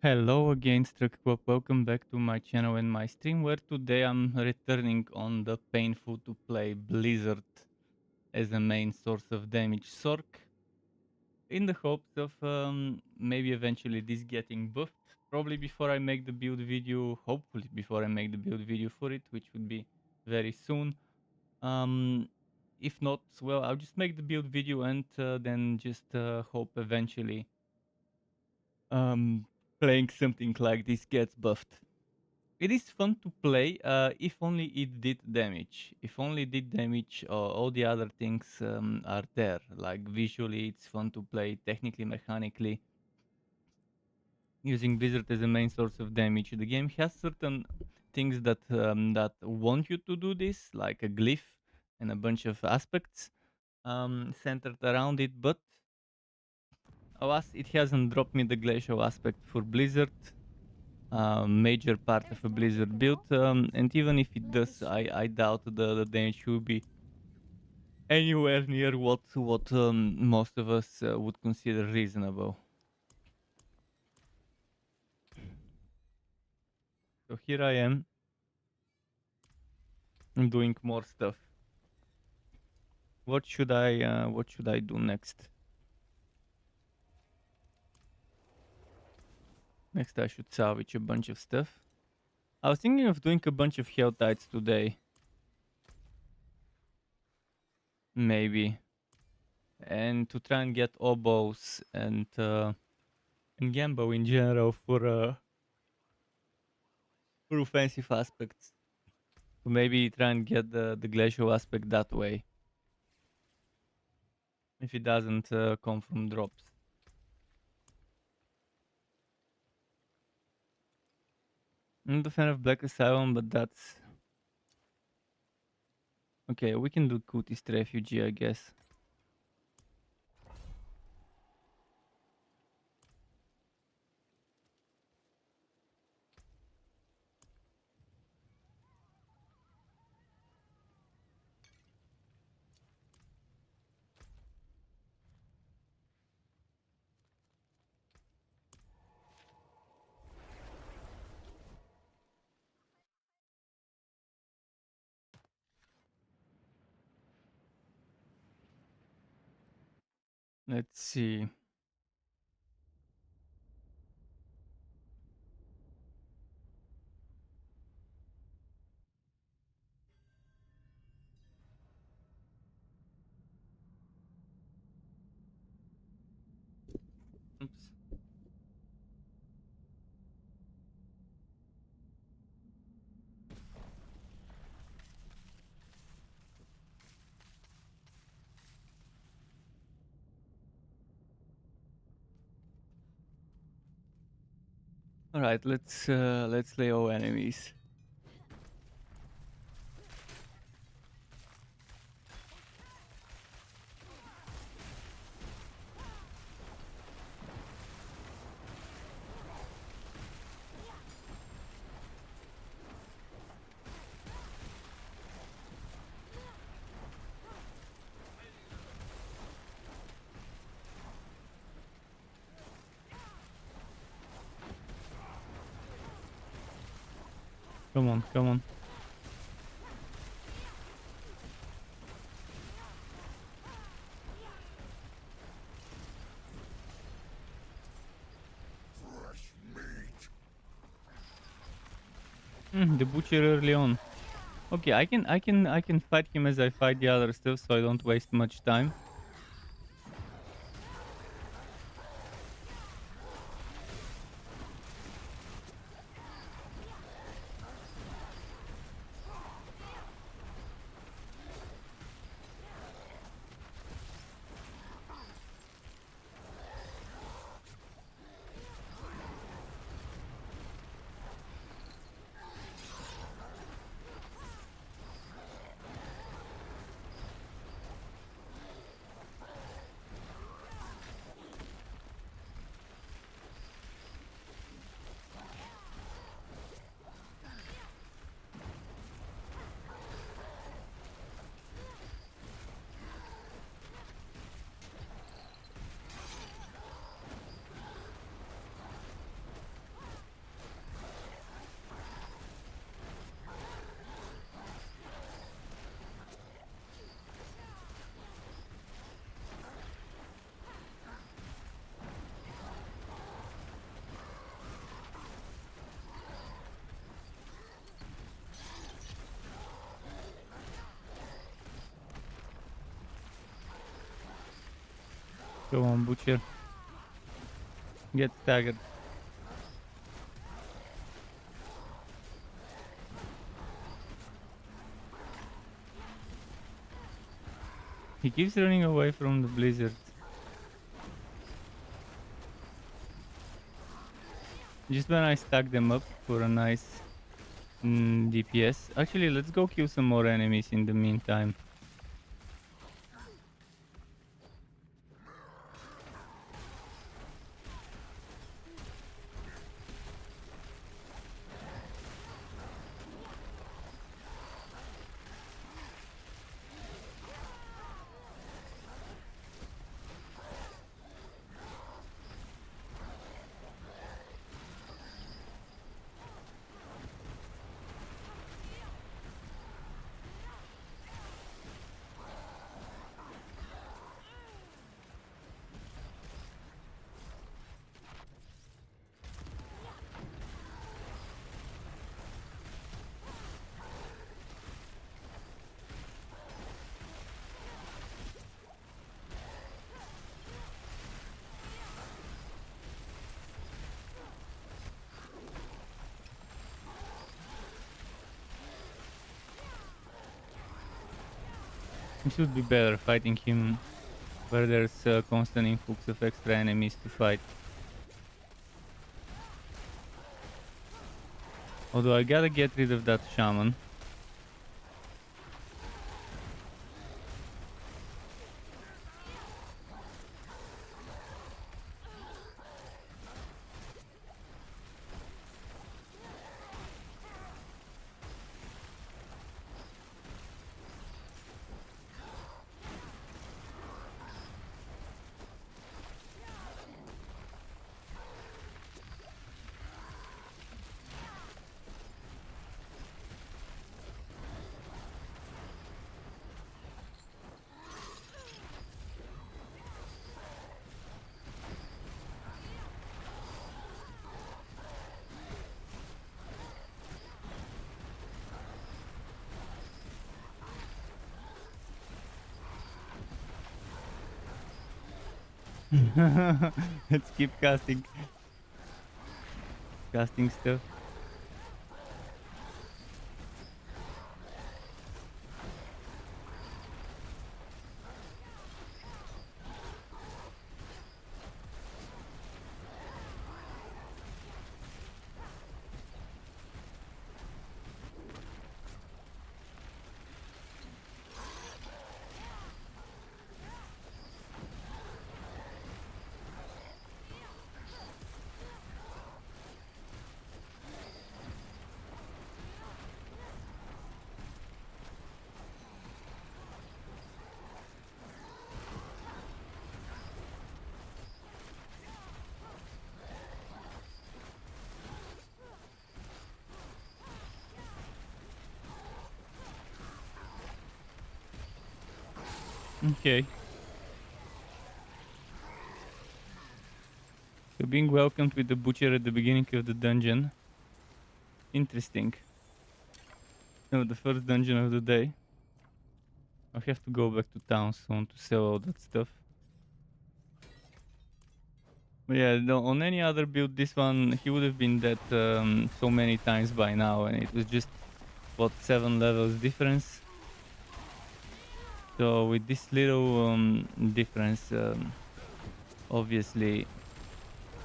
Hello again, Struck. Welcome back to my channel and my stream, where today I'm returning on the painful to play Blizzard as a main source of damage Sorc, in the hopes of maybe eventually this getting buffed. Probably before I make the build video, hopefully before I make the build video for it, which would be very soon. Um, if not, well, I'll just make the build video and then just hope eventually um, playing something like this gets buffed. It is fun to play if only it did damage. If only it did damage, all the other things are there. Like visually, it's fun to play. Technically, mechanically, using Blizzard as a main source of damage. The game has certain things that want you to do this, like a glyph and a bunch of aspects centered around it. But alas, it hasn't dropped me the glacial aspect for Blizzard. Major part of a Blizzard build, and even if it does, I doubt the damage will be anywhere near what most of us would consider reasonable. So here I am, I'm doing more stuff. What should I do next? Next I should salvage a bunch of stuff. I was thinking of doing a bunch of Helltides today. Maybe. And to try and get oboes and Gambo in general for offensive aspects. So maybe try and get the glacial aspect that way. If it doesn't come from drops. I'm not a fan of Black Asylum, but that's... Okay, we can do Cultist Refugee, I guess. Let's see. Oops. All right, let's lay all enemies. Come on, come on. The butcher early on. Okay, I can fight him as I fight the other stuff, so I don't waste much time. Go on, Butcher. Get staggered. He keeps running away from the blizzard. Just when I stack them up for a nice DPS. Actually, let's go kill some more enemies in the meantime. It should be better fighting him where there's a constant influx of extra enemies to fight. Although I gotta get rid of that shaman. Let's keep casting stuff. Okay. So being welcomed with the butcher at the beginning of the dungeon. Interesting. No, the first dungeon of the day. I have to go back to town soon to sell all that stuff. But yeah, no, on any other build, this one, he would have been dead so many times by now, and it was just, what, 7 levels difference? So with this little difference, obviously,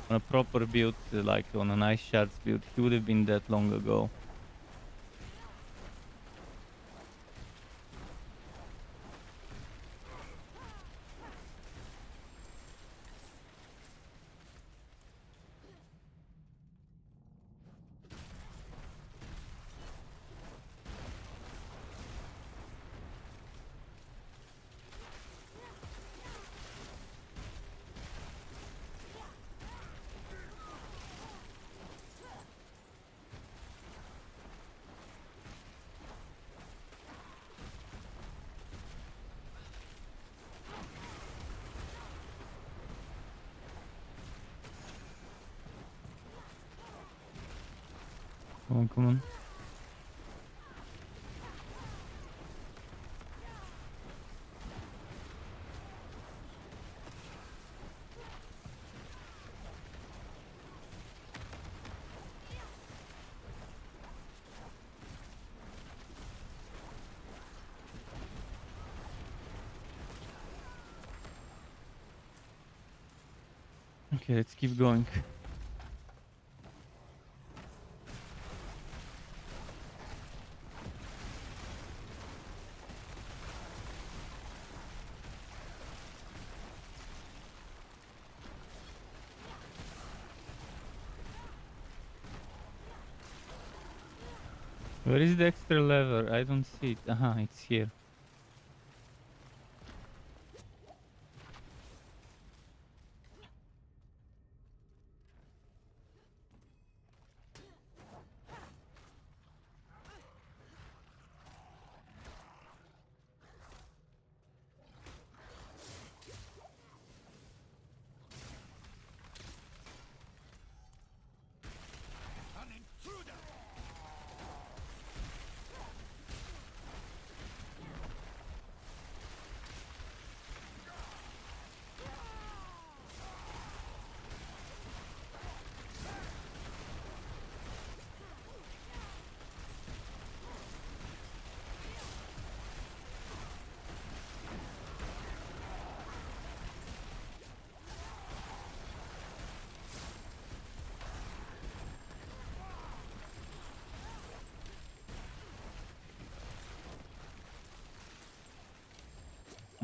on a proper build, like on an ice shards build, he would have been dead long ago. Come on, come on. Okay, let's keep going. Where is the extra lever? I don't see it. Aha, it's here.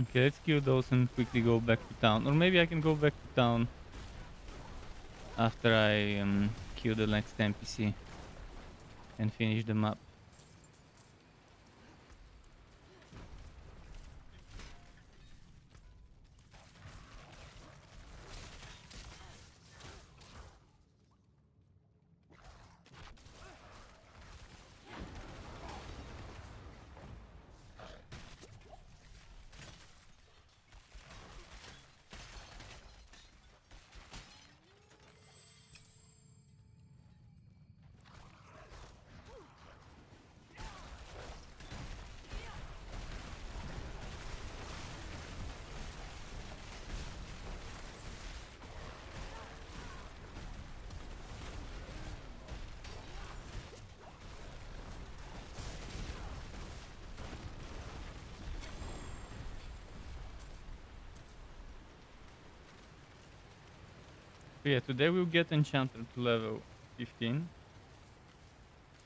Okay, let's kill those and quickly go back to town. Or maybe I can go back to town after I kill the next NPC and finish the map. So yeah, today we'll get Enchanter to level 15.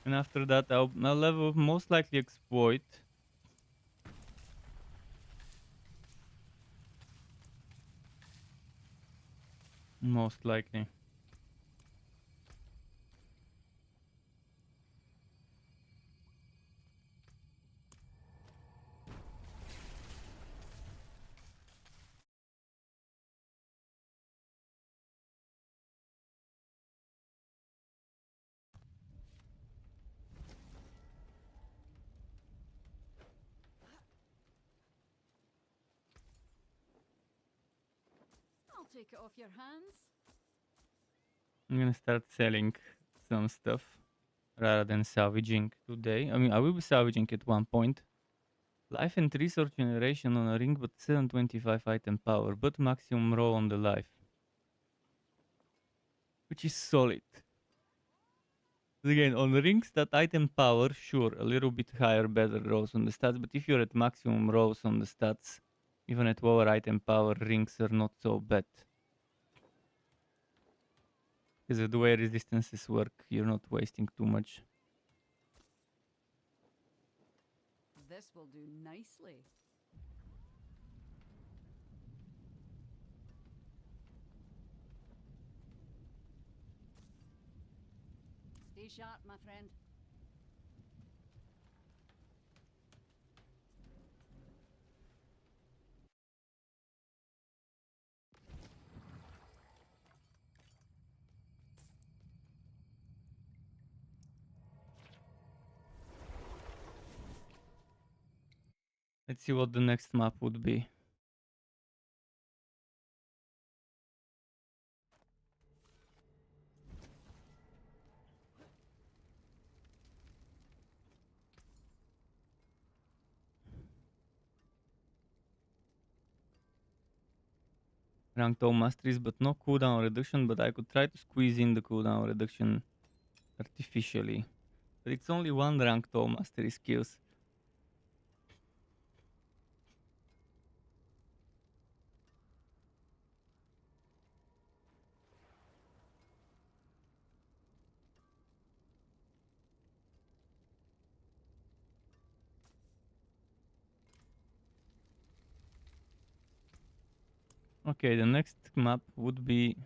And after that I'll level most likely Exploit. Most likely. I'll take it off your hands. I'm gonna start selling some stuff rather than salvaging today. I mean, I will be salvaging at one point. Life and resource generation on a ring, but 725 item power, but maximum roll on the life. Which is solid. Again, on rings, that item power, sure, a little bit higher, better rolls on the stats, but if you're at maximum rolls on the stats, even at lower item power, rings are not so bad. Because of the way resistances work, you're not wasting too much. This will do nicely. Stay sharp, my friend. Let's see what the next map would be. Ranked all masteries, but no cooldown reduction, but I could try to squeeze in the cooldown reduction artificially. But it's only one ranked all mastery skills. Okay, the next map would be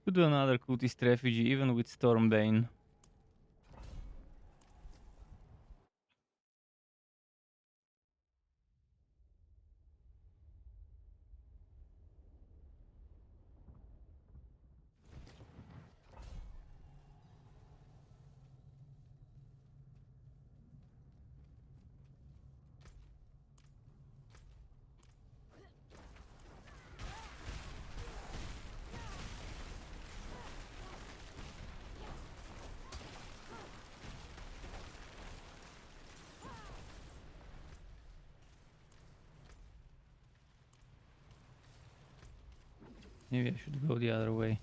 to do another cultist refugee, even with Stormbane. Maybe I should go the other way.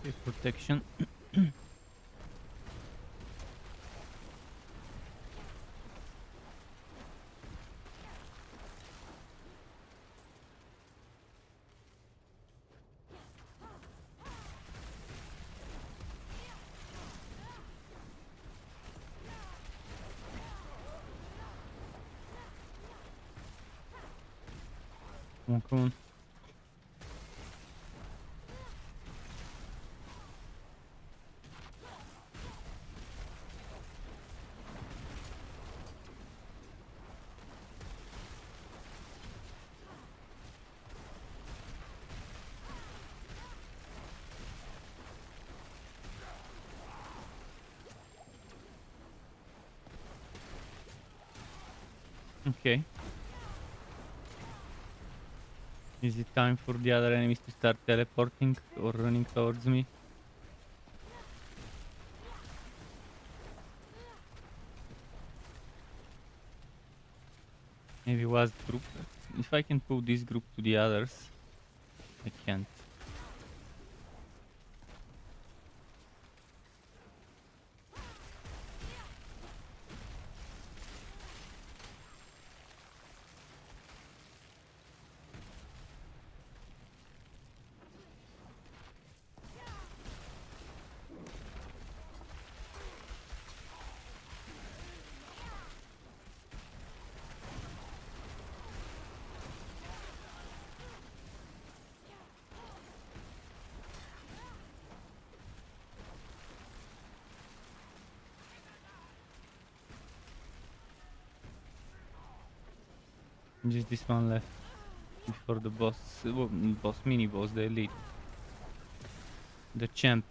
Okay, protection. Come on, come on. Okay. Is it time for the other enemies to start teleporting or running towards me? Maybe was the group. If I can pull this group to the others, I can't. Just this one left before the boss, boss, mini boss, the elite, the champ.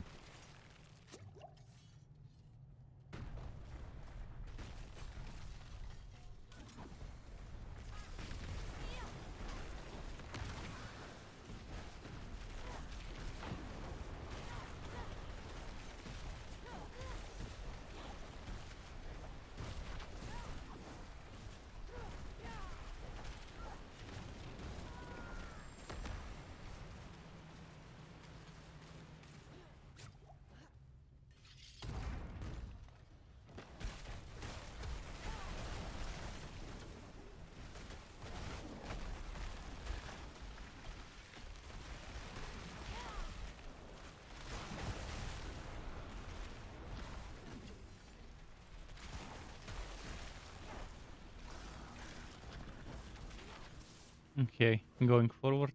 Okay, going forward.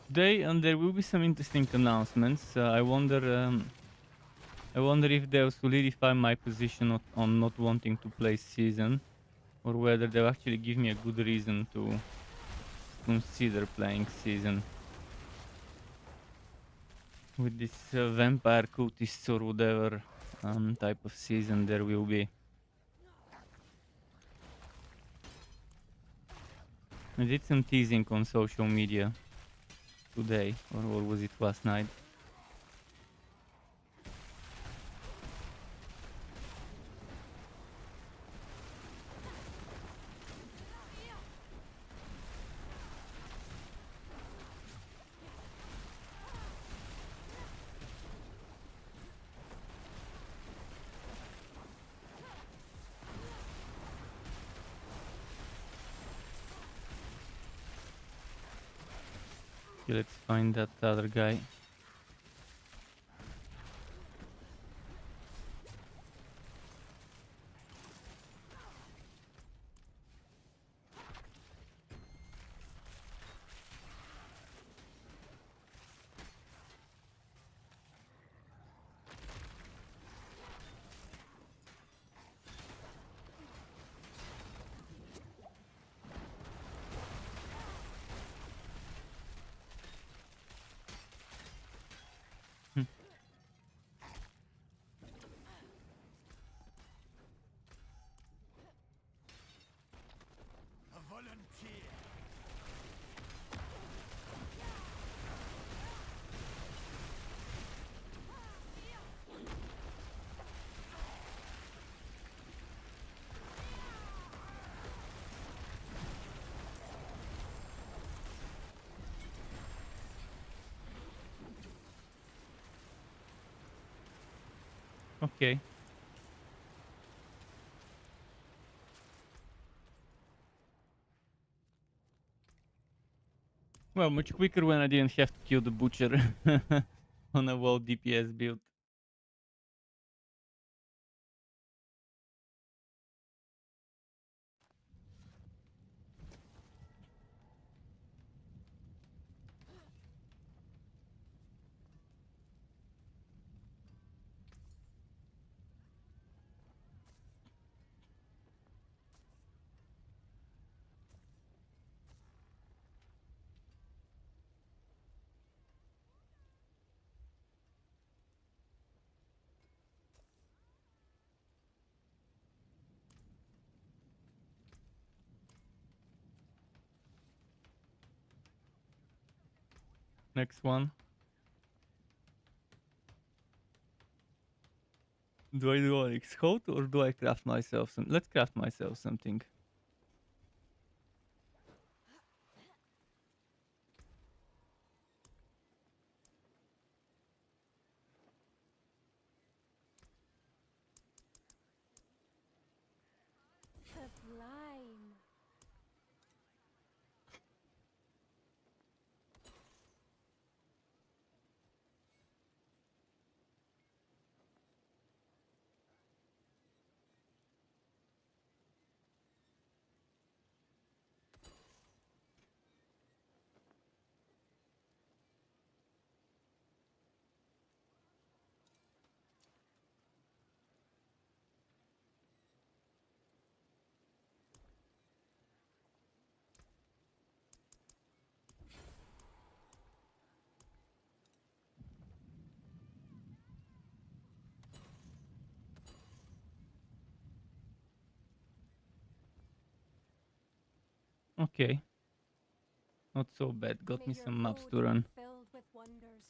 Today, and there will be some interesting announcements. I wonder if they'll solidify my position on not wanting to play season, or whether they'll actually give me a good reason to consider playing season with this vampire cultists or whatever type of season there will be. I did some teasing on social media today, or was it last night? Okay, let's find that other guy. Hmm. A volunteer. Okay. Well, much quicker when I didn't have to kill the butcher on a low DPS build. Next one. Do I do an X-Coat or do I craft myself some? Let's craft myself something. Sublime. Okay. Not so bad. Got May me your some maps road to be run. filled with wonders.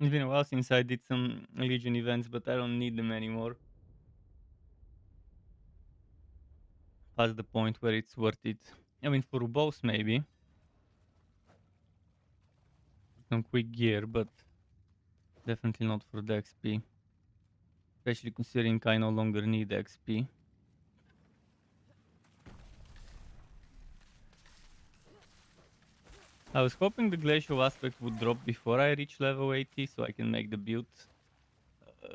It's been a while since I did some Legion events, but I don't need them anymore. Past the point where it's worth it. I mean, for boss maybe. Some quick gear, but definitely not for the XP. Especially considering I no longer need XP. I was hoping the glacial aspect would drop before I reach level 80 so I can make the build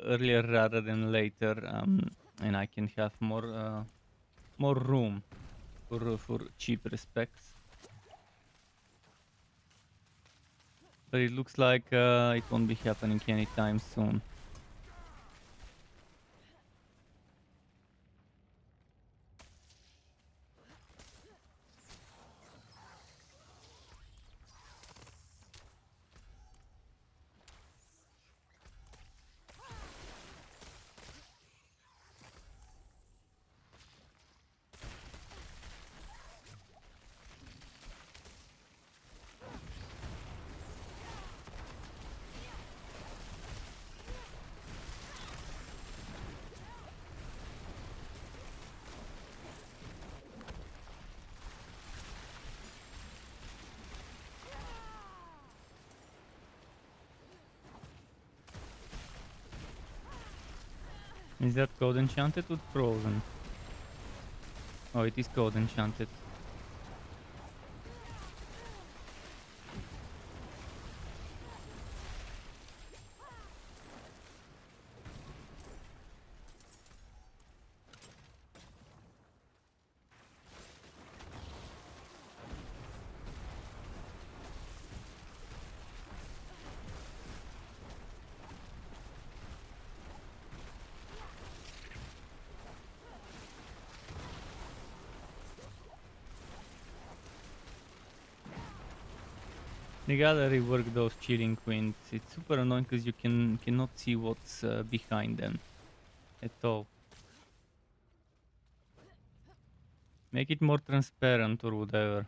earlier rather than later, and I can have more room for cheap specs. But it looks like it won't be happening anytime soon. Is that code enchanted or frozen? Oh, it is code enchanted. They gotta rework those chilling queens. It's super annoying because you cannot see what's behind them at all. Make it more transparent or whatever.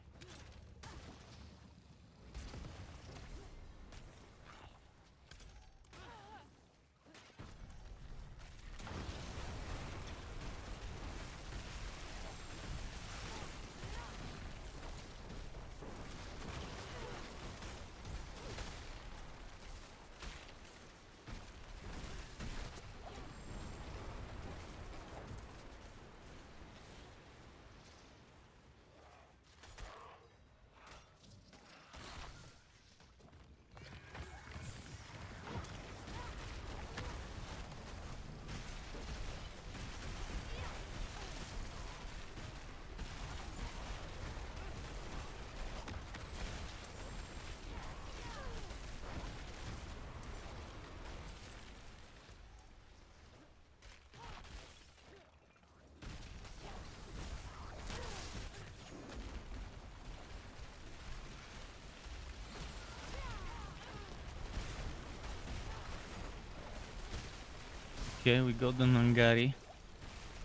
Okay, we got the Nangari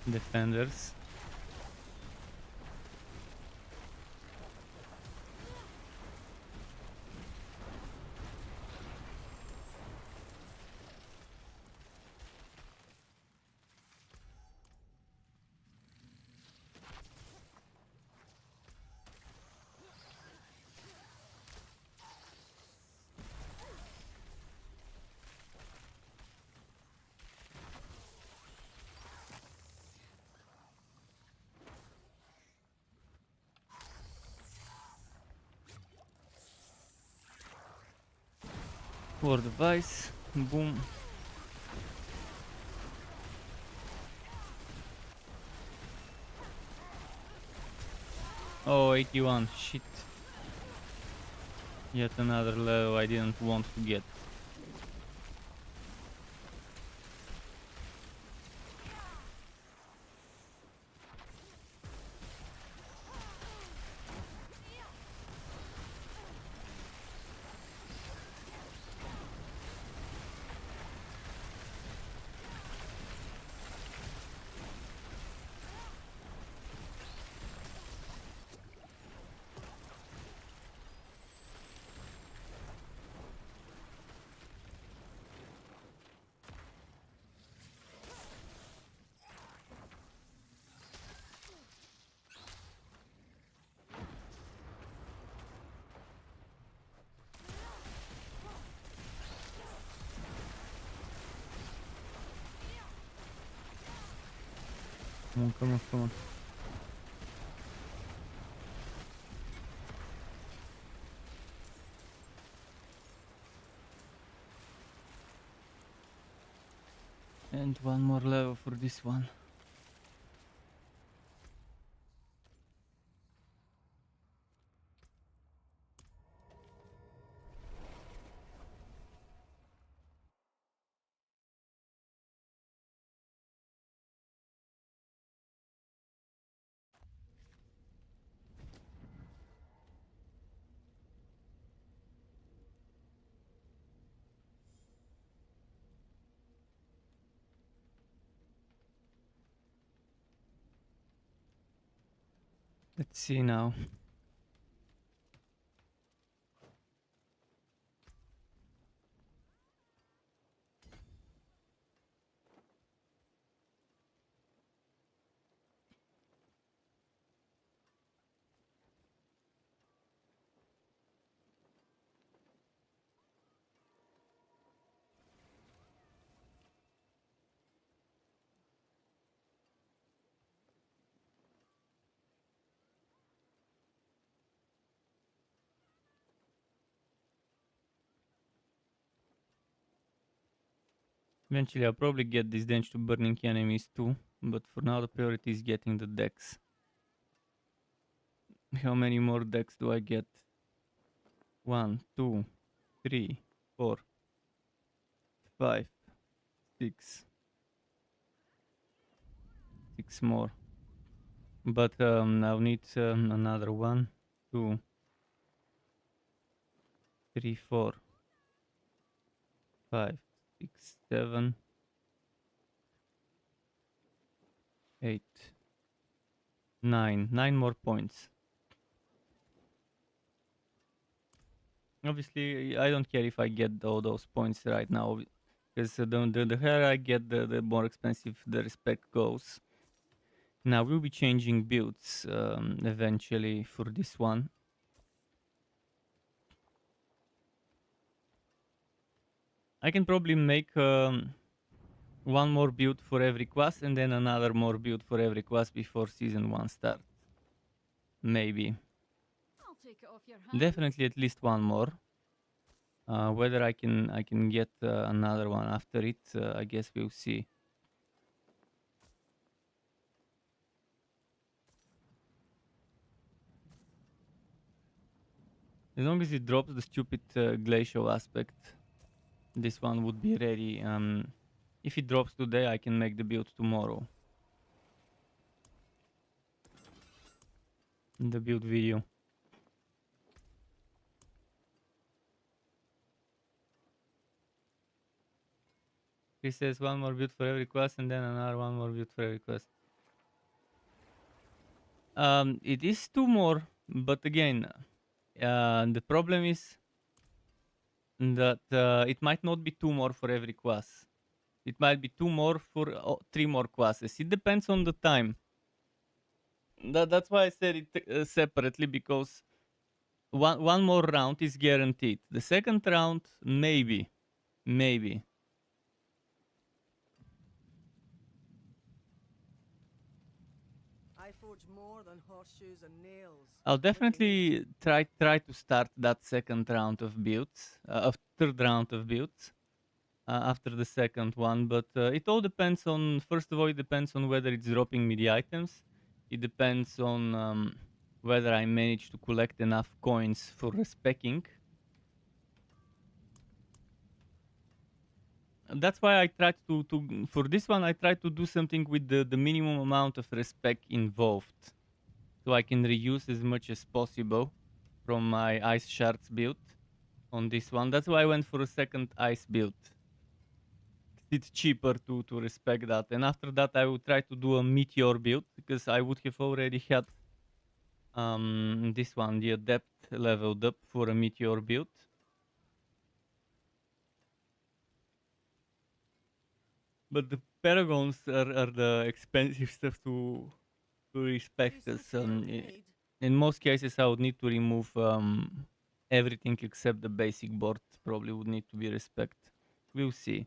defenders. For device, boom. Oh, 81, shit. Yet another level I didn't want to get. Come on, come on, come on. And one more level for this one. Let's see now. Eventually I'll probably get this damage to burning enemies too, but for now the priority is getting the decks. How many more decks do I get? 1, 2, 3, 4, 5, 6. 6 more. But I'll need another 1, 2, 3, 4, 5, 6, 7, 8, 9. 9 more points. Obviously, I don't care if I get all those points right now, because the higher I get, the more expensive the respect goes. Now we'll be changing builds eventually for this one. I can probably make one more build for every class and then another more build for every class before season 1 starts. Maybe. I'll take it off your hands. Definitely at least one more. Whether I can get another one after it, I guess we'll see. As long as it drops the stupid glacial aspect, this one would be ready. If it drops today, I can make the build tomorrow. In the build video. He says one more build for every class and then another one more build for every class. It is 2 more, but again, the problem is that it might not be 2 more for every class. It might be 2 more for 3 more classes. It depends on the time. That's why I said it separately, because one more round is guaranteed. The second round, maybe. I forge more than horseshoes and nails. I'll definitely try to start that second round of builds, third round of builds. After the second one, but it all depends on, first of all, it depends on whether it's dropping me the items. It depends on whether I manage to collect enough coins for respecking. That's why I tried to for this one I tried to do something with the minimum amount of respect involved, so I can reuse as much as possible from my ice shards build on this one. That's why I went for a second ice build. It's cheaper to respect that, and after that I will try to do a meteor build, because I would have already had this one, the adept, leveled up for a meteor build. But the paragons are the expensive stuff to respect, us. In most cases I would need to remove everything except the basic board. Probably would need to be respect. We'll see.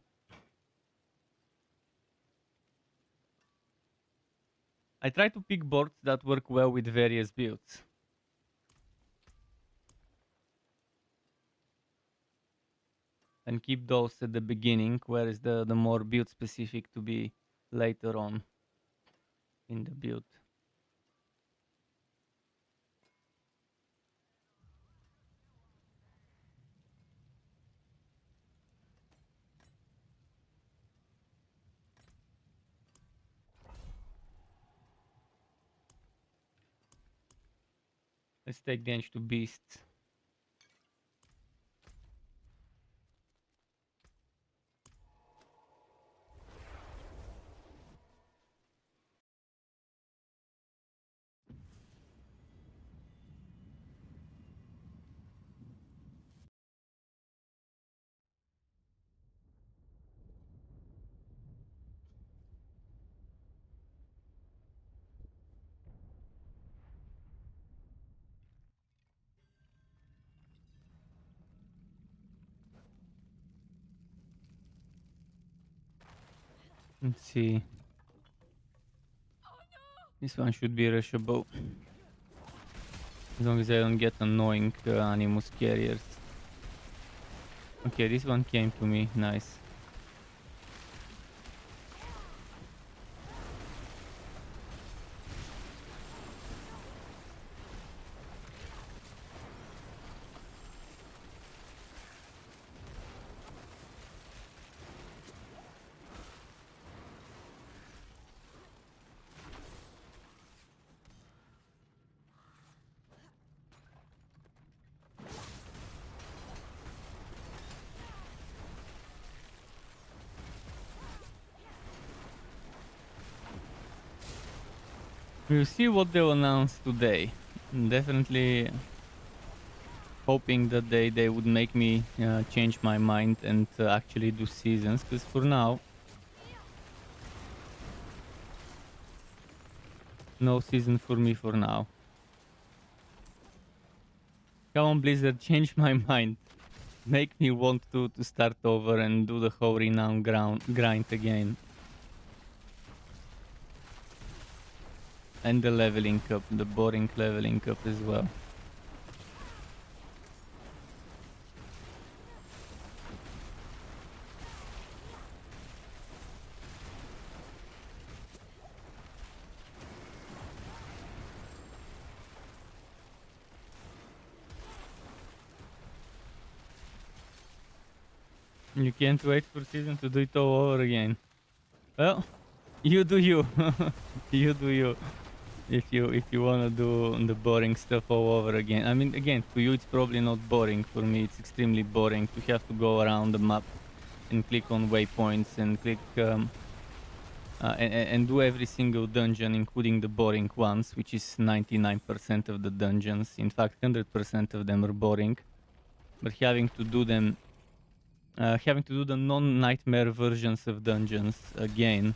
I try to pick boards that work well with various builds. And keep those at the beginning, whereas the more build specific to be later on in the build. Let's take damage to beasts. Let's see. This one should be rushable. As long as I don't get annoying animus carriers. Okay, this one came to me. Nice. We'll see what they'll announce today. Definitely hoping that they would make me change my mind and actually do seasons, because for now, no season for me for now. Come on, Blizzard, change my mind. Make me want to start over and do the whole renown grind again. And the leveling up, the boring leveling up as well. You can't wait for season to do it all over again. Well, you do you. You do you. If you wanna do the boring stuff all over again. I mean, again, to you it's probably not boring. For me, it's extremely boring to have to go around the map and click on waypoints and click and do every single dungeon, including the boring ones, which is 99% of the dungeons. In fact, 100% of them are boring. But having to do them, having to do the non-nightmare versions of dungeons again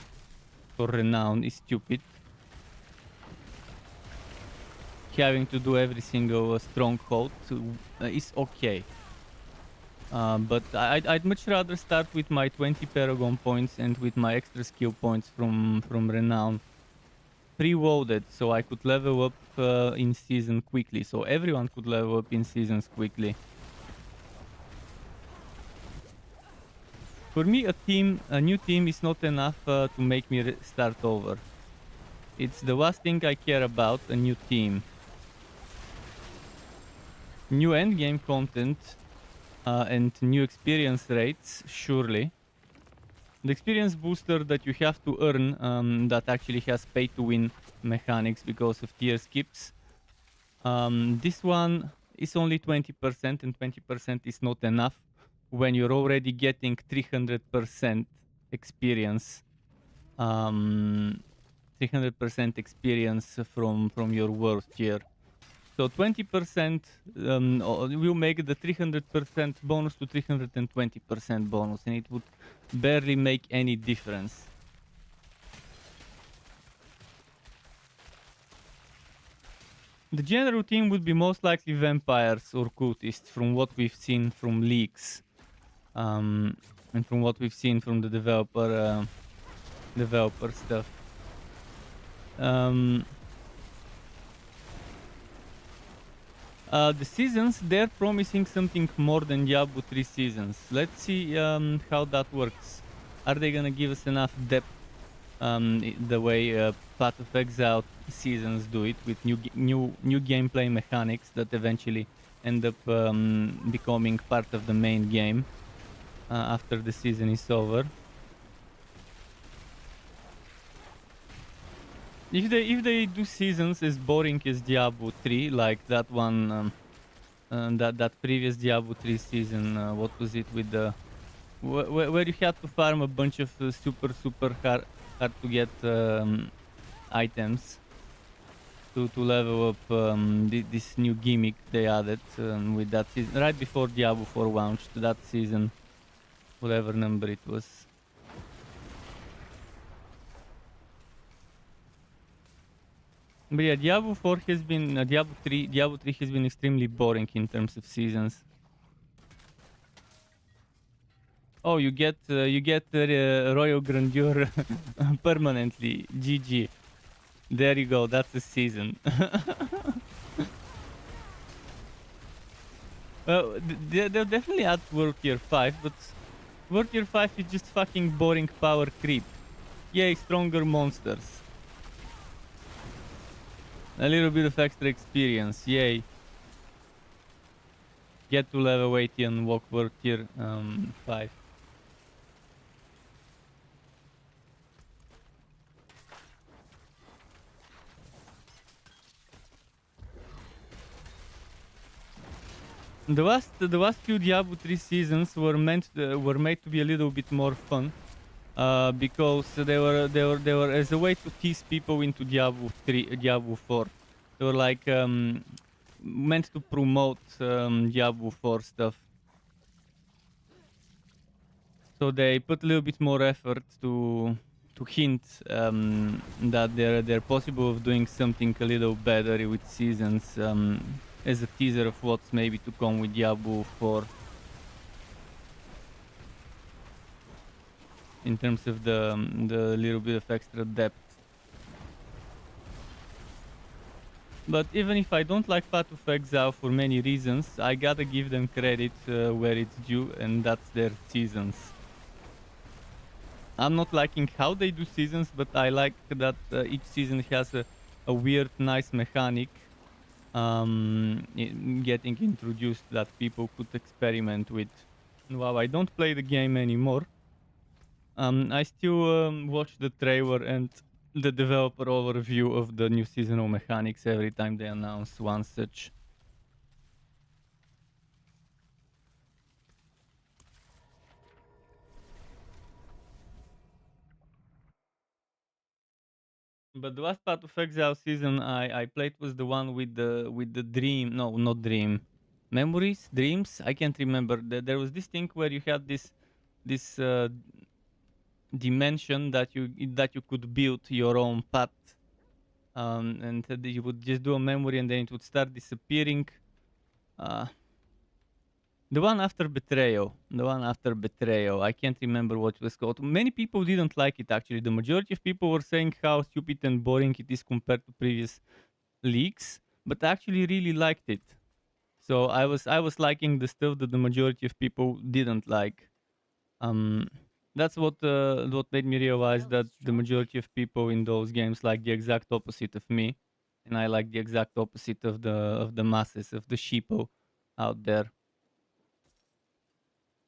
for renown is stupid. Having to do every single stronghold is okay. But I'd much rather start with my 20 Paragon points and with my extra skill points from Renown pre-loaded, so I could level up in season quickly, so everyone could level up in seasons quickly. For me, a new team is not enough to make me start over. It's the last thing I care about, a new team. New endgame content and new experience rates, surely. The experience booster that you have to earn that actually has pay to win mechanics because of tier skips. This one is only 20% and 20% is not enough when you're already getting 300% experience. 300% experience from your worst tier. So 20% will make the 300% bonus to 320% bonus, and it would barely make any difference. The general team would be most likely vampires or cultists, from what we've seen from leaks, and from what we've seen from the developer stuff. The seasons, they're promising something more than Diablo 3 seasons. Let's see how that works. Are they gonna give us enough depth the way Path of Exile seasons do it, with new gameplay mechanics that eventually end up becoming part of the main game after the season is over? If they do seasons as boring as Diablo 3, like that one, that previous Diablo 3 season, what was it with the where you had to farm a bunch of super hard to get items to level up this new gimmick they added with that season right before Diablo 4 launched, that season, whatever number it was. But yeah, Diablo 4 has been Diablo 3 has been extremely boring in terms of seasons. Oh, you get Royal Grandeur permanently. GG. There you go. That's the season. Well, they'll definitely add World Tier 5, but World Tier 5 is just fucking boring power creep. Yay, stronger monsters. A little bit of extra experience. Yay. Get to level 80 and walk World Tier 5. The last few Diablo 3 seasons were made to be a little bit more fun, because they were as a way to tease people into Diablo 3, Diablo 4. They were like meant to promote Diablo 4 stuff. So they put a little bit more effort to hint that they're possible of doing something a little better with seasons, as a teaser of what's maybe to come with Diablo 4 in terms of the little bit of extra depth. But even if I don't like Path of Exile for many reasons, I gotta give them credit where it's due, and that's their seasons. I'm not liking how they do seasons, but I like that each season has a weird, nice mechanic getting introduced that people could experiment with. Wow, I don't play the game anymore. I still watch the trailer and the developer overview of the new seasonal mechanics every time they announce one such. But the last part of Exile season I played was the one with the dream. No, not dream. Memories, dreams. I can't remember. There was this thing where you had this dimension that you could build your own path, and you would just do a memory and then it would start disappearing. Uh, the one after betrayal. The one after betrayal. I can't remember what it was called. Many people didn't like it actually. The majority of people were saying how stupid and boring it is compared to previous leaks, but I actually really liked it. So I was liking the stuff that the majority of people didn't like. Um, that's what made me realize that the majority of people in those games like the exact opposite of me, and I like the exact opposite of the masses of the sheeple out there.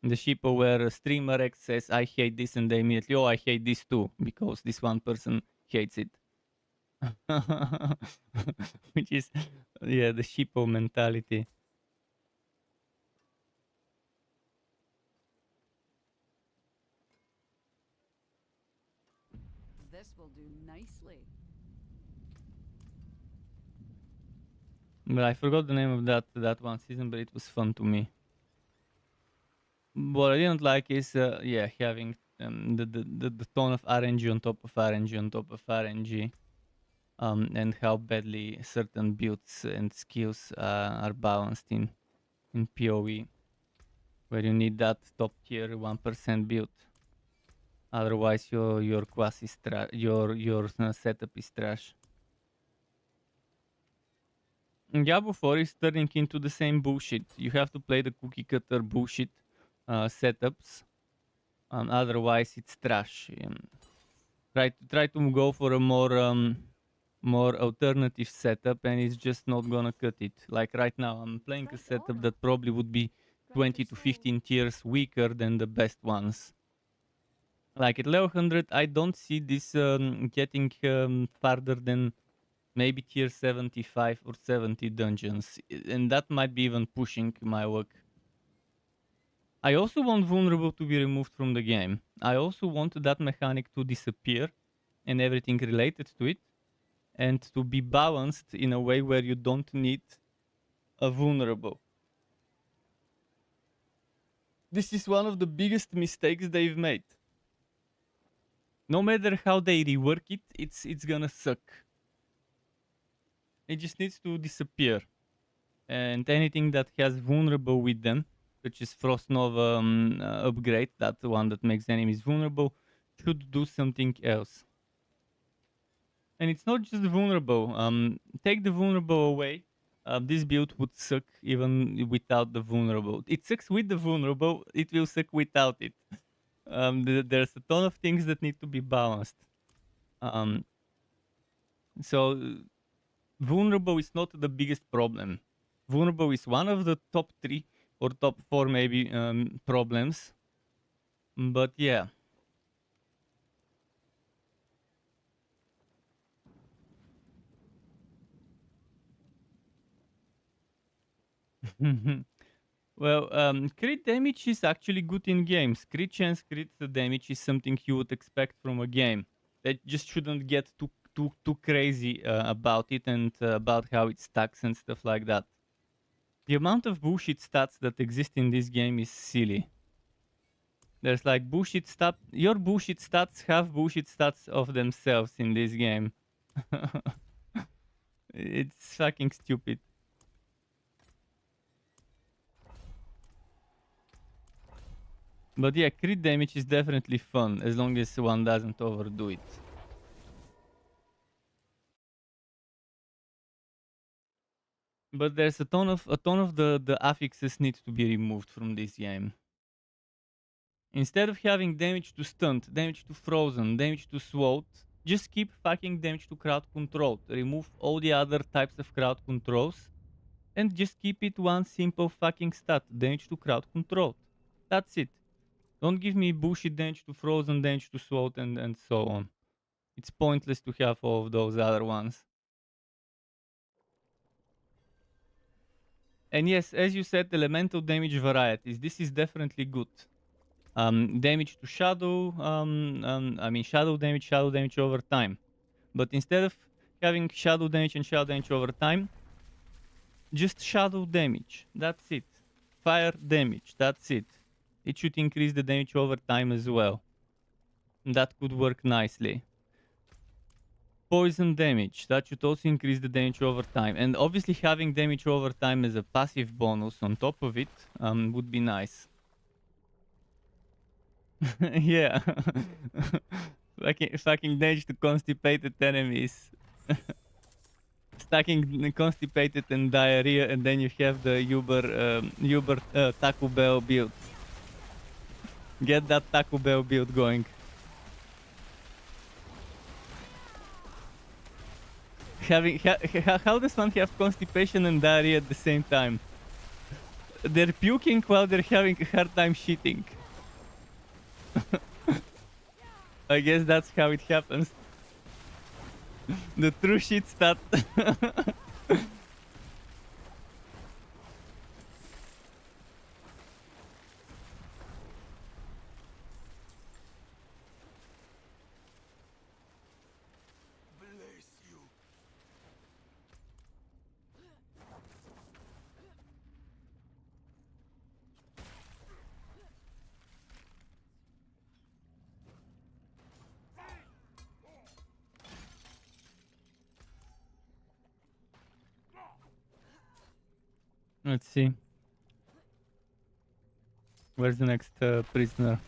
The sheeple where a streamer X says I hate this and they immediately I hate this too because this one person hates it. Which is the sheeple mentality. This will do nicely. But I forgot the name of that one season, but it was fun to me. What I didn't like is having the tone of RNG on top of RNG on top of RNG, and how badly certain builds and skills are balanced in PoE, where you need that top tier 1% build. Otherwise, your quasi your setup is trash. Diablo 4 is turning into the same bullshit. You have to play the cookie cutter bullshit setups. Otherwise, it's trash. Try to go for a more alternative setup, and it's just not gonna cut it. Like right now, I'm playing a setup that probably would be 20 to 15 tiers weaker than the best ones. Like at level 100, I don't see this getting farther than maybe tier 75 or 70 dungeons, and that might be even pushing my luck. I also want vulnerable to be removed from the game. I also want that mechanic to disappear and everything related to it, and to be balanced in a way where you don't need a vulnerable. This is one of the biggest mistakes they've made. No matter how they rework it, it's gonna suck. It just needs to disappear. And anything that has vulnerable with them such as Frost Nova upgrade, that one that makes enemies vulnerable, should do something else. And it's not just vulnerable. Take the vulnerable away. This build would suck even without the vulnerable. It sucks with the vulnerable. It will suck without it. There's a ton of things that need to be balanced. So vulnerable is not the biggest problem. Vulnerable is one of the top 3 or top 4 maybe problems. But yeah. Well, crit damage is actually good in games. Crit chance, crit damage is something you would expect from a game. That just shouldn't get too crazy about it and about how it stacks and stuff like that. The amount of bullshit stats that exist in this game is silly. There's like bullshit stat. Your bullshit stats have bullshit stats of themselves in this game. It's fucking stupid. But yeah, crit damage is definitely fun as long as one doesn't overdo it. But there's a ton of the affixes need to be removed from this game. Instead of having damage to stunt, damage to frozen, damage to sword, just keep fucking damage to crowd control. Remove all the other types of crowd controls and just keep it one simple fucking stat, damage to crowd control. That's it. Don't give me bullshit damage to frozen, damage to sword and so on. It's pointless to have all of those other ones. And yes, as you said, elemental damage varieties. This is definitely good. Damage to shadow, I mean shadow damage over time. But instead of having shadow damage and shadow damage over time, just shadow damage. That's it. Fire damage. That's it. It should increase the damage over time as well. That could work nicely. Poison damage. That should also increase the damage over time. And obviously having damage over time as a passive bonus on top of it would be nice. Yeah. fucking damage to constipated enemies. Stacking constipated and diarrhea, and then you have the Uber Taco Bell build. Get that Taco Bell build going. How does one have constipation and diarrhea at the same time? They're puking while they're having a hard time shitting. I guess that's how it happens. The true shit stat. Let's see. Where's the next prisoner?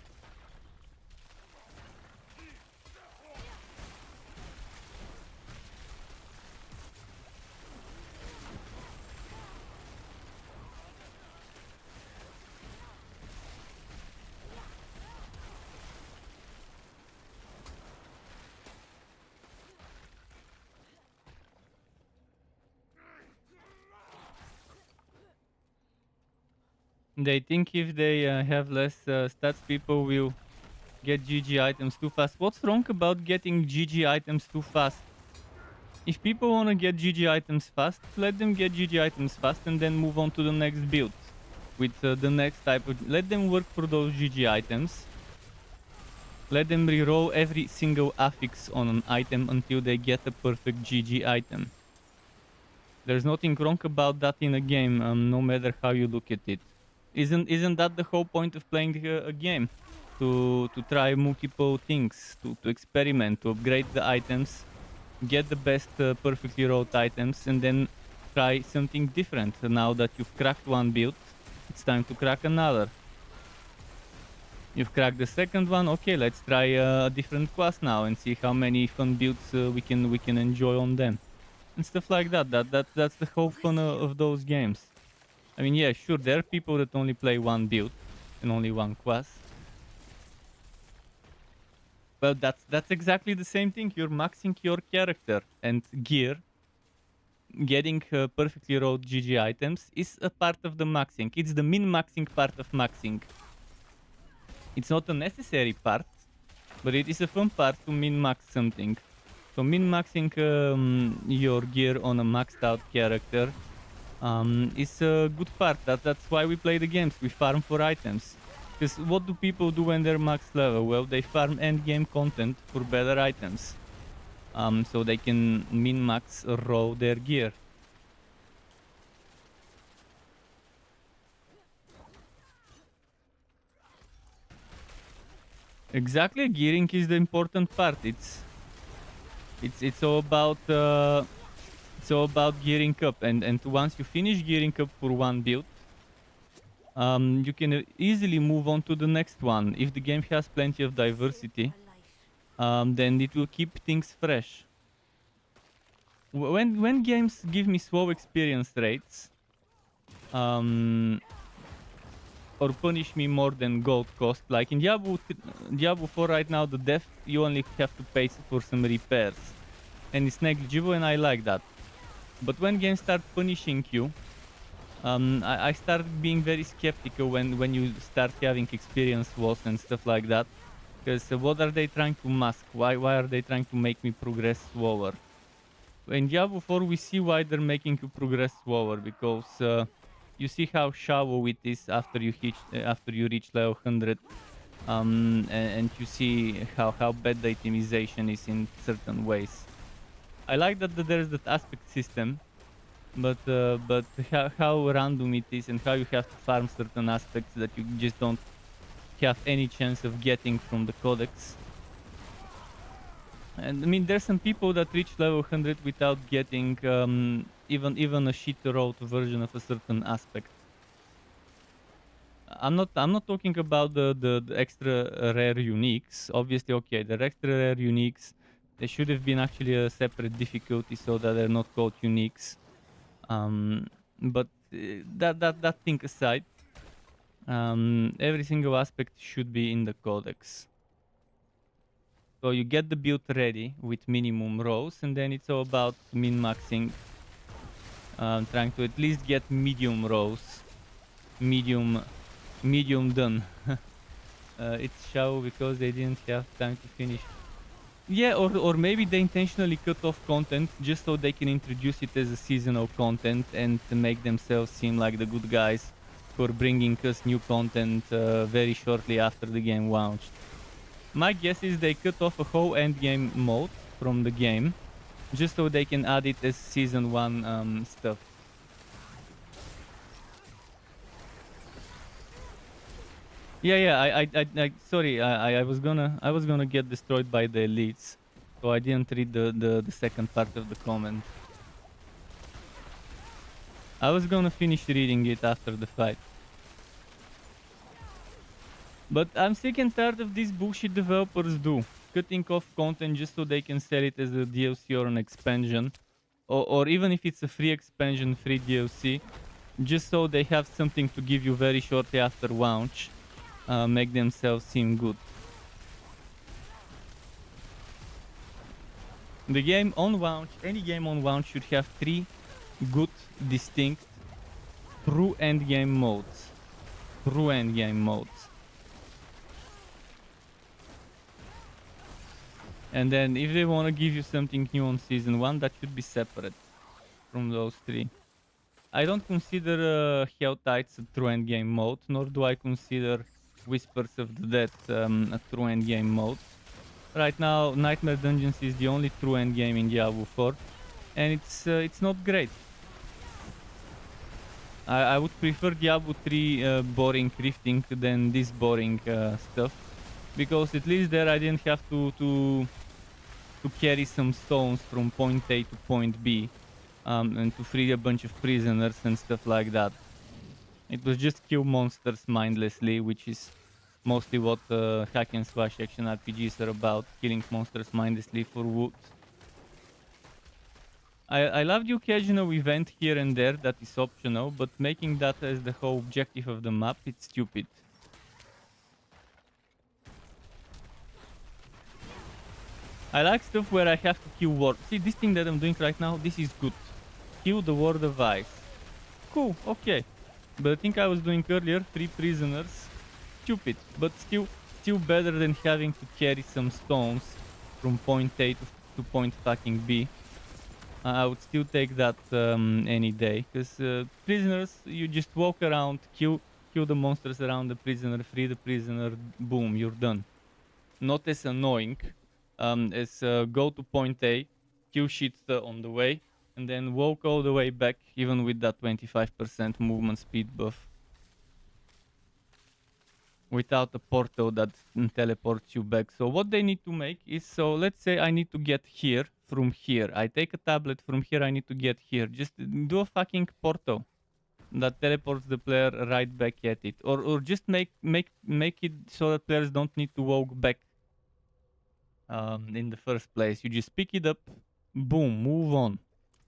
They think if they have less stats, people will get GG items too fast. What's wrong about getting GG items too fast? If people want to get GG items fast, let them get GG items fast and then move on to the next build with the next type of... Let them work for those GG items. Let them reroll every single affix on an item until they get a perfect GG item. There's nothing wrong about that in a game, no matter how you look at it. Isn't that the whole point of playing a game? To try multiple things, to experiment, to upgrade the items, get the best perfectly rolled items, and then try something different. Now that you've cracked one build, It's time to crack another. You've cracked the second one. Okay, let's try a different class now and see how many fun builds we can enjoy on them and stuff like that. That's the whole fun of those games. I mean, yeah, sure, there are people that only play one build and only one class. Well, that's exactly the same thing. You're maxing your character and gear. Getting perfectly rolled GG items is a part of the maxing. It's the min-maxing part of maxing. It's not a necessary part, but it is a fun part to min-max something. So min-maxing your gear on a maxed out character is a good part. That's why we play the games. We farm for items. Because what do people do when they're max level? Well, they farm endgame content for better items. So they can min-max roll their gear. Exactly, gearing is the important part. It's all about gearing up, and once you finish gearing up for one build, you can easily move on to the next one. If the game has plenty of diversity, then it will keep things fresh. When games give me slow experience rates, or punish me more than gold cost, like in Diablo 4 right now, the death you only have to pay for some repairs, and it's negligible, and I like that. But when games start punishing you, I start being very skeptical when you start having experience loss and stuff like that. Because what are they trying to mask? Why are they trying to make me progress slower? In Diablo 4 we see why they're making you progress slower, because you see how shallow it is after you reach level 100, and you see how bad the itemization is in certain ways. I like that there's that aspect system, but how random it is and how you have to farm certain aspects that you just don't have any chance of getting from the codex. And I mean, there's some people that reach level 100 without getting even a shit rolled version of a certain aspect. I'm not talking about the extra rare uniques. Obviously, okay, the extra rare uniques, they should have been actually a separate difficulty so that they're not called uniques. But that thing aside, every single aspect should be in the codex. So you get the build ready with minimum rows, and then it's all about min-maxing, trying to at least get medium rows, medium done. It's shallow because they didn't have time to finish. Yeah, or maybe they intentionally cut off content just so they can introduce it as a seasonal content and to make themselves seem like the good guys for bringing us new content very shortly after the game launched. My guess is they cut off a whole endgame mode from the game just so they can add it as season 1 stuff. Yeah, I sorry, I was gonna get destroyed by the elites, so I didn't read the second part of the comment. I was gonna finish reading it after the fight. But I'm sick and tired of these bullshit developers do. Cutting off content just so they can sell it as a DLC or an expansion. Or even if it's a free expansion, free DLC. Just so they have something to give you very shortly after launch. Make themselves seem good. The game on launch, any game on launch should have 3 good, distinct, true endgame modes. True endgame modes. And then if they want to give you something new on season 1, that should be separate from those 3. I don't consider Hell Tides a true endgame mode, nor do I consider Whispers of the Dead a true endgame mode. Right now, Nightmare Dungeons is the only true endgame in Diablo 4, and it's not great. I would prefer Diablo 3 boring rifting than this boring stuff, because at least there I didn't have to carry some stones from point A to point B, and to free a bunch of prisoners and stuff like that. It was just kill monsters mindlessly, which is mostly what hack and slash action RPGs are about, killing monsters mindlessly for wood. I love the occasional event here and there that is optional, but making that as the whole objective of the map, it's stupid. I like stuff where I have to kill ward. See, this thing that I'm doing right now, this is good. Kill the ward of ice. Cool, okay. But I think I was doing earlier, 3 prisoners. Stupid, but still better than having to carry some stones from point A to point fucking B. I would still take that any day, because prisoners, you just walk around, kill the monsters around the prisoner, free the prisoner, boom, you're done. Not as annoying as go to point A, kill shit on the way, and then walk all the way back, even with that 25% movement speed buff. Without a portal that teleports you back. So what they need to make is, so let's say I need to get here from here. I take a tablet from here, I need to get here. Just do a fucking portal that teleports the player right back at it. Or just make it so that players don't need to walk back in the first place. You just pick it up, boom, move on.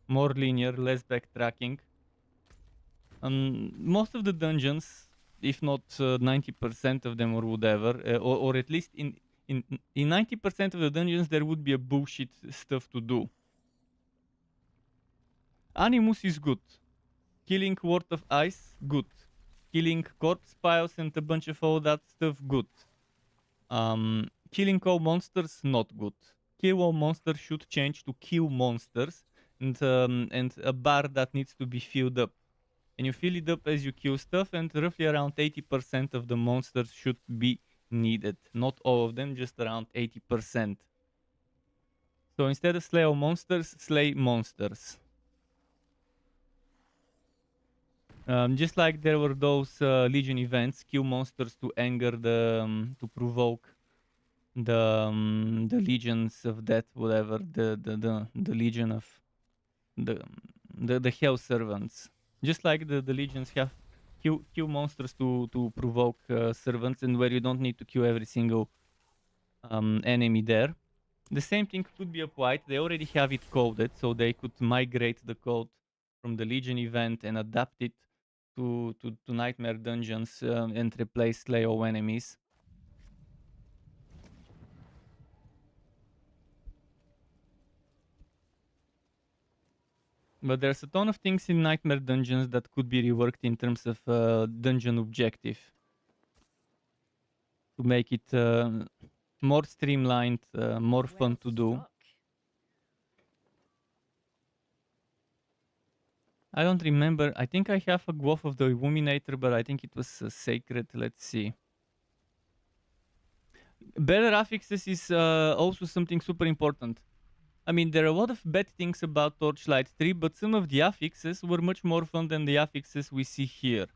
More linear, less backtracking. Most of the dungeons, if not 90% of them or whatever, or at least in 90% of the dungeons, there would be a bullshit stuff to do. Animus is good. Killing Ward of Ice, good. Killing corpse piles and a bunch of all that stuff, good. Killing all monsters, not good. Kill all monsters should change to kill monsters, and a bar that needs to be filled up. And you fill it up as you kill stuff, and roughly around 80% of the monsters should be needed. Not all of them, just around 80%. So instead of slay all monsters, slay monsters. Just like there were those Legion events, kill monsters to anger to provoke the legions of death, whatever, the legion of the hell servants. Just like the legions have kill monsters to provoke servants, and where you don't need to kill every single enemy there. The same thing could be applied. They already have it coded, so they could migrate the code from the Legion event and adapt it to Nightmare Dungeons and replace slay all enemies. But there's a ton of things in Nightmare Dungeons that could be reworked in terms of dungeon objective to make it more streamlined, more fun to do. I don't remember. I think I have a Glyph of the Illuminator, but I think it was sacred. Let's see. Better affixes is also something super important. I mean, there are a lot of bad things about Torchlight 3, but some of the affixes were much more fun than the affixes we see here.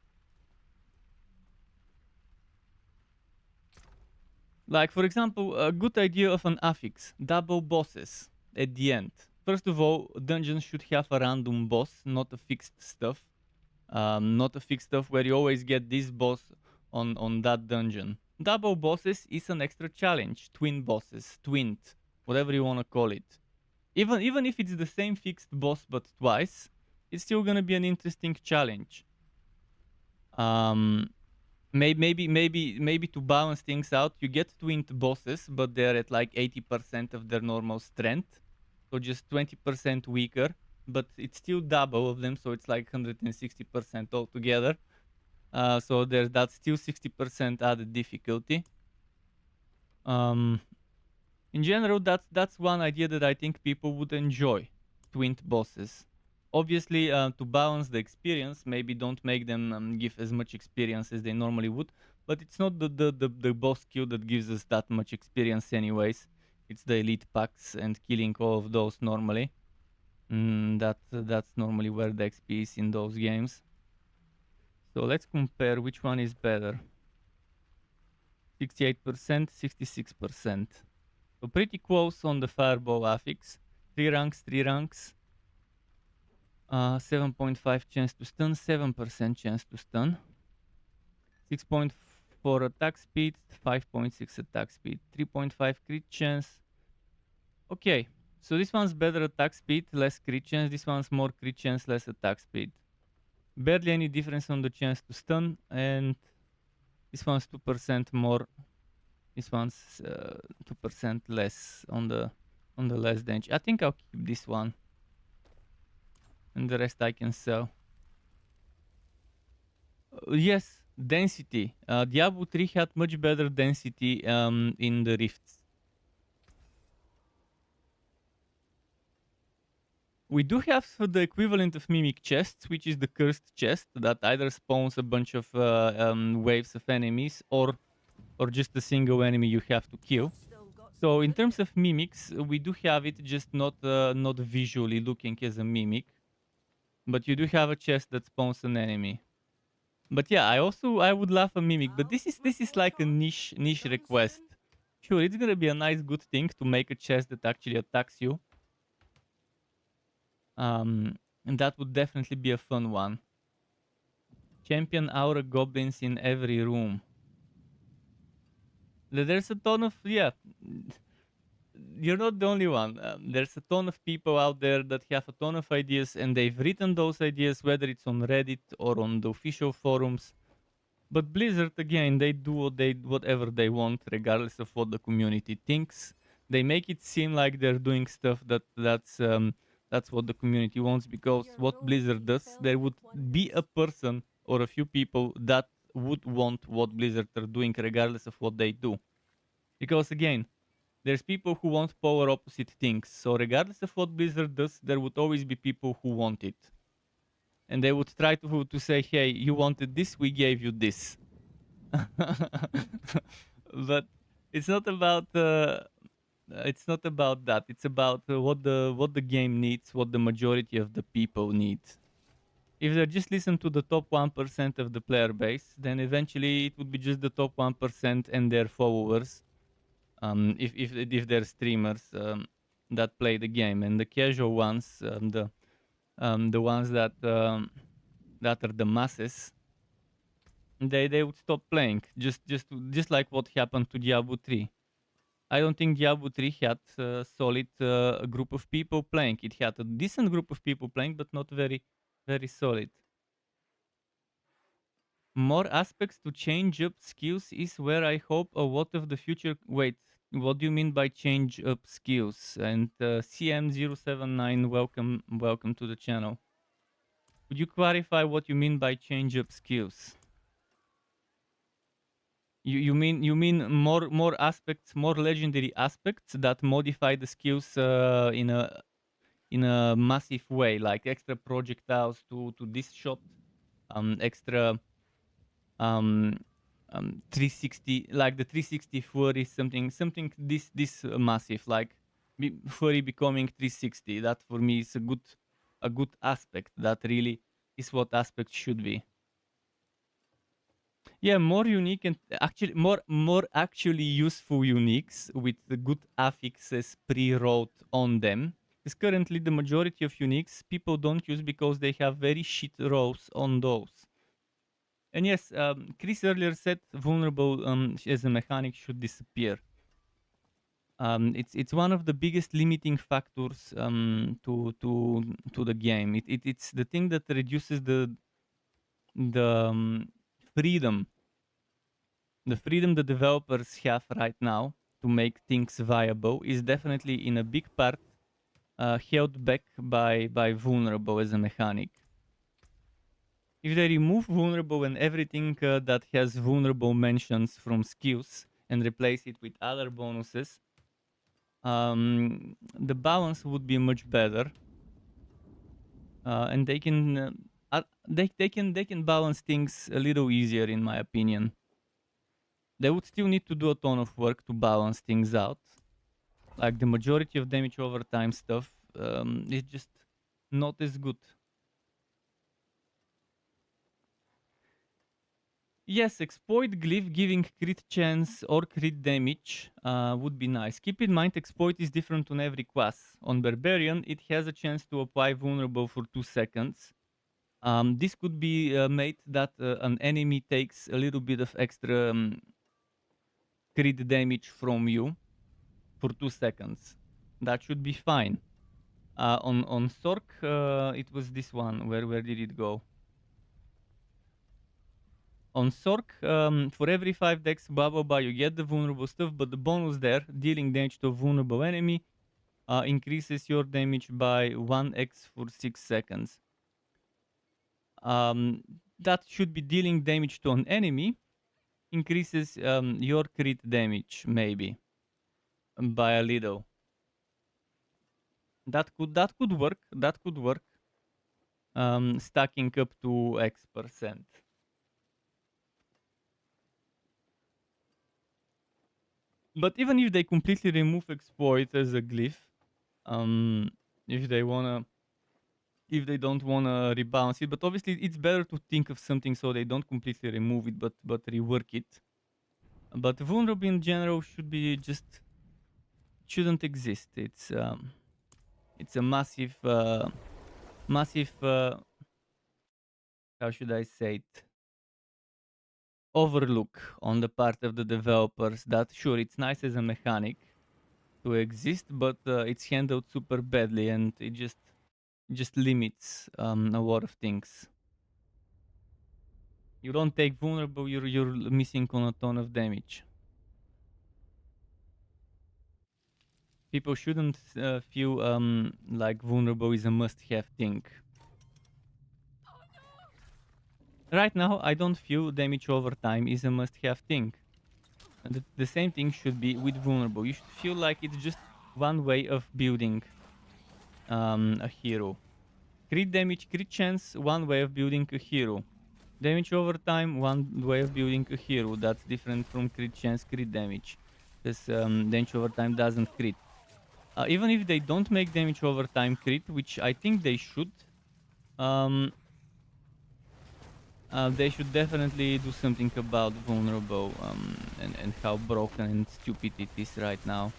Like, for example, a good idea of an affix, double bosses at the end. First of all, dungeons should have a random boss, not a fixed stuff. Not a fixed stuff where you always get this boss on that dungeon. Double bosses is an extra challenge. Twin bosses, twinned, whatever you want to call it. Even if it's the same fixed boss but twice, it's still gonna be an interesting challenge. Maybe to balance things out, you get twinned bosses, but they're at like 80% of their normal strength, so just 20% weaker. But it's still double of them, so it's like 160% altogether. So that's still 60% added difficulty. In general, that's one idea that I think people would enjoy, twinned bosses. Obviously, to balance the experience, maybe don't make them give as much experience as they normally would, but it's not the boss kill that gives us that much experience anyways. It's the elite packs and killing all of those normally. That's normally where the XP is in those games. So let's compare which one is better. 68%, 66%. So pretty close on the fireball affix. 3 ranks, 3 ranks. 7.5 chance to stun, 7% chance to stun. 6.4 attack speed, 5.6 attack speed, 3.5 crit chance. Okay, so this one's better attack speed, less crit chance. This one's more crit chance, less attack speed. Barely any difference on the chance to stun, and this one's 2% more. This one's 2% less on the less damage. I think I'll keep this one, and the rest I can sell. Yes, density. Diablo 3 had much better density in the rifts. We do have the equivalent of Mimic chests, which is the cursed chest that either spawns a bunch of waves of enemies or just a single enemy you have to kill. So in terms of mimics, we do have it, just not visually looking as a mimic, but you do have a chest that spawns an enemy. But yeah, I would love a mimic, but this is like a niche request. Sure, it's gonna be a nice good thing to make a chest that actually attacks you. And that would definitely be a fun one. Champion aura goblins in every room. There's a ton of, yeah, you're not the only one. There's a ton of people out there that have a ton of ideas, and they've written those ideas, whether it's on Reddit or on the official forums. But Blizzard, again, they do whatever they want, regardless of what the community thinks. They make it seem like they're doing stuff that's what the community wants, because what Blizzard does, there would be a person or a few people that would want what Blizzard are doing, regardless of what they do. Because again, there's people who want polar opposite things. So regardless of what Blizzard does, there would always be people who want it. And they would try to say, hey, you wanted this, we gave you this. But it's not about that. It's about what the game needs, what the majority of the people need. If they just listen to the top 1% of the player base, then eventually it would be just the top 1% and their followers. If they're streamers that play the game, and the casual ones, the ones that are the masses, they would stop playing, just like what happened to Diablo 3. I don't think Diablo 3 had a solid group of people playing. It had a decent group of people playing, but not very solid. More aspects to change up skills is where I hope a lot of the future. Wait, what do you mean by change up skills? And CM079, welcome to the channel. Could you clarify what you mean by change up skills? You mean more aspects, more legendary aspects that modify the skills in a massive way, like extra projectiles to this shot, extra 360, like the 360 flurry, something this massive, like flurry becoming 360. That for me is a good aspect. That really is what aspect should be. Yeah, more unique and actually more actually useful uniques with the good affixes pre-wrote on them. Because currently the majority of uniques people don't use because they have very shit rows on those. And yes, Chris earlier said vulnerable as a mechanic should disappear. It's one of the biggest limiting factors to the game. It's the thing that reduces the freedom, the freedom the developers have right now to make things viable is definitely in a big part held back by vulnerable as a mechanic. If they remove vulnerable and everything that has vulnerable mentions from skills and replace it with other bonuses, the balance would be much better, and they can balance things a little easier, in my opinion. They would still need to do a ton of work to balance things out. Like the majority of damage over time stuff is just not as good. Yes, exploit Glyph giving crit chance or crit damage would be nice. Keep in mind, exploit is different on every class. On Barbarian, it has a chance to apply vulnerable for 2 seconds. This could be made that an enemy takes a little bit of extra crit damage from you for 2 seconds. That should be fine. On Sorc, it was this one. Where did it go? On Sorc, for every 5 dex blah, you get the vulnerable stuff, but the bonus there, dealing damage to a vulnerable enemy, increases your damage by 1x for 6 seconds. That should be dealing damage to an enemy, increases your crit damage, maybe, by a little. That could work. That could work. Stacking up to X%. But even if they completely remove exploit as a glyph, if they don't wanna rebalance it, but obviously it's better to think of something so they don't completely remove it, but rework it. But vulnerable in general shouldn't exist. It's a massive how should I say it, overlook on the part of the developers. That sure, it's nice as a mechanic to exist, but it's handled super badly, and it just limits a lot of things. You don't take vulnerable, you're missing on a ton of damage. People shouldn't feel like vulnerable is a must-have thing. Right now, I don't feel damage over time is a must-have thing. And the same thing should be with vulnerable. You should feel like it's just one way of building a hero. Crit damage, crit chance, one way of building a hero. Damage over time, one way of building a hero. That's different from crit chance, crit damage. Because damage over time doesn't crit. Even if they don't make damage over time crit, which I think they should, they should definitely do something about vulnerable and how broken and stupid it is right now.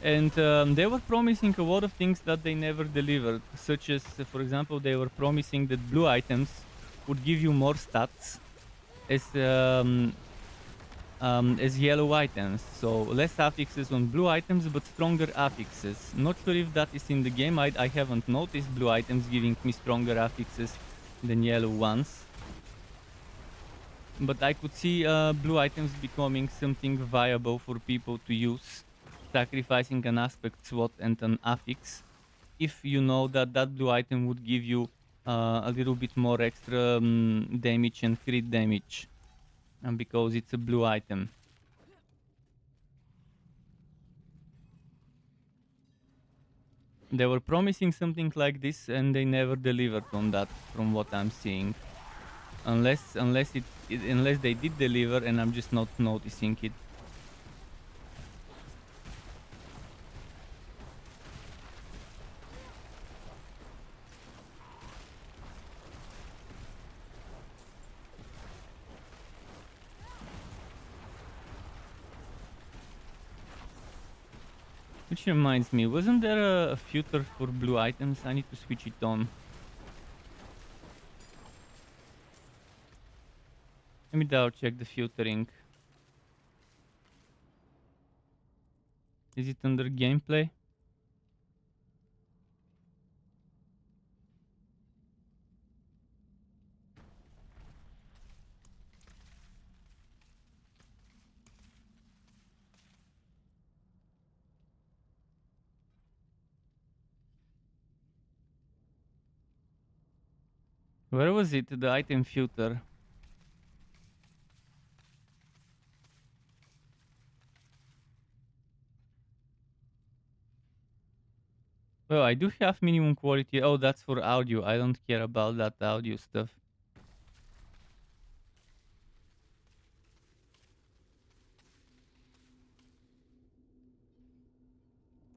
And they were promising a lot of things that they never delivered, such as, for example, they were promising that blue items would give you more stats as yellow items. So less affixes on blue items, but stronger affixes. Not sure if that is in the game. I haven't noticed blue items giving me stronger affixes than yellow ones. But I could see blue items becoming something viable for people to use, sacrificing an aspect slot and an affix, if you know that that blue item would give you a little bit more extra damage and crit damage, and because it's a blue item. They were promising something like this, and they never delivered on that, from what I'm seeing. Unless they did deliver, and I'm just not noticing it. Which reminds me, wasn't there a filter for blue items? I need to switch it on. Let me double check the filtering. Is it under gameplay? Where was it? The item filter. Well, I do have minimum quality. Oh, that's for audio. I don't care about that audio stuff.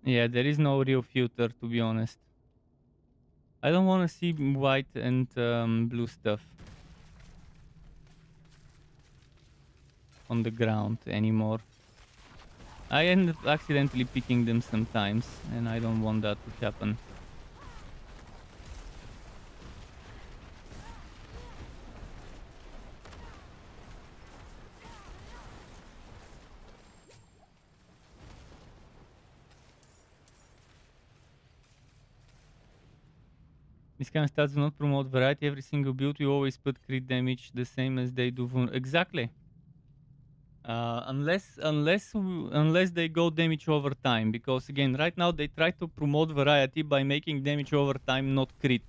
Yeah, there is no real filter, to be honest. I don't want to see white and blue stuff on the ground anymore. I end up accidentally picking them sometimes, and I don't want that to happen. This kind of stats do not promote variety. Every single build we always put crit damage the same as they do. Exactly. Unless they go damage over time, because again, right now they try to promote variety by making damage over time not crit,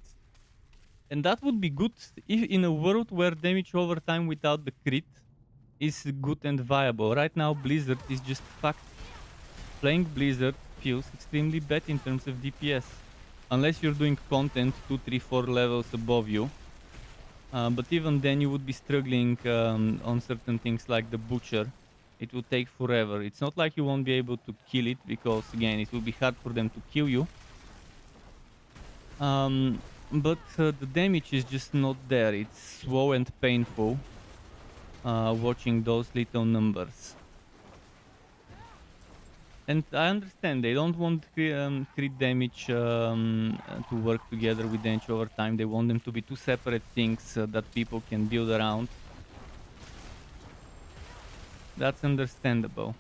and that would be good if in a world where damage over time without the crit is good and viable. Right now, Blizzard is just fucked. Playing Blizzard feels extremely bad in terms of DPS, unless you're doing content 2, 3, 4 levels above you. But even then, you would be struggling on certain things like the Butcher. It will take forever. It's not like you won't be able to kill it, because again, it will be hard for them to kill you. But the damage is just not there. It's slow and painful watching those little numbers. And I understand they don't want crit damage to work together with damage over time. They want them to be two separate things that people can build around. That's understandable.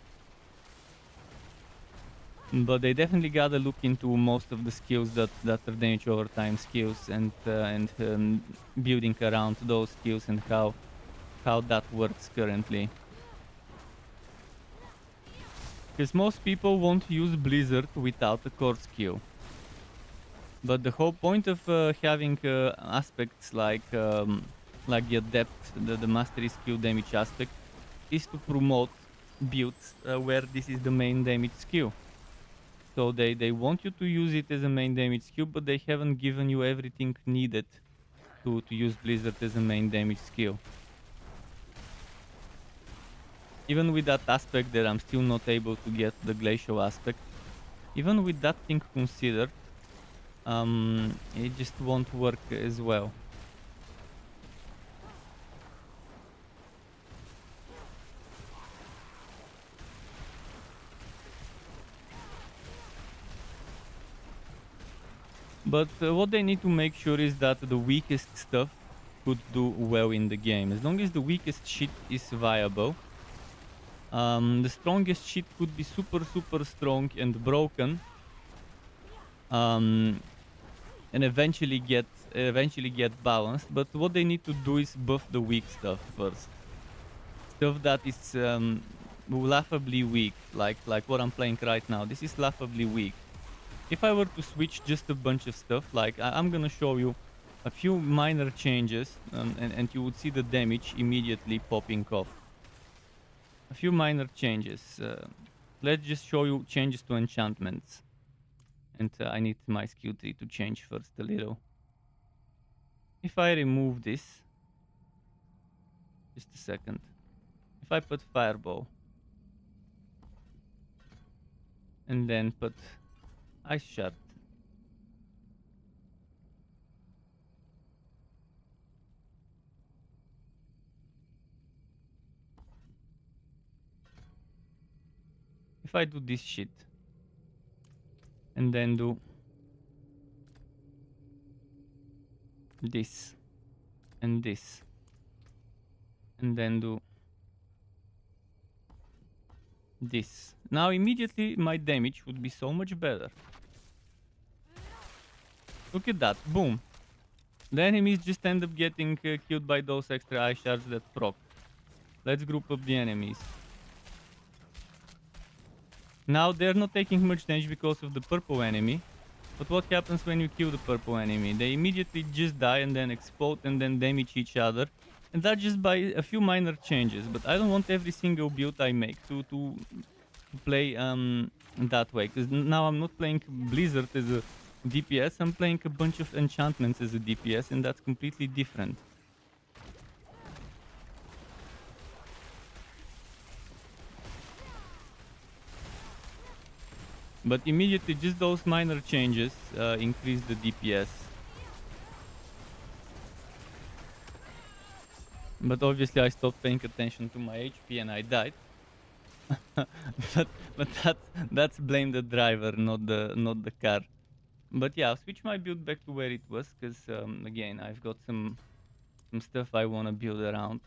But they definitely gotta look into most of the skills that are damage over time skills, and building around those skills and how that works currently. Because most people won't use Blizzard without a core skill. But the whole point of having aspects like the adept, the mastery skill damage aspect, is to promote builds where this is the main damage skill. So they want you to use it as a main damage skill, but they haven't given you everything needed to use Blizzard as a main damage skill. Even with that aspect that I'm still not able to get the glacial aspect, even with that thing considered, it just won't work as well. But what they need to make sure is that the weakest stuff could do well in the game. As long as the weakest shit is viable, the strongest shit could be super strong and broken, and eventually get balanced. But what they need to do is buff the weak stuff first. Stuff that is laughably weak, like what I'm playing right now. This is laughably weak. If I were to switch just a bunch of stuff, like I'm gonna show you a few minor changes, and you would see the damage immediately popping off. A few minor changes. Let's just show you changes to enchantments. And I need my skill tree to change first a little. If I remove this, just a second. If I put fireball, and then put ice shard, if I do this shit, and then do this, and this, and then do this. Now immediately my damage would be so much better. Look at that, boom. The enemies just end up getting killed by those extra ice shards that proc. Let's group up the enemies. Now they're not taking much damage because of the purple enemy. But what happens when you kill the purple enemy? They immediately just die and then explode and then damage each other. And that's just by a few minor changes. But I don't want every single build I make to play that way. Because now I'm not playing Blizzard as a DPS. I'm playing a bunch of enchantments as a DPS, and that's completely different. But immediately, just those minor changes increase the DPS. But obviously I stopped paying attention to my HP and I died. but that's blame the driver, not the car. But yeah, I'll switch my build back to where it was, because again, I've got some stuff I want to build around.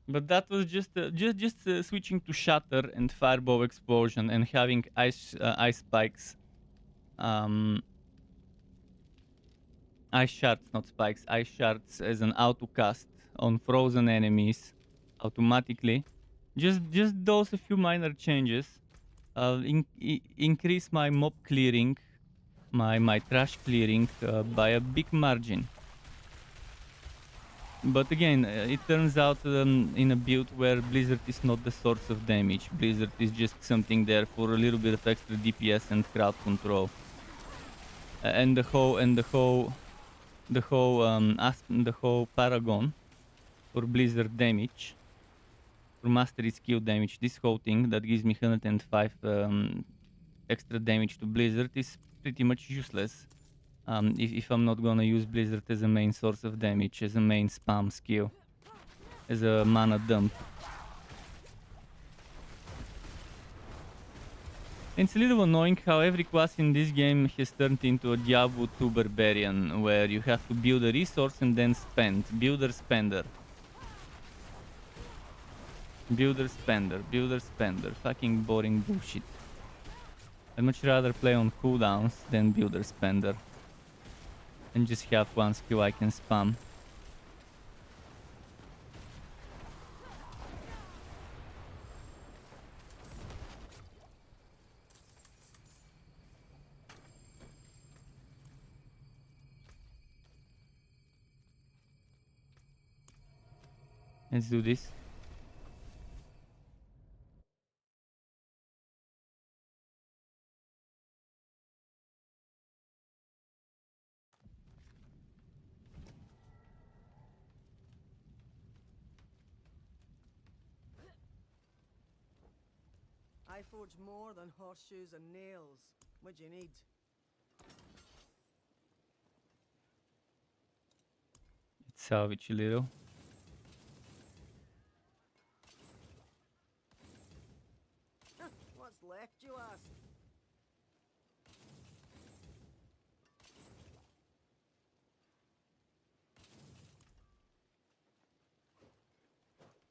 But that was just switching to shatter and fireball explosion and having ice spikes, ice shards, not spikes, ice shards as an auto cast on frozen enemies automatically. Just those a few minor changes increase my mob clearing, my trash clearing by a big margin. But again, it turns out in a build where Blizzard is not the source of damage. Blizzard is just something there for a little bit of extra DPS and crowd control. And the whole Paragon for Blizzard damage, for mastery skill damage, this whole thing that gives me 105 extra damage to Blizzard is pretty much useless. If I'm not gonna use Blizzard as a main source of damage, as a main spam skill, as a mana dump. It's a little annoying how every class in this game has turned into a Diablo 2 barbarian, where you have to build a resource and then spend. Builder spender. Builder spender. Builder spender. Fucking boring bullshit. I'd much rather play on cooldowns than builder spender. And just have one skill I can spam. Let's do this. I forge more than horseshoes and nails. What do you need? Let's salvage a little. What's left, you ask?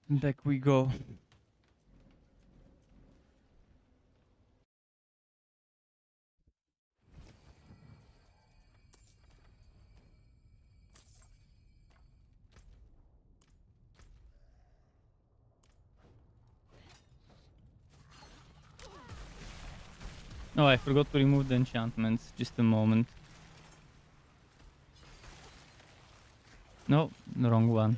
Back we go. Oh, I forgot to remove the enchantments. Just a moment. No, the wrong one.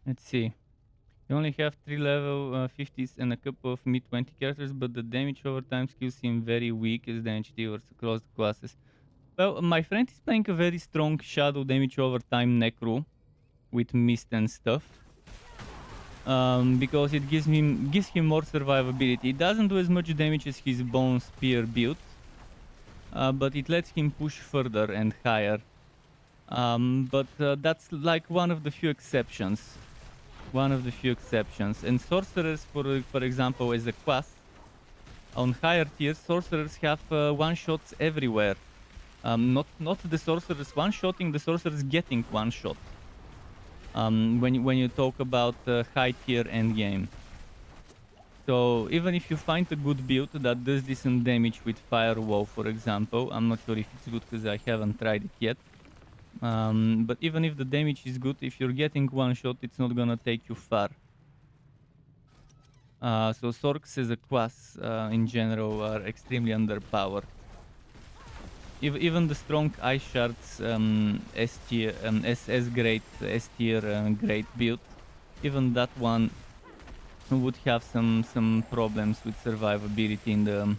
Let's see. You only have 3 level 50s and a couple of mid 20 characters, but the damage over time skills seem very weak as damage dealers across the classes. Well, my friend is playing a very strong shadow damage over time necro with mist and stuff. Because it gives him more survivability. It doesn't do as much damage as his bone spear build, but it lets him push further and higher. But that's like one of the few exceptions. And sorcerers, for example, as a class, on higher tiers, sorcerers have one-shots everywhere. Not the sorcerers one-shotting, the sorcerers getting one-shot. When you talk about high tier endgame. So even if you find a good build that does decent damage with Firewall, for example, I'm not sure if it's good because I haven't tried it yet. But even if the damage is good, if you're getting one shot, it's not gonna take you far. So Sorcs as a class in general are extremely underpowered. Even the strong Ice Shards S tier, S grade, S tier grade build, even that one would have some problems with survivability in the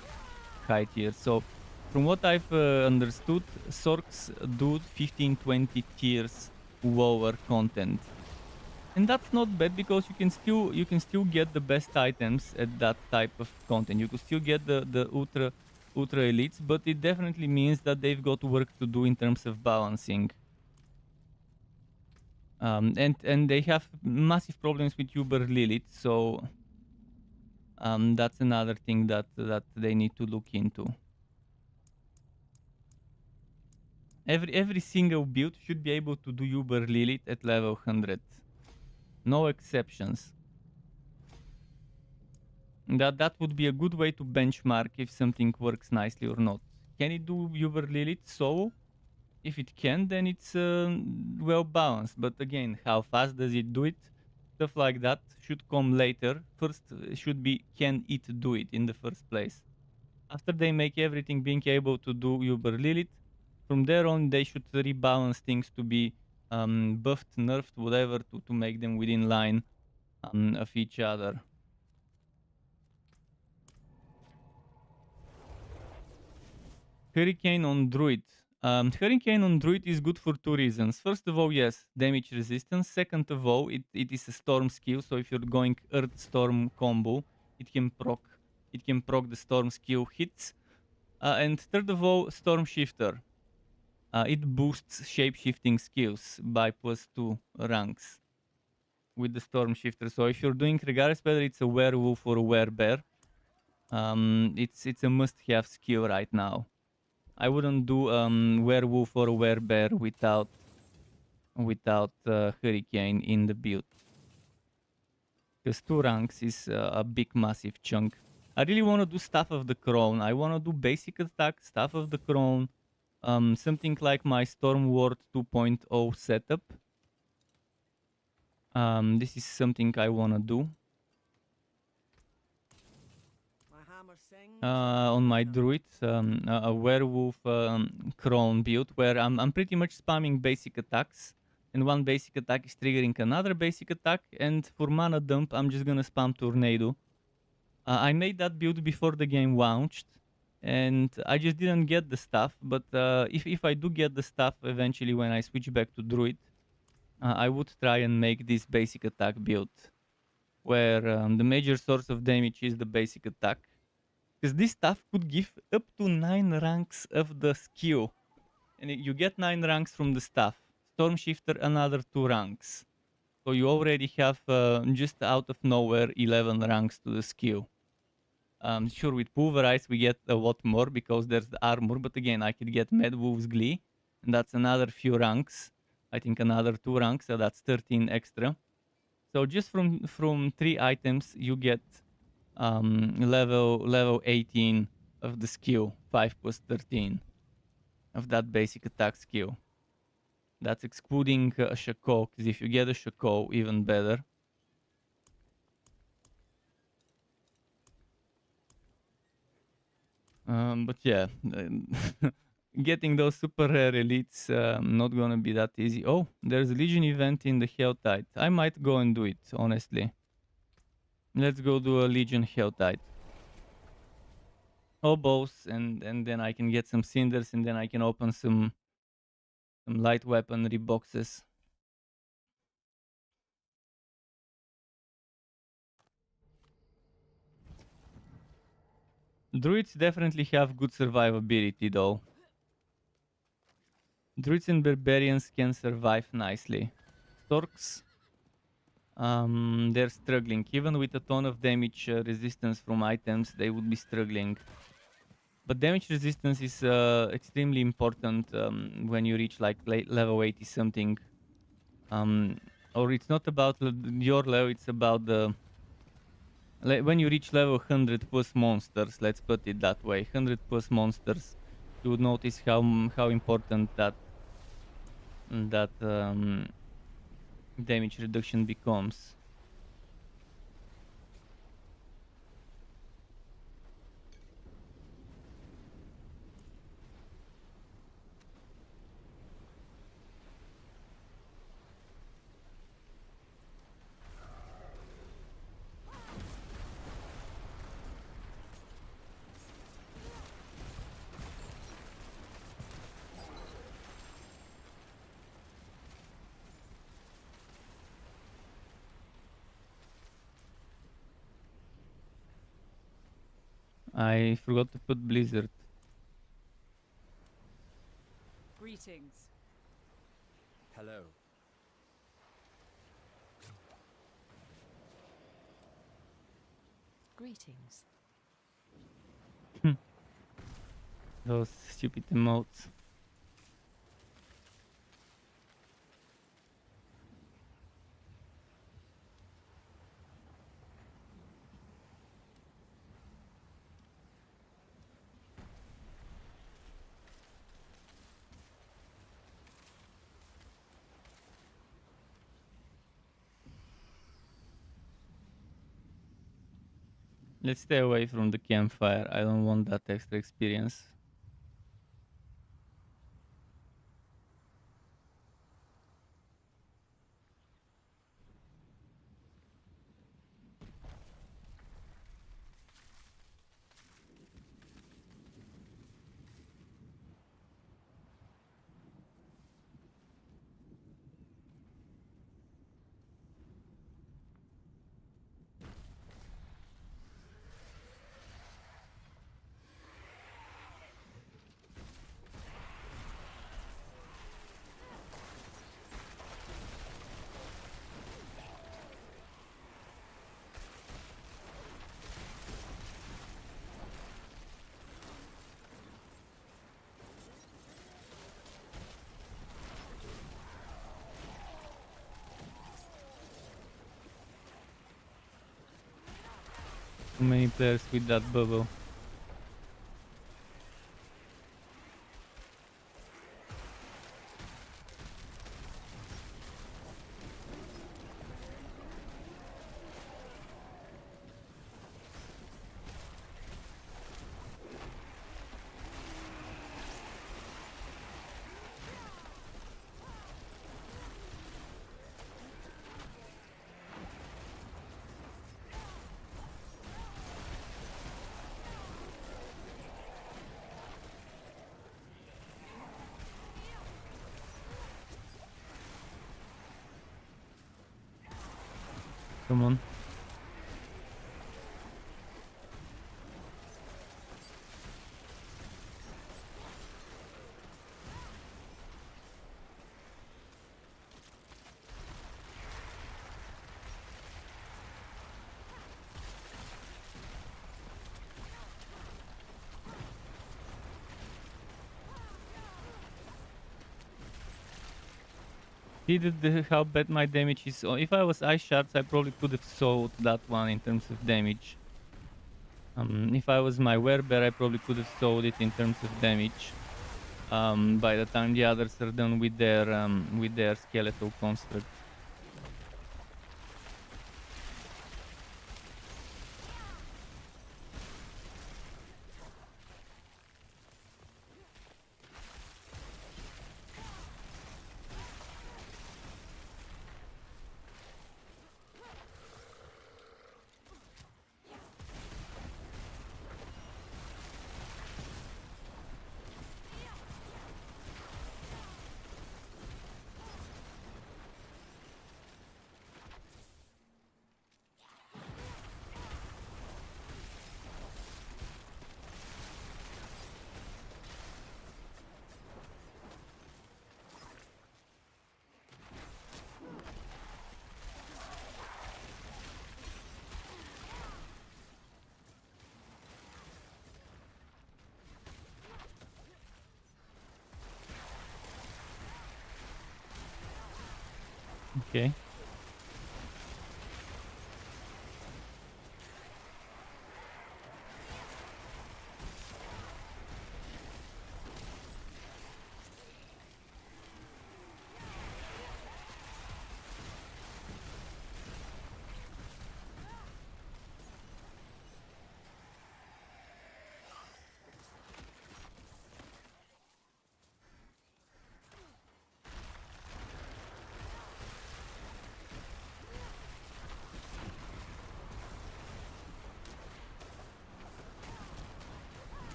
high tier. So from what I've understood, Sorcs do 15-20 tiers lower content. And that's not bad because you can still get the best items at that type of content. You could still get the ultra elites, but it definitely means that they've got work to do in terms of balancing. And they have massive problems with Uber Lilith, so that's another thing that they need to look into. Every single build should be able to do Uber Lilith at level 100. No exceptions. That would be a good way to benchmark if something works nicely or not. Can it do Uber Lilith solo? If it can, then it's well balanced. But again, how fast does it do it? Stuff like that should come later. First should be, can it do it in the first place? After they make everything being able to do Uber Lilith, from there on they should rebalance things to be buffed, nerfed, whatever, to make them within line of each other. Hurricane on Druid. Hurricane on Druid is good for two reasons. First of all, yes, damage resistance. Second of all, it is a storm skill, so if you're going Earth Storm combo, it can proc the storm skill hits. And third of all, Storm Shifter. It boosts shape-shifting skills by +2 ranks with the Storm Shifter. So if you're doing, regardless whether it's a werewolf or a werebear, it's a must-have skill right now. I wouldn't do werewolf or werebear without Hurricane in the build. Because 2 ranks is a big massive chunk. I really want to do Staff of the Crown. I want to do basic attack, Staff of the Crown. Something like my Storm Ward 2.0 setup. This is something I want to do. On my druid, a werewolf crown build where I'm pretty much spamming basic attacks, and one basic attack is triggering another basic attack, and for mana dump I'm just gonna spam tornado. I made that build before the game launched, and I just didn't get the stuff, but if I do get the stuff eventually when I switch back to druid, I would try and make this basic attack build, where the major source of damage is the basic attack. Because this stuff could give up to 9 ranks of the skill. And you get 9 ranks from the stuff. Storm Shifter another 2 ranks. So you already have just out of nowhere 11 ranks to the skill. Sure, with Pulverize we get a lot more because there's the armor. But again, I could get Mad Wolf's Glee. And that's another few ranks. I think another 2 ranks, so that's 13 extra. So just from 3 items you get level 18 of the skill, 5 plus 13 of that basic attack skill. That's excluding a Shako, because if you get a Shako, even better. But yeah, getting those super rare elites not gonna be that easy. Oh, there's a Legion event in the Helltide. I might go and do it, honestly. Let's go do a Legion Helltide. Hobos, and then I can get some cinders, and then I can open some light weaponry boxes. Druids definitely have good survivability though. Druids and barbarians can survive nicely. Sorcs, they're struggling. Even with a ton of damage resistance from items, they would be struggling. But damage resistance is extremely important when you reach like level 80 something. Or it's not about your level, it's about the when you reach level 100 plus monsters, let's put it that way, 100 plus monsters, you would notice how important that damage reduction becomes. I forgot to put Blizzard. Greetings. Hello. Greetings. Those stupid emotes. Let's stay away from the campfire. I don't want that extra experience. Too many players with that bubble. Come on. See how bad my damage is. If I was ice shards, I probably could have sold that one in terms of damage. If I was my werebear, I probably could have sold it in terms of damage. By the time the others are done with their skeletal construct. Okay.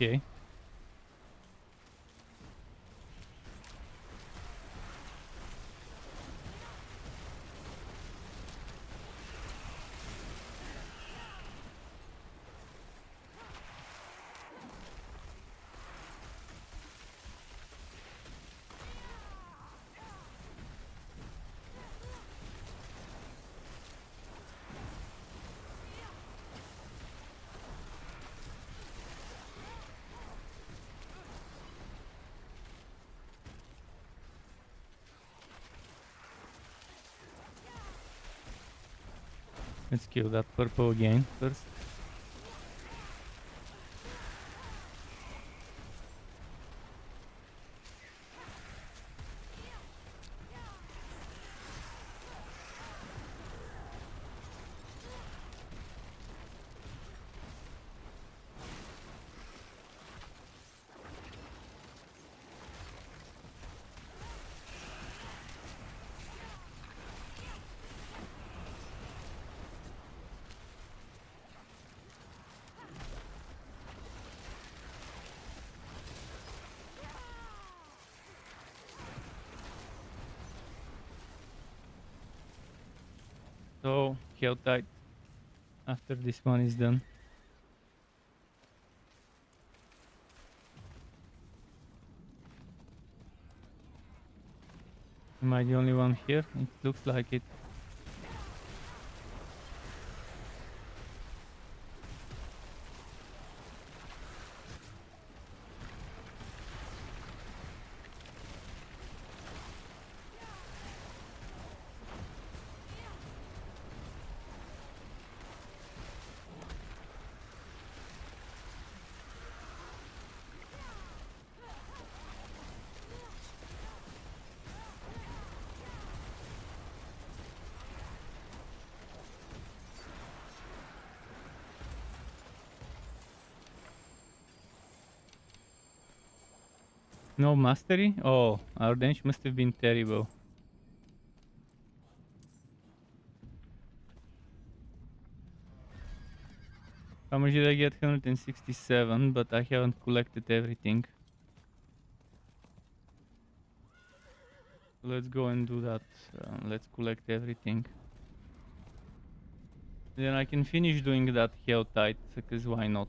Okay. Let's kill that purple again first. So, how tight after this one is done. Am I the only one here? It looks like it. No mastery? Oh, our damage must have been terrible. How much did I get? 167, but I haven't collected everything. Let's go and do that. Let's collect everything. Then I can finish doing that hell tight, because why not?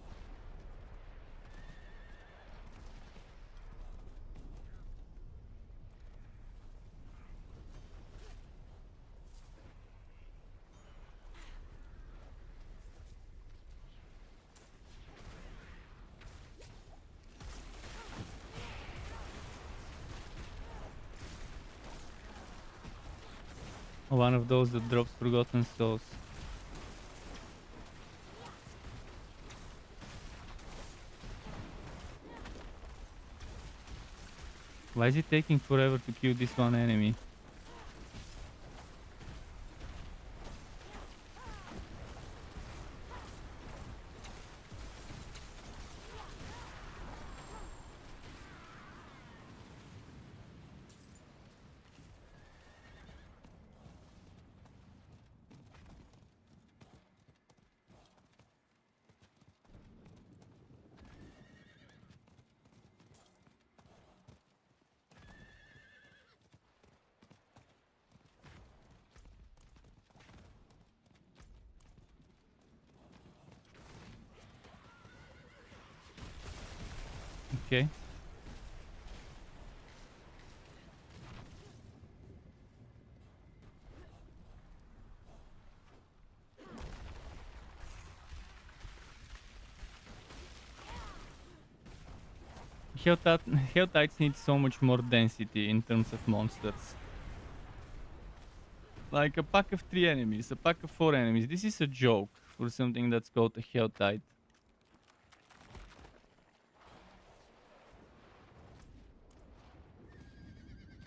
One of those that drops forgotten souls. Why is it taking forever to kill this one enemy? Okay. Helltides need so much more density in terms of monsters. Like a pack of 3 enemies, a pack of 4 enemies. This is a joke for something that's called a Helltide.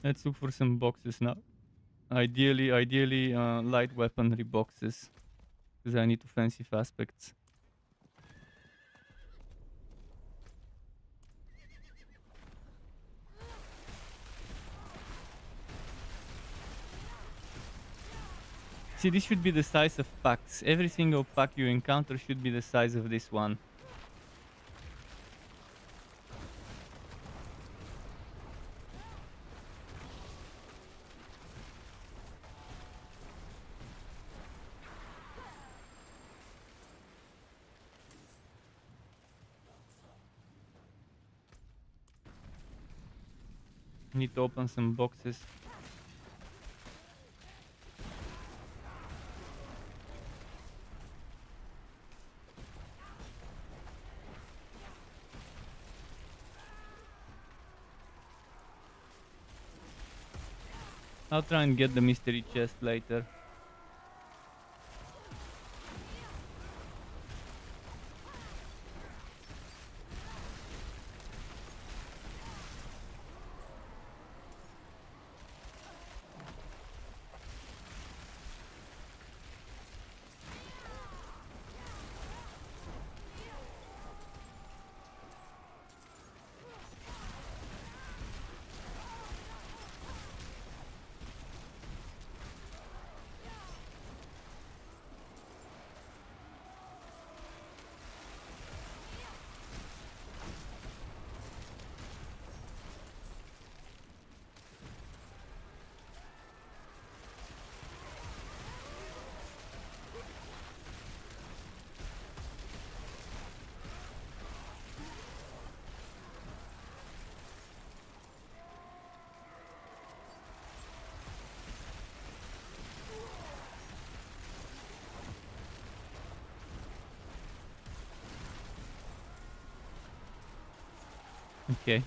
Let's look for some boxes now. Ideally, light weaponry boxes. Because I need to fancy aspects. See, this should be the size of packs. Every single pack you encounter should be the size of this one. Need to open some boxes. I'll try and get the mystery chest later. Okay.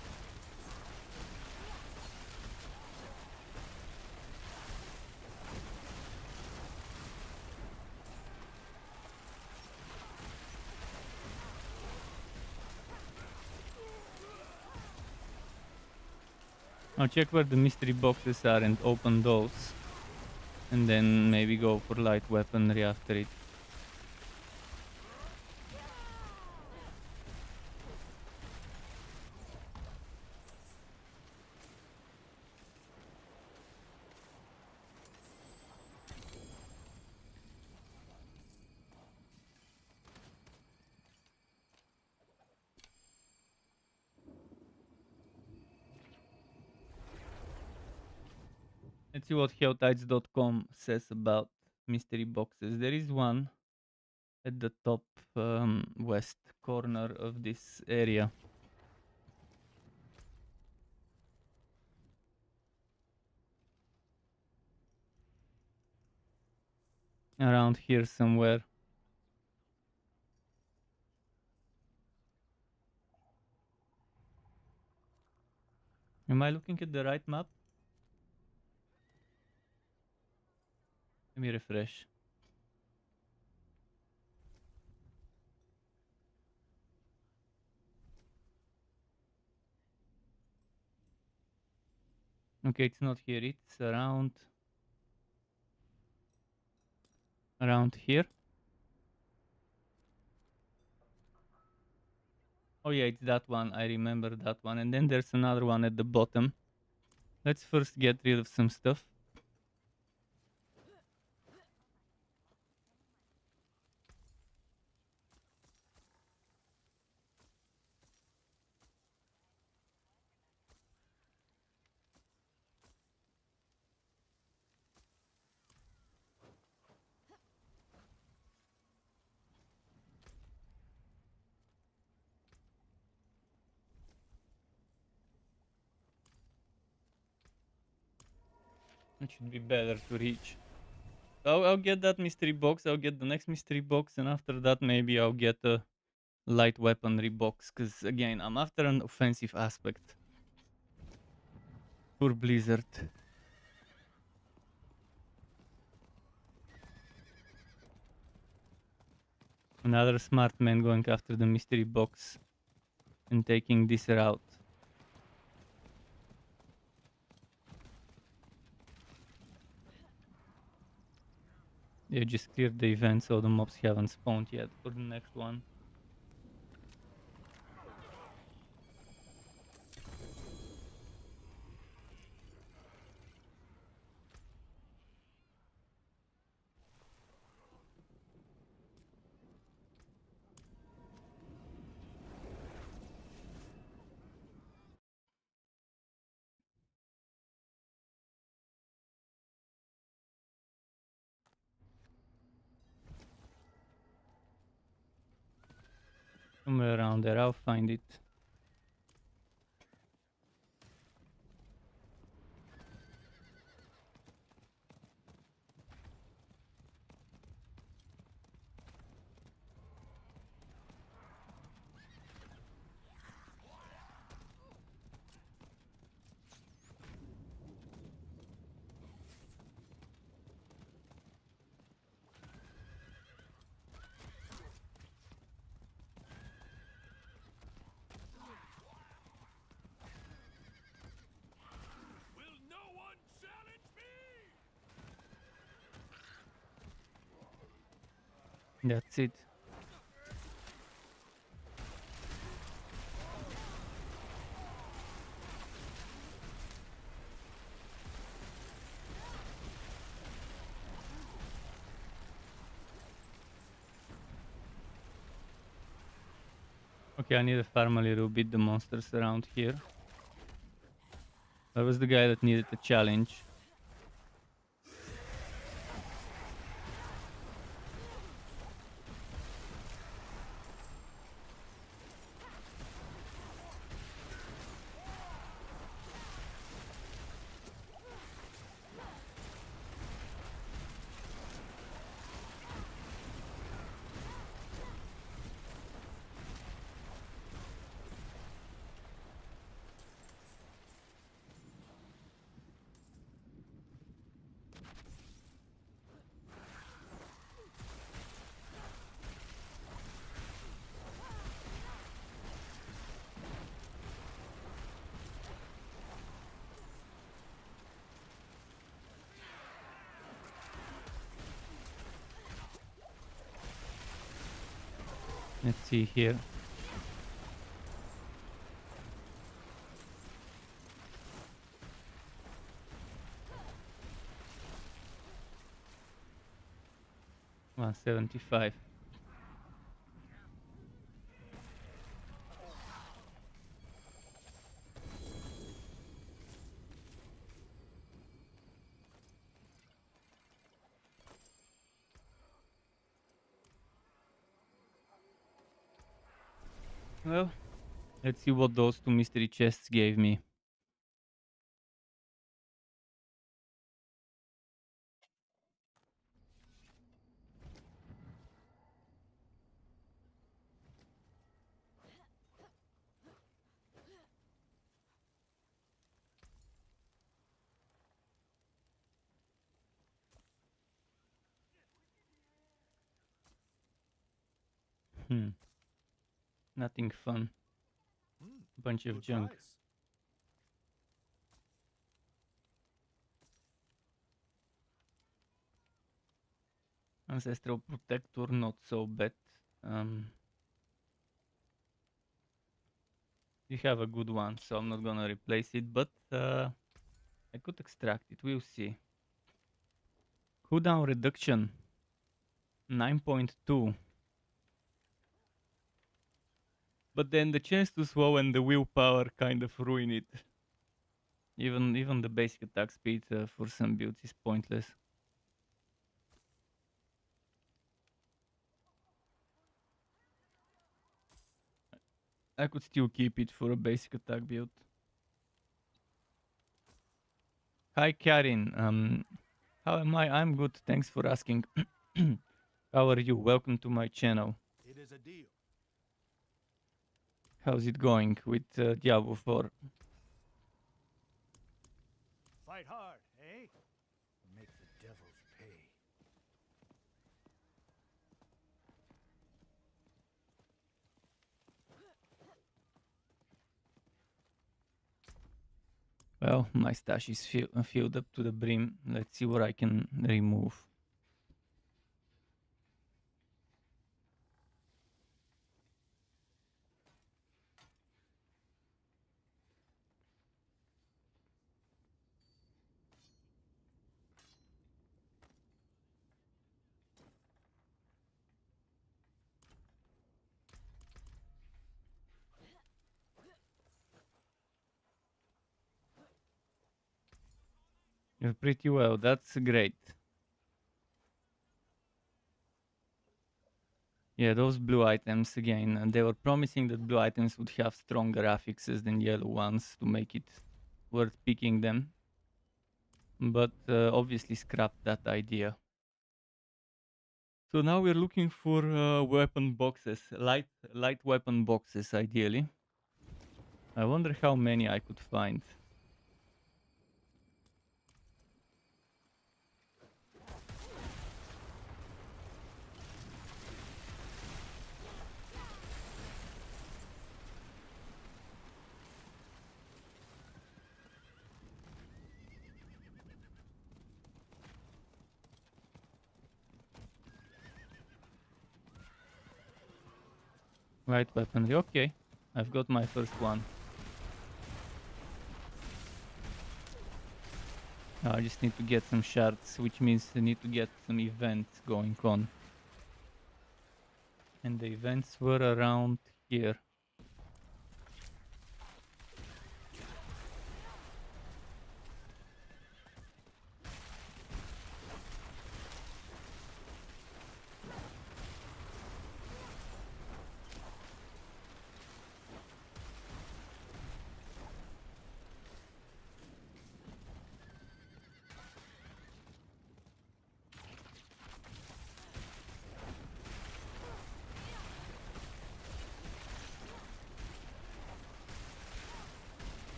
I'll check where the mystery boxes are and open those. And then maybe go for light weaponry after it. Let's see what helltides.com says about mystery boxes. There is one at the top west corner of this area. Around here somewhere. Am I looking at the right map? Let me refresh. Okay, it's not here. It's around here. Oh yeah, it's that one. I remember that one. And then there's another one at the bottom. Let's first get rid of some stuff. It should be better to reach. I'll get that mystery box. I'll get the next mystery box. And after that, maybe I'll get a light weaponry box. Because again, I'm after an offensive aspect. Poor Blizzard. Another smart man going after the mystery box and taking this route. They just cleared the event so the mobs haven't spawned yet for the next one. Somewhere around there, I'll find it. That's it. Okay, I need to farm a little bit the monsters around here. That was the guy that needed the challenge. Let's see here. $175. Well, let's see what those two mystery chests gave me. Nothing fun. Bunch of Good junk. price. Ancestral protector, not so bad. We have a good one, so I'm not gonna replace it, but I could extract it, we'll see. Cooldown reduction 9.2. But then the chance to slow and the willpower kind of ruin it. Even the basic attack speed for some builds is pointless. I could still keep it for a basic attack build. Hi Karin, how am I? I'm good, thanks for asking. How are you? Welcome to my channel. It is a deal. How's it going with Diablo 4? Fight hard, eh? Make the devils pay. Well, my stash is filled up to the brim. Let's see what I can remove. You're pretty well, that's great. Yeah, those blue items again, and they were promising that blue items would have stronger affixes than yellow ones to make it worth picking them. But obviously scrapped that idea. So now we're looking for weapon boxes, light weapon boxes ideally. I wonder how many I could find. Light weaponry, okay. I've got my first one. I just need to get some shards, which means I need to get some events going on. And the events were around here.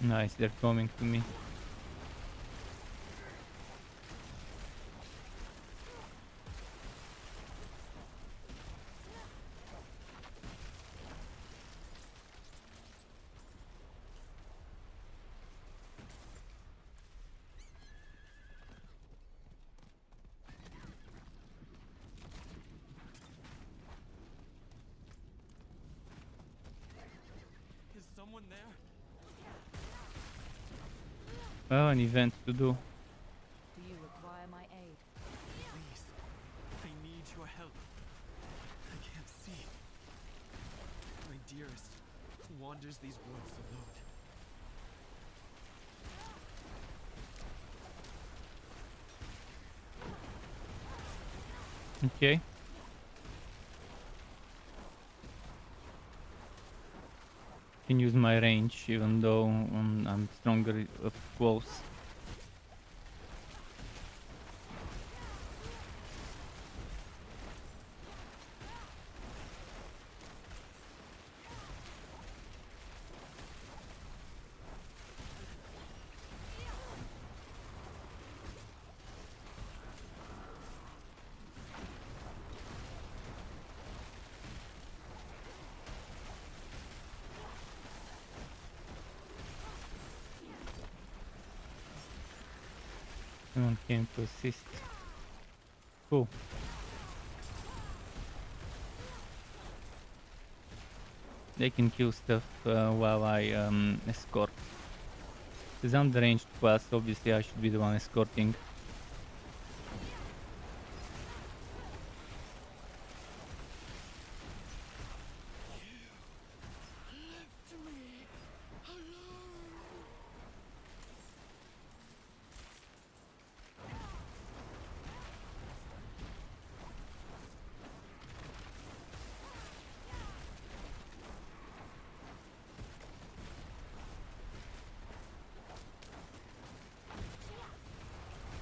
Nice, they're coming to me. Is someone there? Oh, an event to do. Do you require my aid? Please. I need your help. I can't see. My dearest wanders these woods alone. Okay. Can use my range, even though I'm stronger up close. Someone came to assist. Cool. They can kill stuff while I escort. Since I'm the ranged class, obviously I should be the one escorting.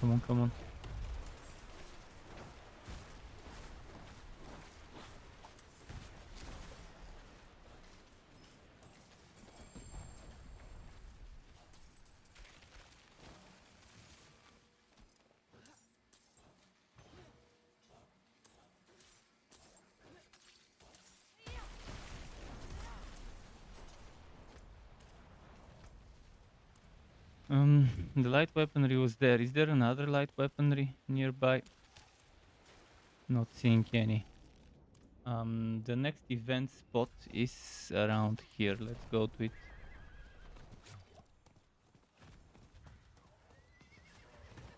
Come on, come on. The light weaponry was there. Is there another light weaponry nearby? Not seeing any. The next event spot is around here. Let's go to it.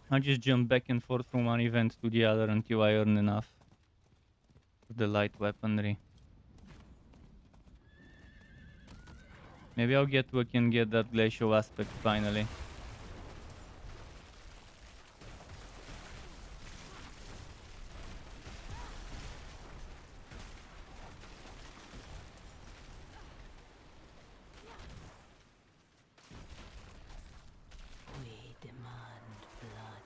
I just jump back and forth from one event to the other until I earn enough for the light weaponry. Maybe I'll get lucky and get that glacial aspect finally. We demand blood.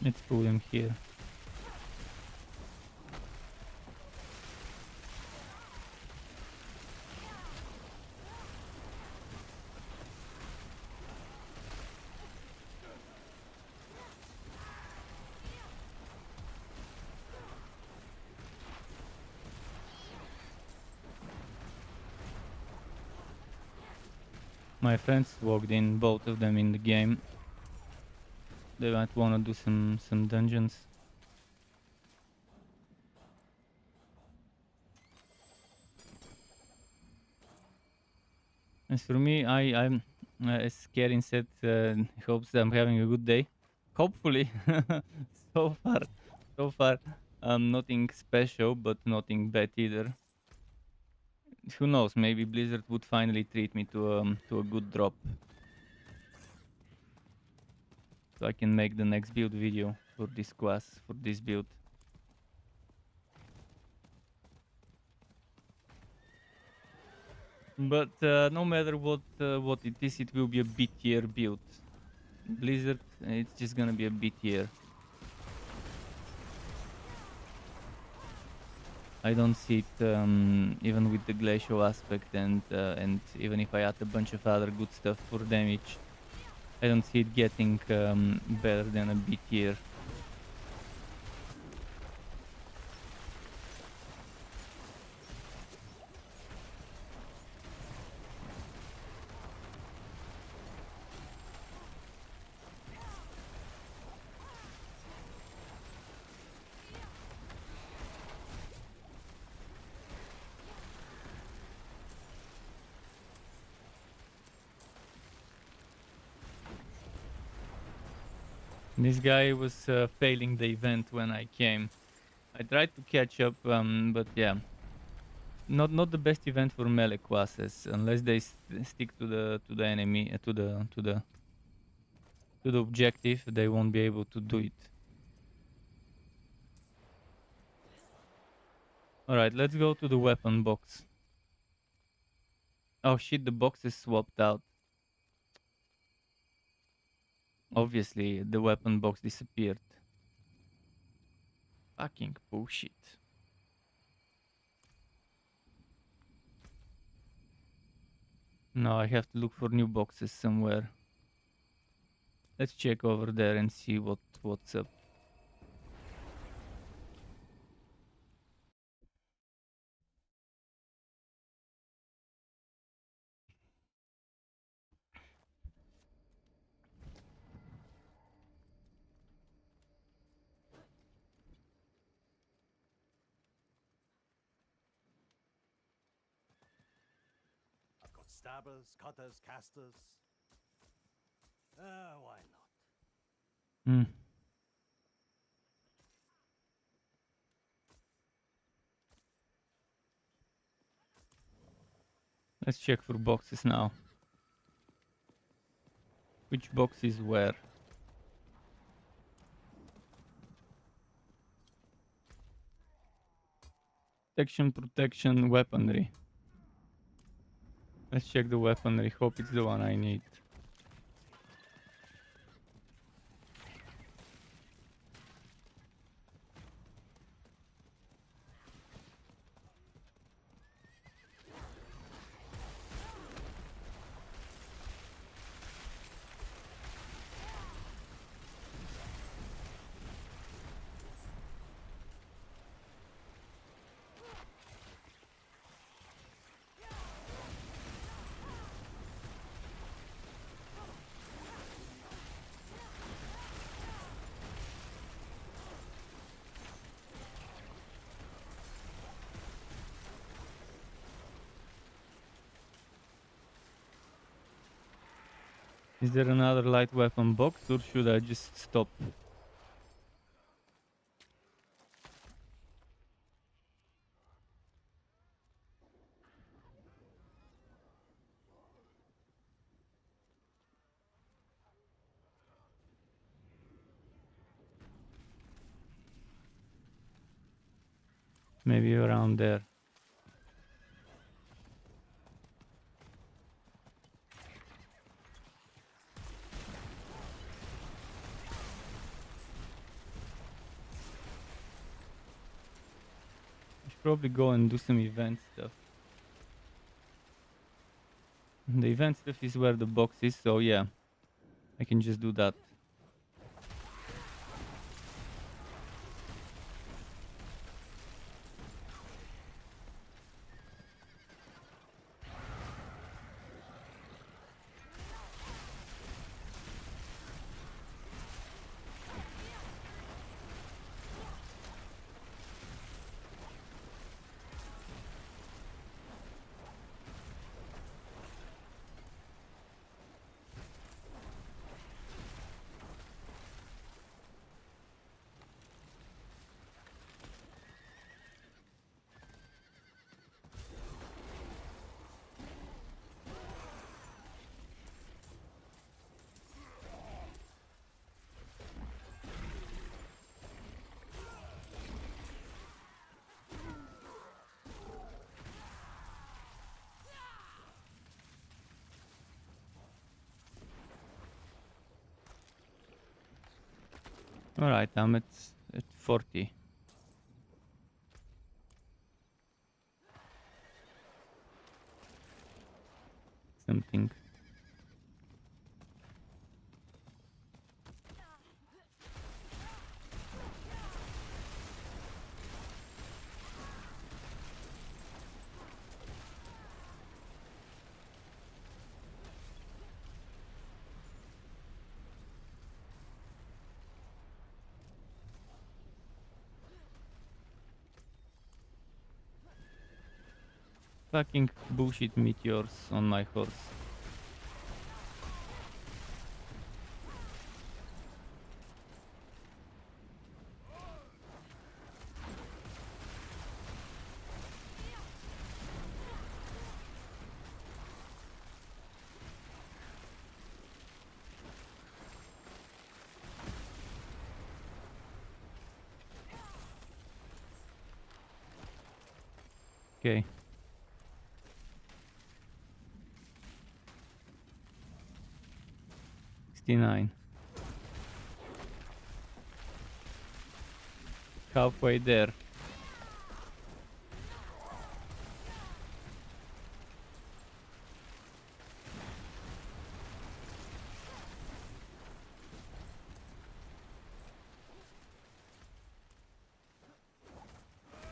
Let's pull him here. My friends walked in, both of them in the game. They might wanna do some dungeons. As for me, I'm as Karin said, hopes that I'm having a good day. Hopefully, so far, nothing special, but nothing bad either. Who knows? Maybe Blizzard would finally treat me to a good drop, so I can make the next build video for this class, for this build. But no matter what it is, it will be a B-tier build. Blizzard, it's just gonna be a B-tier. I don't see it even with the glacial aspect, and even if I add a bunch of other good stuff for damage, I don't see it getting better than a B-tier. This guy was failing the event when I came. I tried to catch up, but yeah, not the best event for melee classes unless they stick to the enemy to the objective. They won't be able to do it. All right, let's go to the weapon box. Oh shit, the box is swapped out. Obviously, the weapon box disappeared. Fucking bullshit. Now I have to look for new boxes somewhere. Let's check over there and see what's up. I've got stabbers, cutters, casters. Why not? Hmm. Let's check for boxes now. Which box is where? Protection, weaponry. Let's check the weaponry. Hope it's the one I need. Is there another light weapon box, or should I just stop? Maybe around there. I should probably go and do some event stuff. The event stuff is where the box is, so yeah, I can just do that. Alright, I'm at 40. Something. Fucking bullshit meteors on my horse. Okay. $69. Halfway there.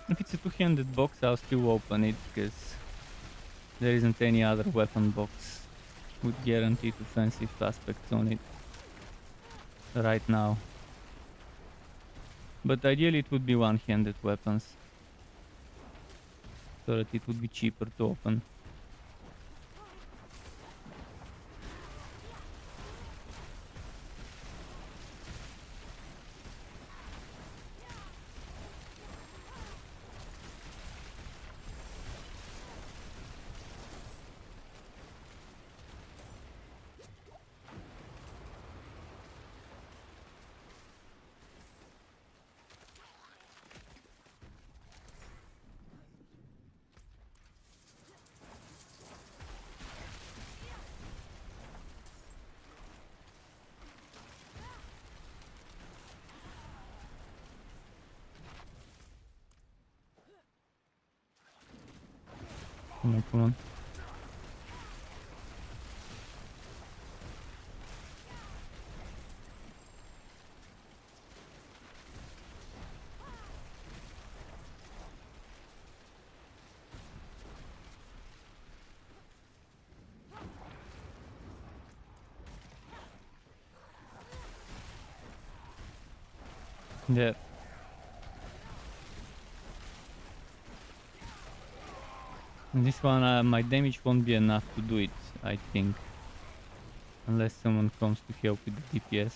If it's a two-handed box, I'll still open it because there isn't any other weapon box with guaranteed offensive aspects on it right now. But ideally it would be one-handed weapons so that it would be cheaper to open. Come on, come on. There. And this one, my damage won't be enough to do it, I think. Unless someone comes to help with the DPS.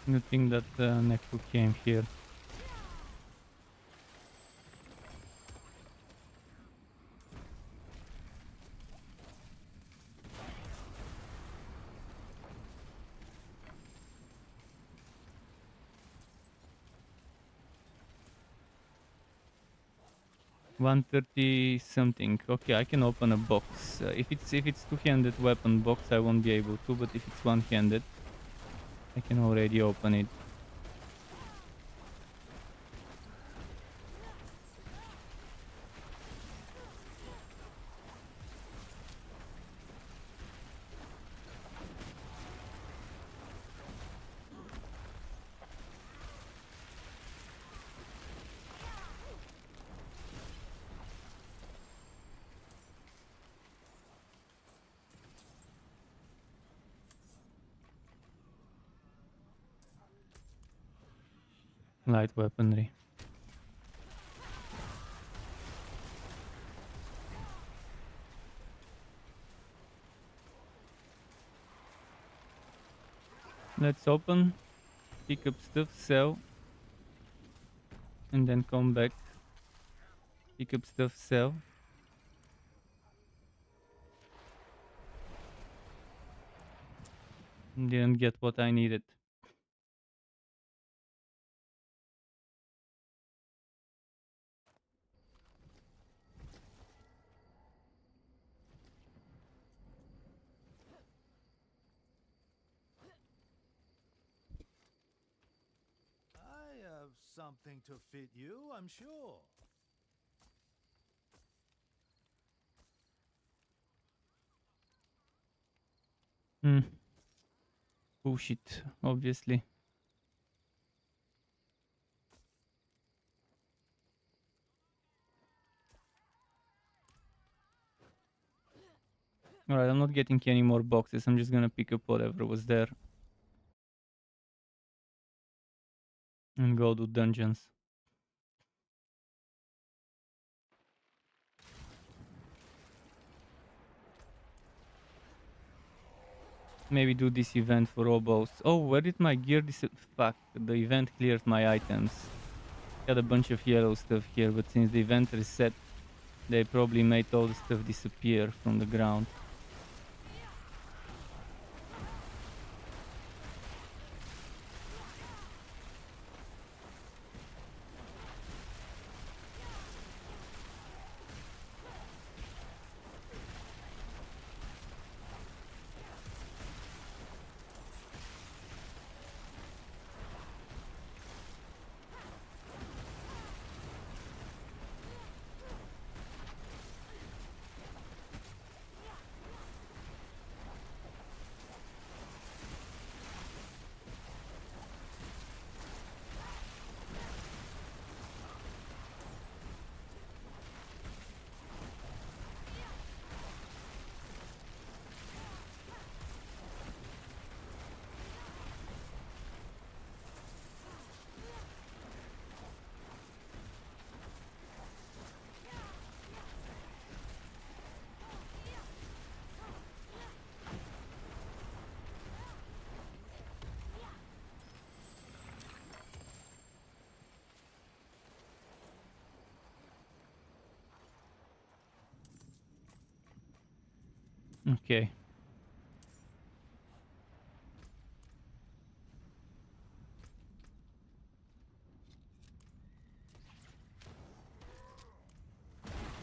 Good thing that Nekru came here. $130 something. Okay, I can open a box. If it's two-handed weapon box, I won't be able to. But if it's one-handed, I can already open it. Light weaponry. Let's open, pick up stuff, sell, and then come back, pick up stuff, sell. Didn't get what I needed. I have something to fit you, I'm sure. Hmm. Bullshit, obviously. Alright, I'm not getting any more boxes. I'm just gonna pick up whatever was there. And go to dungeons. Maybe do this event for oboes. Oh, where did my gear fuck, the event cleared my items. Got a bunch of yellow stuff here, but since the event reset, they probably made all the stuff disappear from the ground. Okay.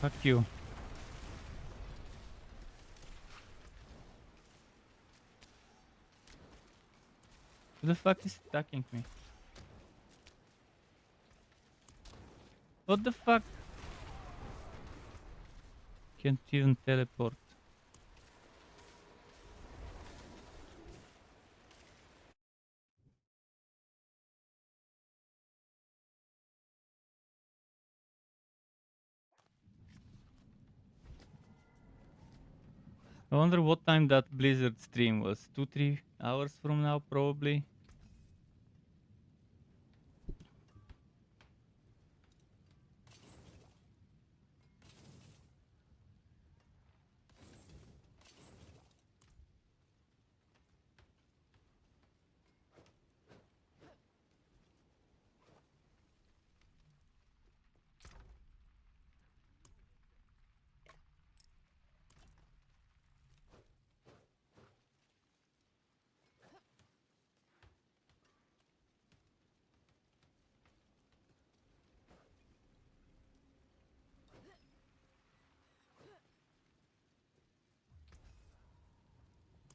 Fuck you. Who the fuck is attacking me? What the fuck? Can't even teleport. I wonder what time that Blizzard stream was. 2-3 hours from now, probably.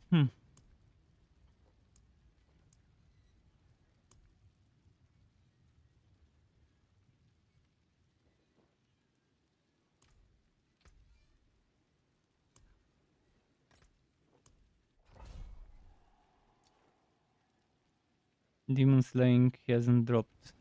Hmm. Demon slaying hasn't dropped.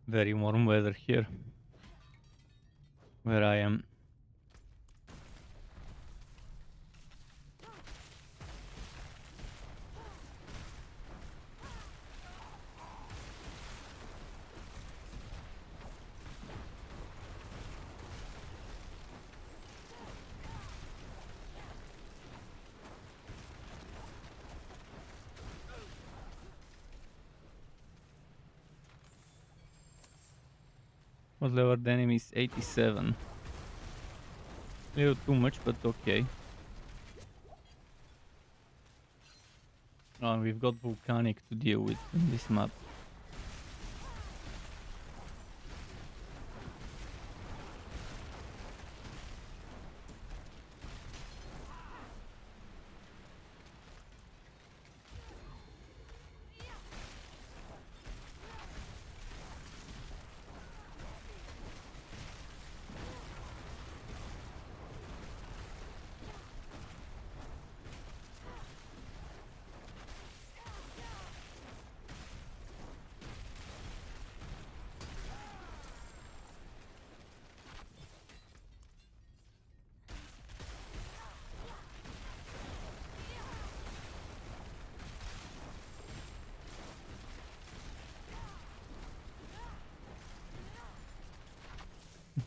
Very warm weather here, where I am. What level the enemy is 87. A little too much, but okay. Oh, we've got volcanic to deal with in this map.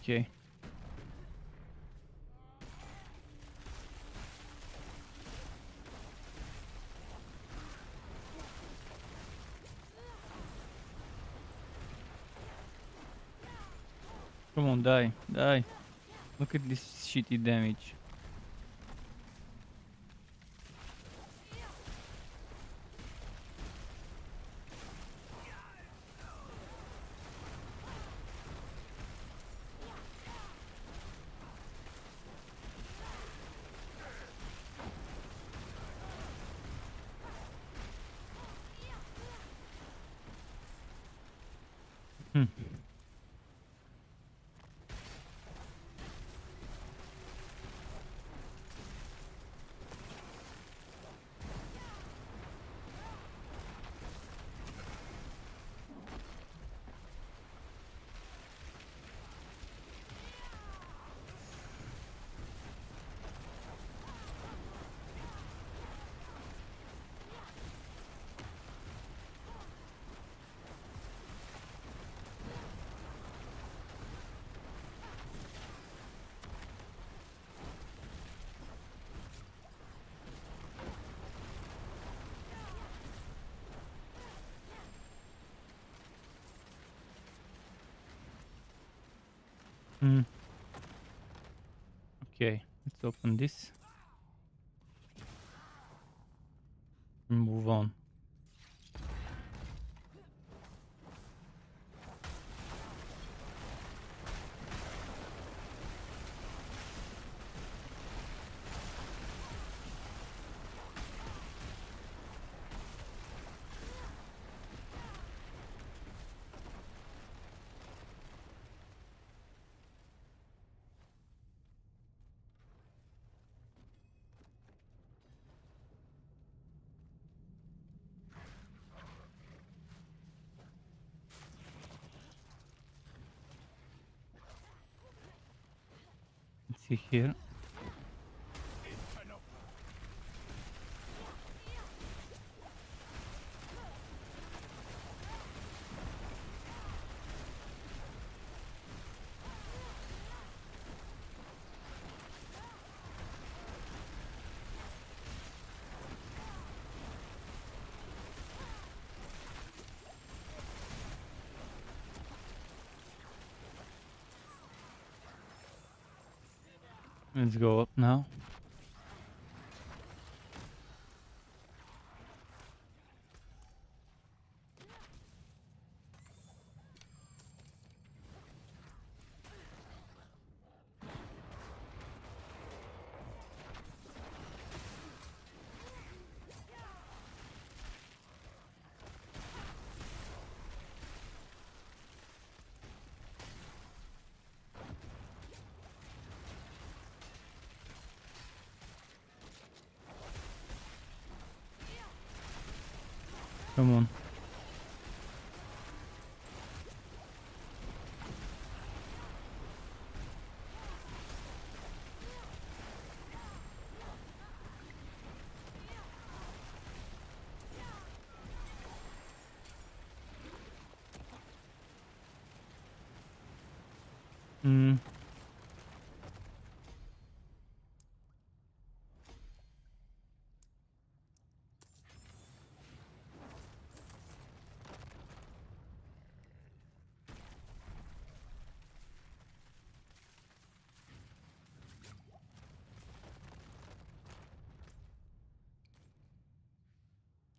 Okay. Come on, die, die. Look at this shitty damage. Hmm. Hmm. Okay, let's open this and move on. Let's see here. Let's go up now. Come on. Hmm.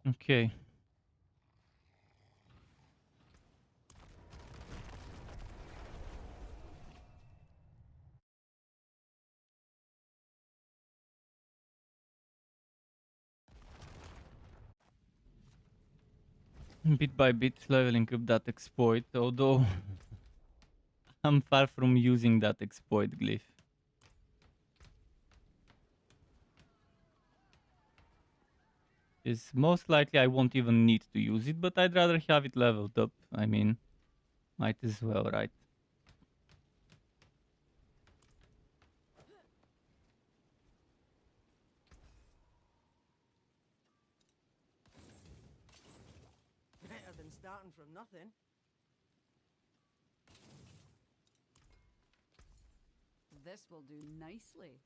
Okay. Bit by bit leveling up that exploit, although I'm far from using that exploit glyph. Is most likely I won't even need to use it, but I'd rather have it leveled up. I mean, might as well, right? Better than starting from nothing. This will do nicely.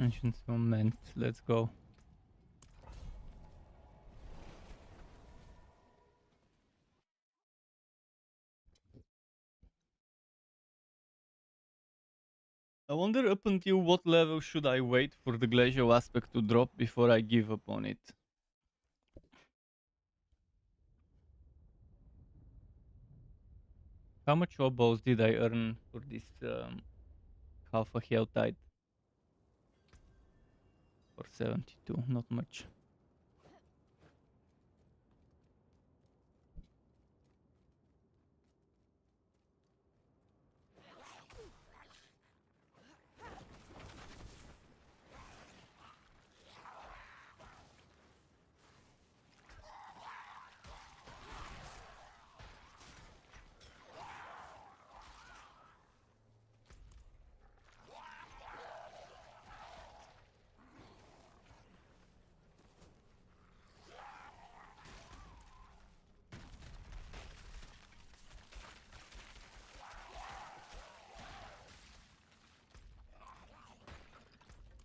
Ancient Moment, let's go. I wonder up until what level should I wait for the glacial aspect to drop before I give up on it. How much oboes did I earn for this half a hell tide? For 72, not much.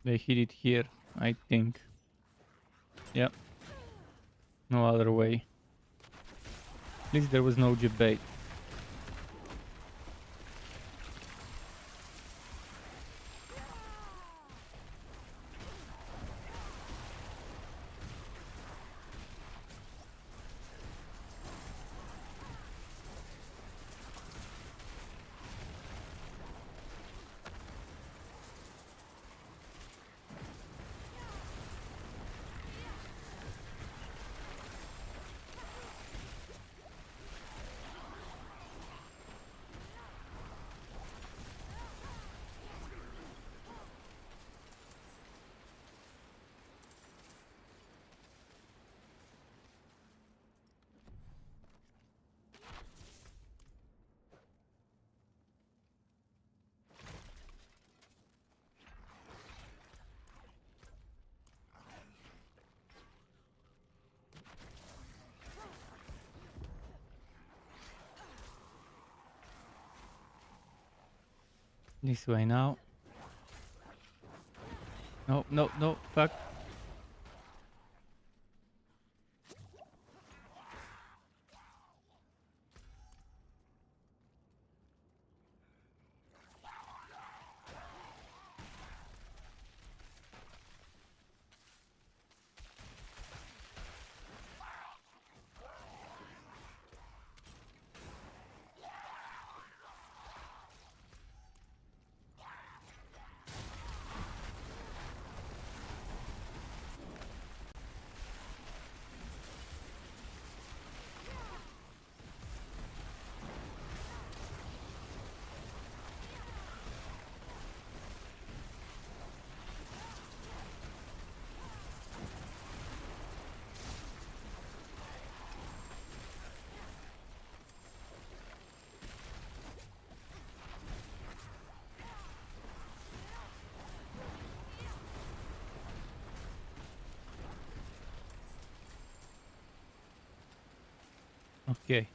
They hit it here, I think. Yeah. No other way. At least there was no debate. This way now. No, no, no, fuck. Okay.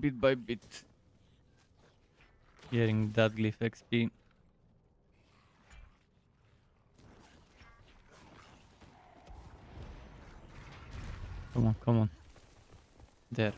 Bit by bit. Getting that Glyph XP. Come on, come on. There.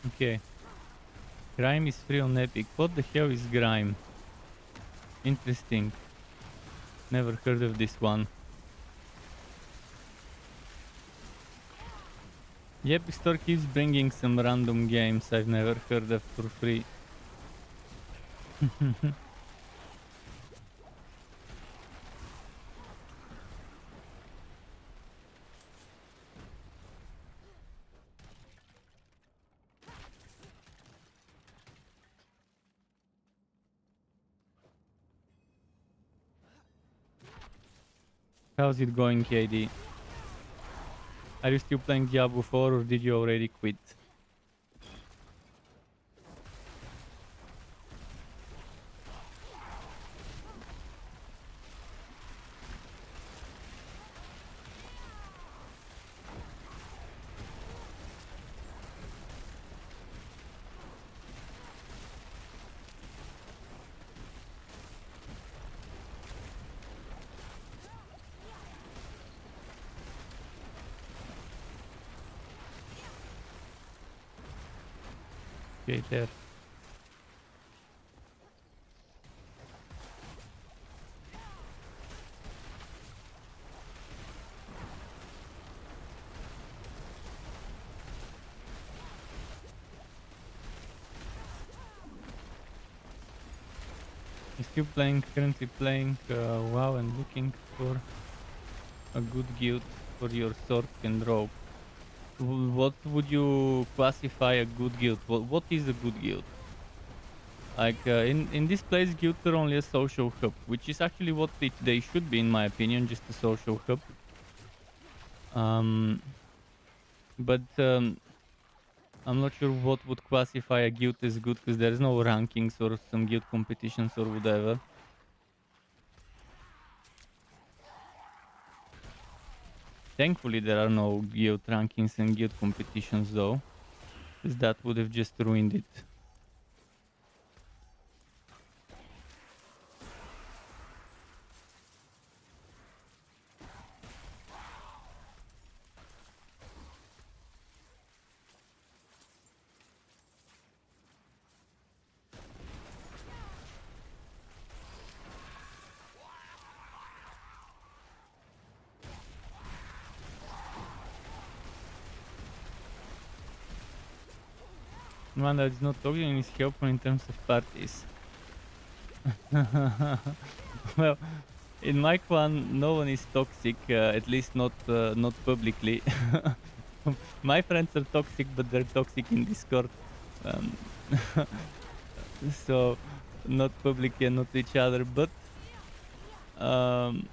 Okay. Grime is free on Epic. What the hell is Grime? Interesting. Never heard of this one. The Epic Store keeps bringing some random games I've never heard of for free. How's it going, KD? Are you still playing Diablo 4 or did you already quit? Okay, there. I'm still playing, currently playing WoW and looking for a good guild for your Sorc and Rogue. What would you classify a good guild? What is a good guild? Like in this place, guilds are only a social hub, which is actually what they should be, in my opinion, just a social hub. But I'm not sure what would classify a guild as good, because there's no rankings or some guild competitions or whatever. Thankfully, there are no guild rankings and guild competitions, though, because that would have just ruined it. One that is not toxic and is helpful in terms of parties. Well, in my clan, no one is toxic, at least not publicly. My friends are toxic, but they're toxic in Discord. Um, so, not publicly and not to each other, um,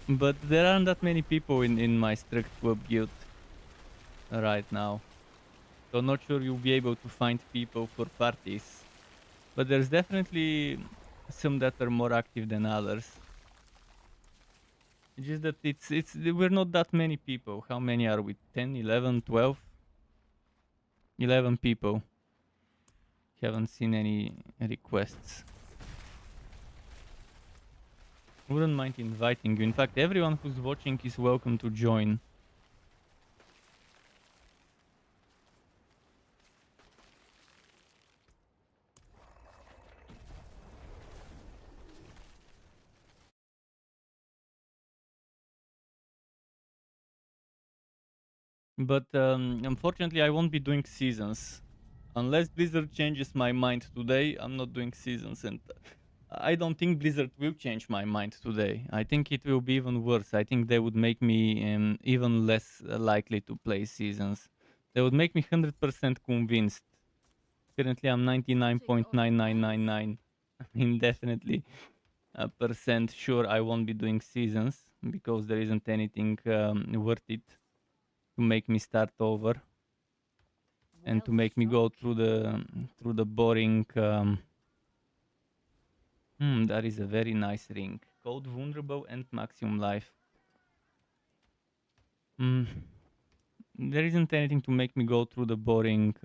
but there aren't that many people in my strict club guild right now. So not sure you'll be able to find people for parties. But there's definitely some that are more active than others. It's just that we're not that many people. How many are we? 10, 11, 12? 11 people. Haven't seen any requests. Wouldn't mind inviting you. In fact, everyone who's watching is welcome to join. But unfortunately, I won't be doing seasons. Unless Blizzard changes my mind today, I'm not doing seasons. And I don't think Blizzard will change my mind today. I think it will be even worse. I think they would make me even less likely to play seasons. They would make me 100% convinced. Currently, I'm I'll take it off your hands. 99.9999 indefinitely percent sure I won't be doing seasons because there isn't anything worth it to make me start over and Well to make me go struck. through the boring. That is a very nice ring. Code vulnerable and maximum life. There isn't anything to make me go through the boring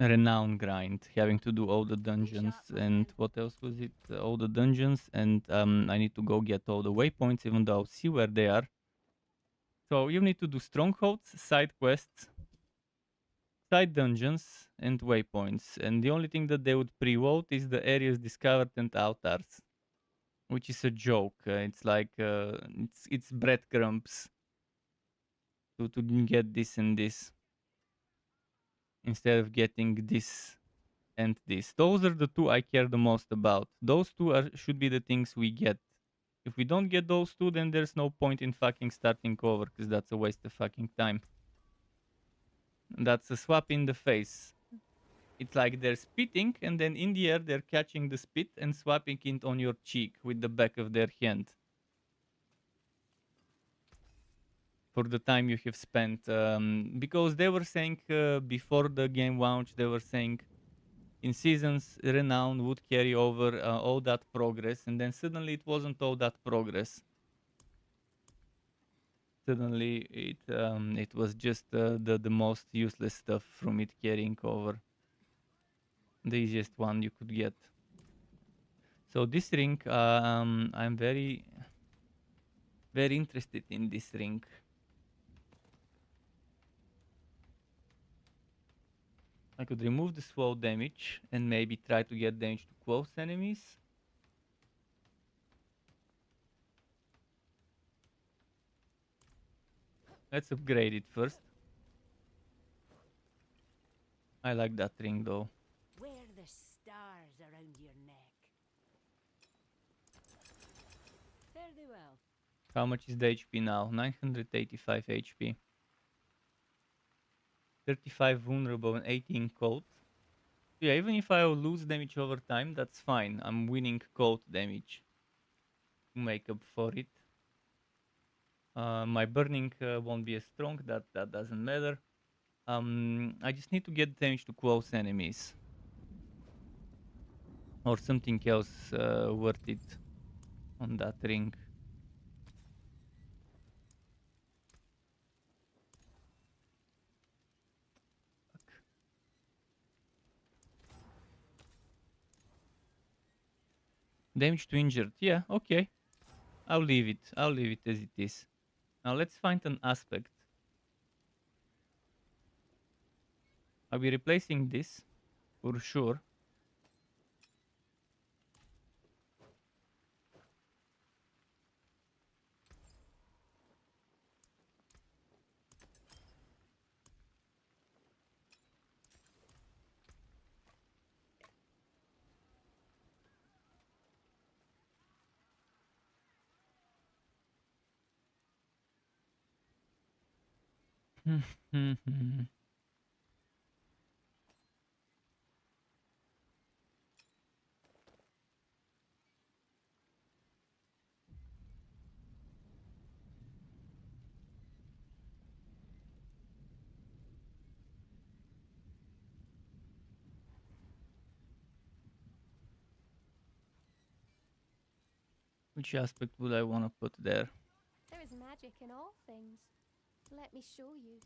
renown grind, having to do all the dungeons sharp, my and friend. what else was it? All the dungeons, and I need to go get all the waypoints, even though I'll see where they are. So you need to do strongholds, side quests, side dungeons, and waypoints. And the only thing that they would pre-vote is the areas discovered and altars, which is a joke. It's like it's breadcrumbs to get this and this instead of getting this and this. Those are the two I care the most about. Those two should be the things we get. If we don't get those two, then there's no point in fucking starting over, because that's a waste of fucking time. That's a swap in the face. It's like they're spitting, and then in the air they're catching the spit and swapping it on your cheek with the back of their hand. For the time you have spent, because they were saying before the game launch, they were saying in seasons renown would carry over all that progress, and then suddenly it wasn't all that progress. Suddenly it was just the most useless stuff from it carrying over, the easiest one you could get. So this ring, I'm very interested in this ring. I could remove the slow damage and maybe try to get damage to close enemies. Let's upgrade it first. I like that ring though. Wear the stars around your neck. Fare thee well. How much is the HP now? 985 HP. 35 vulnerable and 18 cold. Yeah, even if I lose damage over time, that's fine. I'm winning cold damage to make up for it. My burning won't be as strong. That doesn't matter. I just need to get damage to close enemies. Or something else worth it on that ring. Fuck. Damage to injured. Yeah, okay. I'll leave it. I'll leave it as it is. Now let's find an aspect. I'll be replacing this for sure. Which aspect would I want to put there? There is magic in all things. Let me show you.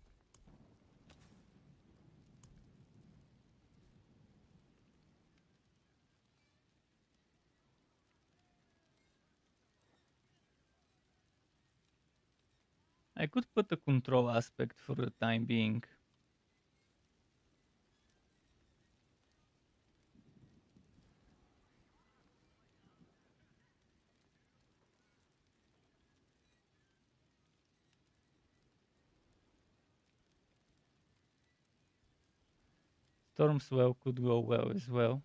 I could put a control aspect for the time being. Stormswell could go well as well.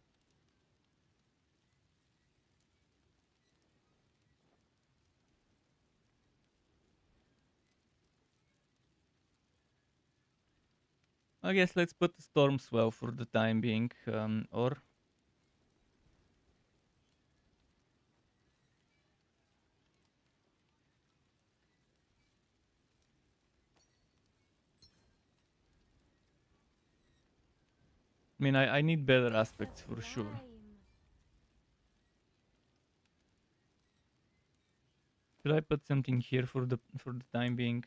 I guess let's put the Stormswell for the time being, or I mean, I need better aspects for sure. Sublime. Should I put something here for the time being?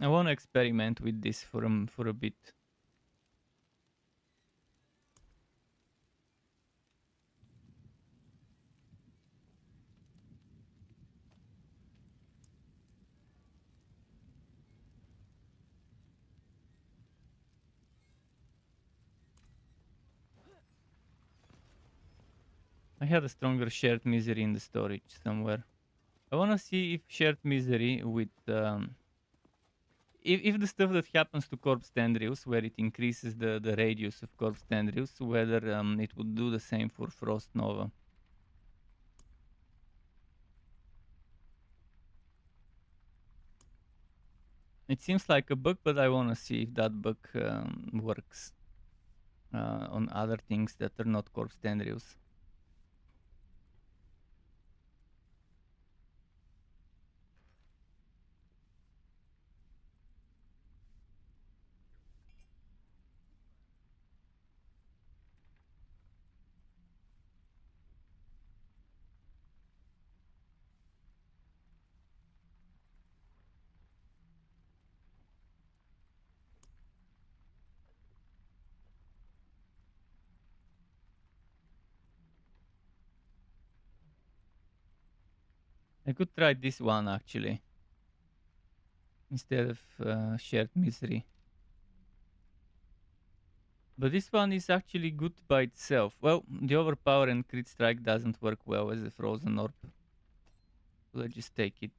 I want to experiment with this for a bit. I had a stronger shared misery in the storage somewhere. I want to see if shared misery with if the stuff that happens to corpse tendrils, where it increases the radius of corpse tendrils, whether it would do the same for frost nova. It seems like a bug, but I want to see if that bug works on other things that are not corpse tendrils. I could try this one actually, instead of shared misery. But this one is actually good by itself. Well, the overpower and crit strike doesn't work well as a frozen orb. Let's just take it.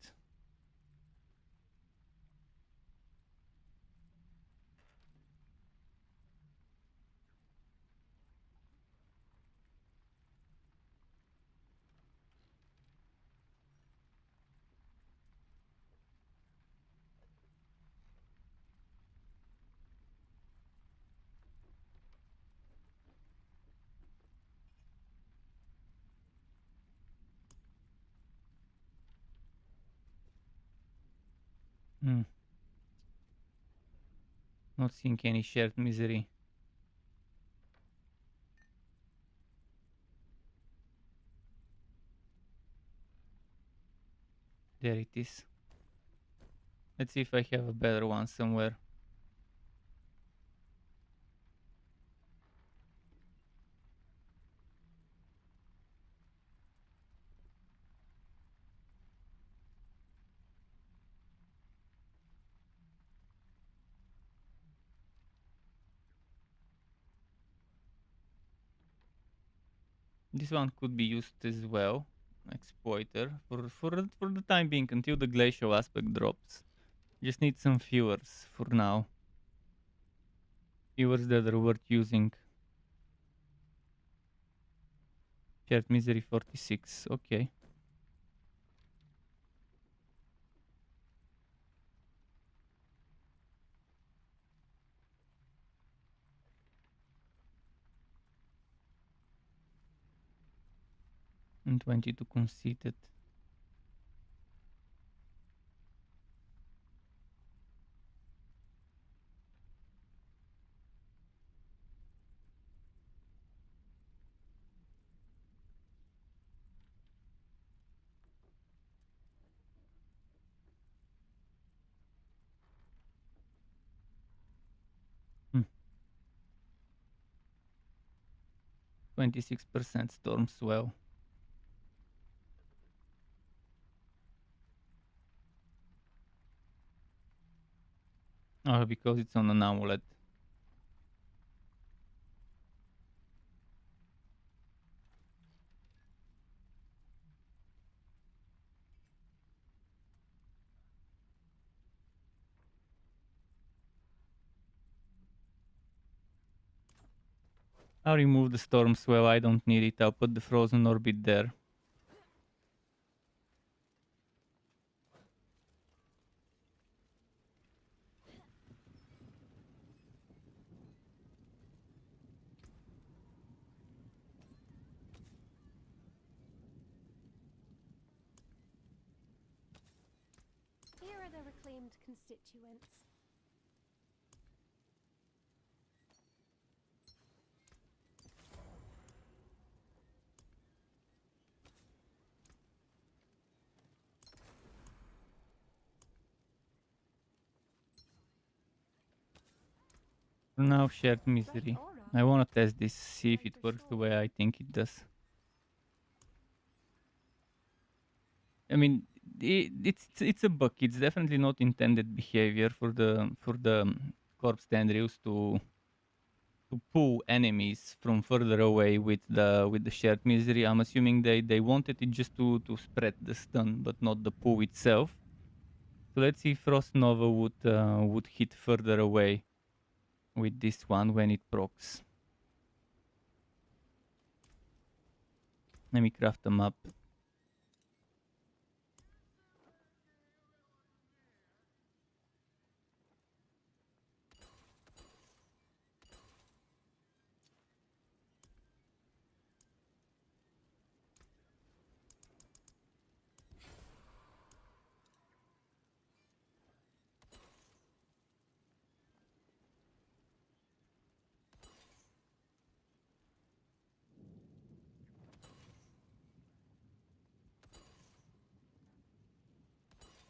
Hmm. Not seeing any shared misery. There it is. Let's see if I have a better one somewhere. This one could be used as well. Exploiter for the time being until the glacial aspect drops. Just need some viewers for now. Keywords that are worth using. Shared misery 46. Okay. And 22 conceited. Hmm. 26% storm swell. Oh, because it's on an amulet. I'll remove the storm swell. I don't need it. I'll put the frozen orbit there. Here are the reclaimed constituents. For now, shared misery. Fresh aura. I want to test this, see if it works the way I think it does. I mean, it's a bug. It's definitely not intended behavior for the corpse tendrils to pull enemies from further away with the shared misery. I'm assuming they wanted it just to spread the stun, but not the pull itself. So let's see if Frost Nova would hit further away with this one when it procs. Let me craft a map.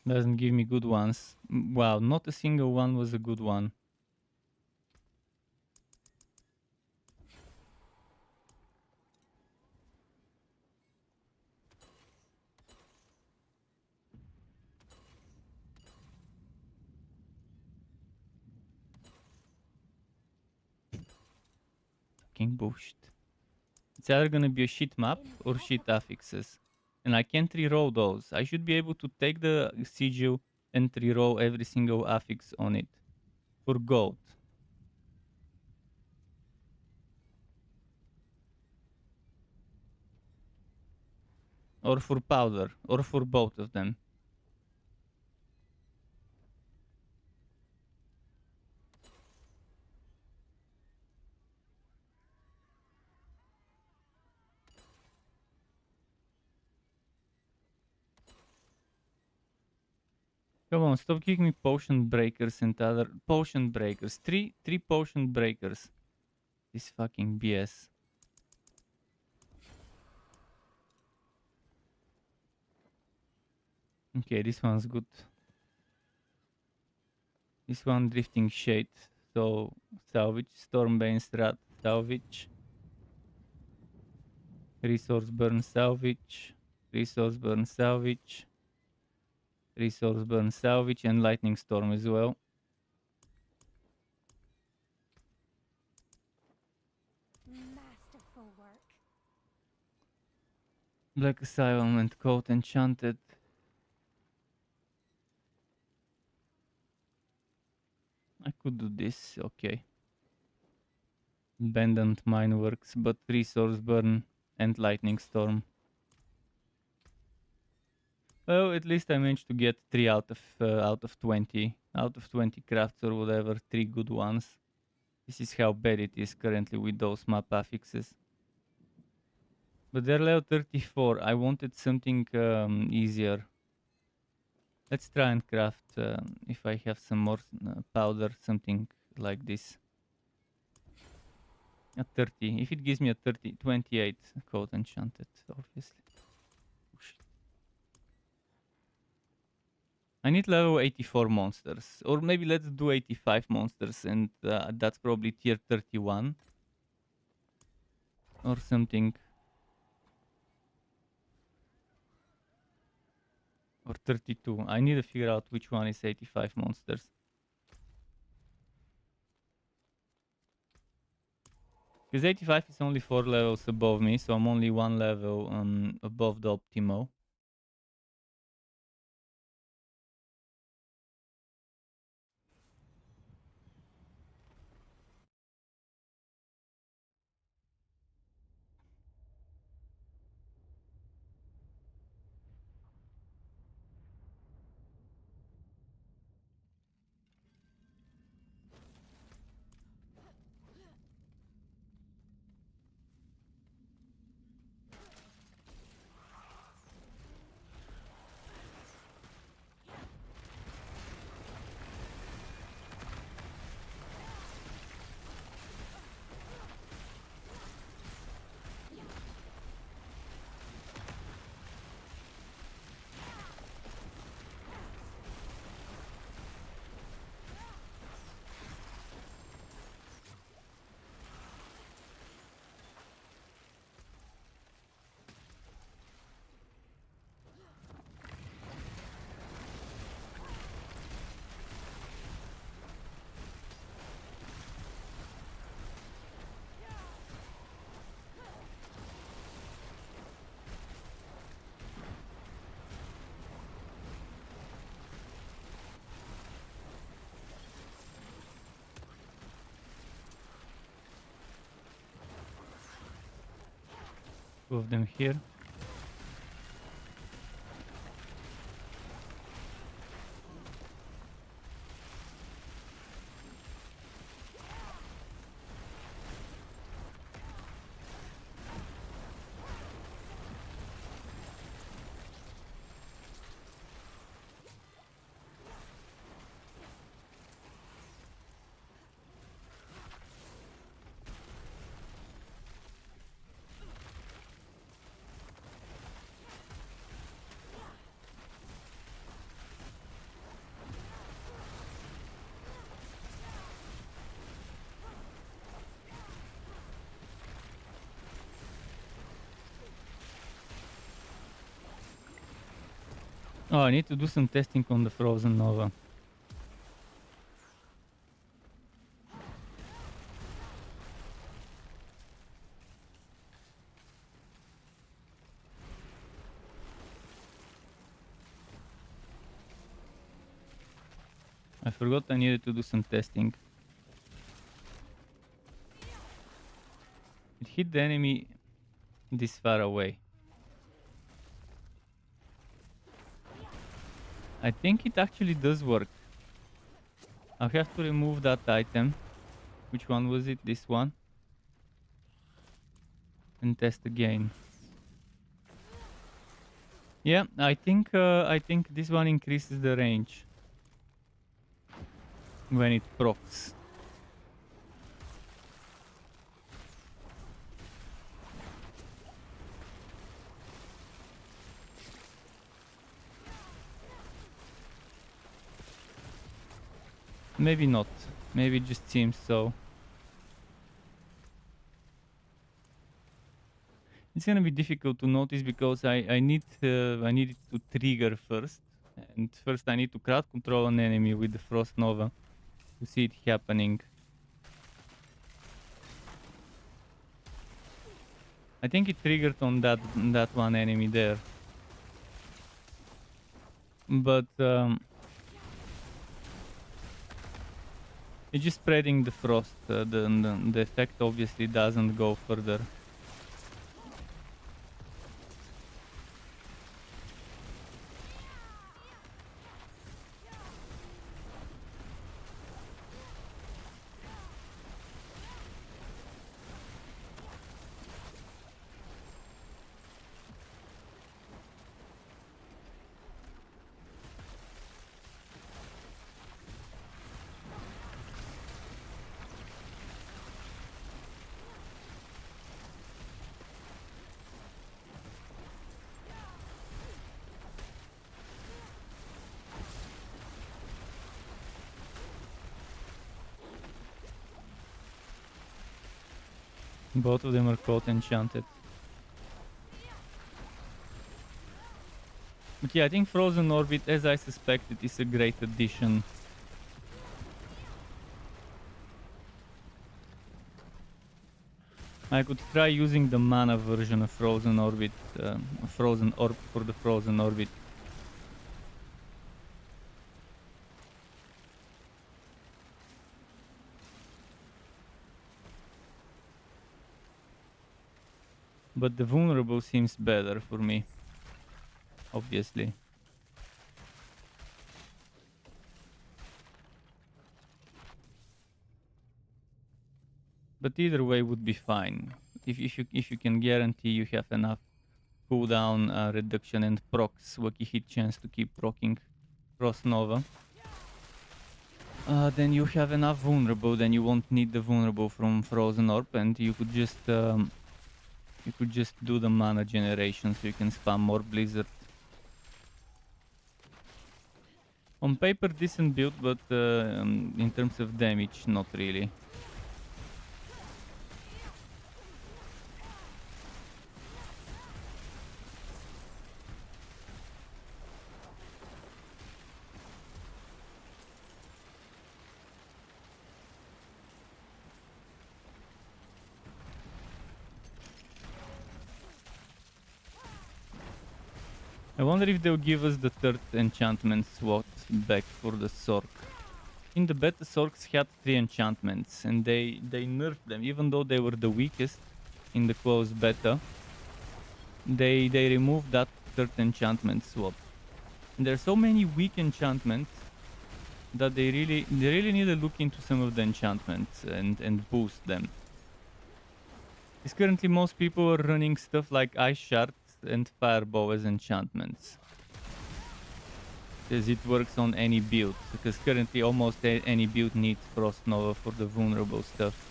Doesn't give me good ones. Wow, not a single one was a good one. Fucking bullshit. It's either gonna be a shit map or shit affixes. And I can't reroll those. I should be able to take the sigil and reroll every single affix on it. For gold. Or for powder. Or for both of them. Come on, stop giving me potion breakers and other potion breakers. Three potion breakers. This fucking BS. Okay, this one's good. This one drifting shade. So salvage, Stormbane Strat, salvage. Resource burn salvage. Resource burn salvage. Resource burn salvage and lightning storm as well. Masterful work. Black Asylum and Coat Enchanted. I could do this, okay. Abandoned mine works, but resource burn and lightning storm. Well, at least I managed to get 3 out of 20. Out of 20 crafts or whatever, 3 good ones. This is how bad it is currently with those map affixes. But they're level 34. I wanted something easier. Let's try and craft, if I have some more powder, something like this. A 30. If it gives me a 30, 28 code enchanted, obviously. Oh, shit. I need level 84 monsters. Or maybe let's do 85 monsters, and that's probably tier 31. Or something. Or 32. I need to figure out which one is 85 monsters. Because 85 is only 4 levels above me, so I'm only 1 level above the optimo. Two of them here. Oh, I need to do some testing on the Frozen Nova. I forgot I needed to do some testing. It hit the enemy this far away. I think it actually does work. I'll have to remove that item. Which one was it? This one. And test again. Yeah, I think this one increases the range when it procs. Maybe not. Maybe it just seems so. It's gonna be difficult to notice because I need it to trigger first, and first I need to crowd control an enemy with the Frost Nova to see it happening. I think it triggered on that one enemy there, but You're just spreading the frost. The effect obviously doesn't go further. Both of them are caught enchanted. But yeah, I think Frozen Orbit, as I suspected, is a great addition. I could try using the mana version of Frozen Orbit, Frozen Orb for the Frozen Orbit. But the vulnerable seems better for me, obviously. But either way would be fine. If you can guarantee you have enough cooldown reduction and procs Wacky hit chance to keep proccing Frost Nova, then you have enough vulnerable. Then you won't need the vulnerable from Frozen Orb, and you could just do the mana generation, so you can spam more Blizzard. On paper, decent build, but in terms of damage, not really. I wonder if they'll give us the third enchantment slot back for the Sorc. In the beta, Sorcs had 3 enchantments, and they nerfed them. Even though they were the weakest in the closed beta, they removed that third enchantment slot. And there are so many weak enchantments that they really need to look into some of the enchantments and boost them. Because currently most people are running stuff like Ice Shard and Fireball as enchantments, because it works on any build, because currently almost any build needs Frost Nova for the vulnerable stuff.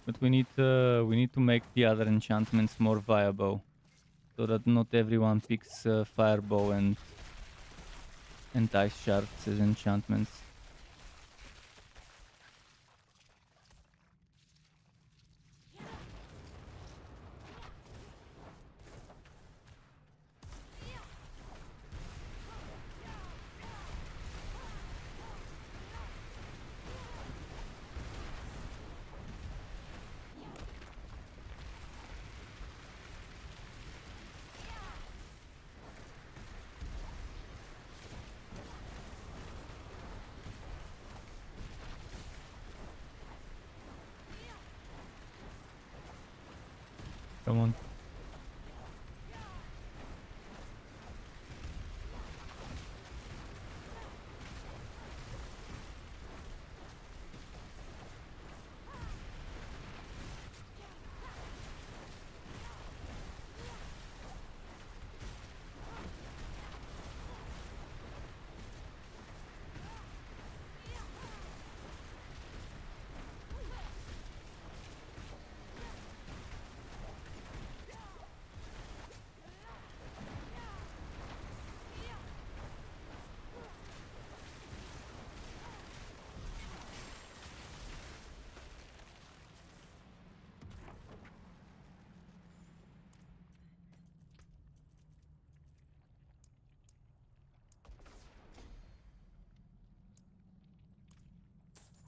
But we need to make the other enchantments more viable, so that not everyone picks Fireball and Ice Shards as enchantments. Come on.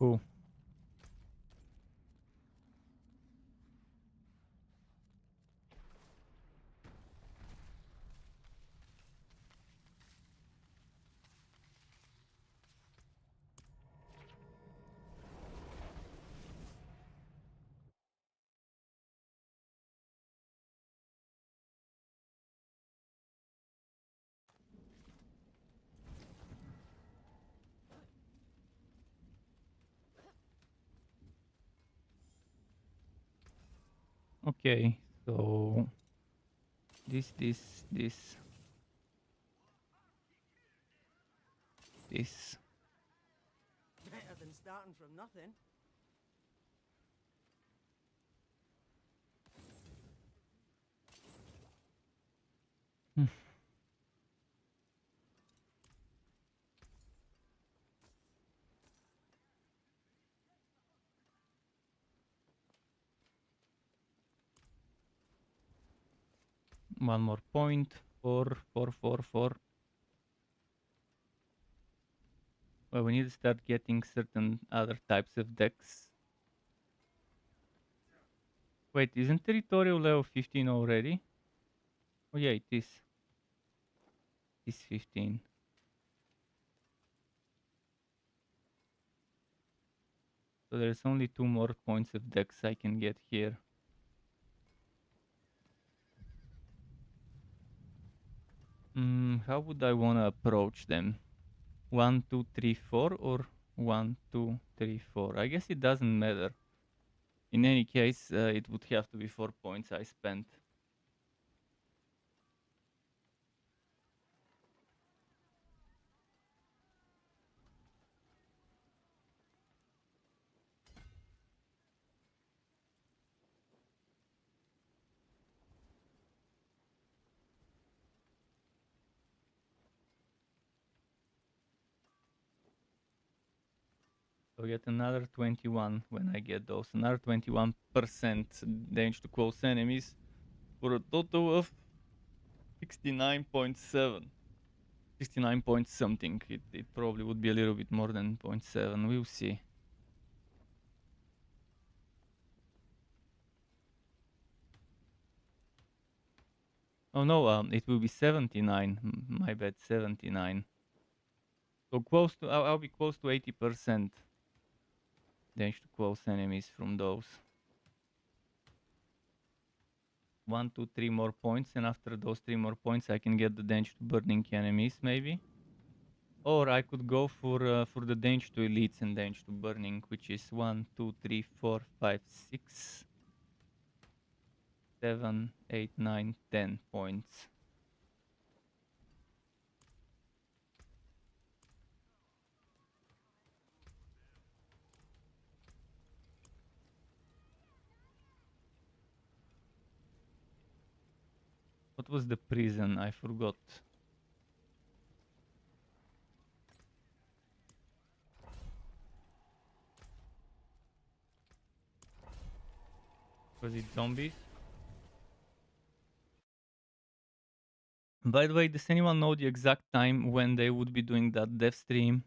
Cool. Okay, so this. Better than starting from nothing. One more point. 4, 4, 4, 4. Well, we need to start getting certain other types of decks. Wait, isn't territorial level 15 already? Oh yeah, it is. It's 15. So there's only 2 more points of decks I can get here. How would I want to approach them? 1, 2, 3, 4 or 1, 2, 3, 4? I guess it doesn't matter. In any case, it would have to be 4 points I spent. So get another 21 when I get those. Another 21% damage to close enemies for a total of 69.7. 69 point something. It probably would be a little bit more than 0.7. We'll see. Oh no, it will be 79. My bad, 79. So close to, I'll be close to 80% damage to close enemies from those. 1, 2, 3 more points, and after those 3 more points, I can get the damage to burning enemies, maybe. Or I could go for the damage to elites and damage to burning, which is 1, 2, 3, 4, 5, 6, 7, 8, 9, 10 points. What was the prison? I forgot. Was it zombies? By the way, does anyone know the exact time when they would be doing that dev stream?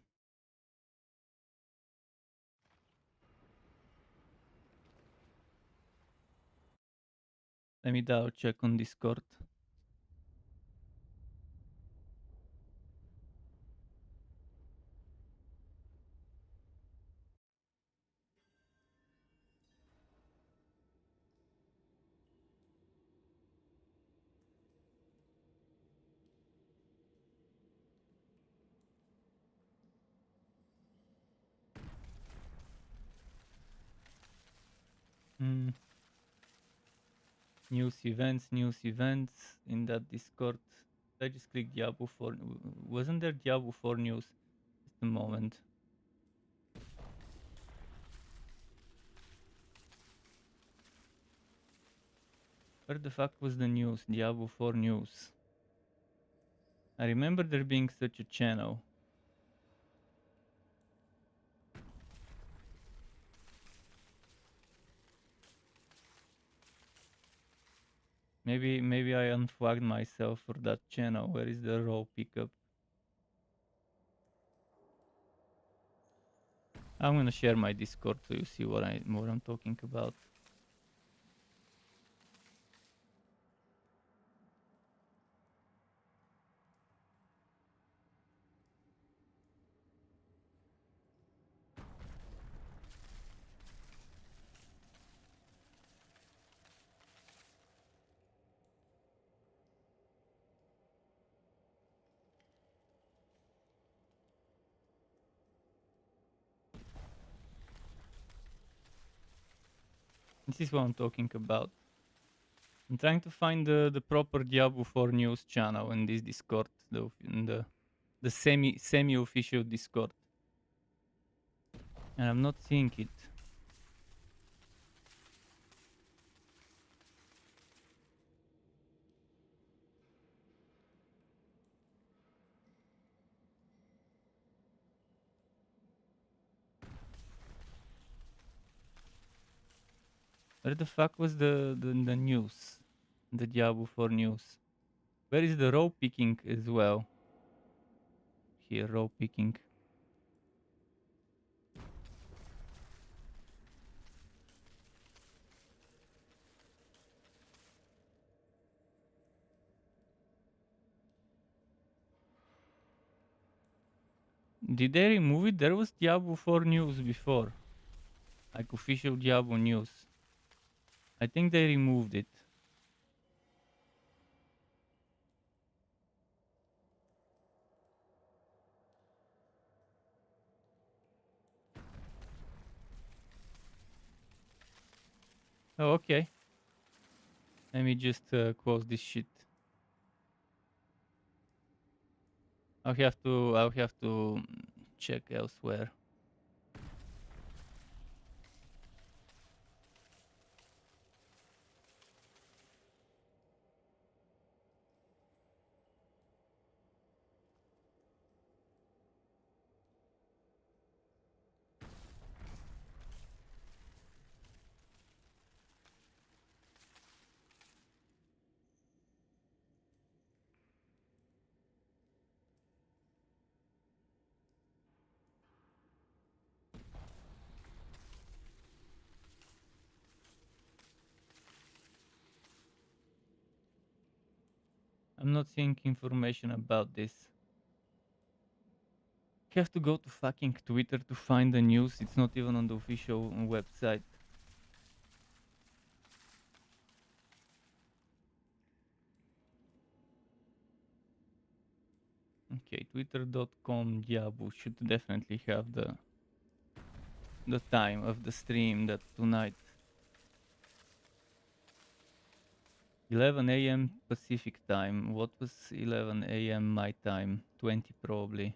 Let me double check on Discord. News events in that Discord. I just clicked Diablo 4. Wasn't there Diablo 4 news? Just a moment. Where the fuck was the news? Diablo 4 news. I remember there being such a channel. Maybe I unflagged myself for that channel. Where is the raw pickup? I'm gonna share my Discord so you see what I'm talking about. This is what I'm talking about. I'm trying to find the proper Diablo 4 news channel in this Discord, in the semi-official Discord, and I'm not seeing it. Where the fuck was the news? The Diablo 4 news. Where is the row picking as well? Here, row picking. Did they remove it? There was Diablo 4 news before. Like official Diablo news. I think they removed it. Oh, okay. Let me just close this shit. I'll have to check elsewhere. I'm not seeing information about this. You have to go to fucking Twitter to find the news. It's not even on the official website. Okay, twitter.com Diablo should definitely have the time of the stream that tonight. 11 a.m. Pacific time. What was 11 a.m. my time? 20 probably.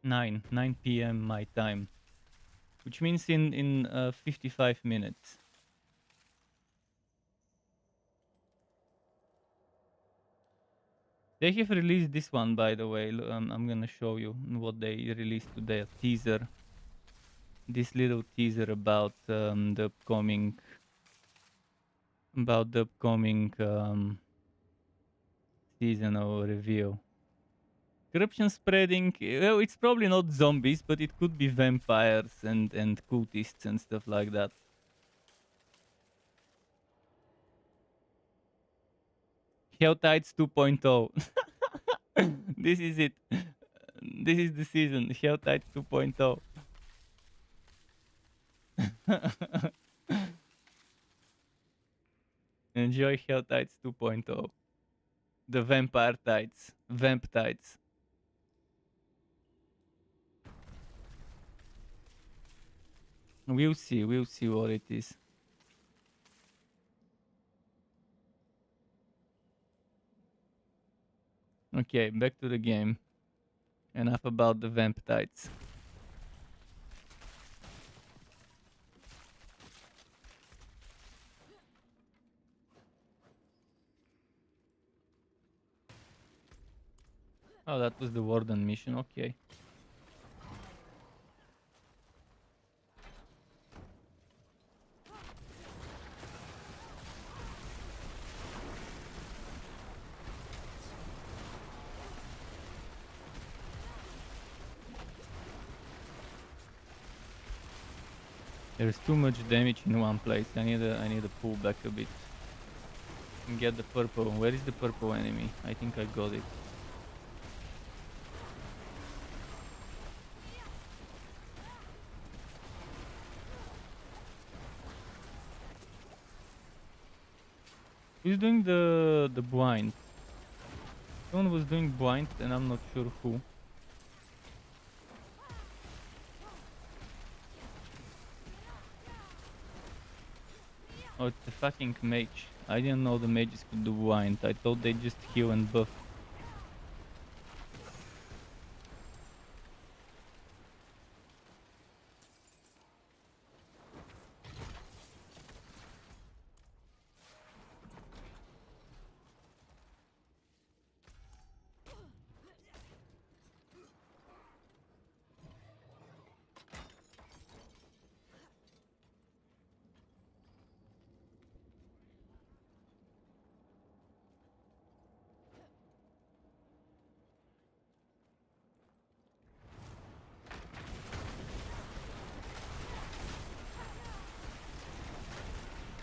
9 p.m. my time, which means in 55 minutes. They have released this one, by the way. I'm gonna show you what they released today. A teaser. This little teaser about the upcoming seasonal review. Corruption spreading. Well, it's probably not zombies, but it could be vampires and cultists and stuff like that. Helltides 2.0. This is it. This is the season. Helltides 2.0. Enjoy Helltides 2.0. The vampire tides. Vamp tides. We'll see what it is. Okay, back to the game. Enough about the vamp tides. Oh, that was the warden mission, okay. There's too much damage in one place. I need to pull back a bit and get the purple. Where is the purple enemy? I think I got it. Who's doing the blind? Someone was doing blind and I'm not sure who. Oh, it's the fucking mage. I didn't know the mages could do blind. I thought they just heal and buff.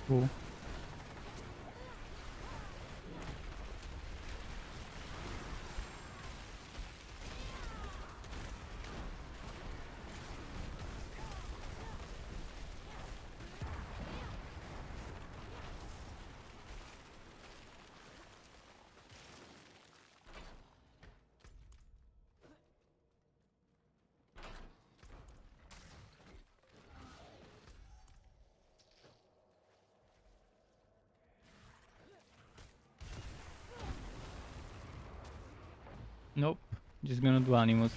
Cool. Nope. Just gonna do Animus.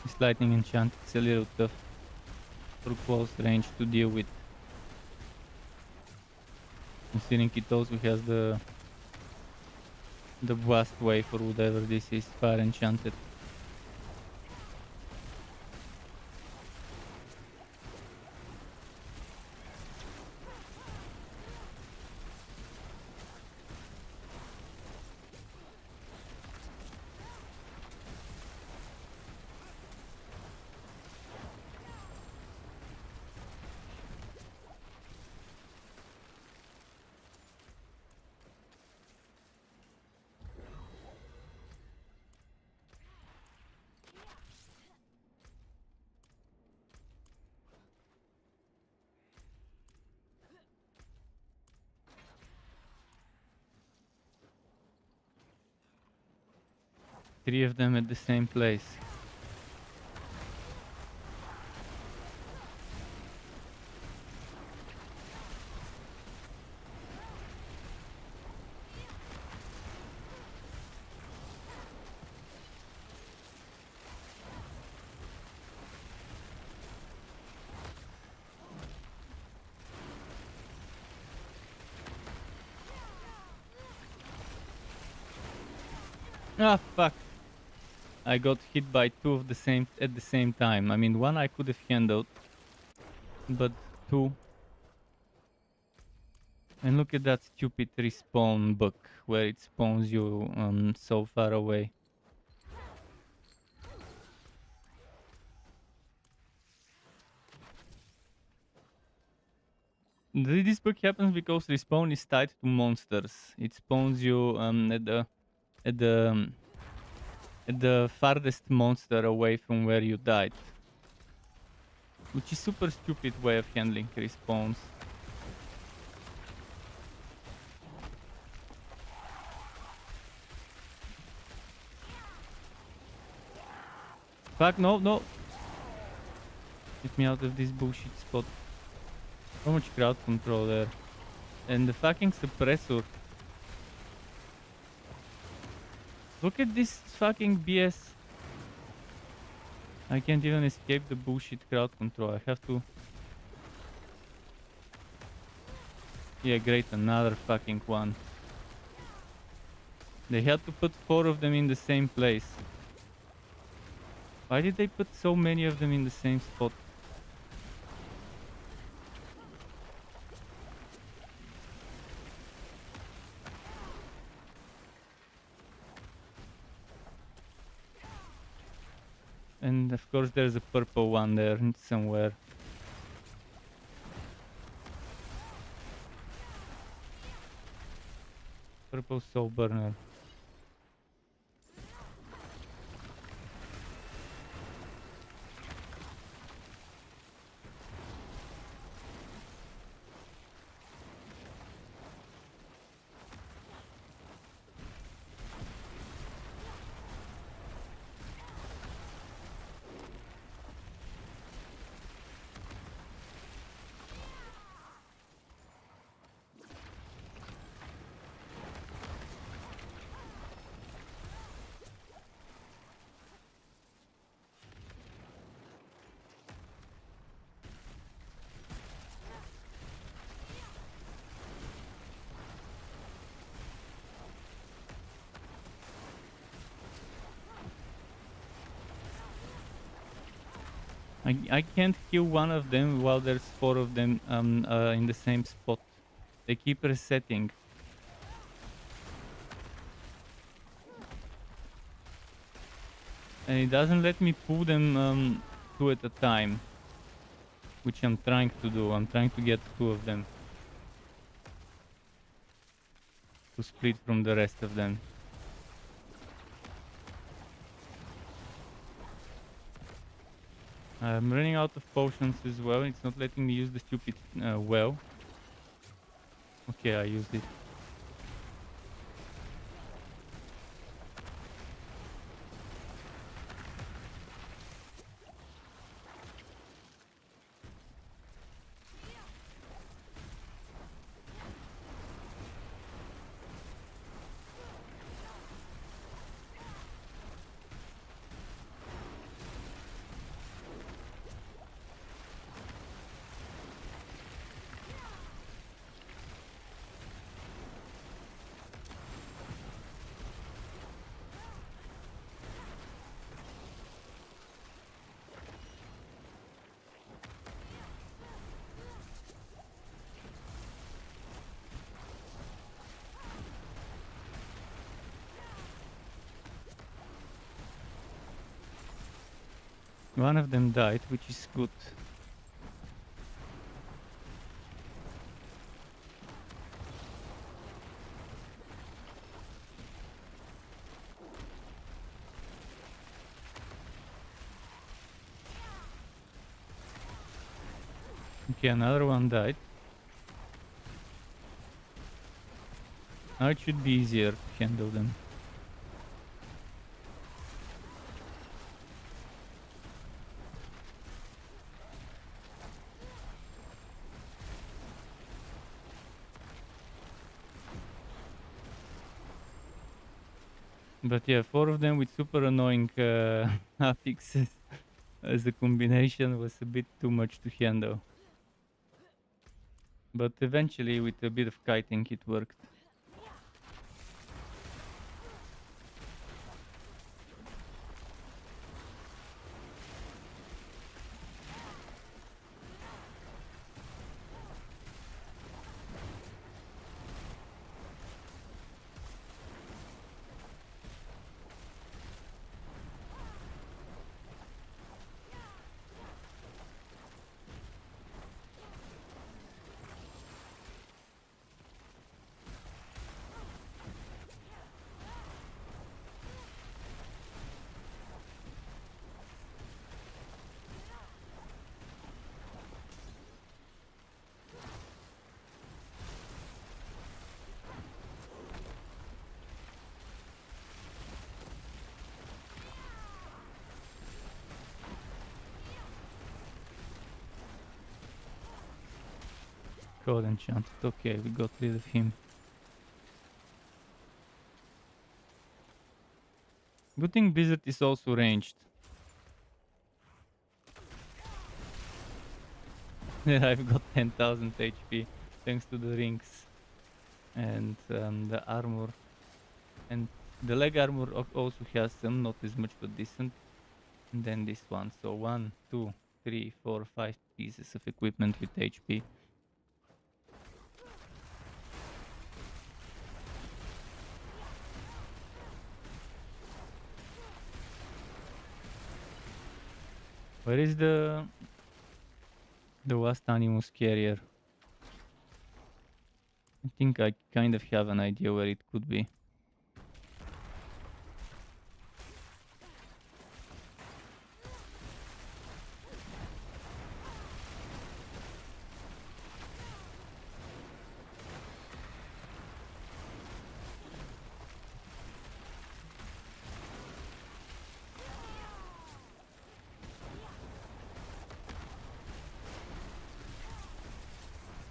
This lightning enchant is a little tough for close range to deal with. Considering it also has the blast wave or whatever this is, fire enchanted. Three of them at the same place. Ah, fuck. I got hit by two of the same at the same time. I mean, one I could have handled, but two. And look at that stupid respawn bug where it spawns you so far away. This bug happens because respawn is tied to monsters. It spawns you at the at the farthest monster away from where you died, which is super stupid way of handling respawns. Fuck, no, no. Get me out of this bullshit spot. So much crowd control there. And the fucking suppressor. Look at this fucking BS. I can't even escape the bullshit crowd control. I have to... Yeah, great, another fucking one. They had to put 4 of them in the same place. Why did they put so many of them in the same spot? And of course there's a purple one there somewhere. Purple soul burner. I can't kill one of them while there's 4 of them in the same spot. They keep resetting. And it doesn't let me pull them 2 at a time. Which I'm trying to do. I'm trying to get 2 of them. To split from the rest of them. I'm running out of potions as well. It's not letting me use the stupid well. Okay, I used it. One of them died, which is good. Okay, another one died. Now it should be easier to handle them. But yeah, 4 of them with super annoying affixes as a combination was a bit too much to handle. But eventually, with a bit of kiting, it worked. God enchanted. Okay, we got rid of him. Good thing Blizzard is also ranged. I've got 10,000 HP thanks to the rings and the armor. And the leg armor also has some, not as much but decent. And then this one. So 1, 2, 3, 4, 5 pieces of equipment with HP. Where is the last animus carrier? I think I kind of have an idea where it could be.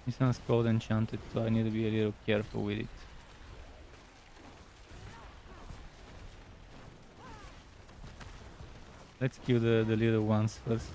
This one's called enchanted, so I need to be a little careful with it. Let's kill the little ones first.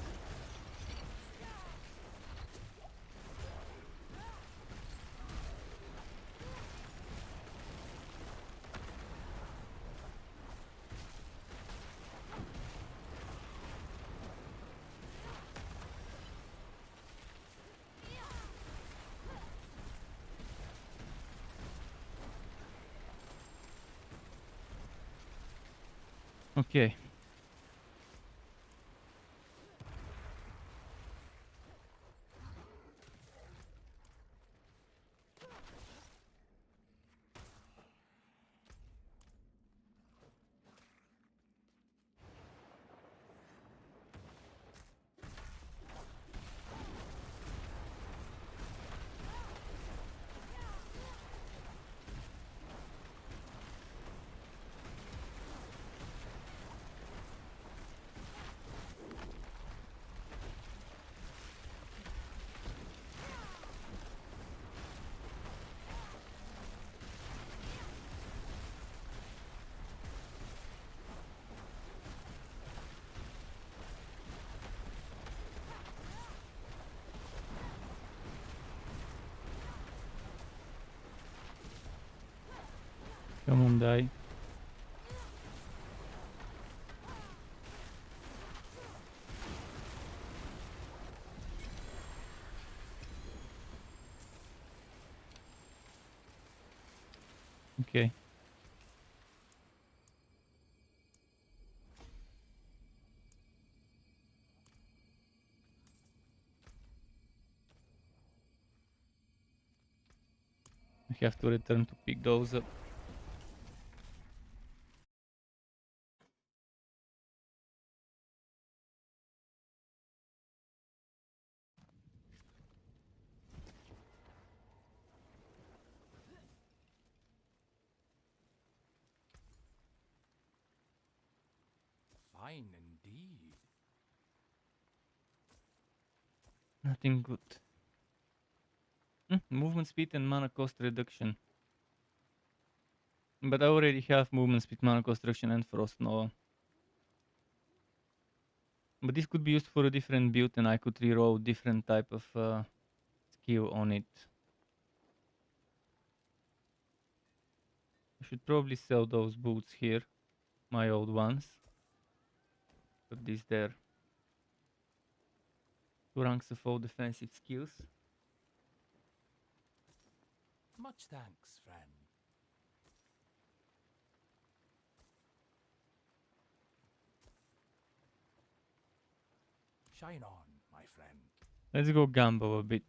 Okay. Come on, die. Okay. I have to return to pick those up. Fine indeed. Nothing good. Movement speed and mana cost reduction. But I already have movement speed, mana cost reduction, and frost nova. But this could be used for a different build, and I could reroll different type of skill on it. I should probably sell those boots here, my old ones. Put this there. 2 ranks of all defensive skills. Much thanks, friend. Shine on, my friend. Let's go gamble a bit.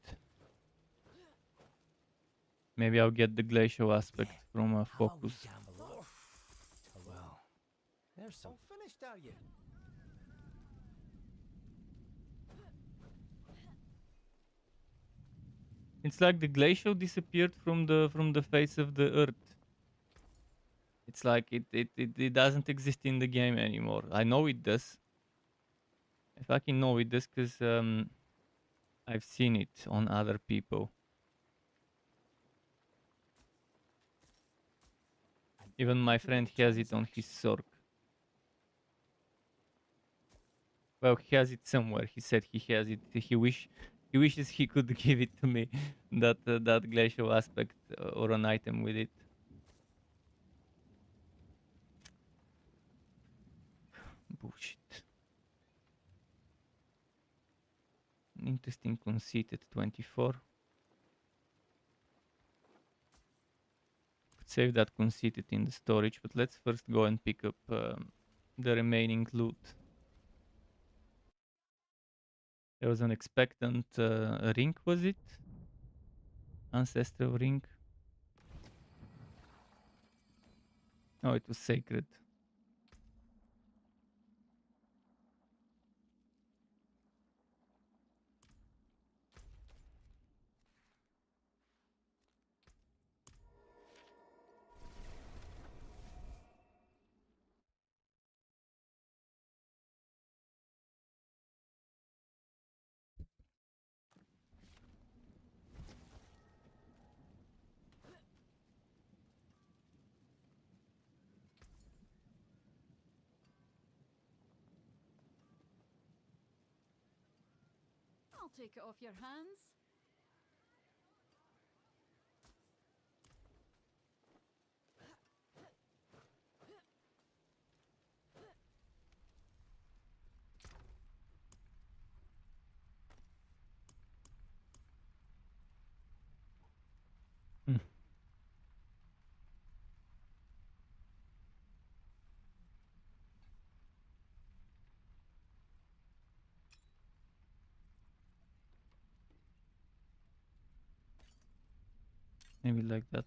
Maybe I'll get the glacial aspect from a focus. Well, there's some finished, are you? It's like the glacial disappeared from the face of the earth. It's like it doesn't exist in the game anymore. I know it does. I fucking know it does because I've seen it on other people. Even my friend has it on his Sorc. Well, he has it somewhere. He said he has it. He wishes he could give it to me, that glacial aspect or an item with it. Bullshit. Interesting conceit at 24. Could save that conceited in the storage, but let's first go and pick up the remaining loot. There was an expectant ring, was it? Ancestral ring. Oh, it was sacred. I'll take it off your hands. Hmm. Maybe like that.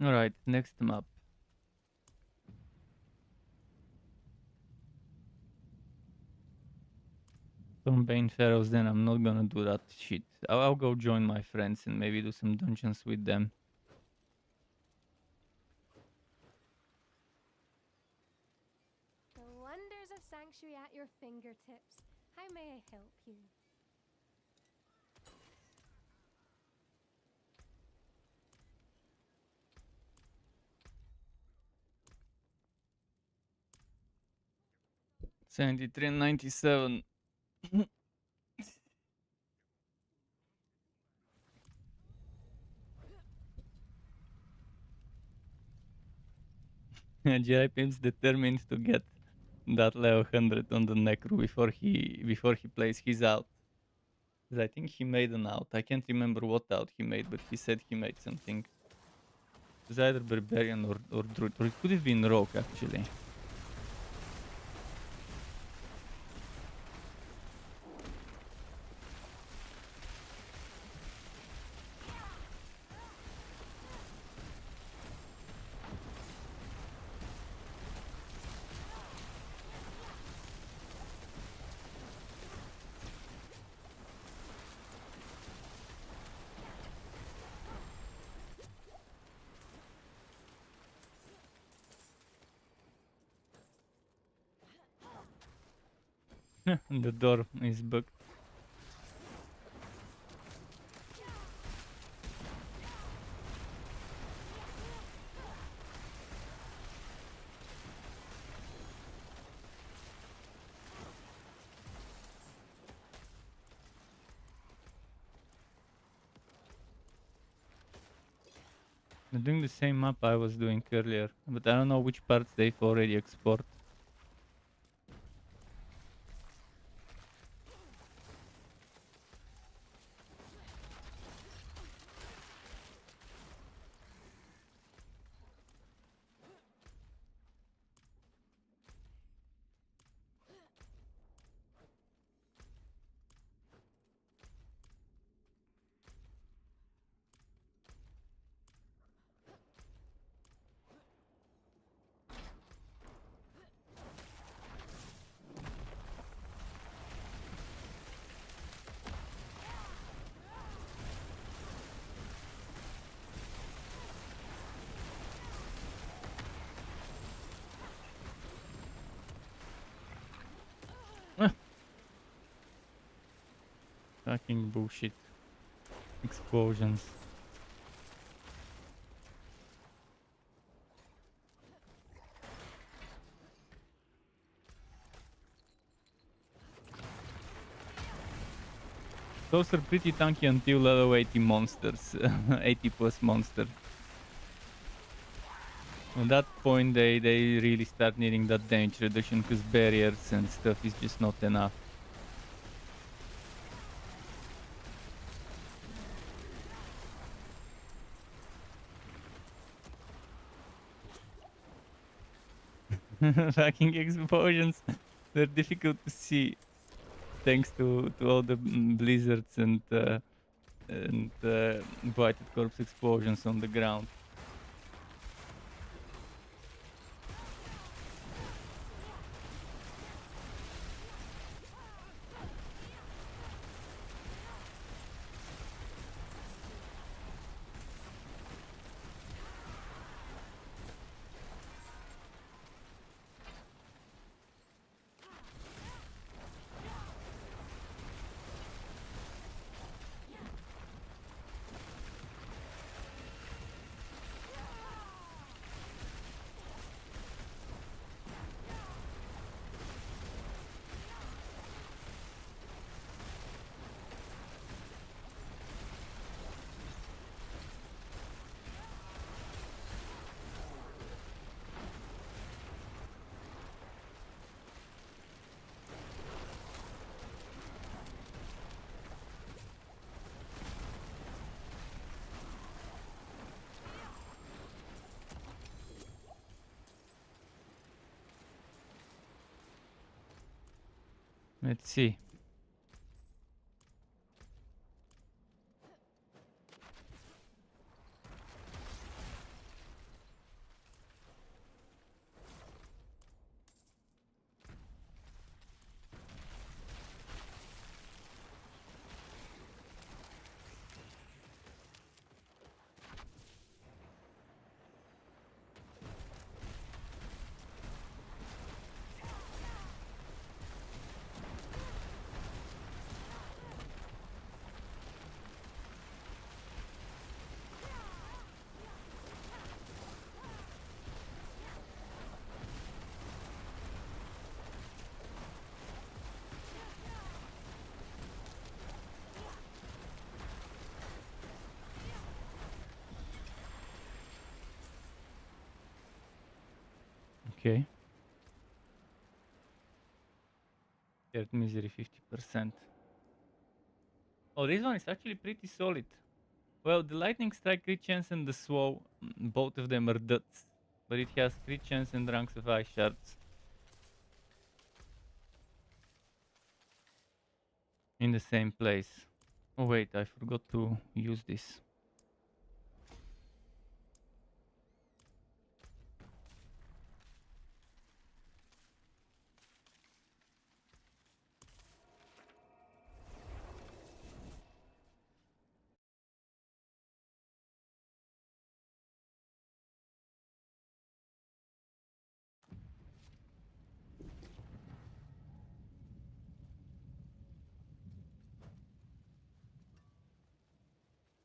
Alright, next map. Stormbane Pharaohs, then I'm not gonna do that shit. I'll go join my friends and maybe do some dungeons with them. The wonders of Sanctuary at your fingertips. How may I help you? $73 and $97. Jedi Pimp's determined to get that level 100 on the necro before he plays his out. 'Cause I think he made an out. I can't remember what out he made, but he said he made something. It was either Barbarian or Druid, or it could have been Rogue actually. The door is bugged. They're doing the same map I was doing earlier, but I don't know which parts they've already exported. Fucking bullshit. Explosions. Those are pretty tanky until level 80 monsters. 80 plus monster. On that point, they really start needing that damage reduction because barriers and stuff is just not enough. Fucking explosions. They're difficult to see thanks to all the blizzards and blighted corpse explosions on the ground. Let's see. Okay. Shared misery 50%. Oh, this one is actually pretty solid. Well, the lightning strike crit chance and the swow, both of them are dots, but it has crit chance and ranks of ice shards in the same place. Oh wait, I forgot to use this.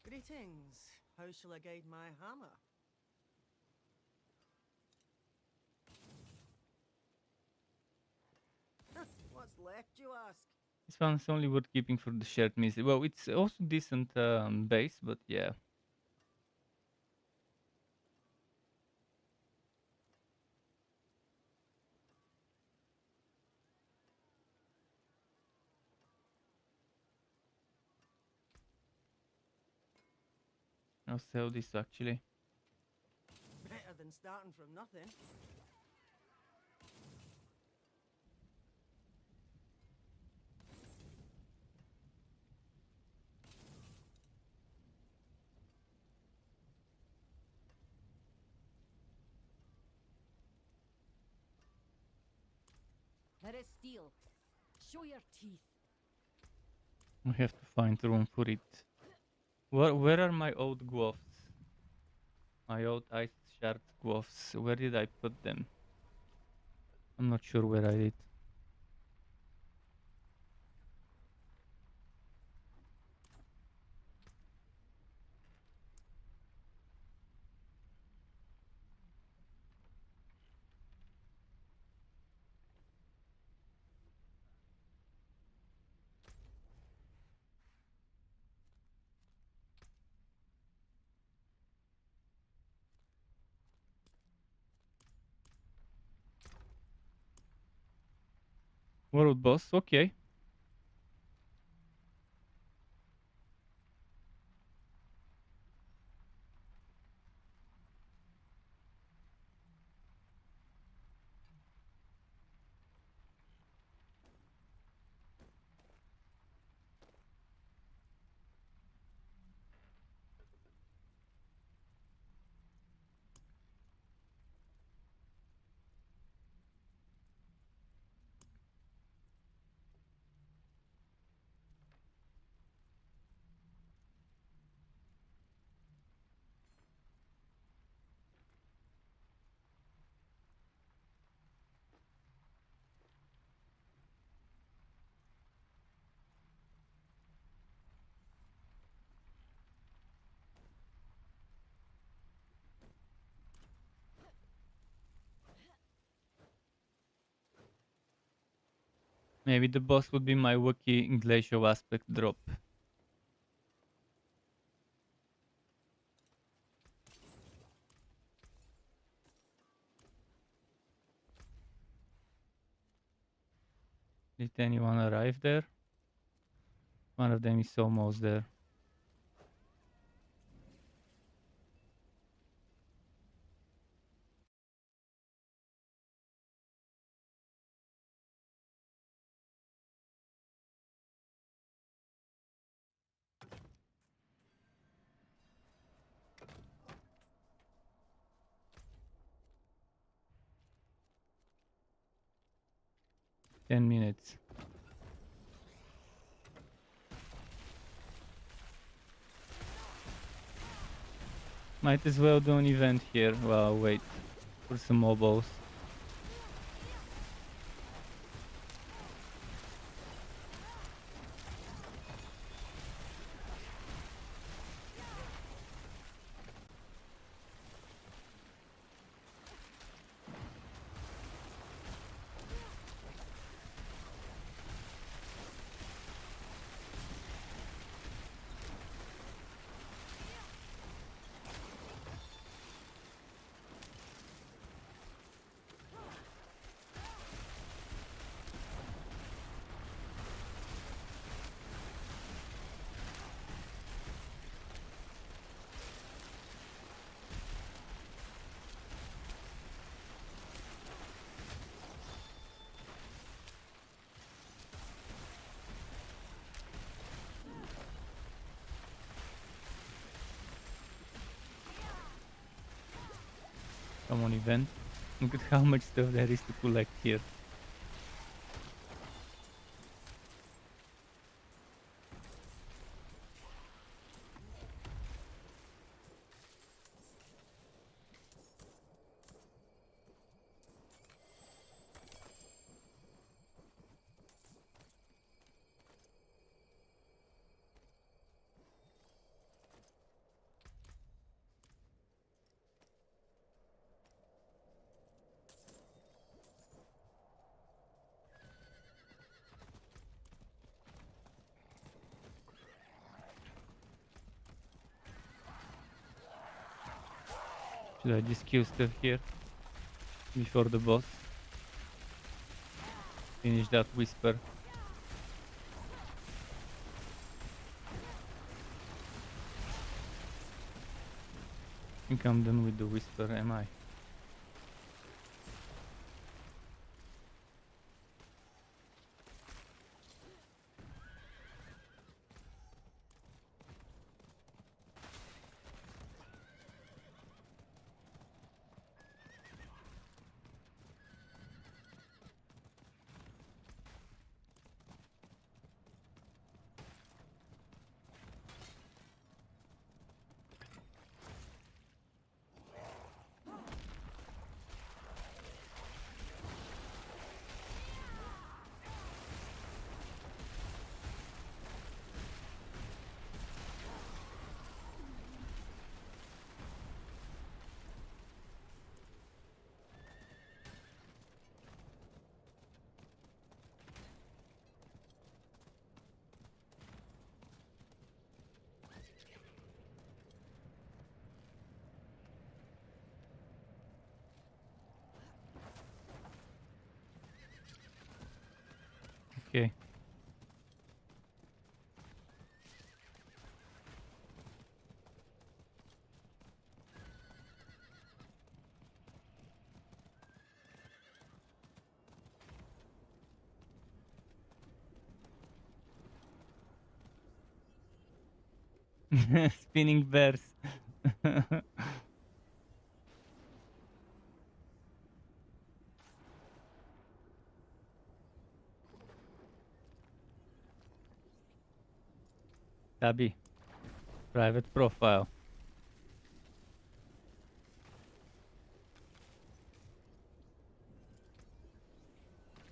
Greetings. How shall I guide my hammer? What's left, you ask? This one's only worth keeping for the shared misery. Well, it's also decent base, but yeah. I'll sell this actually. Better than starting from nothing. There is steel. Show your teeth. I have to find room for it. Where are my old gloves? My old ice shard gloves. Where did I put them? I'm not sure where I did. World boss, okay. Maybe the boss would be my Wookiee Glacial Aspect drop. Did anyone arrive there? One of them is almost there. Ten minutes. Might as well do an event here. Well, wait for some mobiles. Come on, event. Look at how much stuff there is to collect here. Should I just kill stuff here before the boss? Finish that whisper. I think I'm done with the whisper, am I? Okay. Spinning bears. Tabby. Private profile.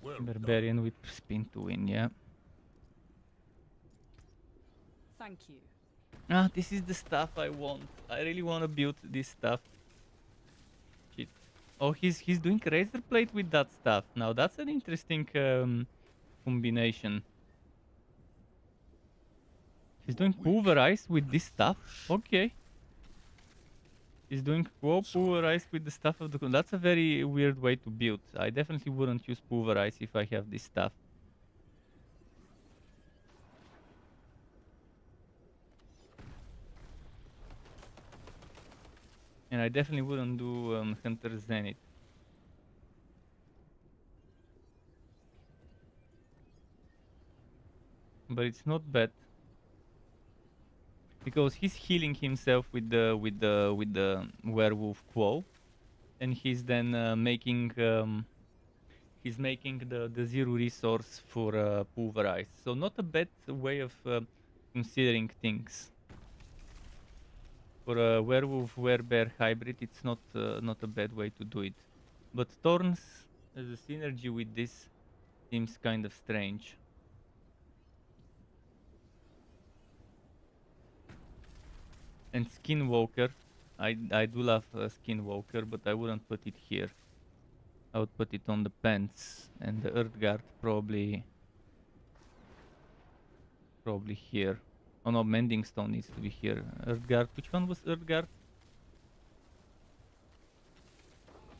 Well Barbarian with spin to win, yeah. Thank you. Ah, this is the stuff I want. I really want to build this stuff. Shit. Oh, he's doing razor plate with that stuff. Now that's an interesting combination. He's doing pulverize with this stuff. Okay. He's doing pulverize with the stuff of the. That's a very weird way to build. I definitely wouldn't use pulverize if I have this stuff. And I definitely wouldn't do Hunter Zenith. But it's not bad. Because he's healing himself with the werewolf quo. And he's then making the zero resource for pulverize. So not a bad way of considering things. For a werewolf werebear hybrid, it's not a bad way to do it. But thorns as a synergy with this seems kind of strange. And Skinwalker, I do love Skinwalker, but I wouldn't put it here. I would put it on the pants, and the Earthguard probably here. Oh no, Mending Stone needs to be here. Earthguard, which one was Earthguard?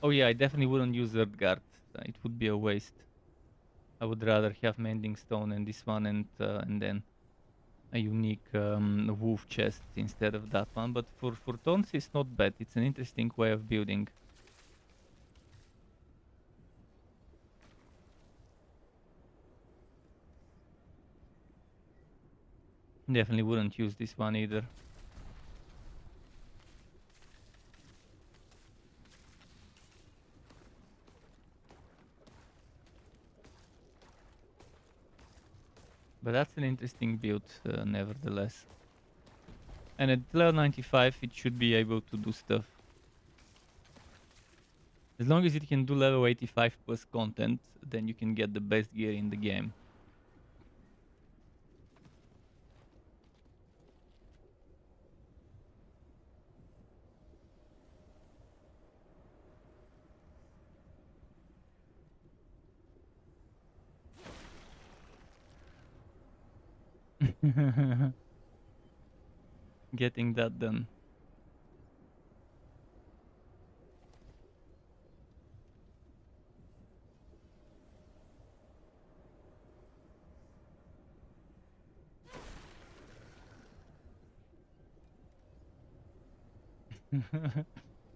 Oh yeah, I definitely wouldn't use Earthguard. It would be a waste. I would rather have Mending Stone and this one, and then a unique wolf chest instead of that one. But for thorns, it's not bad. It's an interesting way of building. Definitely wouldn't use this one either. But that's an interesting build, nevertheless. And at level 95, it should be able to do stuff. As long as it can do level 85 plus content, then you can get the best gear in the game. Getting that done.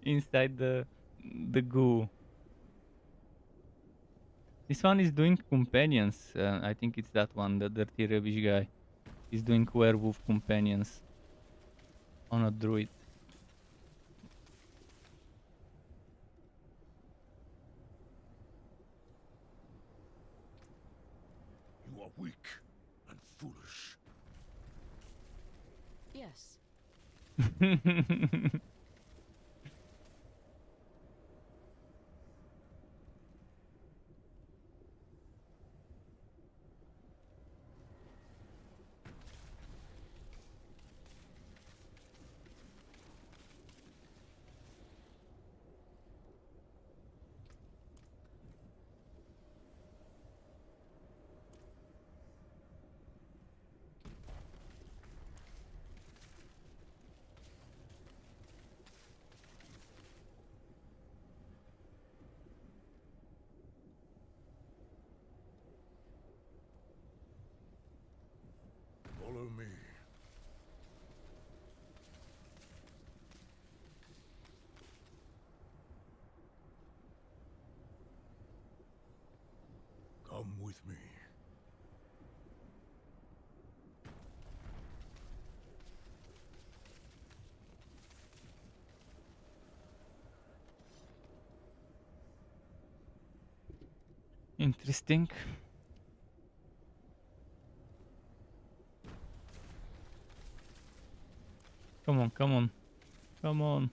Inside the goo. This one is doing companions. I think it's that one, the dirty rubbish guy. He's doing werewolf companions on a druid. You are weak and foolish. Yes. with me. Interesting. Come on, come on, come on.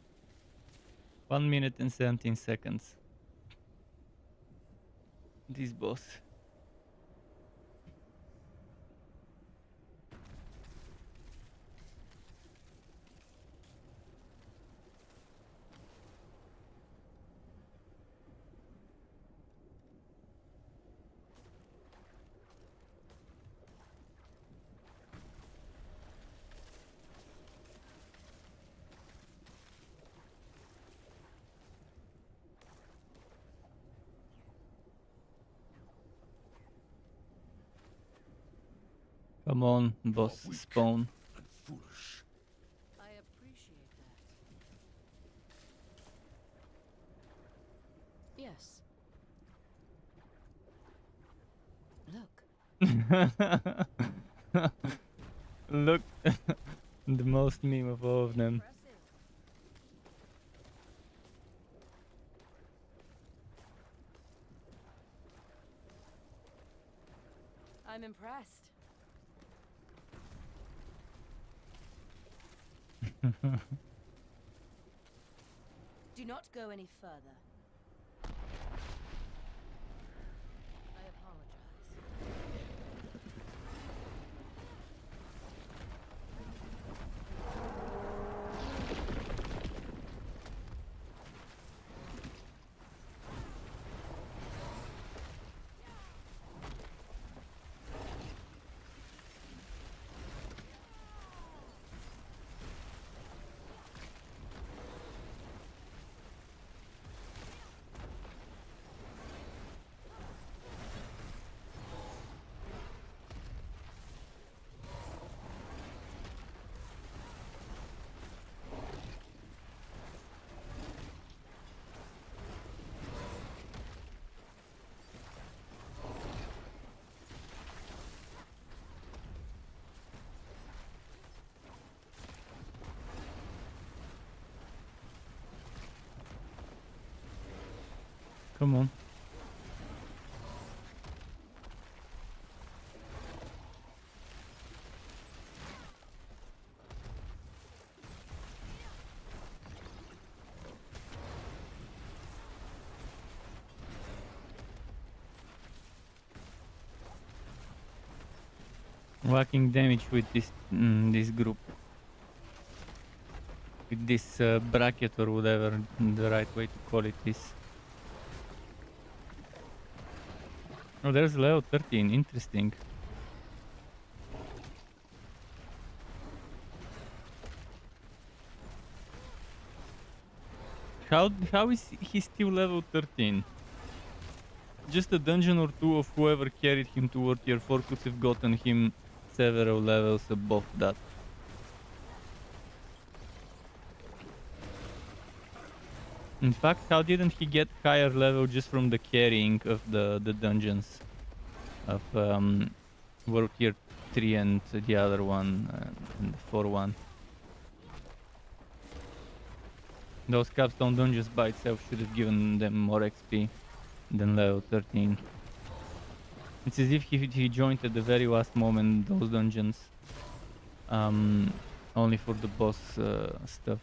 1 minute and 17 seconds. This boss. Come on, boss Weak. spawn. And foolish. I appreciate that. Yes. Look. Look, the most meme of all of them. Impressive. I'm impressed. Do not go any further. I apologize. Come on. Whacking damage with this group. With this bracket or whatever the right way to call it is. Oh, there's level 13. Interesting. How is he still level 13? Just a dungeon or two of whoever carried him toward tier 4 could have gotten him several levels above that. In fact, how didn't he get higher level just from the carrying of the dungeons of World Tier 3 and the other one, and the 4 one? Those capstone dungeons by itself should have given them more XP than level 13. It's as if he joined at the very last moment those dungeons, only for the boss stuff.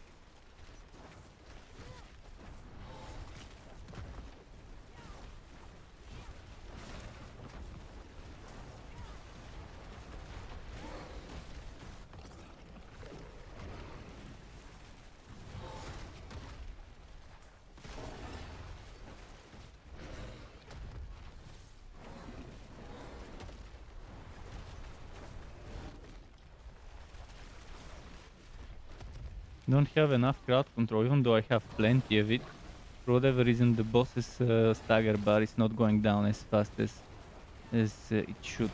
Don't have enough crowd control, even though I have plenty of it. For whatever reason, the boss's stagger bar is not going down as fast as it should.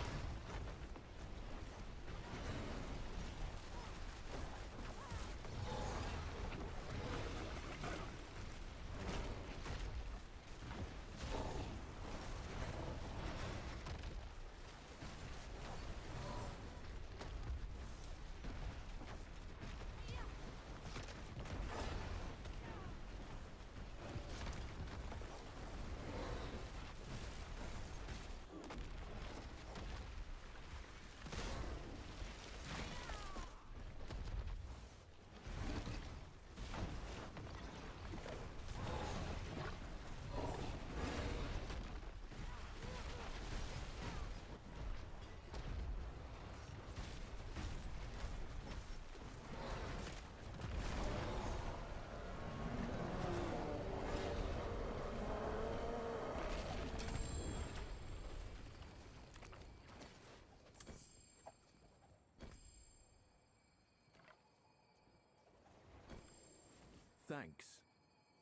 Thanks.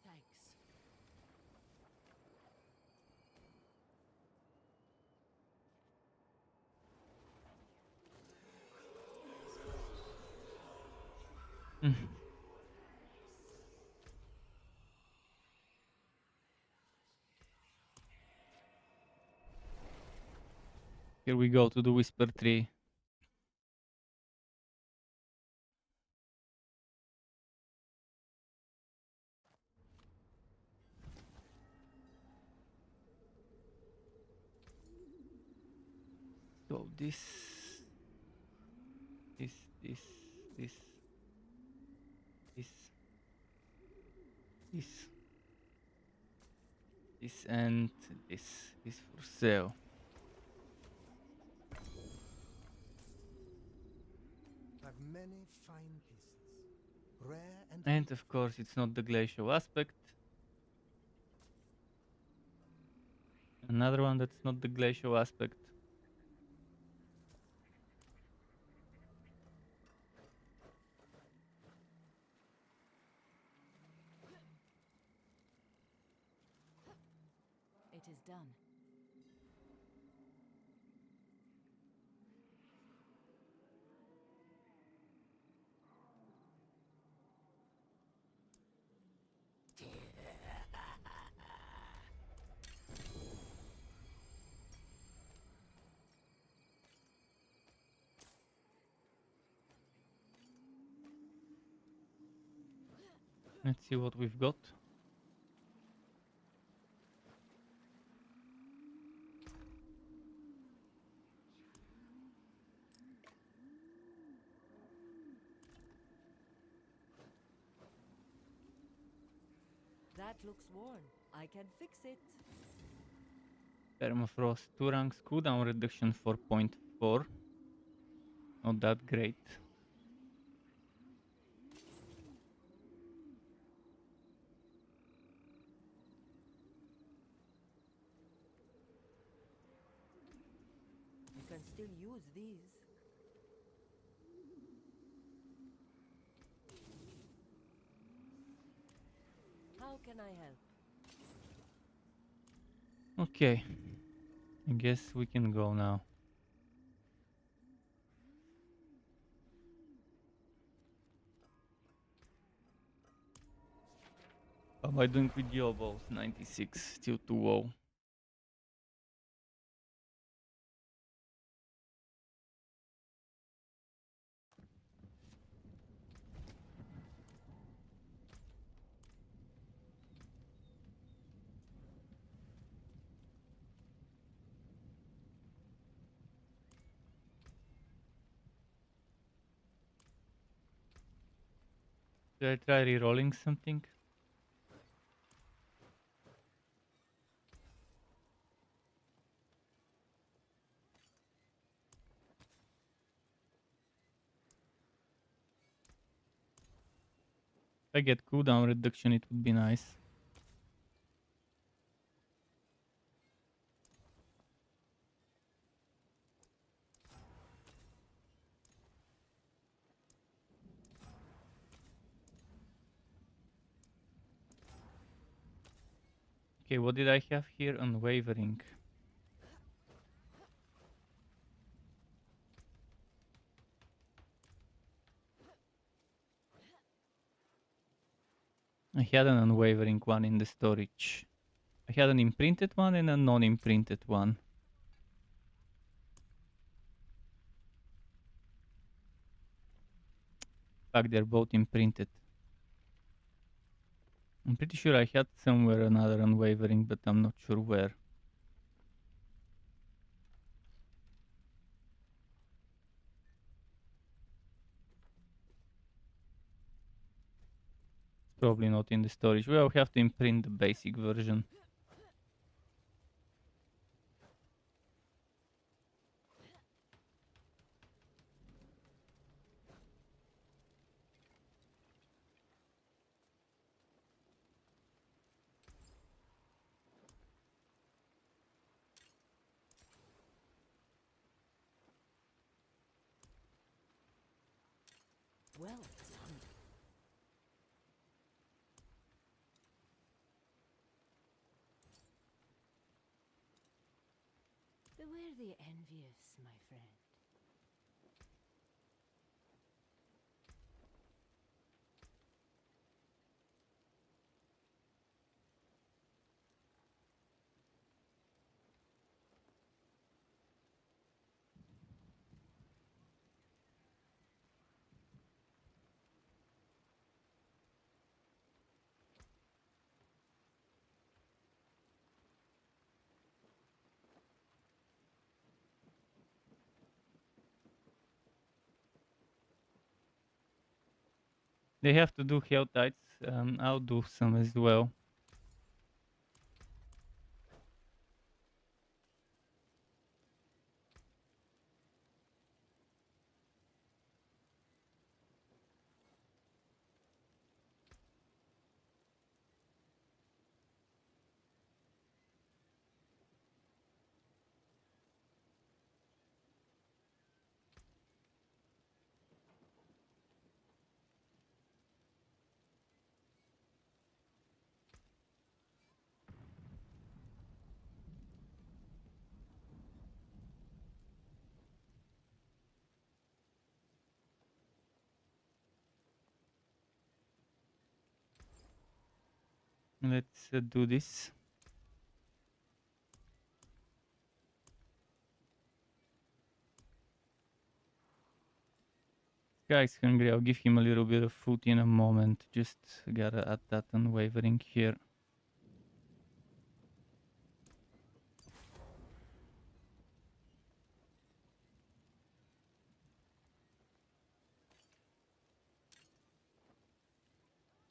Thanks. Here we go to the Whisper Tree. So this, this, this, this, and this is for sale. I've many fine pieces, rare and And of course, it's not the glacial aspect. Another one that's not the glacial aspect. It is done. Let's see what we've got. That looks worn. I can fix it. Permafrost 2 ranks, cooldown reduction 4.4. Not that great. You can still use these. How can I help? Okay. I guess we can go now. How am I doing with your balls? 96, still too low. Should I try re-rolling something? If I get cooldown reduction, it would be nice. Okay, what did I have here? Unwavering. I had an unwavering one in the storage. I had an imprinted one and a non-imprinted one. Fuck, they're both imprinted. I'm pretty sure I had somewhere another unwavering, but I'm not sure where. Probably not in the storage. We'll have to imprint the basic version. Well done. Beware the envious, my friend. They have to do Helltides. I'll do some as well. Let's do this. Guy's hungry. I'll give him a little bit of food in a moment. Just gotta add that unwavering here.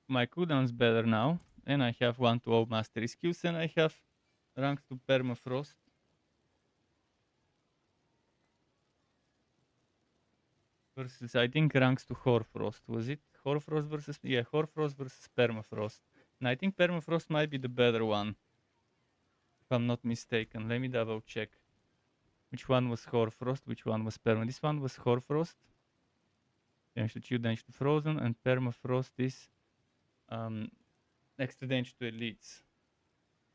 My cooldown's better now, and I have 1 to all mastery skills, and I have ranks to permafrost. Versus, I think, ranks to Hoarfrost. Was it Hoarfrost versus... Yeah, Hoarfrost versus Permafrost. And I think Permafrost might be the better one, if I'm not mistaken. Let me double check. Which one was Hoarfrost, which one was Perma? This one was Hoarfrost. Damage to chill, damage to frozen, and Permafrost is extra damage to elites.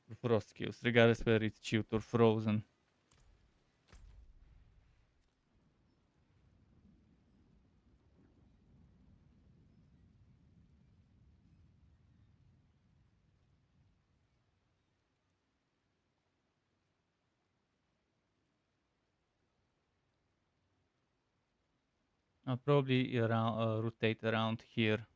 For frost skills, regardless whether it's chilled or frozen. I'll probably rotate around here.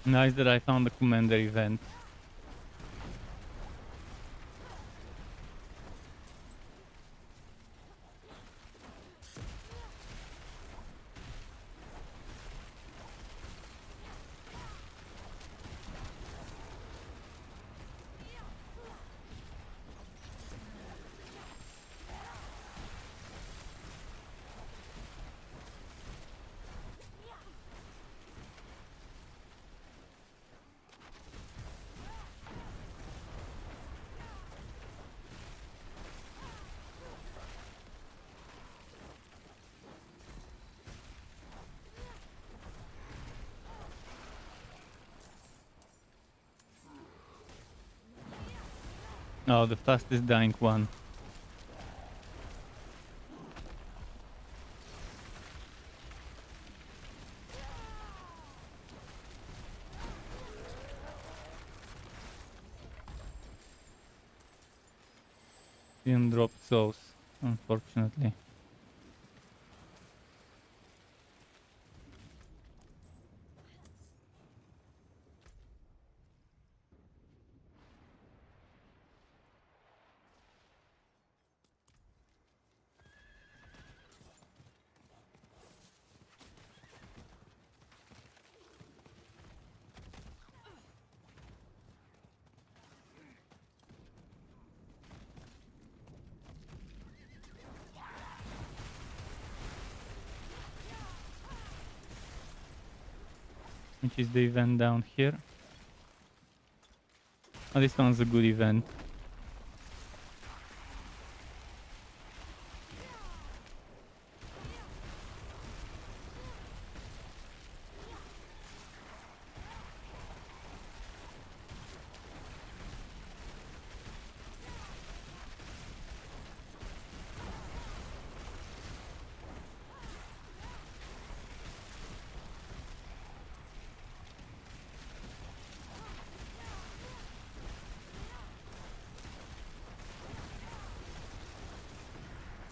Nice that I found the commander event. Oh, the fastest dying one. Didn't drop souls, unfortunately. Which is the event down here. Oh, this one's a good event.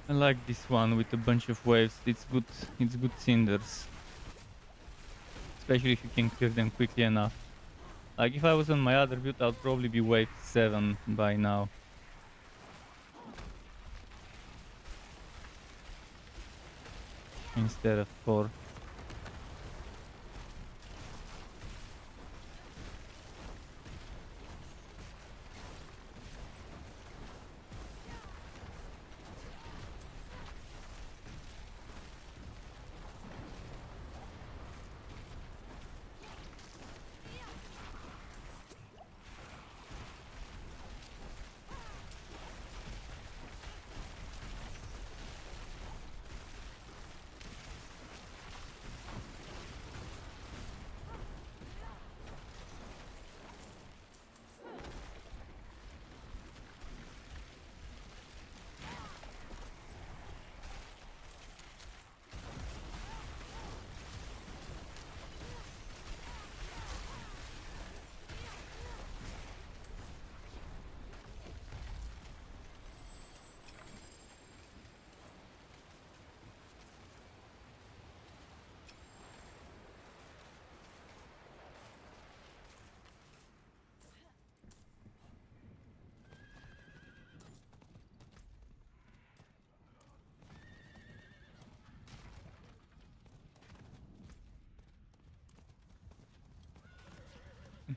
I like this one with a bunch of waves. It's good cinders. Especially if you can clear them quickly enough. Like if I was on my other build, I'd probably be wave 7 by now. Instead of 4.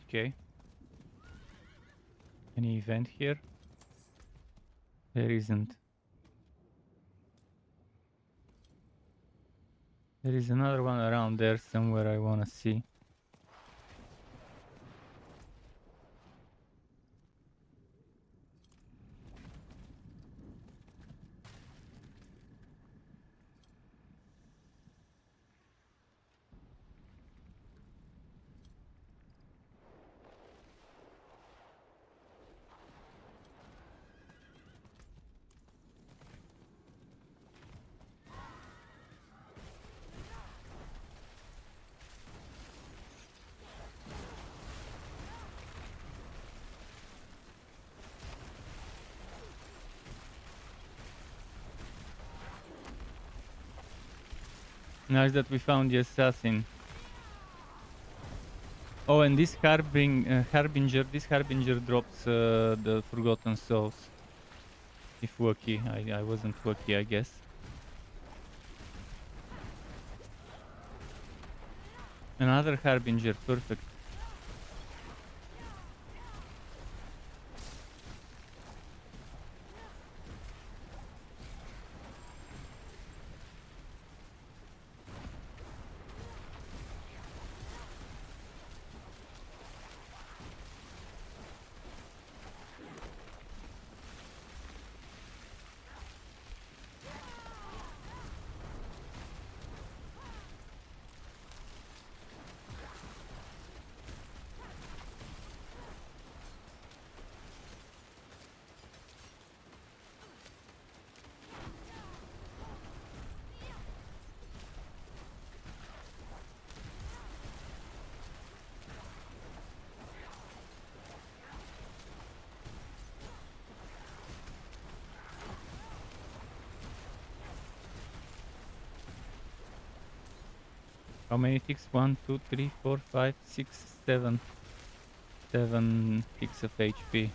Okay. Any event here? There isn't. There is another one around there somewhere I wanna see. Nice that we found the assassin. Oh, and this Harbinger drops the Forgotten Souls. If lucky, I wasn't lucky, I guess. Another Harbinger, perfect. How many ticks? 1, 2, 3, 4, 5, 6, 7. 7 ticks of HP.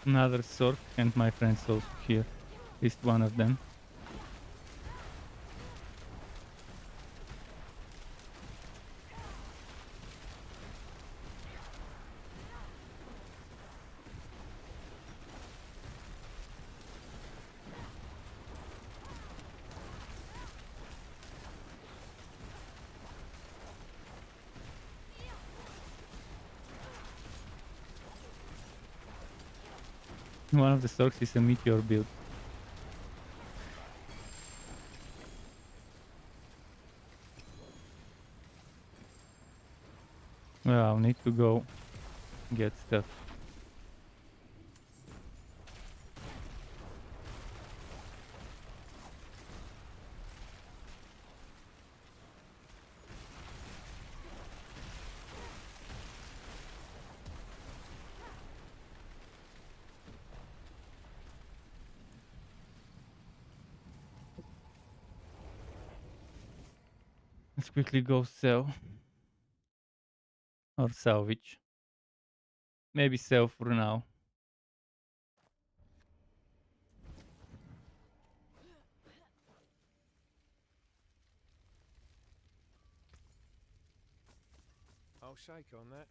Another Sorc and my friend's also here. At least one of them. One of the Sorcs is a meteor build. Well, I'll need to go get stuff. Let's quickly go sell. Or salvage. Maybe sell for now. I'll shake on that.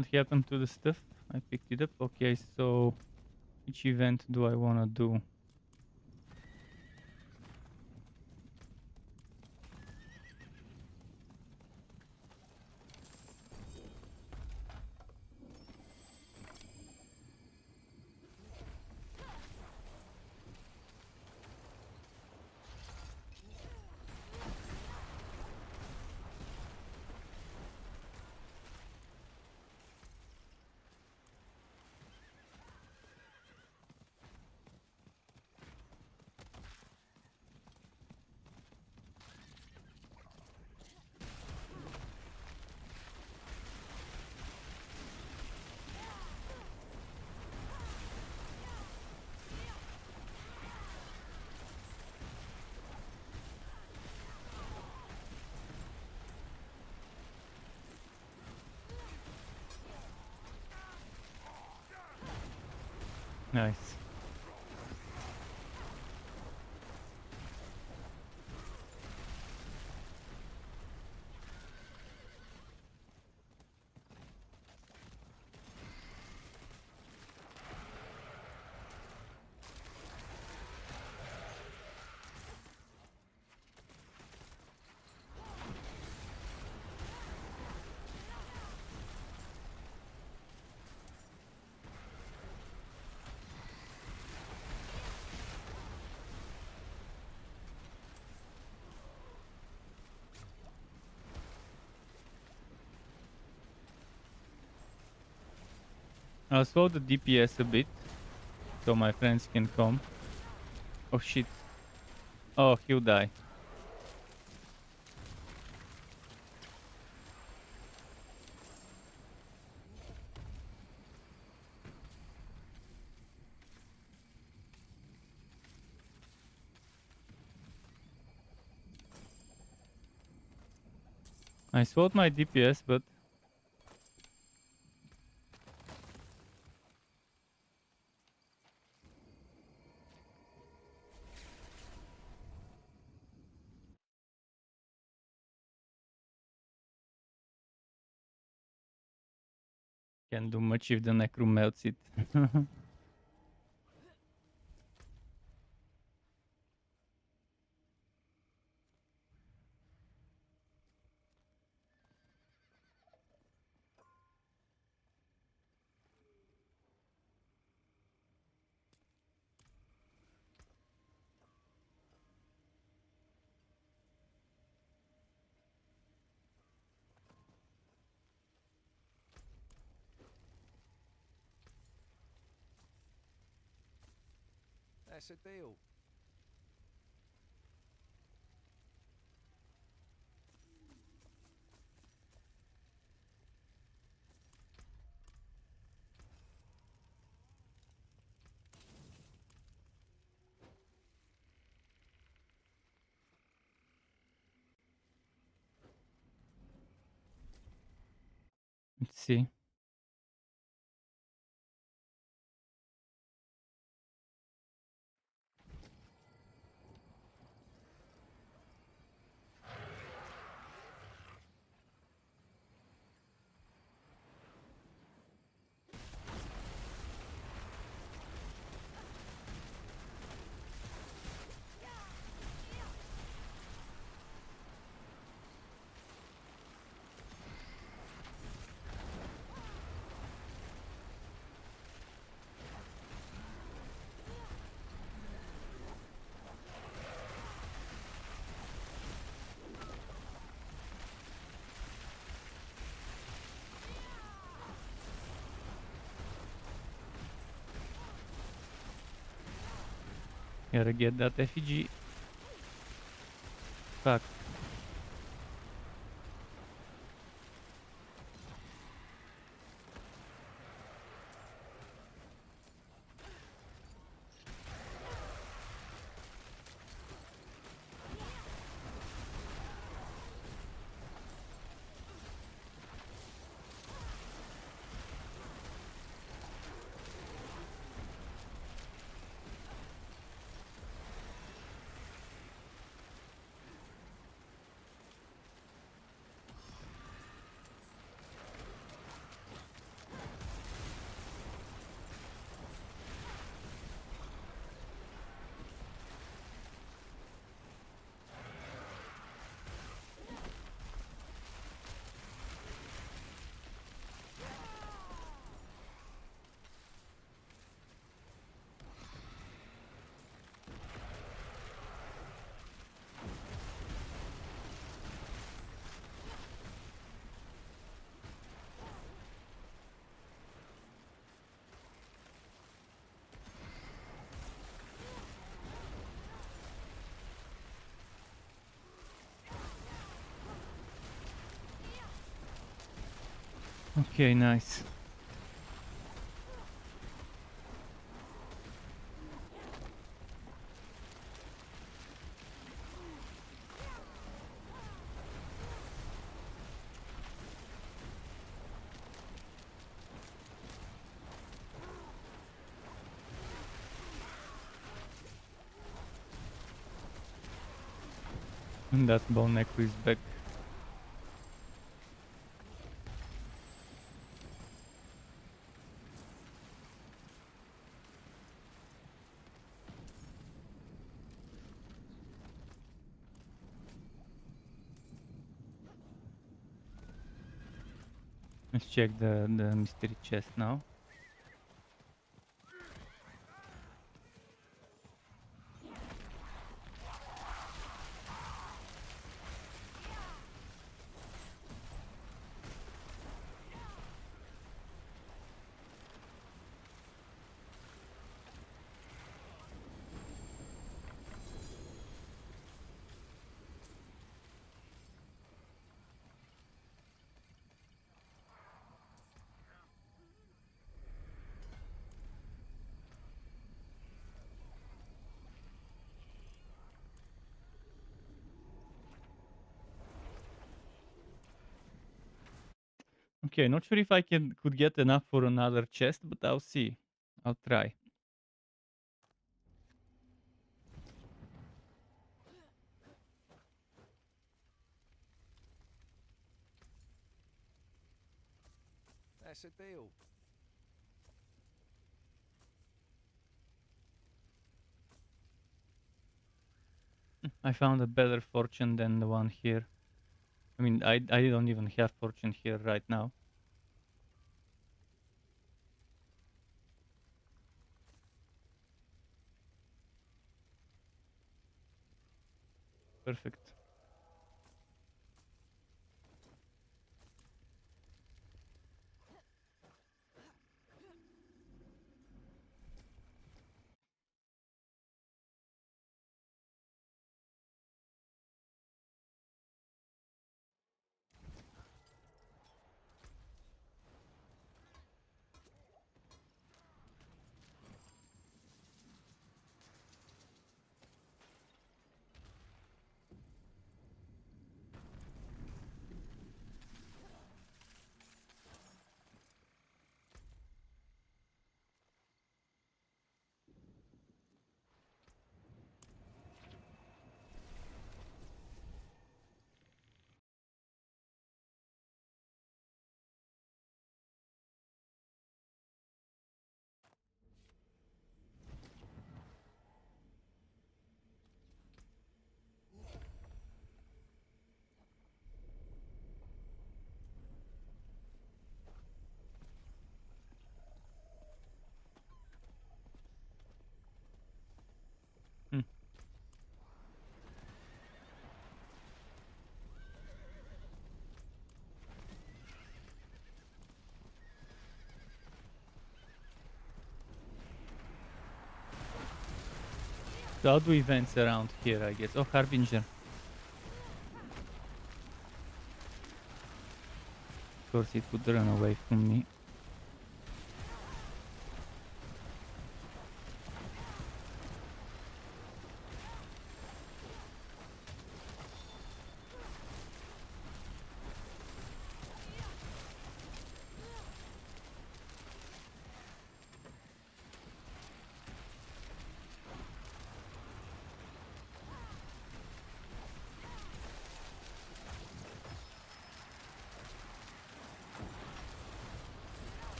What happened to the stuff? I picked it up. Okay, so which event do I wanna do? Nice. I'll slow the DPS a bit so my friends can come. Oh shit. Oh, he'll die. I slowed my DPS, but can't do much if the Necro melts it. That's a deal. Let's see. Gotta get that effigy. Fuck. Okay, nice. And that bone necro is back. Let's check the mystery chest now. Okay, not sure if I could get enough for another chest, but I'll see. I'll try. That's a deal. I found a better fortune than the one here. I mean, I don't even have fortune here right now. Perfect. Hmm. So how do events around here, I guess? Oh, Harbinger. Of course, it would run away from me.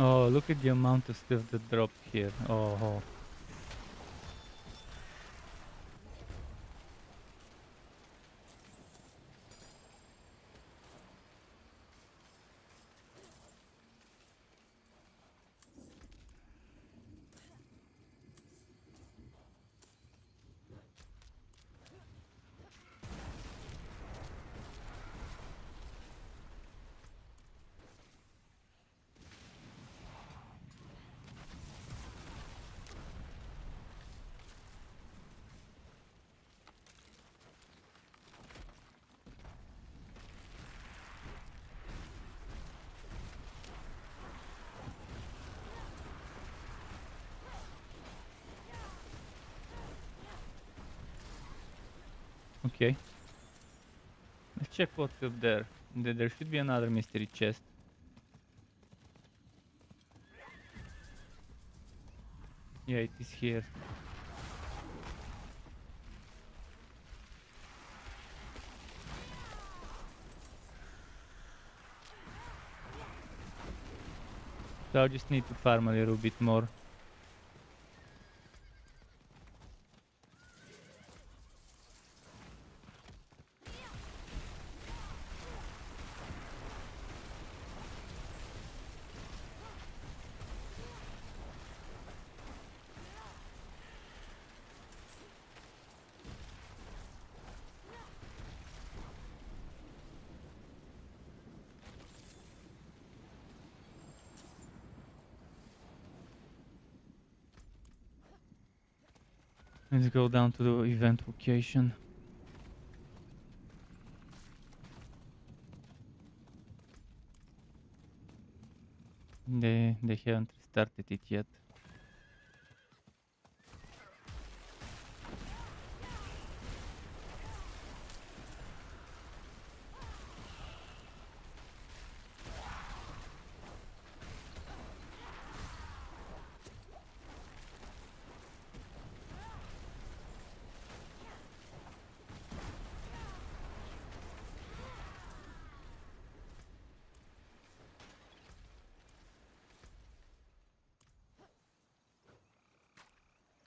Oh, look at the amount of stuff that dropped here. Oh. Okay. Let's check what's up there. There should be another mystery chest. Yeah, it is here. So I just need to farm a little bit more. Let's go down to the event location. They haven't restarted it yet.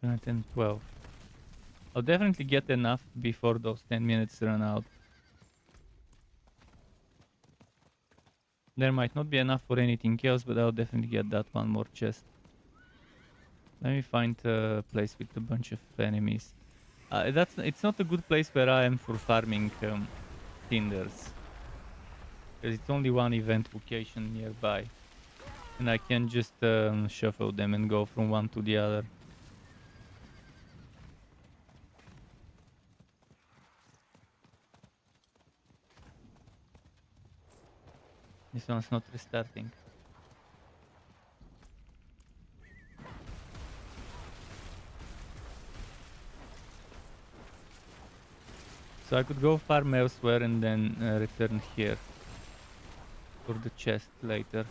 10, 12. I'll definitely get enough before those 10 minutes run out. There might not be enough for anything else, but I'll definitely get that one more chest. Let me find a place with a bunch of enemies. It's not a good place where I am for farming cinders. Because it's only one event location nearby. And I can just shuffle them and go from one to the other. This one's not restarting. So I could go farm elsewhere and then return here for the chest later.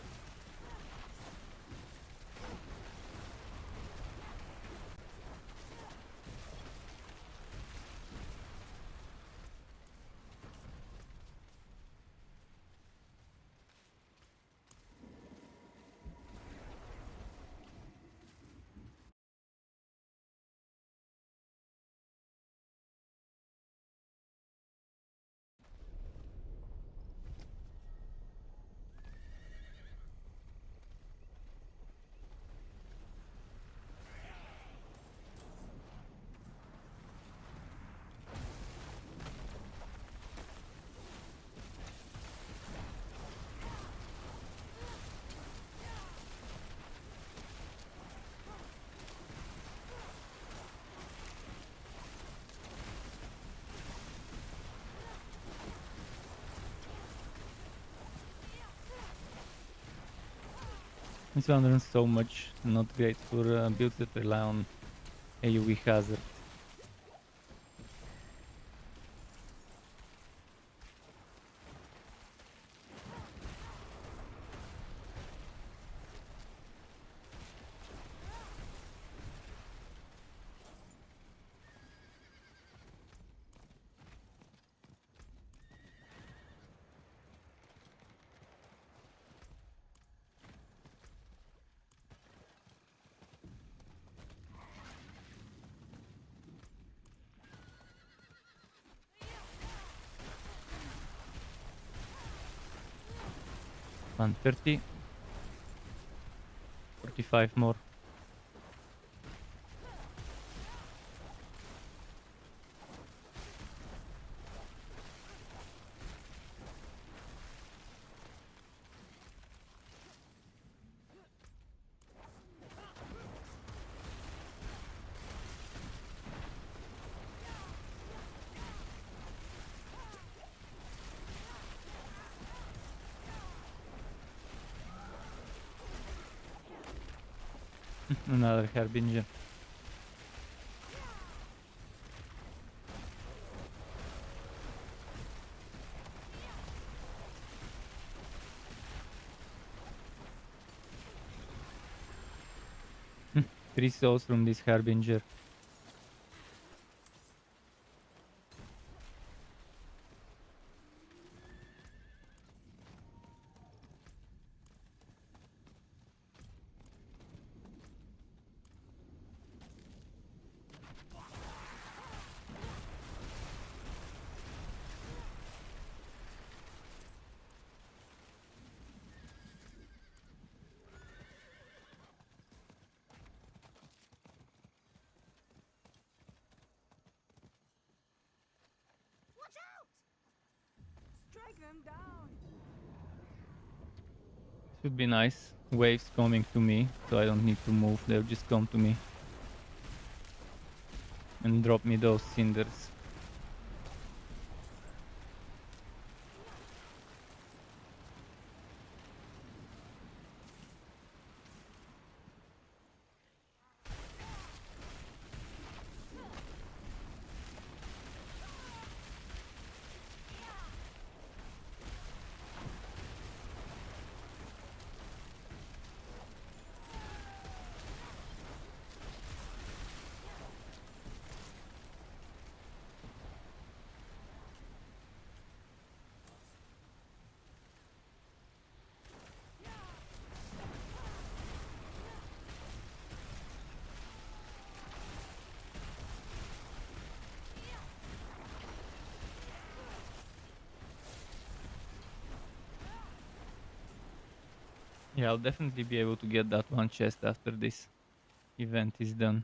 This one runs so much, not great for builds that rely on AoE hazard. One 30, 45 more. Another harbinger. Three souls from this harbinger. Watch out! Strike them down! Should be nice. Waves coming to me, so I don't need to move. They'll just come to me and drop me those cinders. Yeah, I'll definitely be able to get that one chest after this event is done.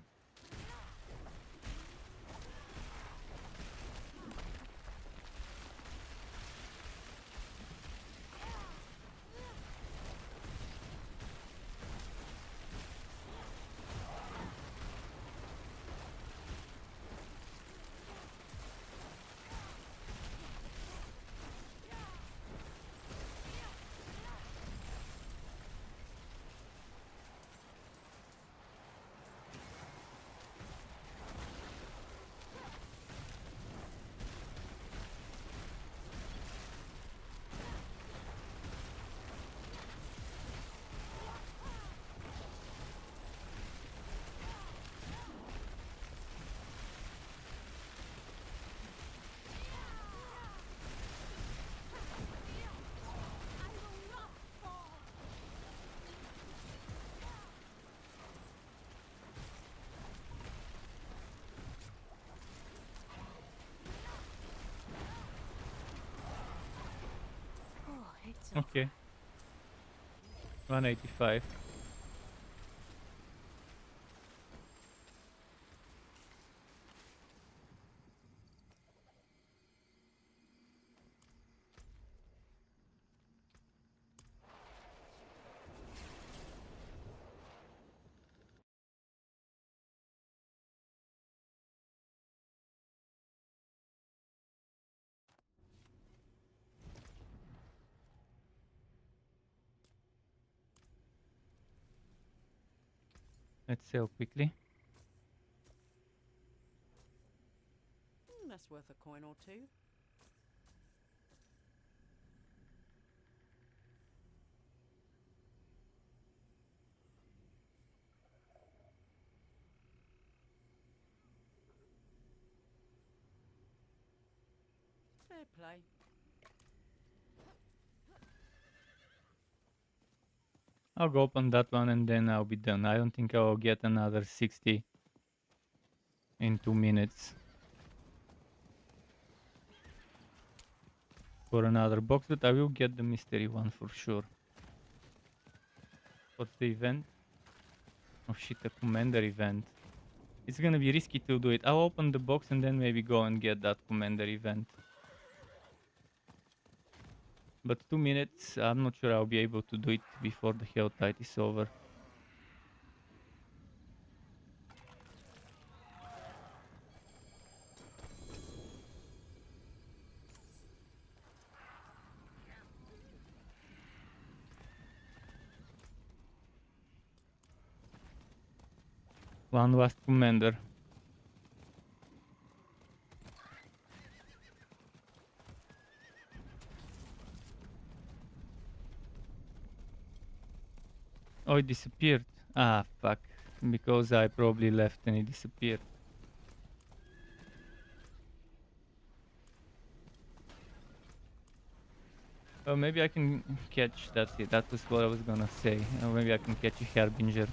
Oh, it's Okay. 185. Let's sell quickly. That's worth a coin or two. Fair play. I'll go open that one and then I'll be done. I don't think I'll get another 60 in 2 minutes for another box, but I will get the mystery one for sure. What's the event? Oh shit, a commander event. It's gonna be risky to do it. I'll open the box and then maybe go and get that commander event. But 2 minutes, I'm not sure I'll be able to do it before the hell tide is over. One last commander. Oh, it disappeared. Ah, fuck. Because I probably left and it disappeared. Oh, maybe I can catch, that's it, that was what I was gonna say. Maybe I can catch a Harbinger.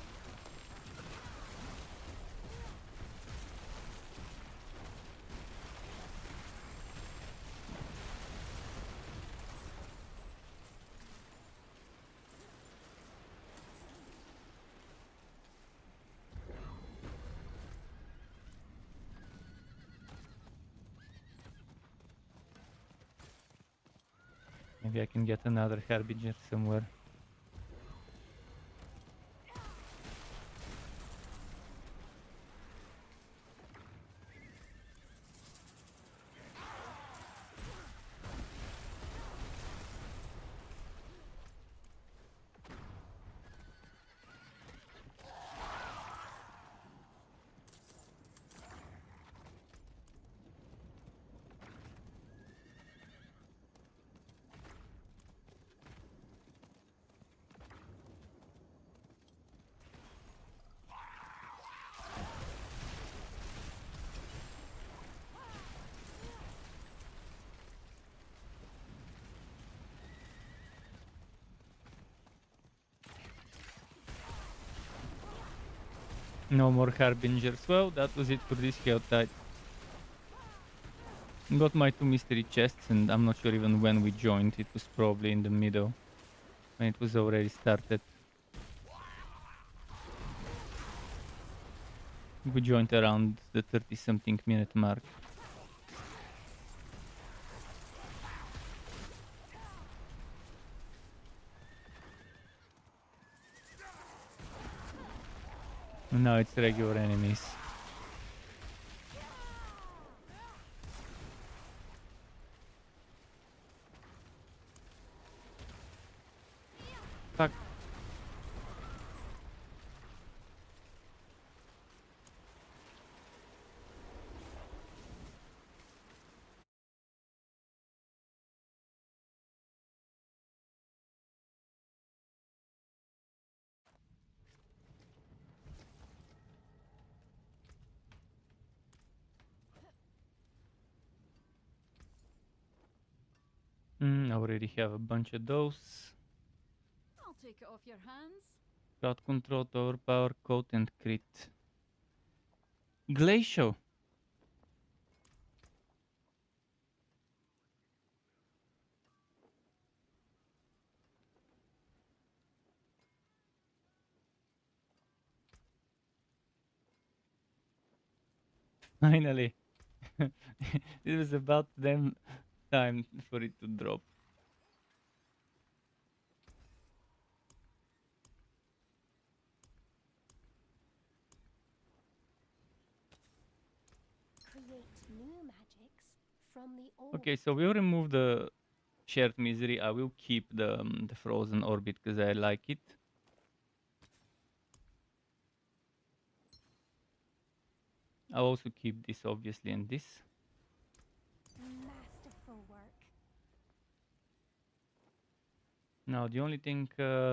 Maybe I can get another Harbinger somewhere. No more Harbingers. Well, that was it for this Helltide. Got my 2 mystery chests and I'm not sure even when we joined. It was probably in the middle when it was already started. We joined around the 30-something minute mark. Now it's regular enemies. Fuck. I already have a bunch of those. I'll take it off your hands. Crowd control, overpower, coat, and crit. Glacial. Finally. It was about them time for it to drop. Create new magics from the old. Okay, so we'll remove the shared misery. I will keep the frozen orbit because I like it. I'll also keep this obviously and this. Masterful work. Now the only thing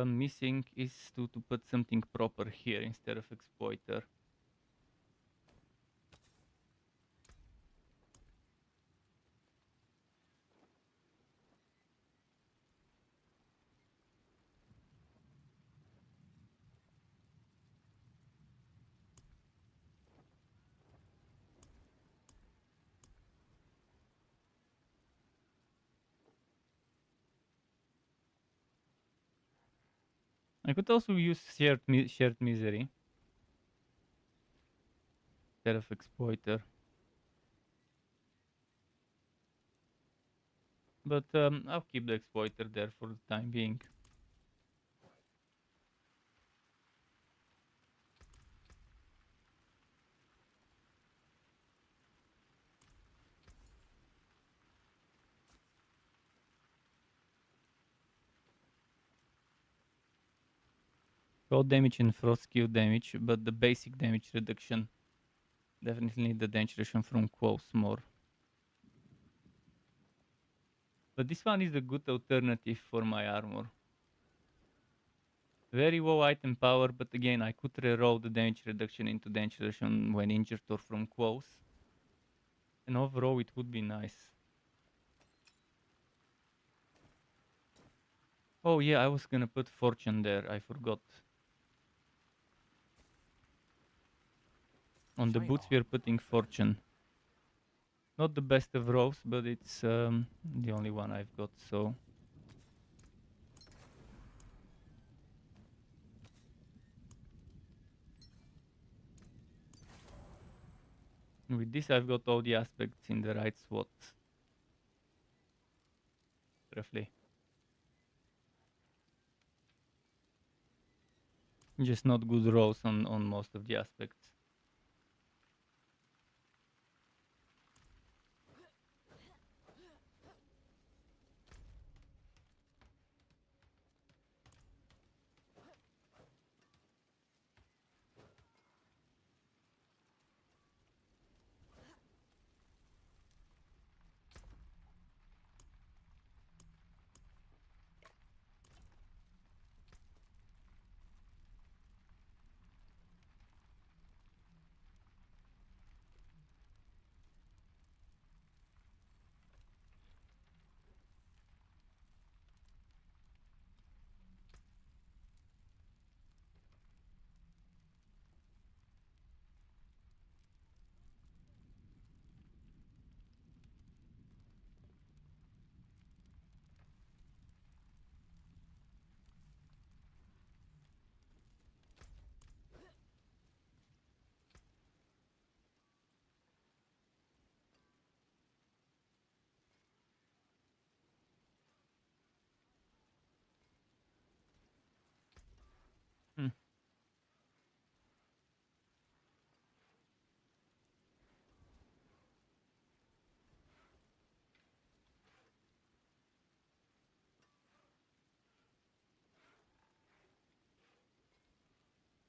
missing is to put something proper here instead of exploiter. I could also use shared misery instead of exploiter. But I'll keep the exploiter there for the time being. Cold damage and frost skill damage, but the basic damage reduction. Definitely need the damage reduction from quos more. But this one is a good alternative for my armor. Very low item power, but again, I could reroll the damage reduction into damage reduction when injured or from quos. And overall, it would be nice. Oh yeah, I was gonna put fortune there, I forgot. On the Shine boots on, we are putting my friend. fortune. Not the best of rows, but it's the only one I've got, so... With this I've got all the aspects in the right spots. Roughly. Just not good rows on most of the aspects.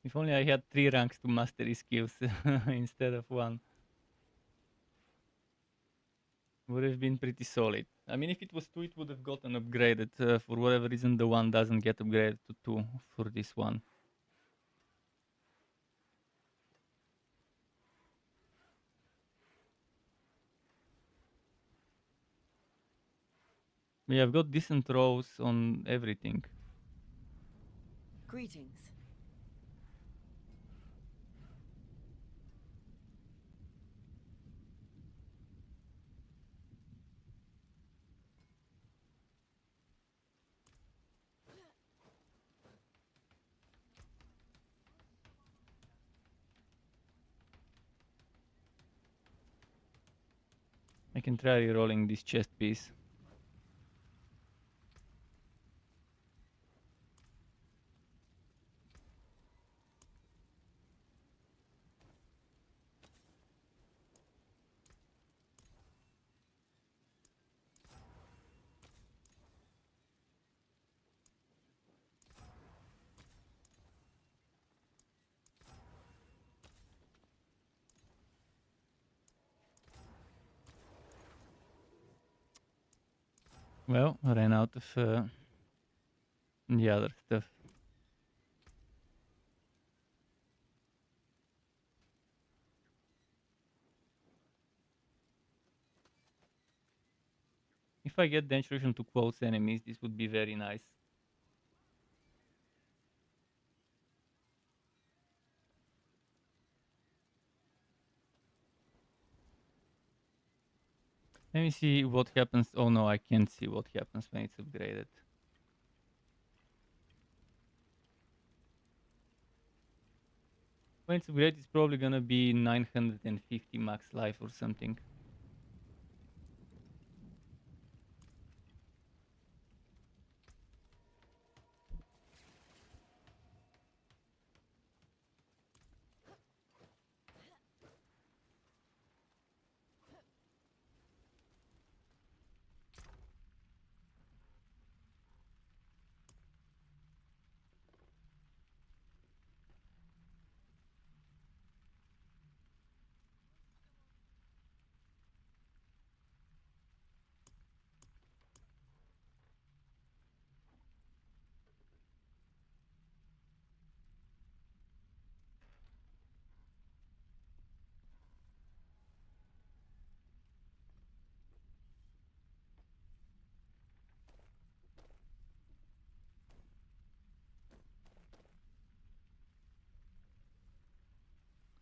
If only I had 3 ranks to mastery skills instead of 1. Would have been pretty solid. I mean, if it was 2, it would have gotten upgraded. For whatever reason, the 1 doesn't get upgraded to 2 for this one. We have got decent rows on everything. Greetings. I can try re-rolling this chest piece. Well, I ran out of the other stuff. If I get the instruction to quotes enemies, this would be very nice. Let me see what happens. Oh no, I can't see what happens when it's upgraded. When it's upgraded, it's probably gonna be 950 max life or something.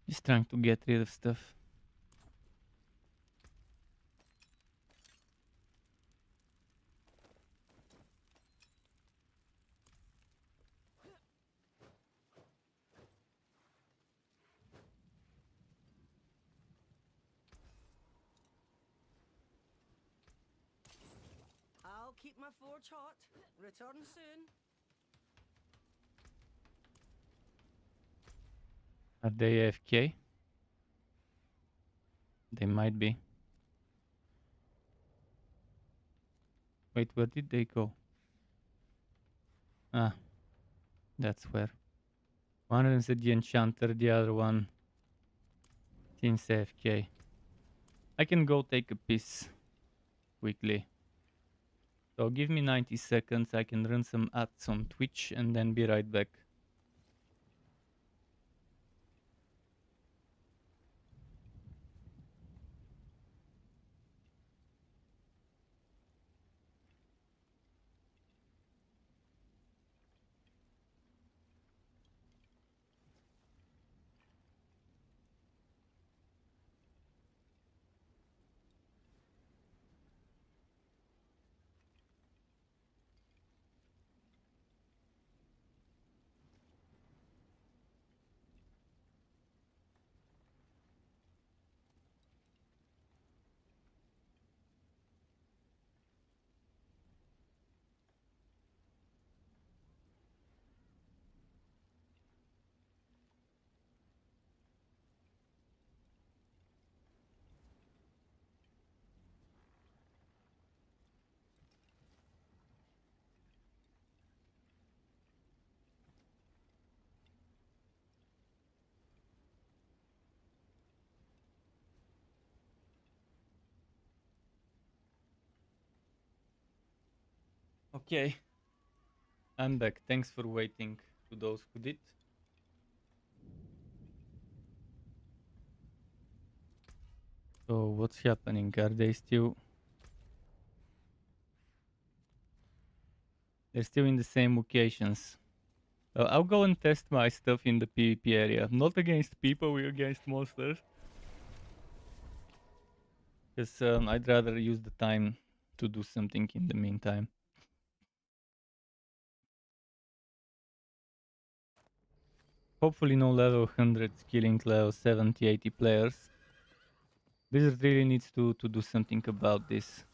Just trying to get rid of stuff. I'll keep my forge hot. Return soon. Are they AFK? They might be. Wait, where did they go? Ah, that's where. One of them said the enchanter, the other one seems AFK. I can go take a piss quickly. So give me 90 seconds, I can run some ads on Twitch and then be right back. Okay. I'm back. Thanks for waiting to those who did. So what's happening? Are they still... They're still in the same locations. I'll go and test my stuff in the PvP area. Not against people, we're against monsters. Because I'd rather use the time to do something in the meantime. Hopefully no level 100 killing level 70, 80 players. Blizzard really needs to do something about this.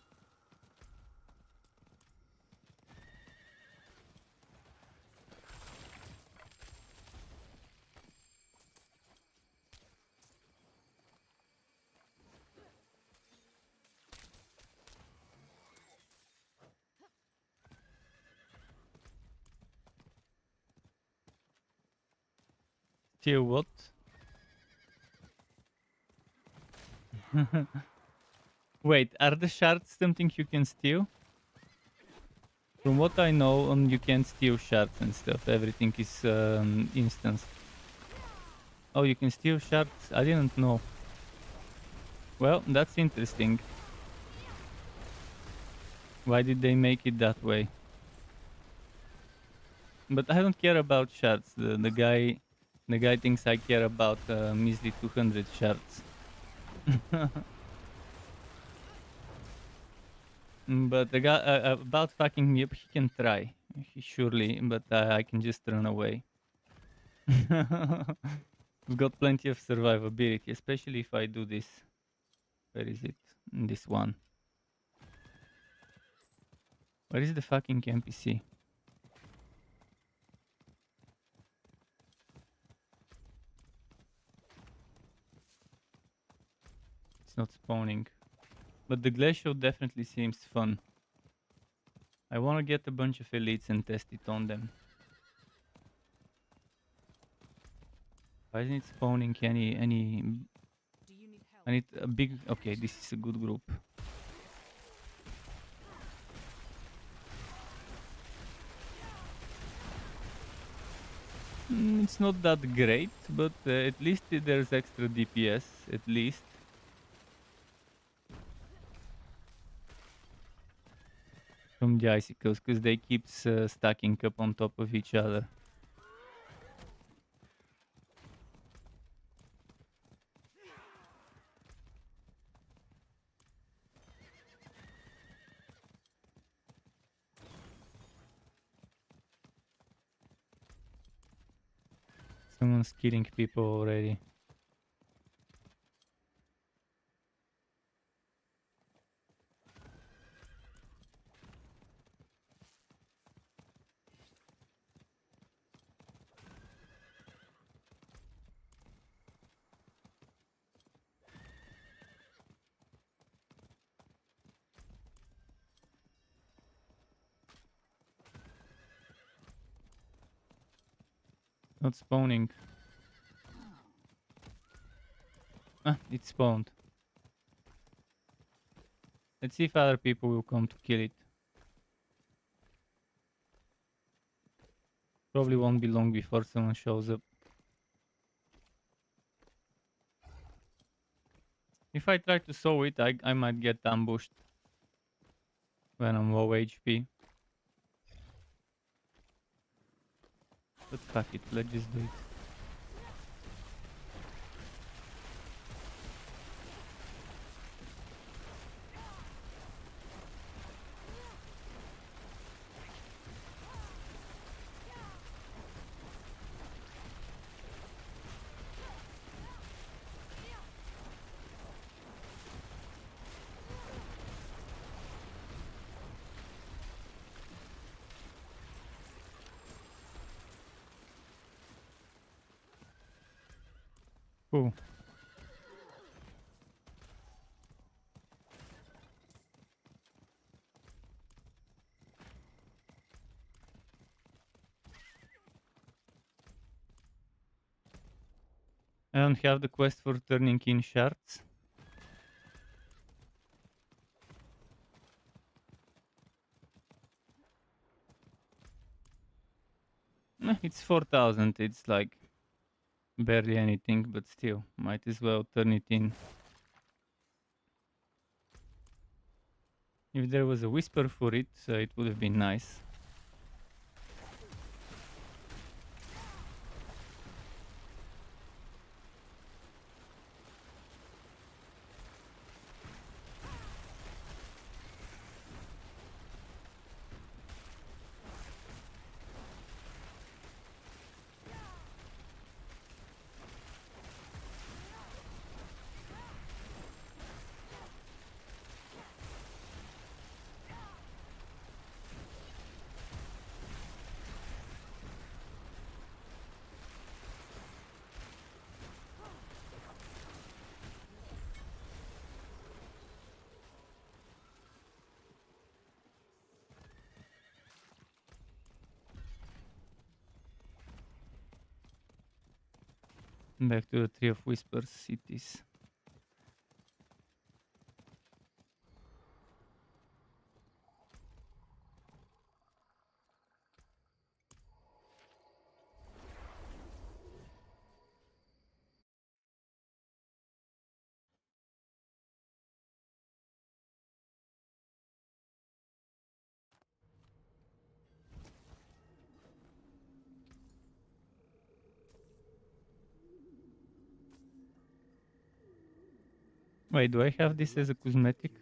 Still what? Wait, are the shards something you can steal? From what I know, you can't steal shards and stuff. Everything is instance. Oh, you can steal shards? I didn't know. Well, that's interesting. Why did they make it that way? But I don't care about shards. The guy thinks I care about measly 200 shards. But the guy about fucking me up, he can try, surely, but I can just run away. We've got plenty of survivability, especially if I do this. Where is it? This one. Where is the fucking NPC? It's not spawning. But the glacier definitely seems fun. I want to get a bunch of elites and test it on them. Why isn't it spawning any... Do you need help? I need a big... Okay, this is a good group. It's not that great, but at least there's extra DPS, at least. From the icicles, because they keep stacking up on top of each other. Someone's killing people already. Not spawning. Ah, it spawned. Let's see if other people will come to kill it. Probably won't be long before someone shows up. If I try to sow it, I might get ambushed when I'm low HP. But fuck it, let's just do it. Cool. I don't have the quest for turning in shards. It's 4,000. It's like barely anything, but still, might as well turn it in. If there was a whisper for it, it would have been nice. Back to the Tree of Whispers cities. Wait, do I have this as a cosmetic?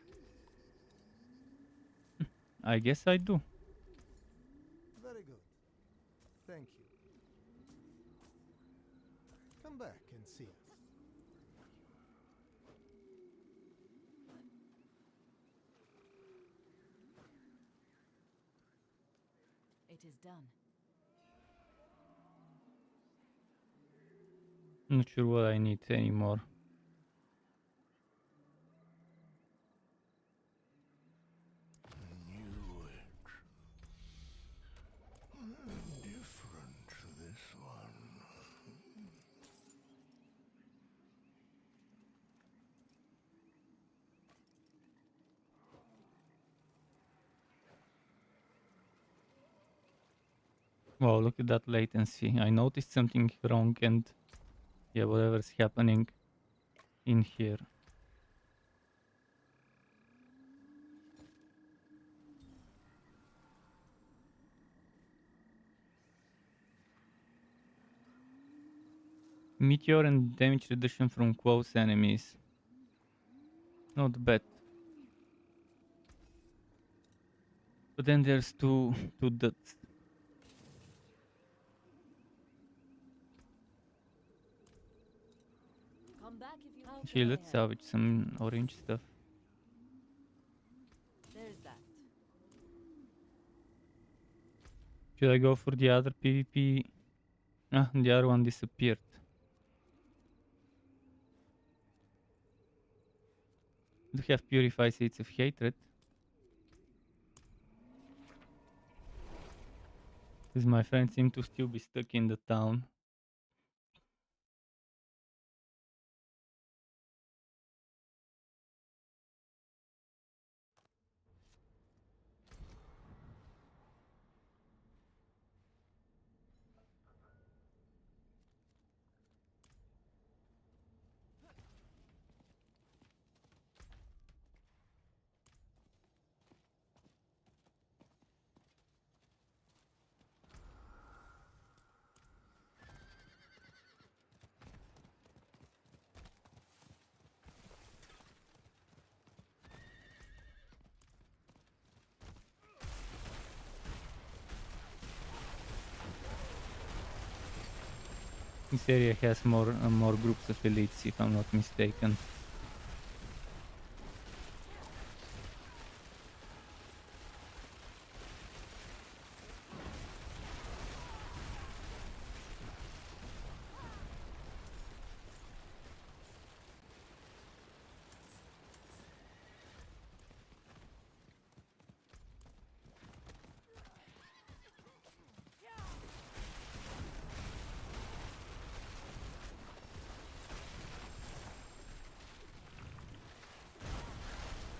I guess I do. Very good. Thank you. Come back and see us. It is done. Not sure what I need anymore. Knew it. Different this one. Wow, look at that latency. I noticed something wrong and yeah, whatever's happening in here. Meteor and damage reduction from close enemies. Not bad. But then there's two dots. Come back if you Actually, let's salvage some orange stuff. There's that. Should I go for the other PvP? Ah, the other one disappeared. Do you have Purify Seeds of Hatred? Because my friends seem to still be stuck in the town. This area has more groups of elites, if I'm not mistaken.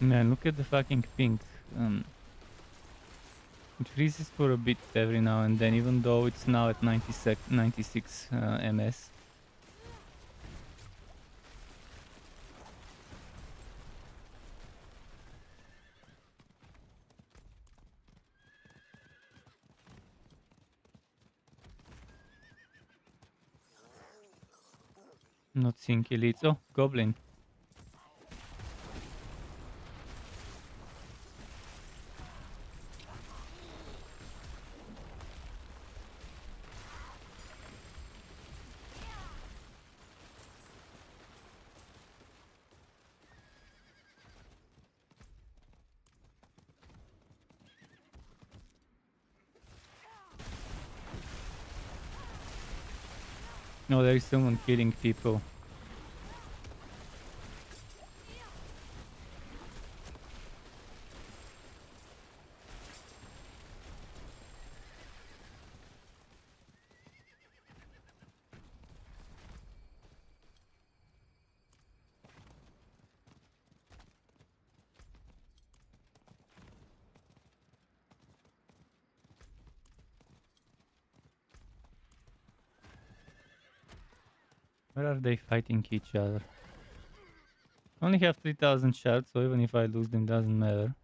Man, look at the fucking ping. It freezes for a bit every now and then, even though it's now at 96 ms. Not seeing elites. Oh, goblin. No, there is someone killing people. Where are they fighting each other? Only have 3000 shards, so even if I lose them, doesn't matter.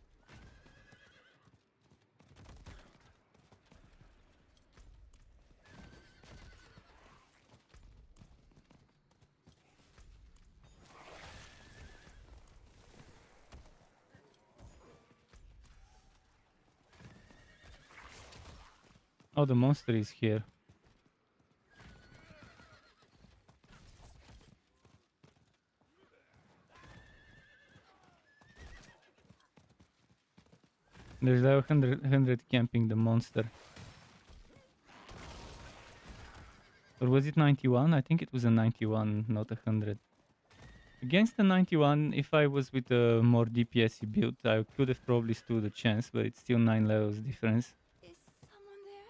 Oh, the monster is here. There's like 100 camping the monster. Or was it 91? I think it was a 91, not 100. Against the 91, if I was with a more DPS build, I could have probably stood a chance, but it's still 9 levels difference. Is someone there?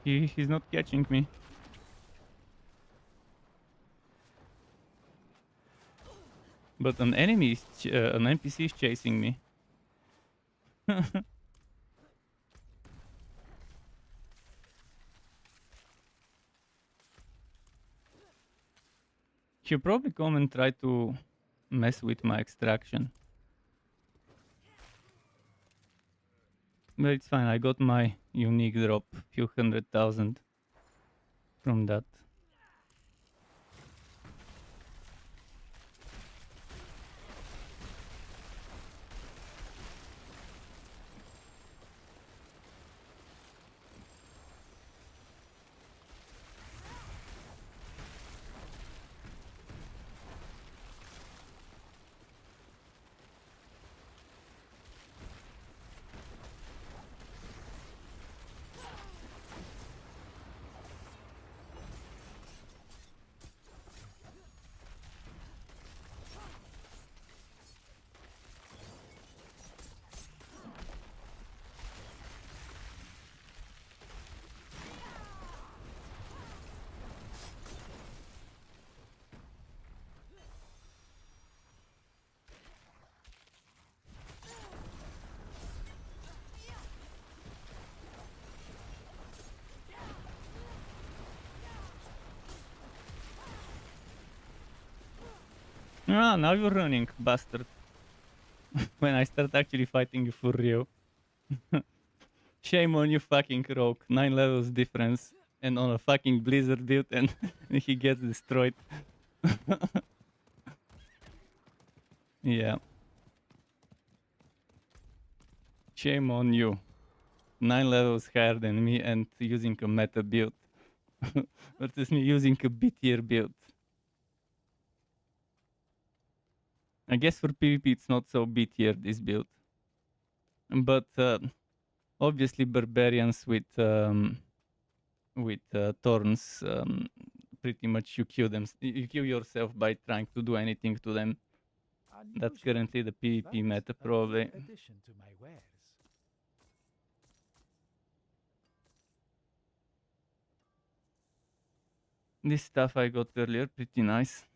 He's not catching me. But an enemy, an NPC is chasing me. He'll probably come and try to mess with my extraction. But it's fine, I got my unique drop, few 100,000 from that. Ah, now you're running, bastard. When I start actually fighting you for real. Shame on you, fucking rogue. 9 levels difference. And on a fucking blizzard build, and he gets destroyed. Yeah. Shame on you. 9 levels higher than me and using a meta build. Versus me using a B-tier build. I guess for PvP it's not so B-tier this build. But obviously barbarians with thorns, pretty much you kill them. You kill yourself by trying to do anything to them. That's Unusual, currently the PvP but meta a probably. good addition to my wares. This stuff I got earlier, pretty nice.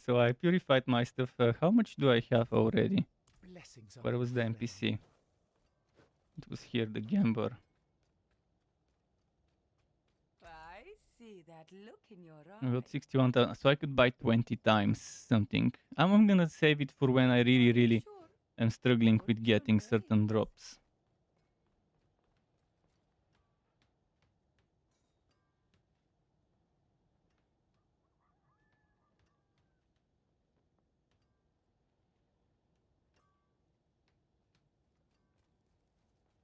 So I purified my stuff. How much do I have already? Blessings on Where you, was the friend. NPC? It was here, the gambler. I see that look in your I got eye. 61,000, so I could buy 20 times something. I'm gonna save it for when I really Sure. am struggling Put with your getting certain brains. drops.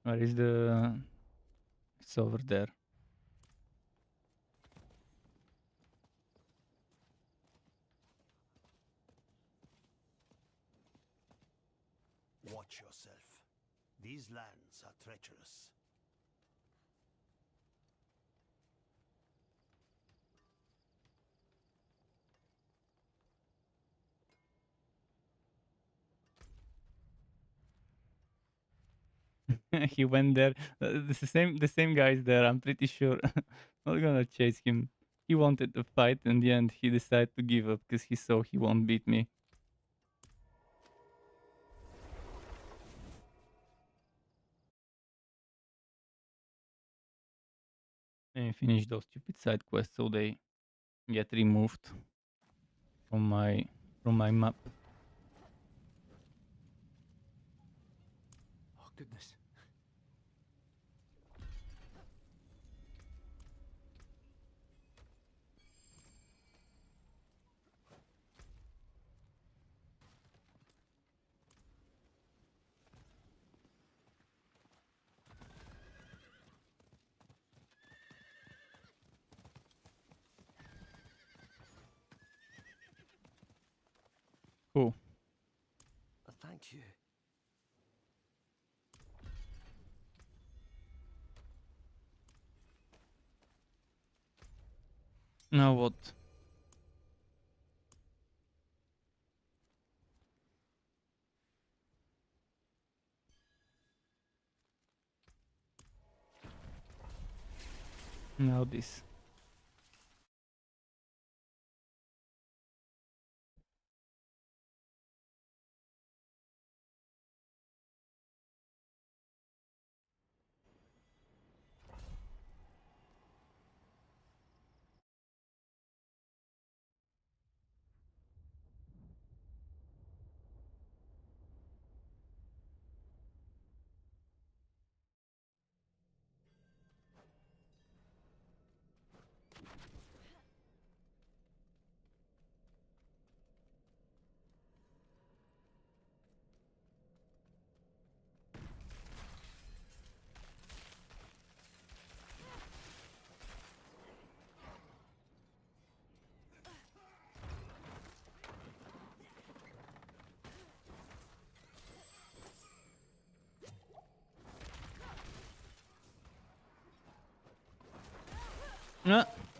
Where is the... It's over there. Watch yourself. These lands are treacherous. He went there. The same guy's there. I'm pretty sure. Not gonna chase him. He wanted to fight. In the end, he decided to give up because he saw he won't beat me. And finish those stupid side quests so they get removed from my map. Oh, goodness. Cool. Thank you. Now what? Now this.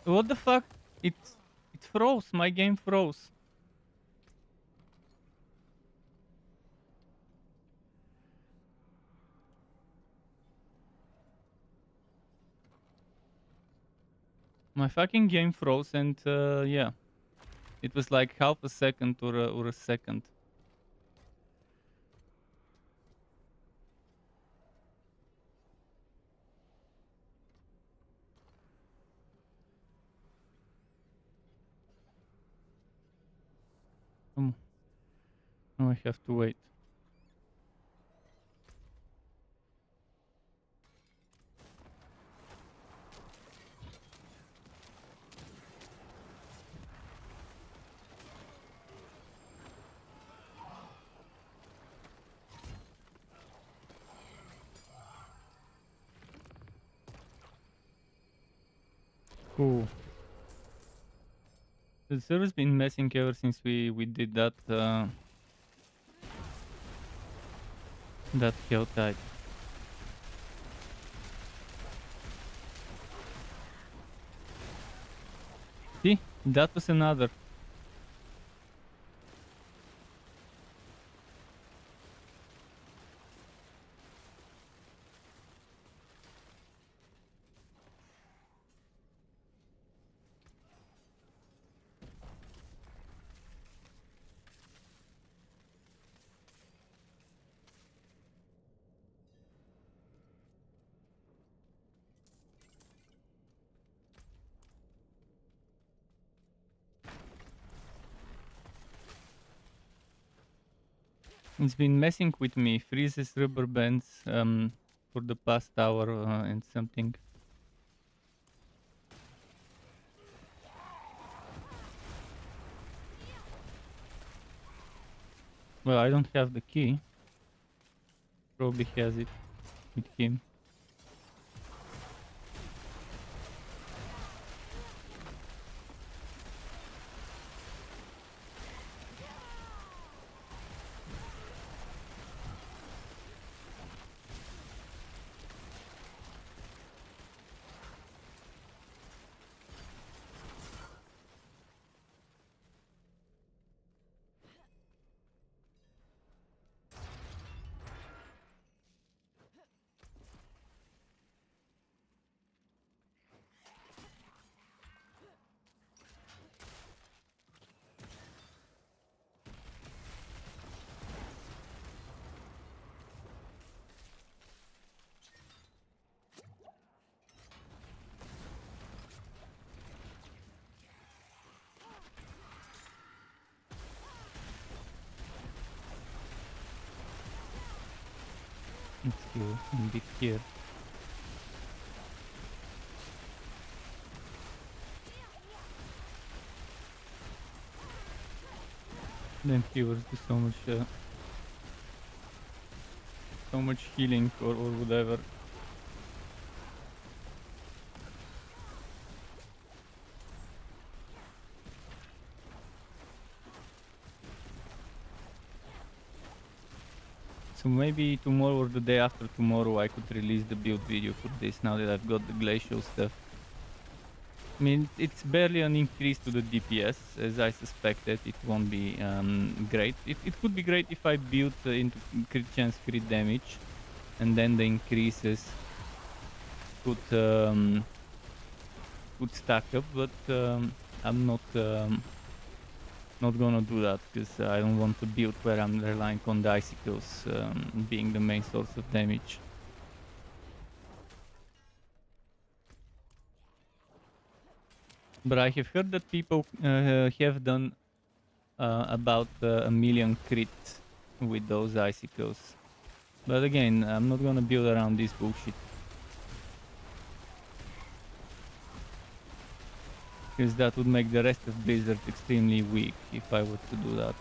What the fuck? It froze. My game froze. My fucking game froze and yeah. It was like half a second or a second. Now I have to wait. Cool. The server's been messing ever since we did that that hell type. See, that was another. It's been messing with me, freezes rubber bands for the past hour and something. Well, I don't have the key. Probably has it with him. Let's go a bit here. Then healers do so much healing or whatever. So maybe tomorrow or the day after tomorrow I could release the build video for this now that I've got the glacial stuff. I mean, it's barely an increase to the DPS, as I suspected. It won't be great. It could be great if I build into crit chance, crit damage, and then the increases could stack up, but I'm not gonna do that because I don't want to build where I'm relying on the icicles being the main source of damage. But I have heard that people have done about 1,000,000 crit with those icicles. But again, I'm not gonna build around this bullshit. Because that would make the rest of Blizzard extremely weak if I were to do that.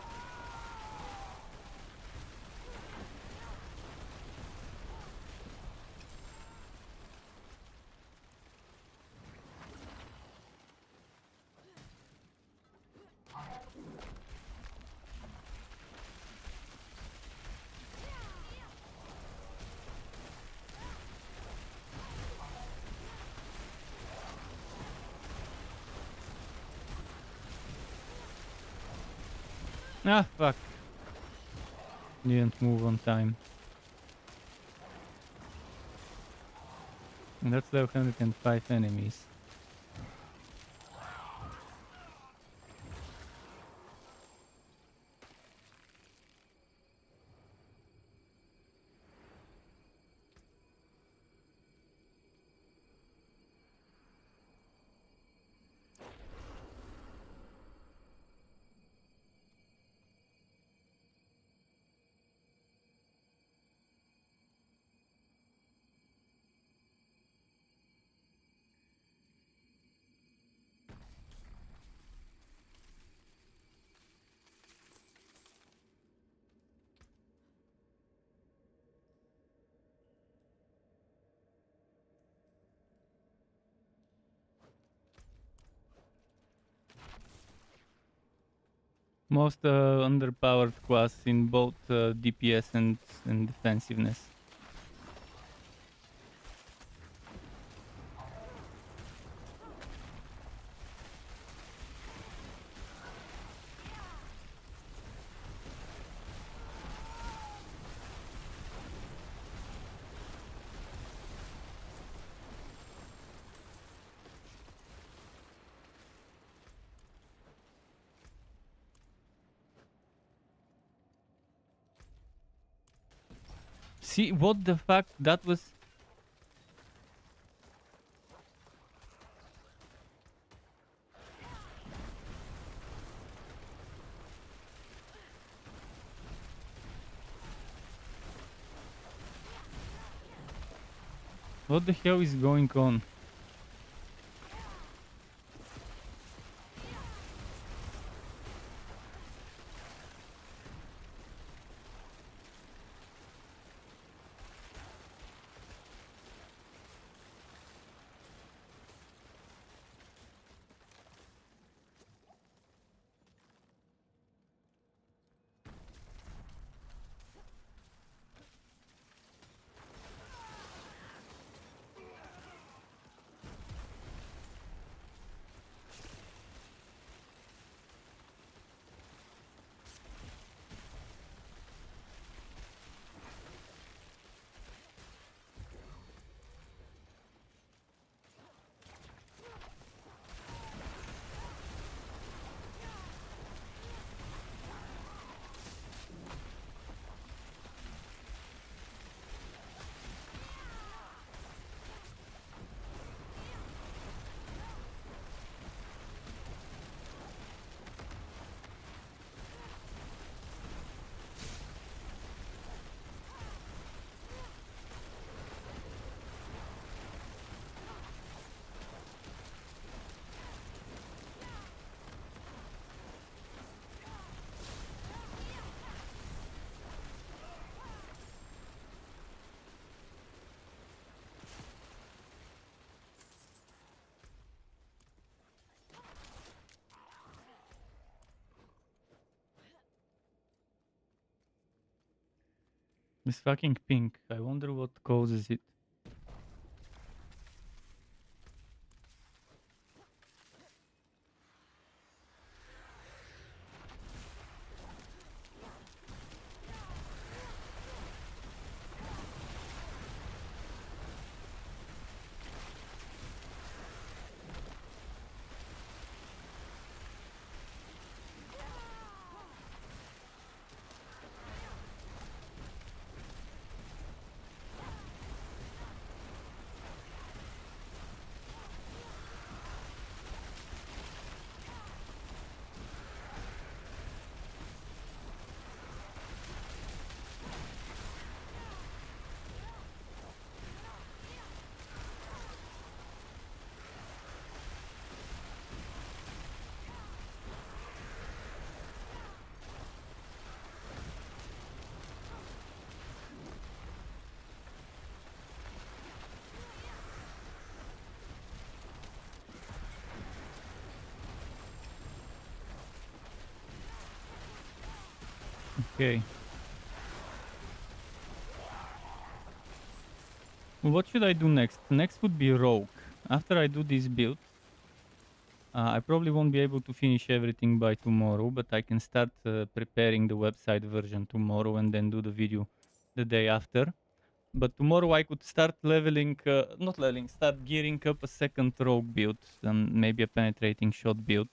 Ah, fuck. Didn't move on time. And that's level 105 enemies. Most underpowered class in both DPS and defensiveness. See, what the fuck? That was... What the hell is going on? This fucking pink. I wonder what causes it. Okay. What should I do next? Next would be Rogue. After I do this build, I probably won't be able to finish everything by tomorrow, but I can start preparing the website version tomorrow and then do the video the day after. But tomorrow I could start leveling, not leveling, start gearing up a second Rogue build, and maybe a penetrating shot build.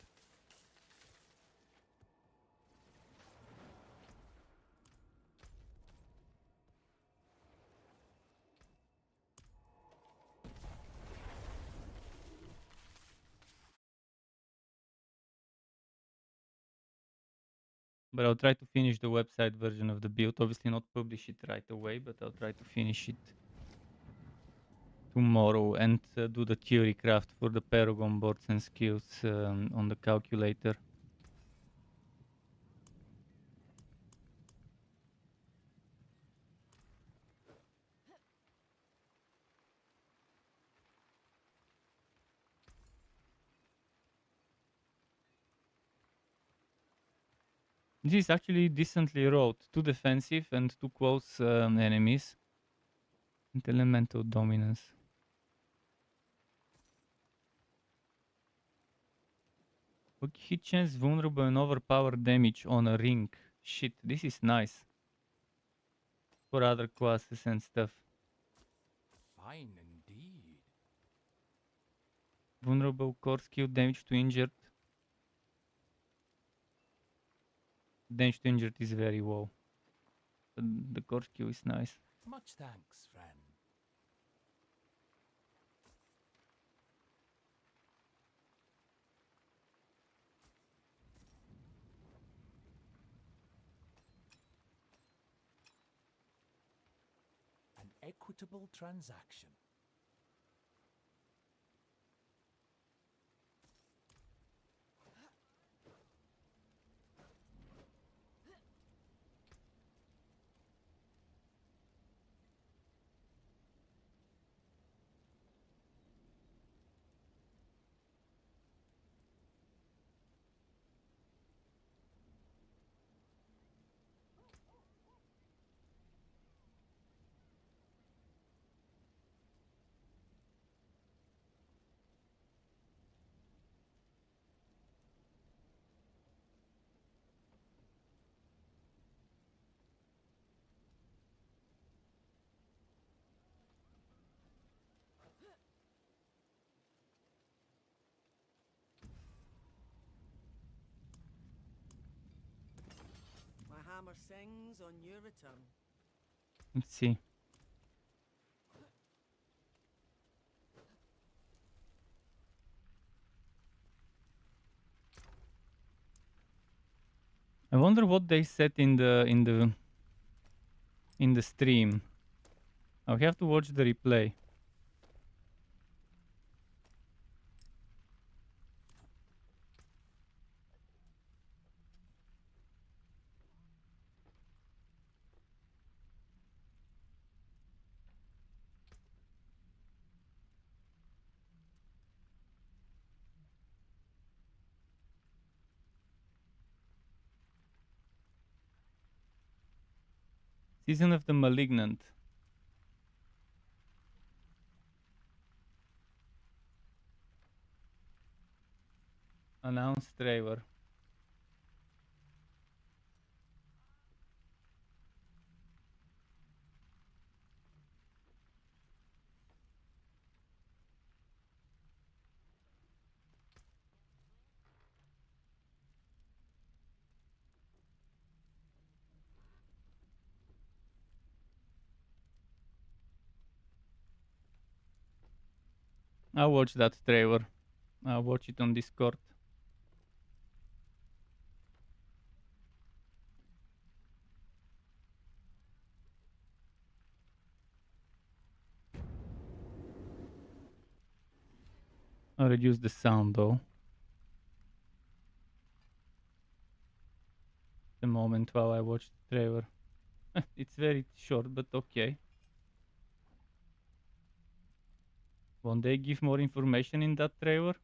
But I'll try to finish the website version of the build. Obviously not publish it right away, but I'll try to finish it tomorrow and do the theory craft for the Paragon boards and skills on the calculator. This is actually decently rolled. 2 defensive and 2 close enemies. And elemental dominance. Okay, hit chance vulnerable and overpowered damage on a ring. Shit, this is nice. For other classes and stuff. Fine indeed. Vulnerable core skill damage to injured. Damage to injured is very low. But the core skill is nice. Much thanks, friend. An equitable transaction. My hammer sings on your return. Let's see. I wonder what they said in the stream. I'll have to watch the replay. Season of the Malignant. Announced trailer. I'll watch that trailer. I'll watch it on Discord. I'll reduce the sound though. The moment while I watch the trailer. It's very short, but okay. Won't they give more information in that trailer?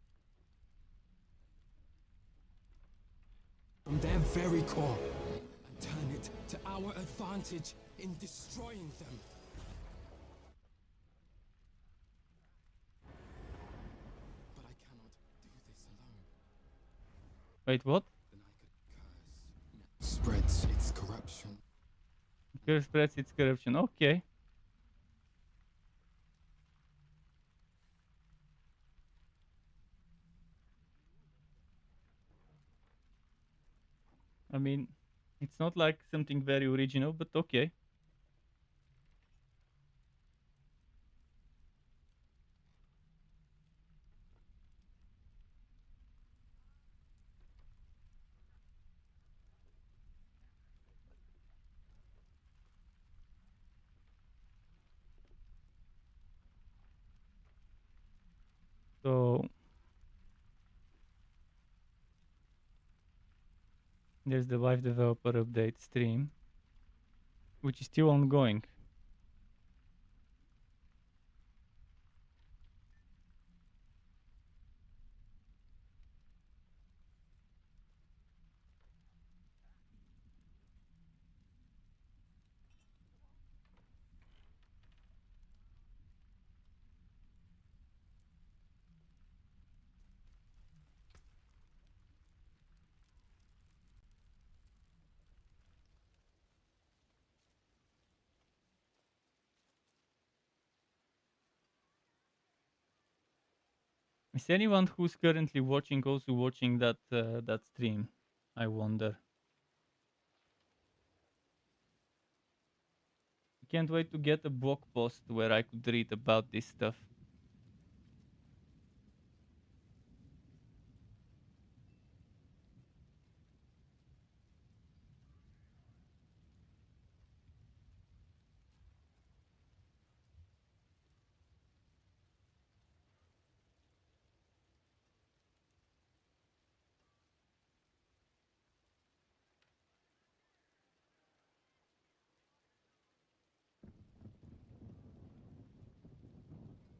From their very core, and turn it to our advantage in destroying them. But I cannot do this alone. Wait, what? Then I could curse. Spreads its corruption. Curse spreads its corruption. Okay. I mean, it's not like something very original, but okay. So there's the live developer update stream, which is still ongoing. Is anyone who's currently watching also watching that that stream? I wonder. Can't wait to get a blog post where I could read about this stuff.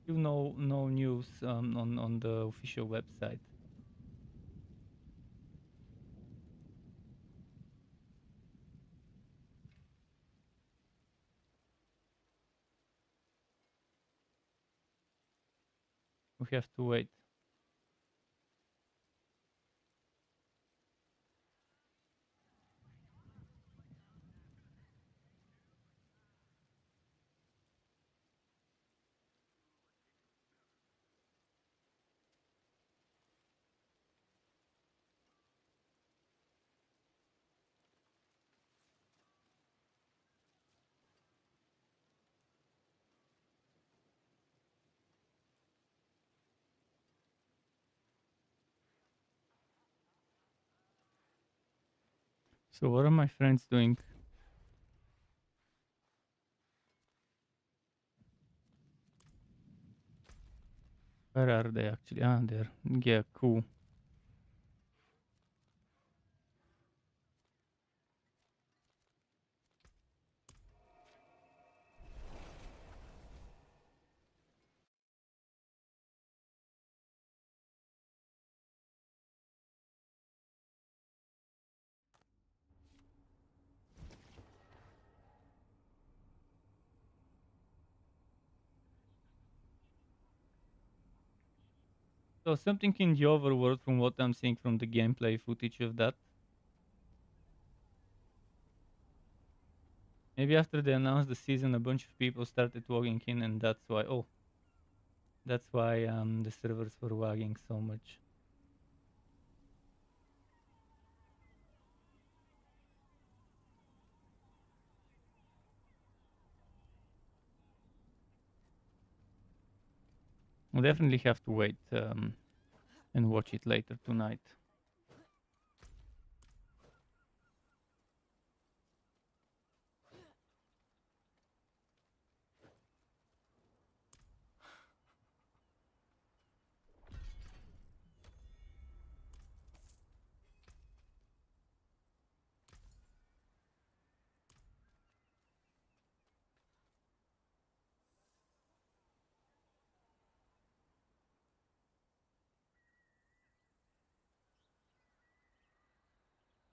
Still no news on the official website. We have to wait. So what are my friends doing? Where are they actually? Ah, there. Yeah, cool. So something in the overworld from what I'm seeing from the gameplay footage of that. Maybe after they announced the season, a bunch of people started logging in, and that's why. Oh, that's why the servers were lagging so much. We'll definitely have to wait and watch it later tonight.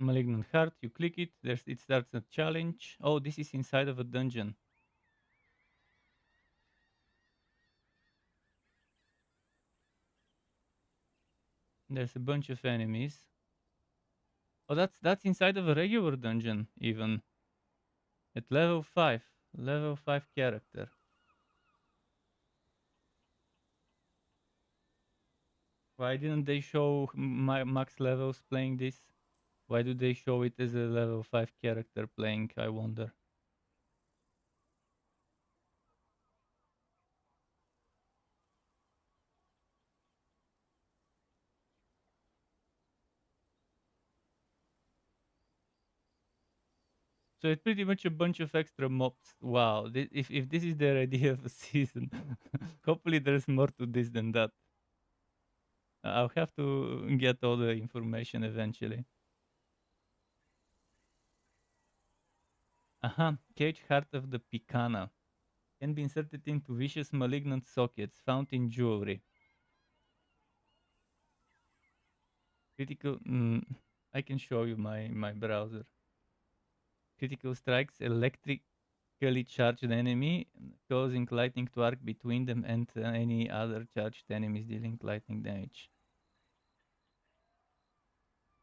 Malignant Heart, you click it, it starts a challenge. Oh, this is inside of a dungeon. There's a bunch of enemies. Oh, that's inside of a regular dungeon, even. At level 5. Level 5 character. Why didn't they show my max levels playing this? Why do they show it as a level 5 character playing, I wonder? So it's pretty much a bunch of extra mobs. Wow, if this is their idea of a season, hopefully there's more to this than that. I'll have to get all the information eventually. Aha, cage heart of the Picana can be inserted into vicious malignant sockets found in jewelry. Critical, I can show you my browser. Critical strikes electrically charged enemy, causing lightning to arc between them and any other charged enemies dealing lightning damage.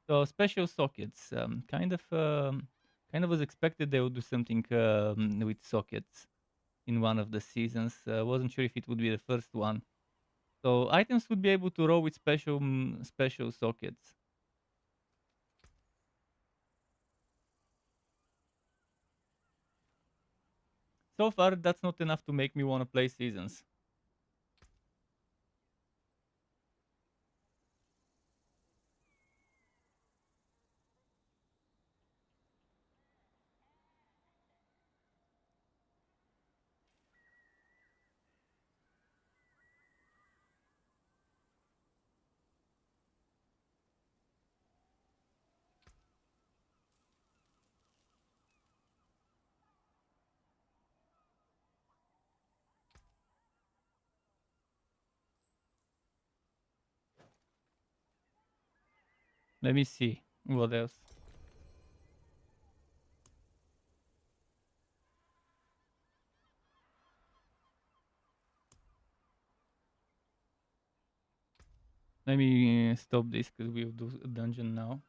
So special sockets, kind of was expected they would do something with sockets in one of the seasons. Wasn't sure if it would be the first one. So items would be able to roll with special sockets. So far, that's not enough to make me want to play Seasons. Let me see what else. Let me stop this because we'll do a dungeon now.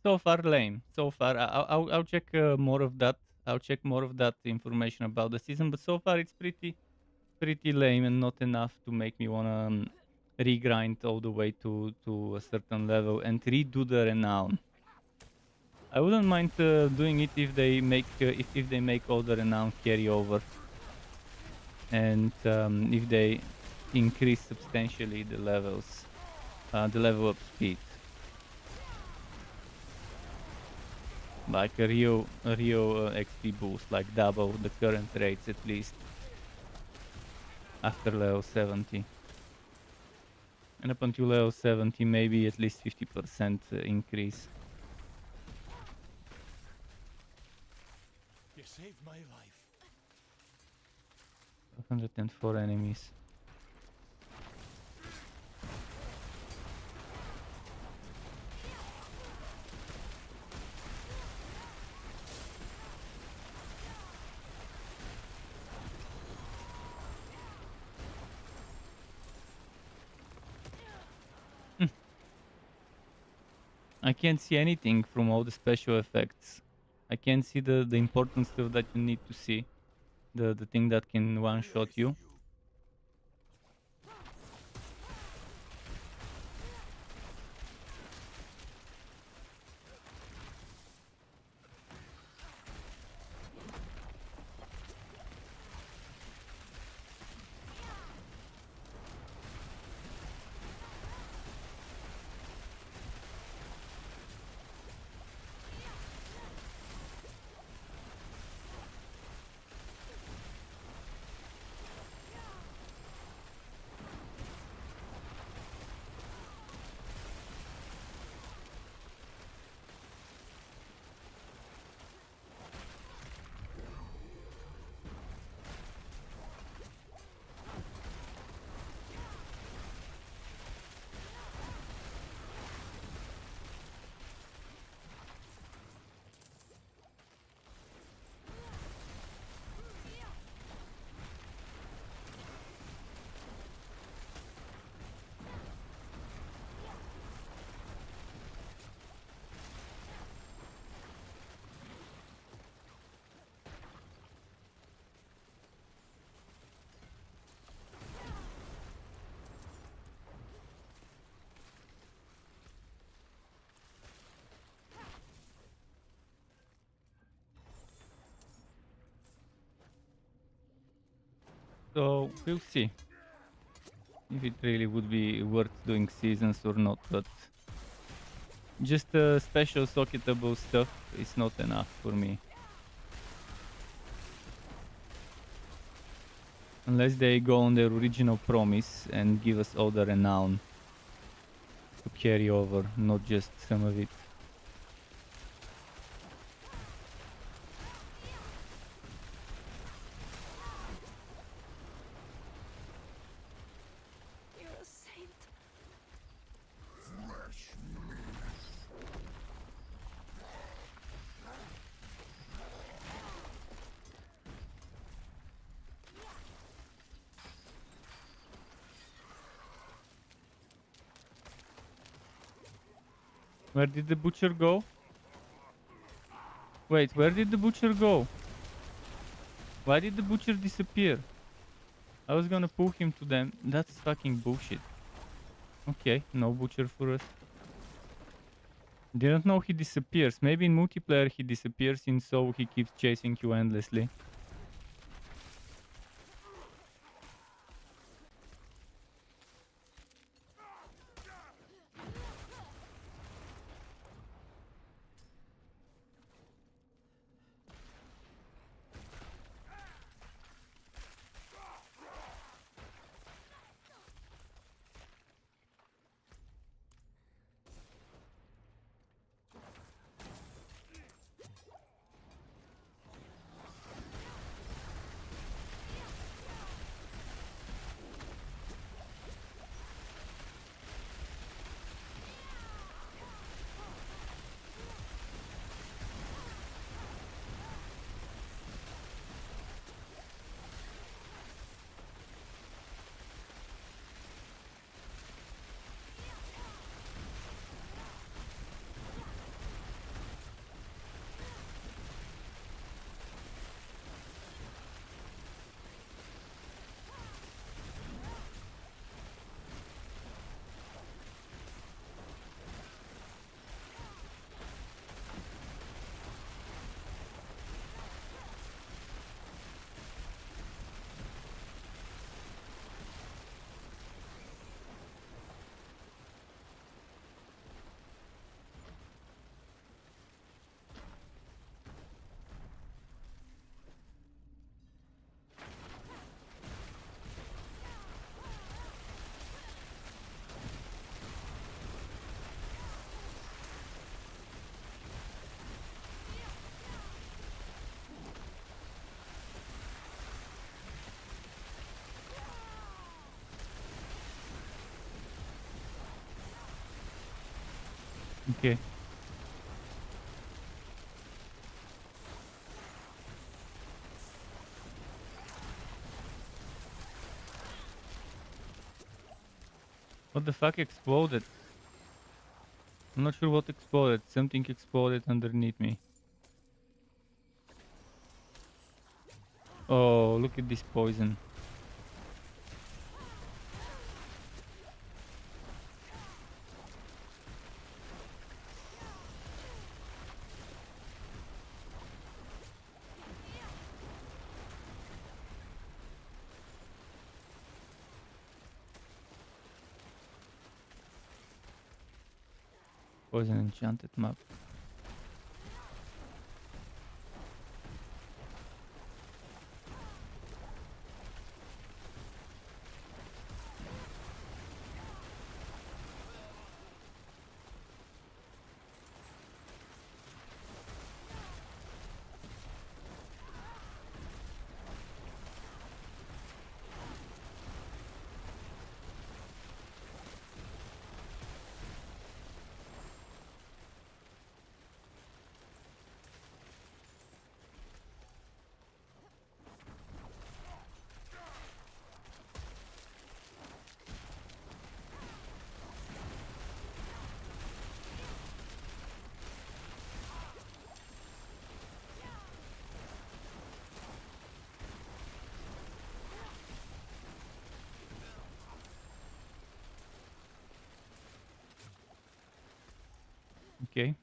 So far, lame. So far, I'll check more of that. I'll check more of that information about the season. But so far, it's pretty lame and not enough to make me wanna regrind all the way to a certain level and redo the renown. I wouldn't mind doing it if they make if they make all the renown carry over, and if they increase substantially the levels, the level up speed. Like a real XP boost, like double the current rates at least after level 70. And up until level 70, maybe at least 50% increase. You saved my life. 104 enemies. I can't see anything from all the special effects. I can't see the important stuff that you need to see. The thing that can one-shot you. So we'll see if it really would be worth doing seasons or not, but just special socketable stuff is not enough for me. Unless they go on their original promise and give us all the renown to carry over, not just some of it. You're a saint. Where did the butcher go? Wait, where did the butcher go? Why did the butcher disappear? I was gonna pull him to them. That's fucking bullshit. Okay, no butcher for us. Didn't know he disappears. Maybe in multiplayer he disappears, in so he keeps chasing you endlessly. Okay. What the fuck exploded? I'm not sure what exploded. Something exploded underneath me. Oh, look at this poison. Poison enchanted map. Okay.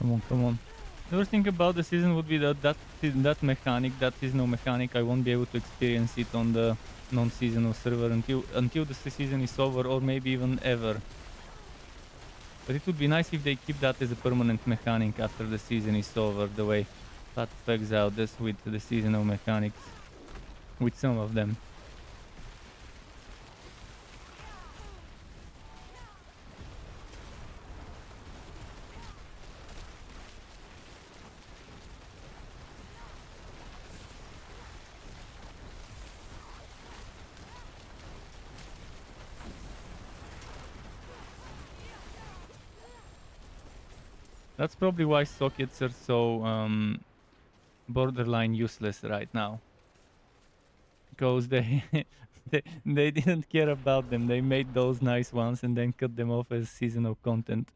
Come on, come on. The worst thing about the season would be that mechanic, that is no mechanic. I won't be able to experience it on the non-seasonal server until the season is over, or maybe even ever. But it would be nice if they keep that as a permanent mechanic after the season is over, the way that pegs out this with the seasonal mechanics, with some of them. That's probably why sockets are so borderline useless right now. Because they, they didn't care about them. They made those nice ones and then cut them off as seasonal content.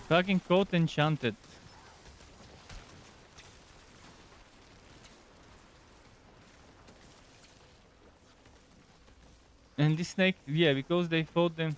Fucking coat enchanted. And this snake, yeah, because they fought them.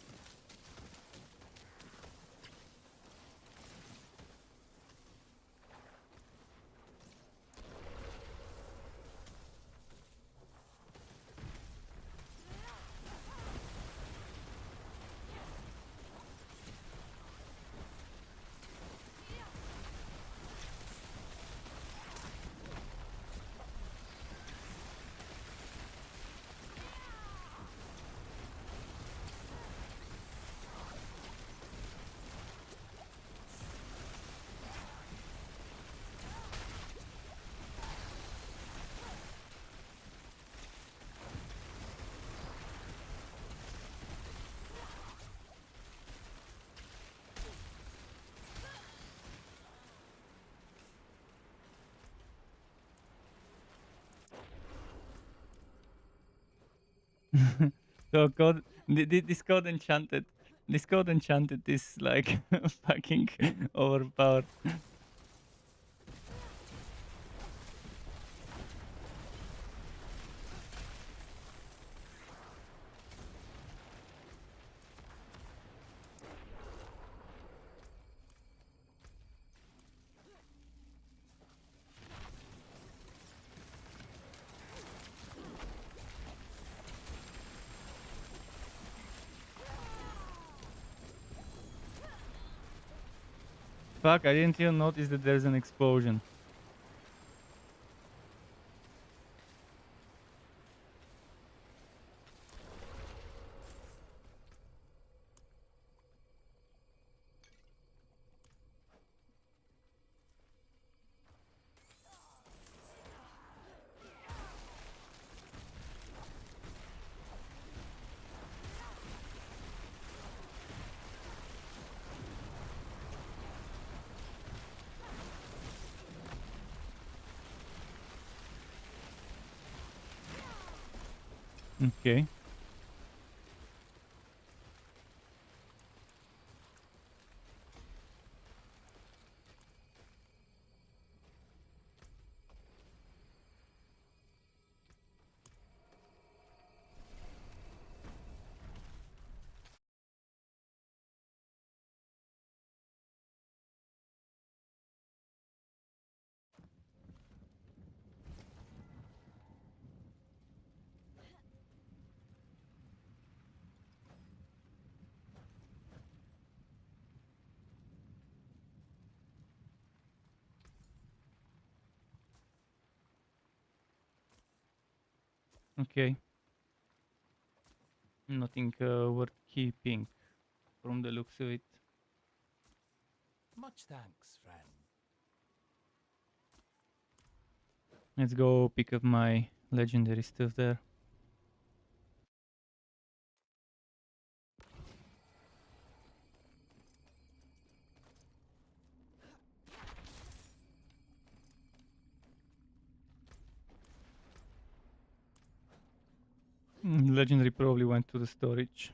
So this code enchanted is like fucking overpowered. Fuck, I didn't even notice that there's an explosion. Okay. Okay. Nothing worth keeping from the looks of it. Much thanks, friend. Let's go pick up my legendary stuff there. Legendary probably went to the storage.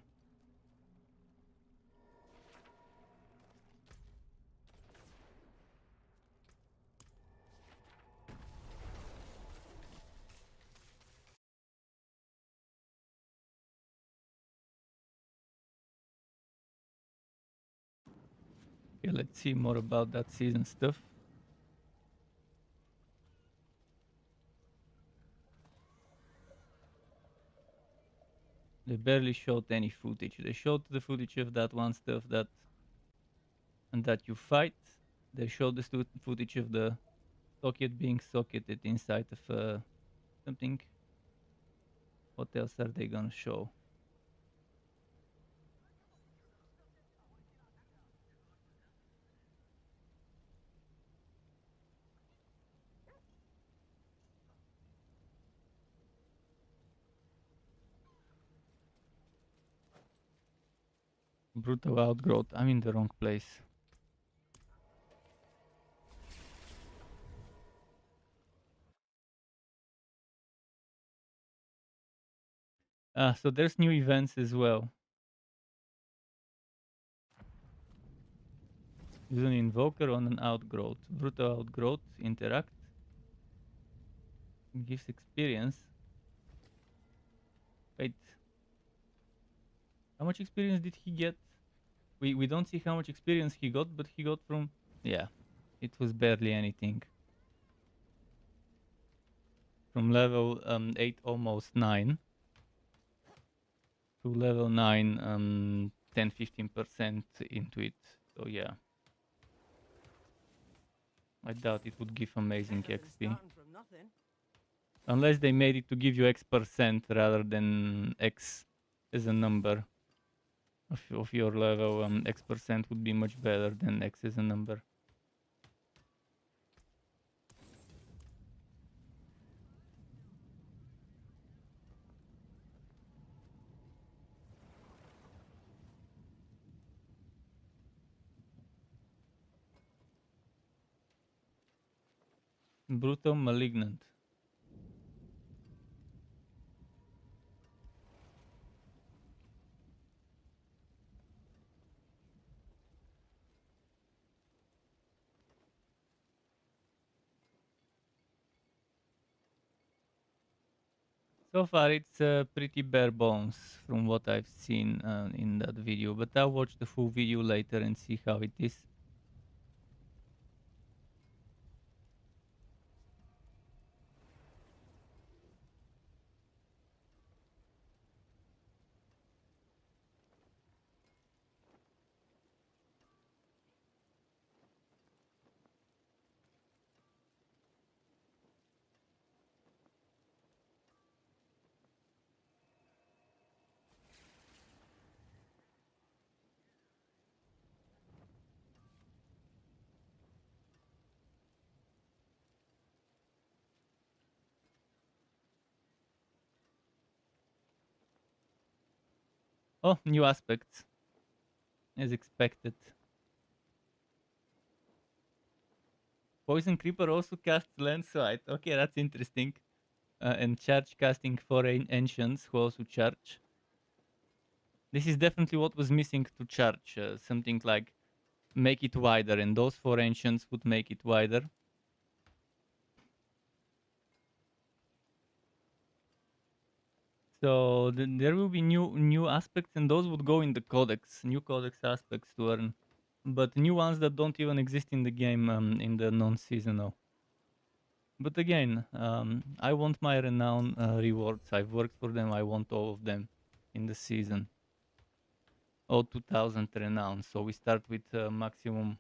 Okay, let's see more about that season stuff. They barely showed any footage. They showed the footage of that one stuff that you fight. They showed the footage of the socket being socketed inside of something. What else are they gonna show? Brutal outgrowth. I'm in the wrong place. So there's new events as well. Use an invoker on an outgrowth. Brutal outgrowth. Interact. Gives experience. Wait. How much experience did he get? We don't see how much experience he got, but he got from... Yeah. It was barely anything. From level 8, almost 9. To level 9, 10-15% into it. So yeah. I doubt it would give amazing Better than XP. starting from nothing. Unless they made it to give you X% rather than X as a number of your level. X% would be much better than X as a number. Brutal Malignant. So far it's pretty bare bones from what I've seen in that video, but I'll watch the full video later and see how it is. Oh, new aspects, as expected. Poison Creeper also casts Landslide. Okay, that's interesting. And charge casting for ancients who also charge. This is definitely what was missing to charge. Something like make it wider, and those 4 ancients would make it wider. So there will be new aspects, and those would go in the codex, new codex aspects to earn, but new ones that don't even exist in the game in the non-seasonal. But again, I want my renown rewards. I've worked for them. I want all of them in the season. All 2,000 renown. So we start with maximum,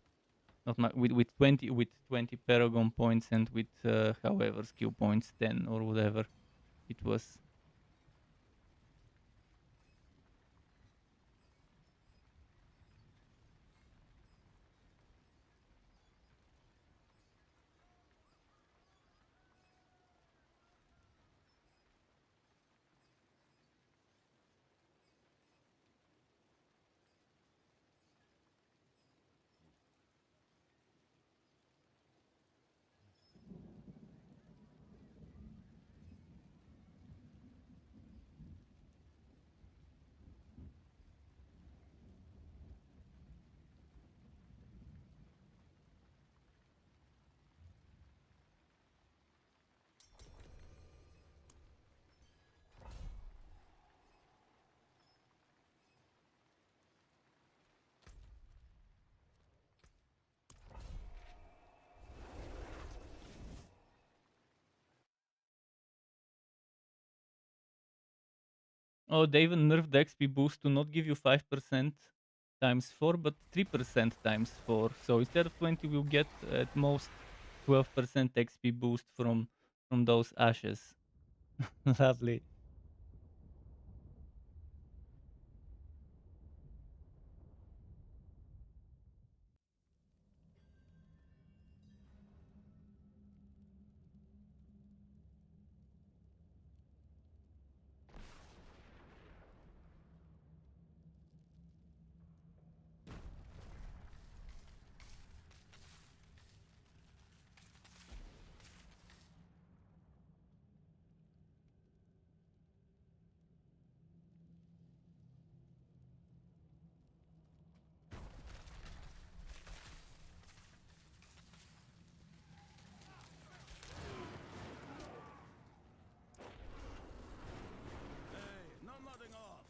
with 20 Paragon points, and with however skill points, 10 or whatever it was. Oh, they even nerfed the XP boost to not give you 5% times 4, but 3% times 4. So instead of 20, we'll get at most 12% XP boost from those ashes. Lovely. No nodding off.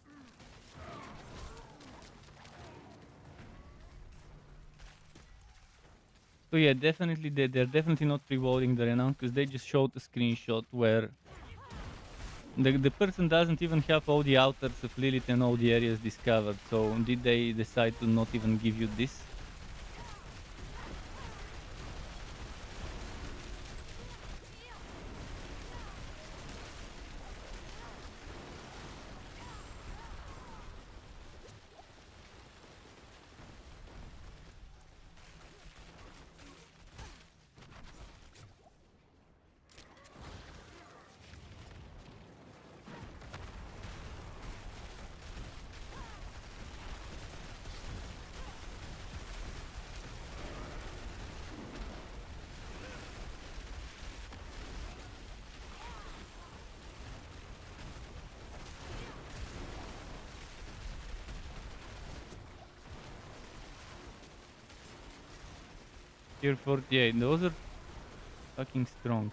So yeah, definitely they're definitely not rewarding the renown because they just showed a screenshot where the person doesn't even have all the altars of Lilith and all the areas discovered. So did they decide to not even give you this? Tier 48, those are fucking strong.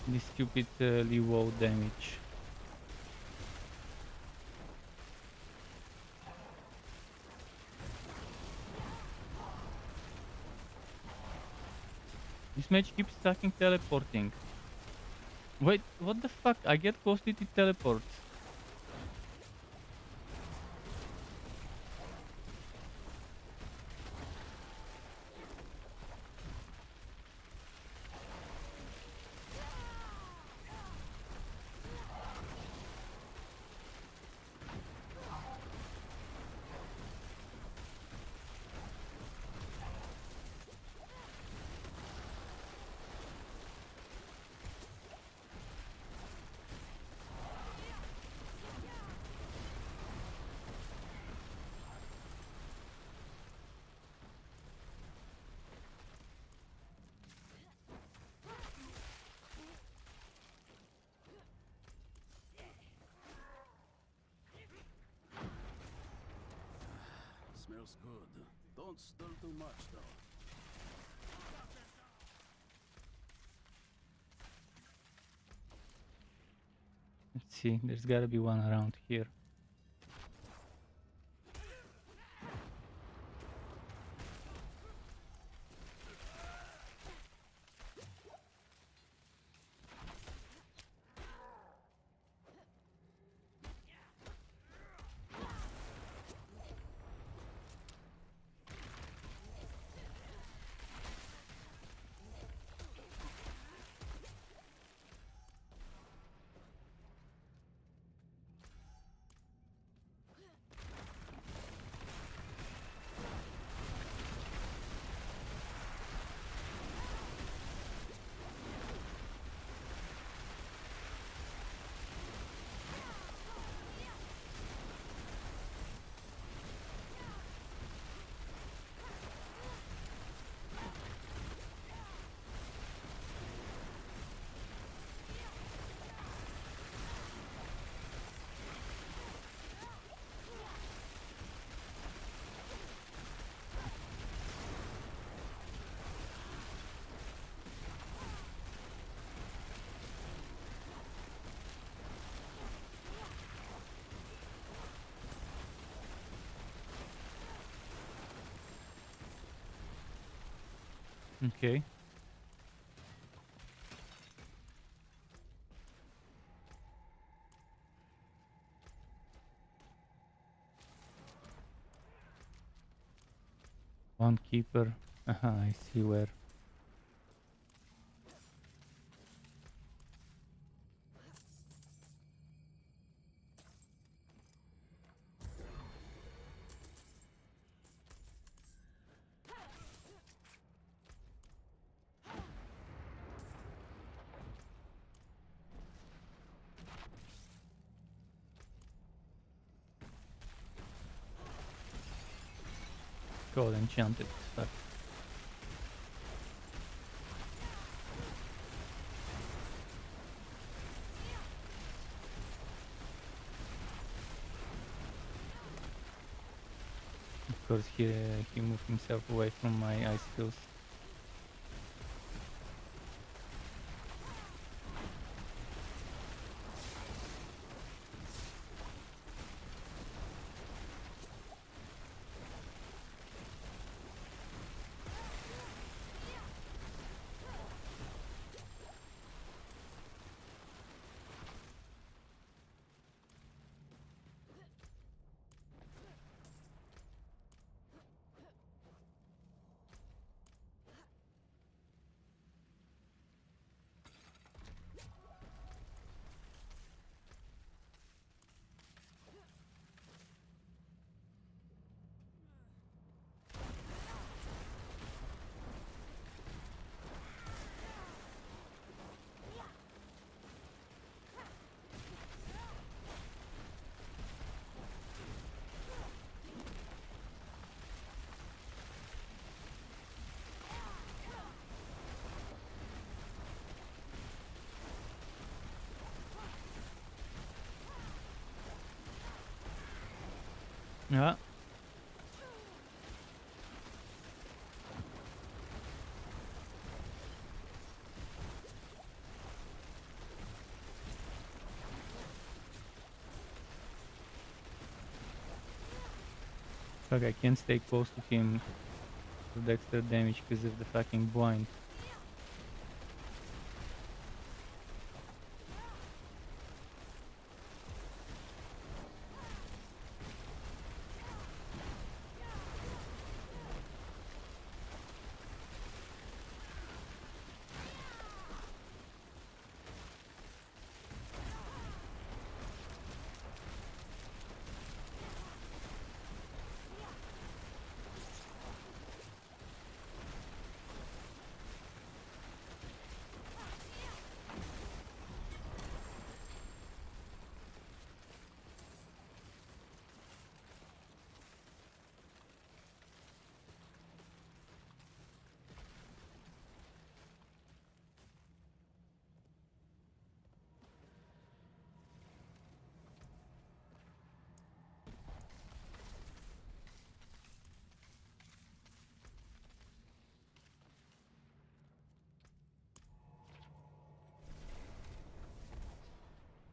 This stupid low damage. This match keeps stacking teleporting. Wait, what the fuck? I get close to it teleports. Smells good. Don't stir too much, though. Let's see, there's gotta be one around here. Okay. One keeper. Aha, I see where. Cool, enchanted. Fuck. Of course, he moved himself away from my ice skills. Yeah. Fuck, I can't stay close to him with the extra damage because of the fucking blind.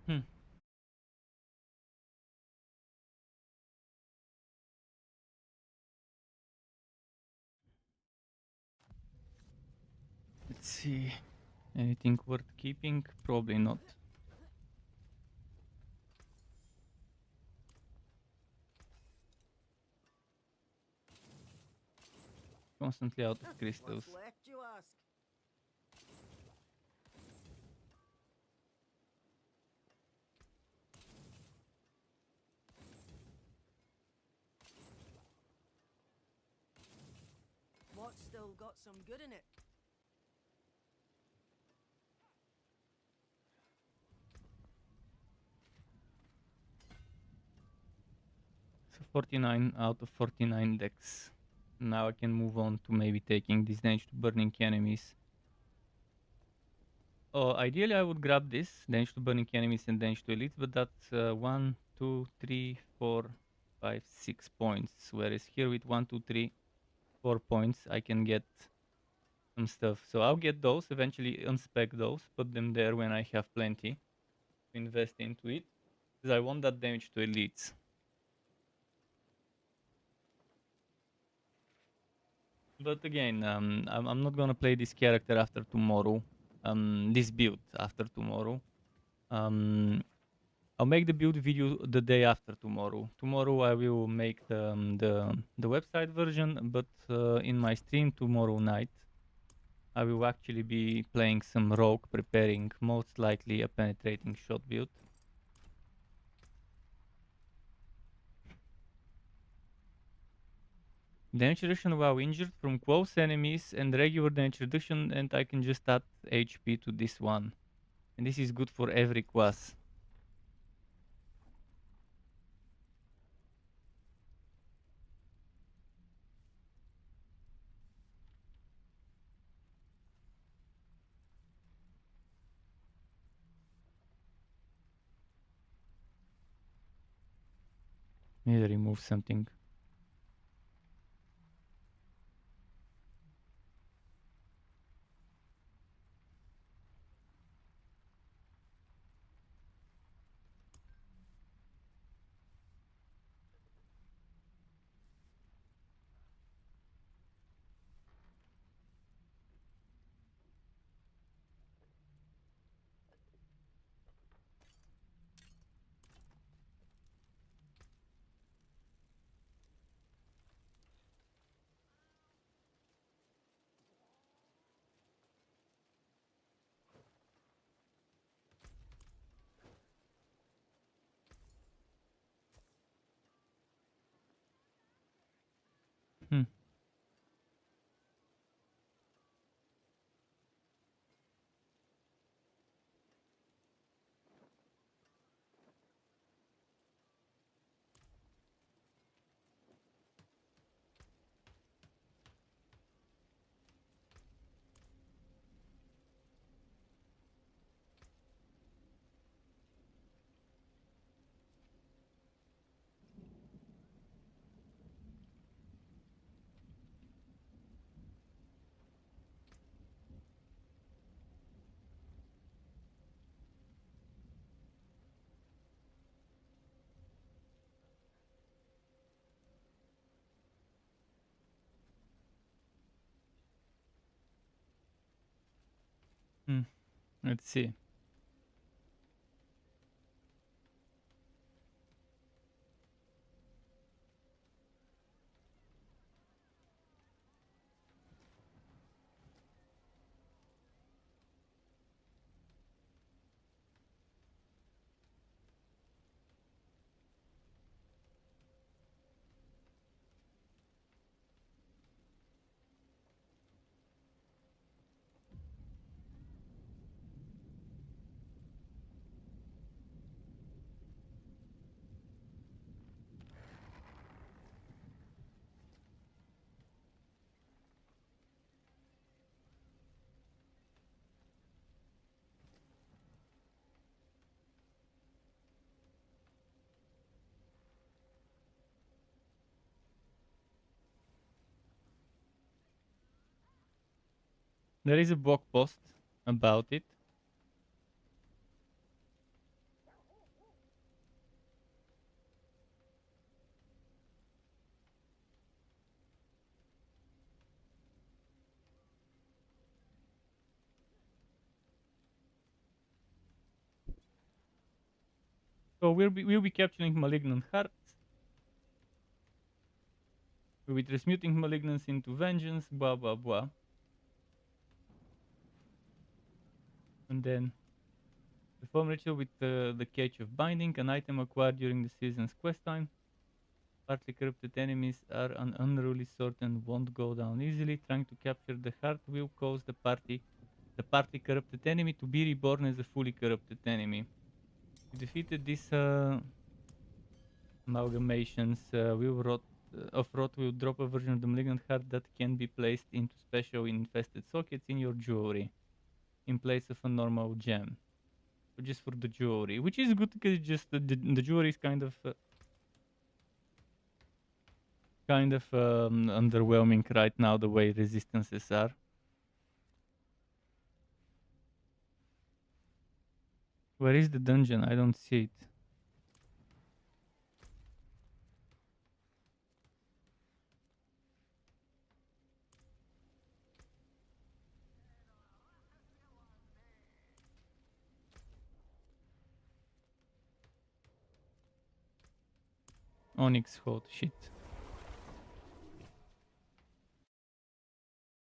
Hmm. Let's see. Anything worth keeping? Probably not. Constantly out of crystals. What's left, you ask? What's still got some good in it? So 49 out of 49 decks. Now I can move on to maybe taking this damage to burning enemies. Oh, ideally I would grab this, damage to burning enemies and damage to elites, but that's 1, 2, 3, 4, 5, 6 points. Whereas here with 1, 2, 3, 4 points, I can get some stuff. So I'll get those, eventually unspec those, put them there when I have plenty to invest into it. Because I want that damage to elites. But again, I'm not gonna play this character after tomorrow. This build after tomorrow. Um, I'll make the build video the day after tomorrow. Tomorrow I will make the website version, but in my stream tomorrow night, I will actually be playing some rogue, preparing most likely a penetrating shot build. Damage reduction while injured from close enemies and regular damage reduction, and I can just add HP to this one. And this is good for every class. Need to remove something. Hmm. Hmm. Let's see. There is a blog post about it. So we'll be capturing malignant hearts. We'll be transmuting malignance into vengeance, blah blah blah. And then perform ritual with the Cage of Binding, an item acquired during the season's quest time. Partly corrupted enemies are an unruly sort and won't go down easily. Trying to capture the heart will cause the partly corrupted enemy to be reborn as a fully corrupted enemy. You defeated these amalgamations of rot will drop a version of the malignant heart that can be placed into special infested sockets in your jewelry in place of a normal gem. So just for the jewelry, which is good because just the jewelry is kind of underwhelming right now the way resistances are. Where is the dungeon? I don't see it. Onyx Hot, shit.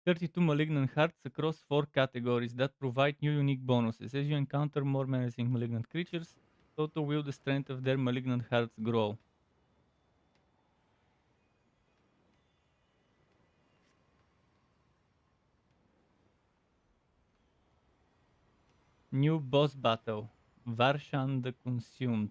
32 malignant hearts across 4 categories that provide new unique bonuses. As you encounter more menacing malignant creatures, so will the strength of their malignant hearts grow. New boss battle. Varshan the Consumed.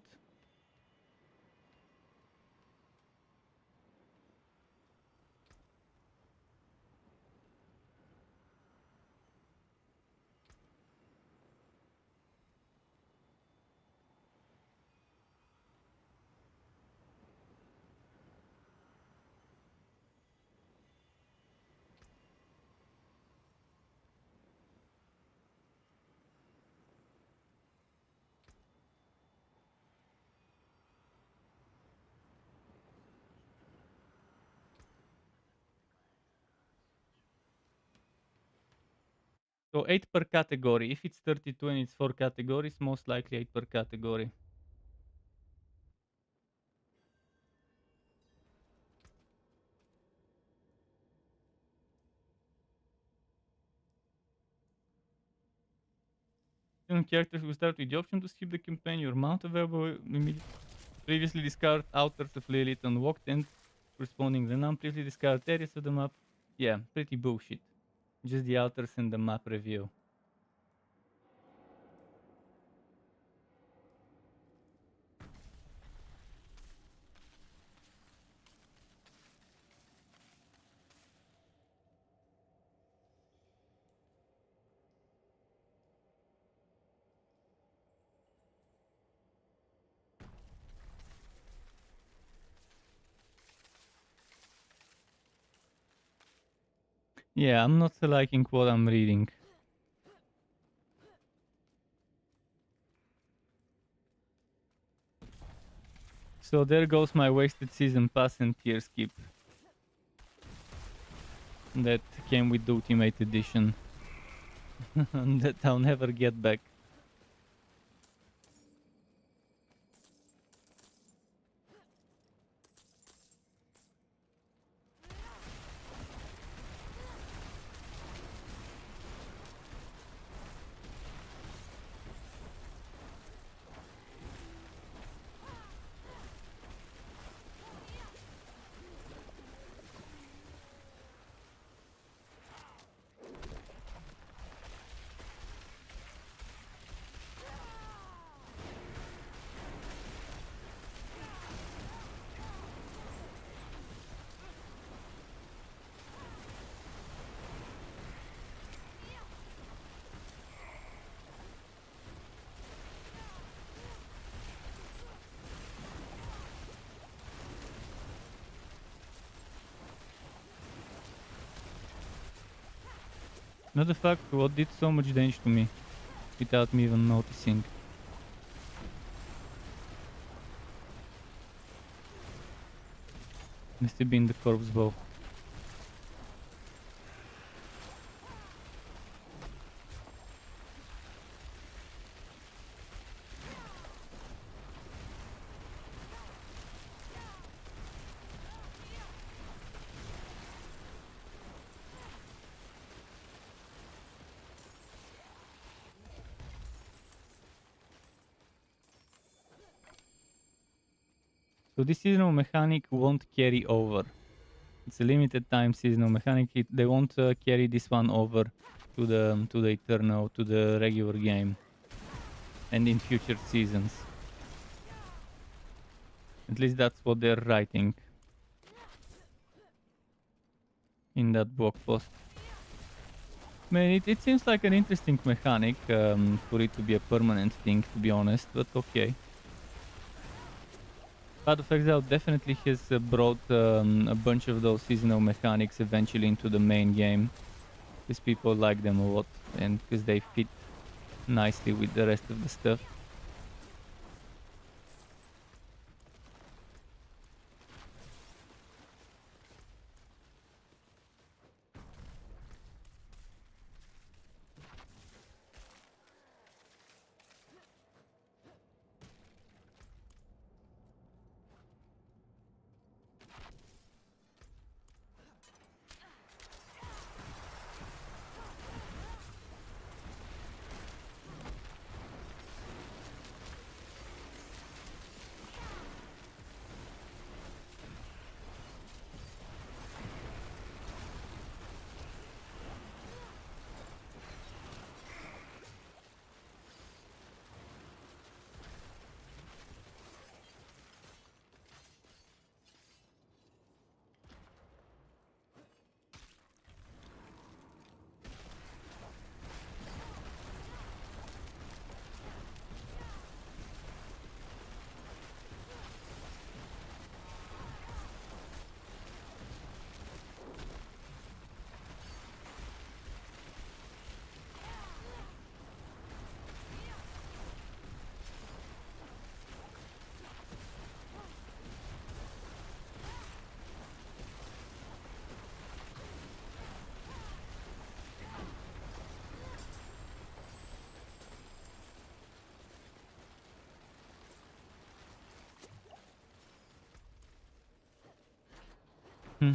So 8 per category. If it's 32 and it's 4 categories, most likely 8 per category. Characters will start with the option to skip the campaign. Your mount available immediately. Previously discard outers of Lilith and walked in, corresponding the non-previously discarded areas of the map. Yeah, pretty bullshit. Just the outers and the map review. Yeah, I'm not liking what I'm reading. So there goes my wasted season pass and tier skip. That came with the Ultimate Edition. That I'll never get back. Not the fact what did so much damage to me without me even noticing. Must have been the corpse bow. So this seasonal mechanic won't carry over. It's a limited time seasonal mechanic. They won't carry this one over to the eternal, to the regular game, and in future seasons. At least that's what they're writing in that blog post. I mean, it seems like an interesting mechanic for it to be a permanent thing, to be honest, but okay. Path of Exile definitely has brought a bunch of those seasonal mechanics eventually into the main game, because people like them a lot and because they fit nicely with the rest of the stuff. Hmm.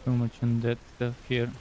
Too much on that stuff here.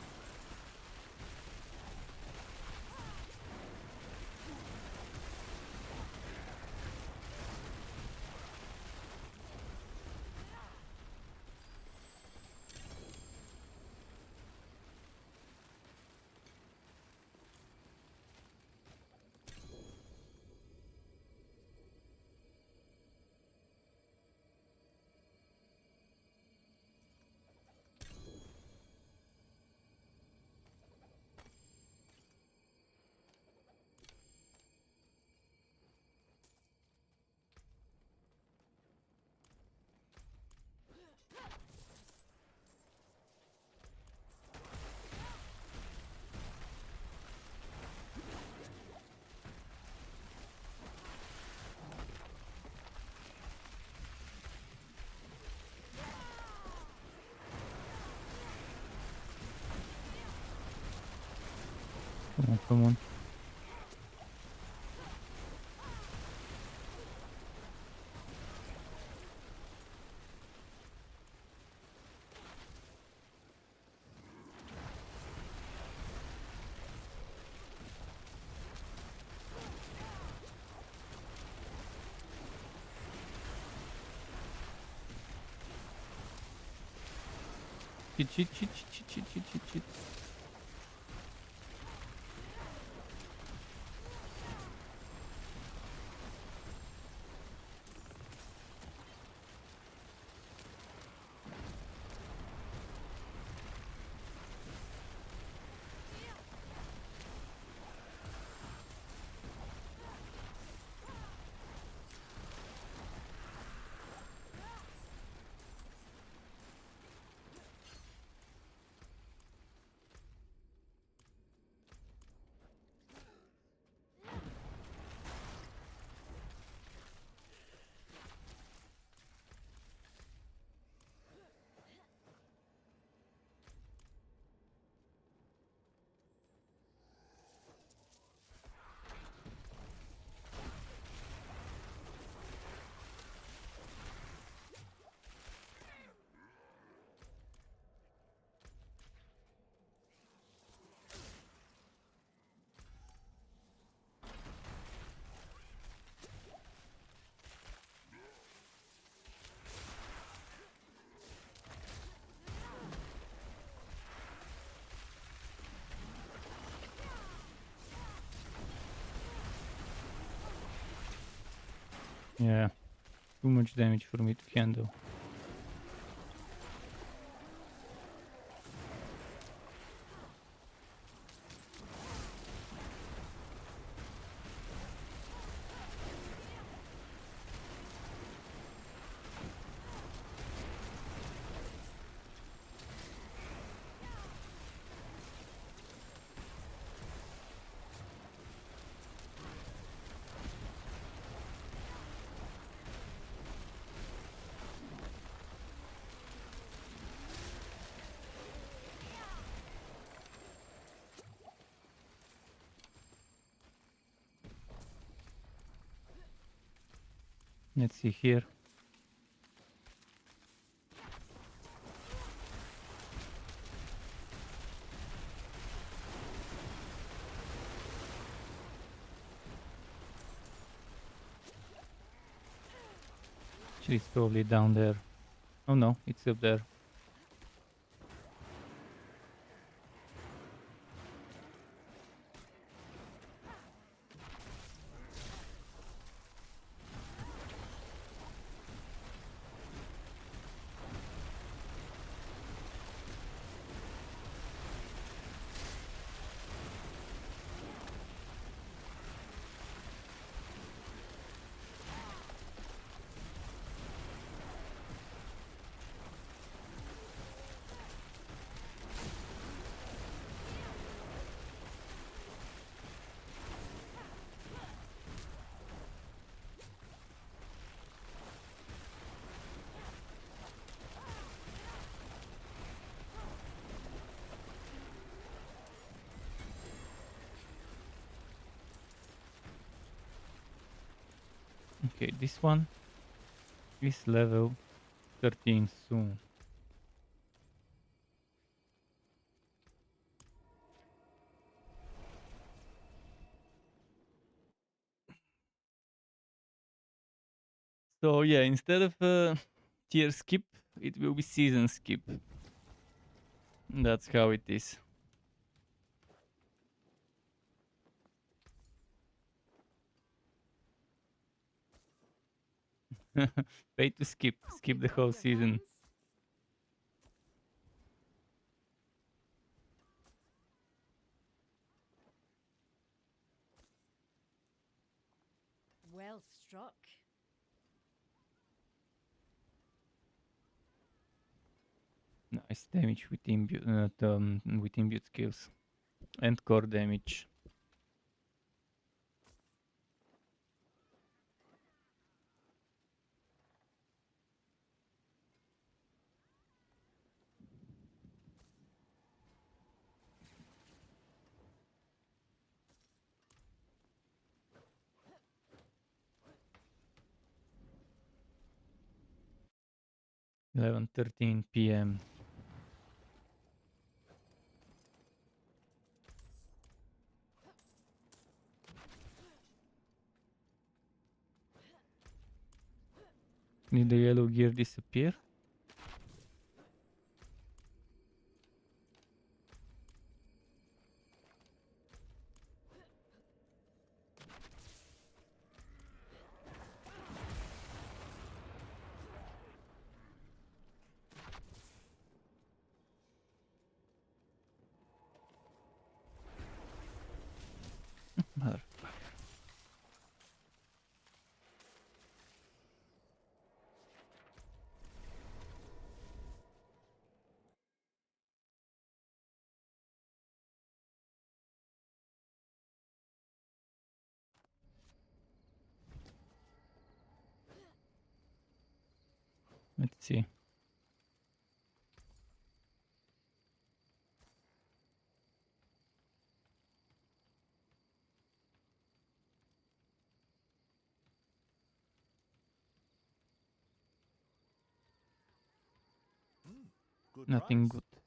Come on, come on. Cheat, cheat, cheat, cheat, cheat, cheat, cheat, cheat. Yeah, too much damage for me to handle. Let's see here. Actually, it's probably down there. Oh no, it's up there. Okay, this one is level 13 soon. So yeah, instead of tier skip, it will be season skip. That's how it is. Pay to skip. I'll Skip take the it off whole your season. hands. Well struck. Nice damage with imbue skills. And core damage. Eleven 13 PM. Did the yellow gear disappear? Mother. Let's see. Good Nothing price. good.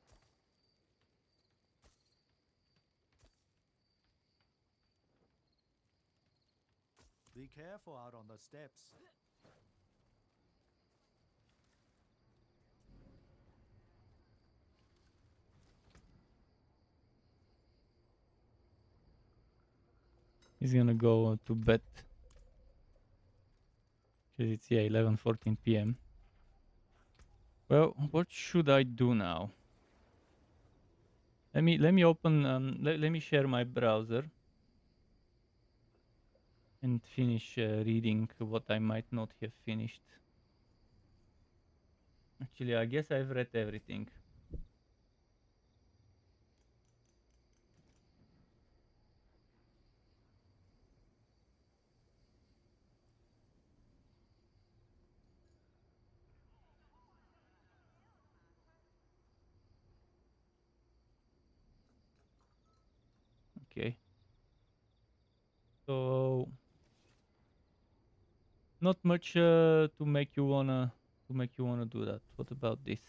Be careful out on the steps. He's gonna go to bed. Cause it's 11:14 PM. Well, what should I do now? Let me open let me share my browser and finish reading what I might not have finished. Actually, I guess I've read everything. Okay. So not much to make you wanna do that. What about this?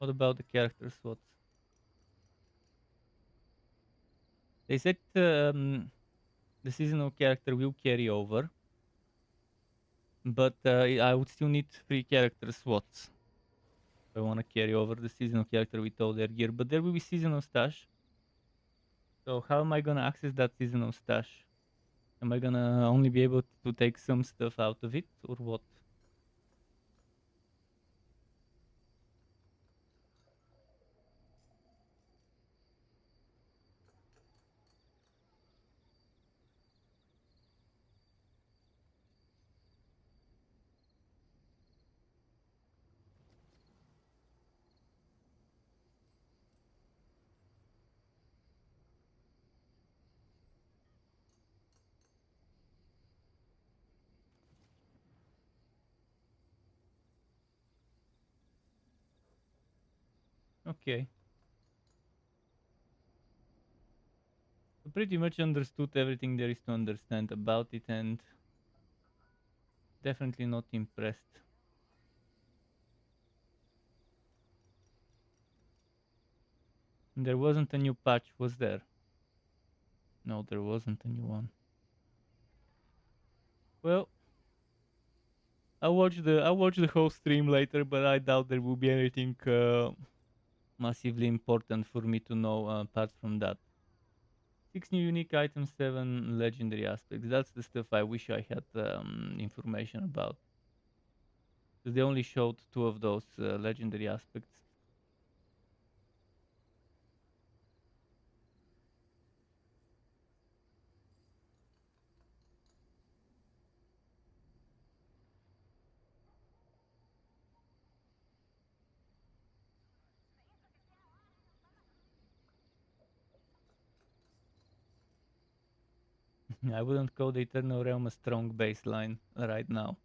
What about the character slots? They said the seasonal character will carry over, but I would still need 3 character slots. I want to carry over the seasonal character with all their gear, but there will be seasonal stash. So how am I gonna access that seasonal stash? Am I gonna only be able to take some stuff out of it, or what? Okay. I pretty much understood everything there is to understand about it, and definitely not impressed. There wasn't a new patch, was there? No, there wasn't a new one. Well, I'll watch the whole stream later, but I doubt there will be anything massively important for me to know apart from that. 6 new unique items, 7 legendary aspects. That's the stuff I wish I had information about. Because they only showed 2 of those legendary aspects. I wouldn't call the Eternal Realm a strong baseline right now.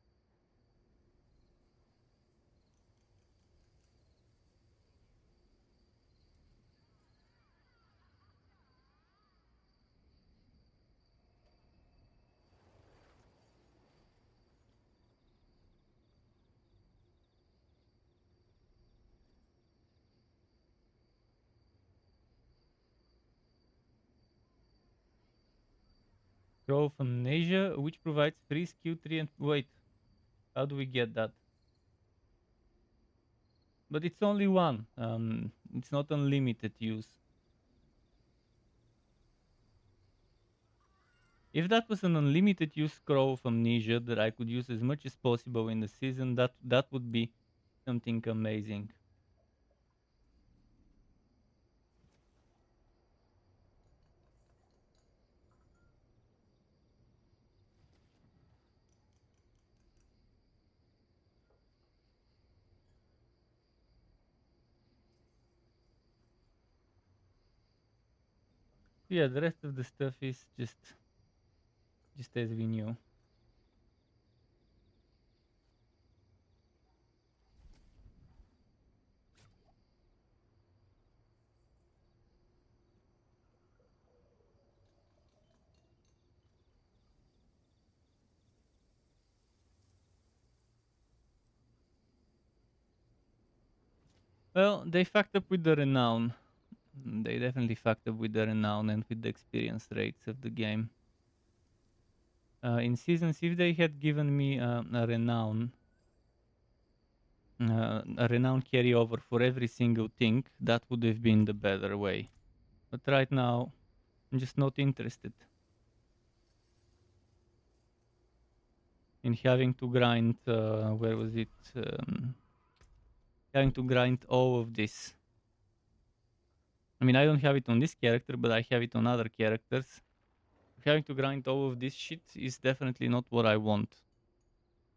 Trough from Asia, which provides free skill 3 and... Wait, how do we get that? But it's only one. It's not unlimited use. If that was an unlimited use scroll of amnesia that I could use as much as possible in the season, that would be something amazing. Yeah, the rest of the stuff is just as we knew. Well, they fucked up with the renown. They definitely fucked up with the renown and with the experience rates of the game. In seasons, if they had given me a renown carryover for every single thing, that would have been the better way. But right now, I'm just not interested in having to grind. Where was it? Having to grind all of this. I mean, I don't have it on this character, but I have it on other characters. Having to grind all of this shit is definitely not what I want.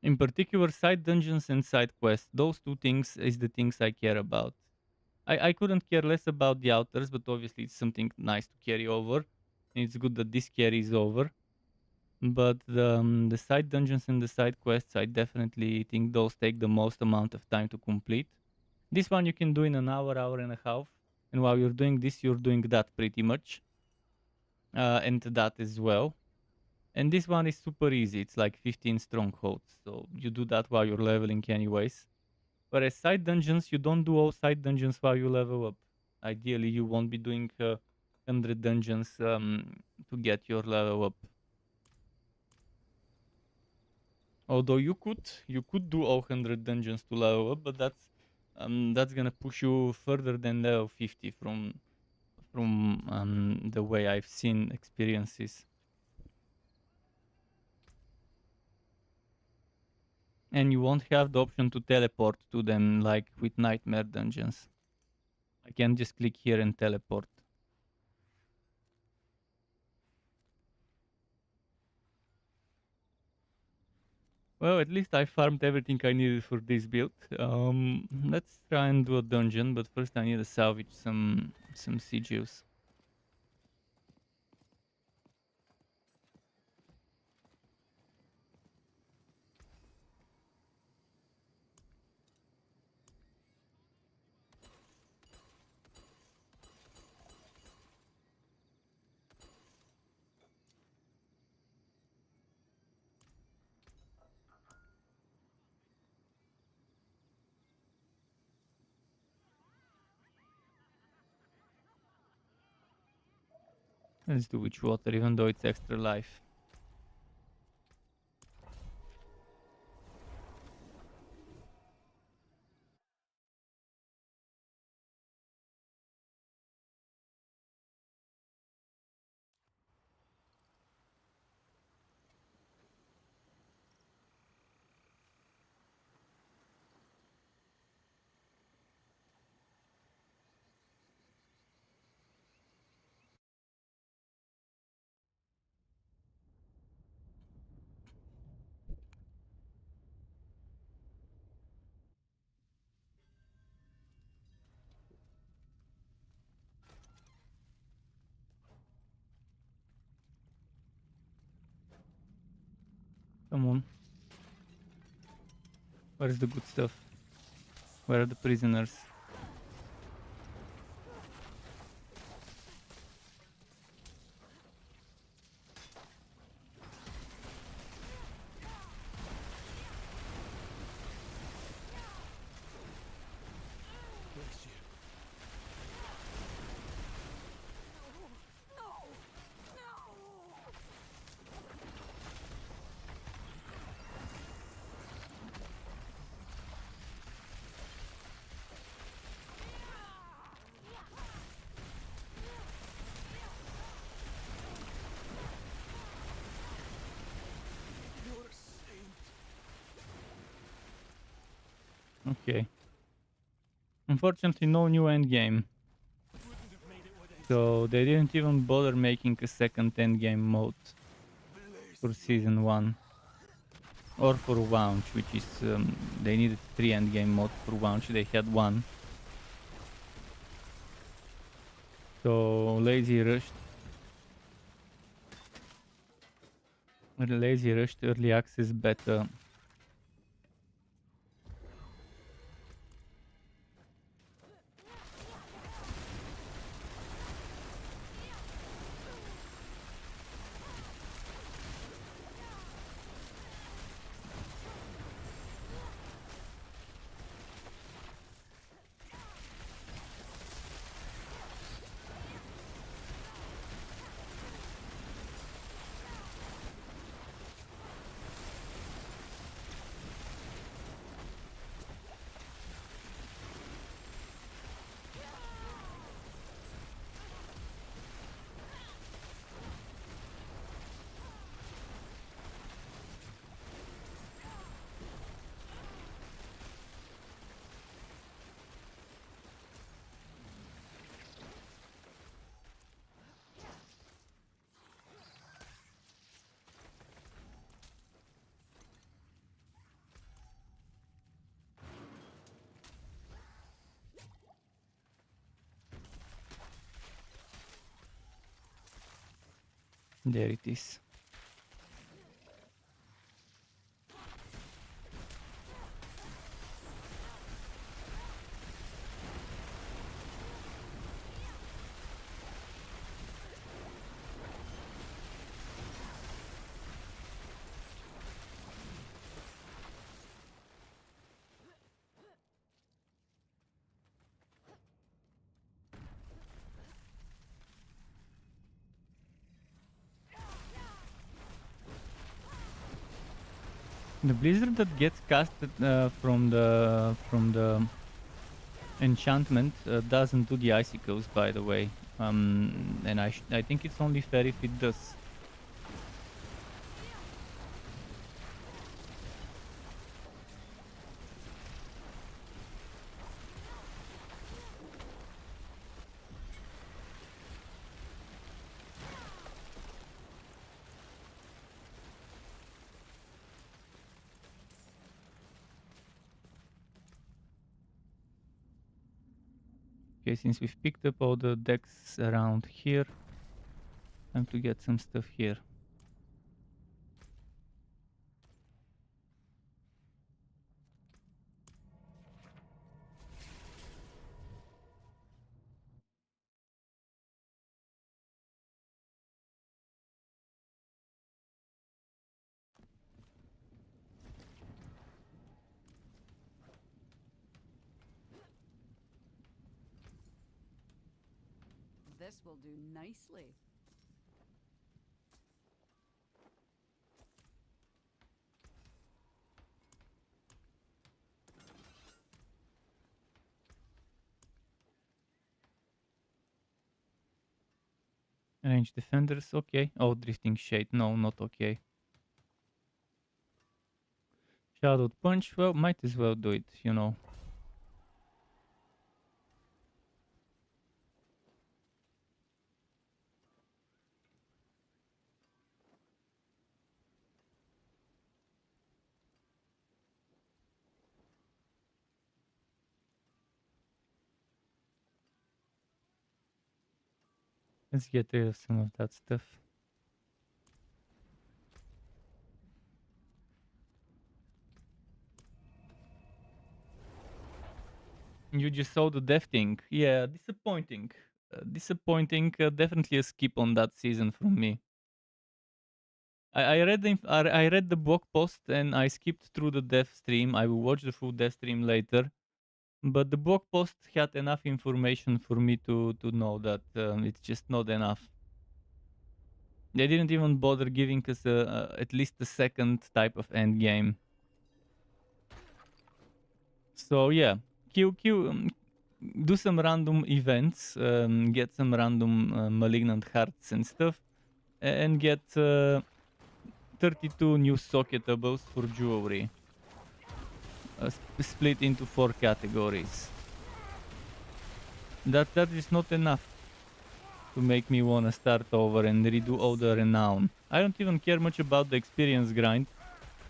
In particular, side dungeons and side quests. Those 2 things is the things I care about. I couldn't care less about the outers, but obviously it's something nice to carry over. And it's good that this carries over. But the side dungeons and the side quests, I definitely think those take the most amount of time to complete. This one you can do in an hour, hour and a half. And while you're doing this, you're doing that pretty much. And that as well. And this one is super easy. It's like 15 strongholds. So you do that while you're leveling anyways. Whereas side dungeons, you don't do all side dungeons while you level up. Ideally, you won't be doing 100 dungeons to get your level up. Although you could do all 100 dungeons to level up, but that's gonna push you further than level 50 from the way I've seen experiences. And you won't have the option to teleport to them like with nightmare dungeons. I can just click here and teleport. Well, at least I farmed everything I needed for this build. Let's try and do a dungeon, but first I need to salvage some sigils. Let's do witch water, even though it's extra life. Come on. Where's the good stuff? Where are the prisoners? Okay. Unfortunately, no new endgame. So they didn't even bother making a second endgame mode for season 1. Or for launch, which is they needed 3 endgame modes for launch. They had 1. So lazy rushed early access beta. There it is. The blizzard that gets casted from the enchantment doesn't do the icicles, by the way. And I think it's only fair if it does. Okay, since we've picked up all the decks around here, time to get some stuff here. This will do nicely. Range defenders, okay. Oh, drifting shade, no, not okay. Shadowed punch, well, might as well do it, you know. Let's get rid of some of that stuff. You just saw the death thing. Yeah, disappointing. Disappointing. Definitely a skip on that season from me. I read I read the blog post and I skipped through the death stream. I will watch the full death stream later. But the blog post had enough information for me to know that it's just not enough. They didn't even bother giving us at least a second type of end game. So yeah, do some random events, get some random malignant hearts and stuff, and get 32 new socketables for jewelry. Split into 4 categories. That is not enough to make me wanna start over and redo all the renown. I don't even care much about the experience grind.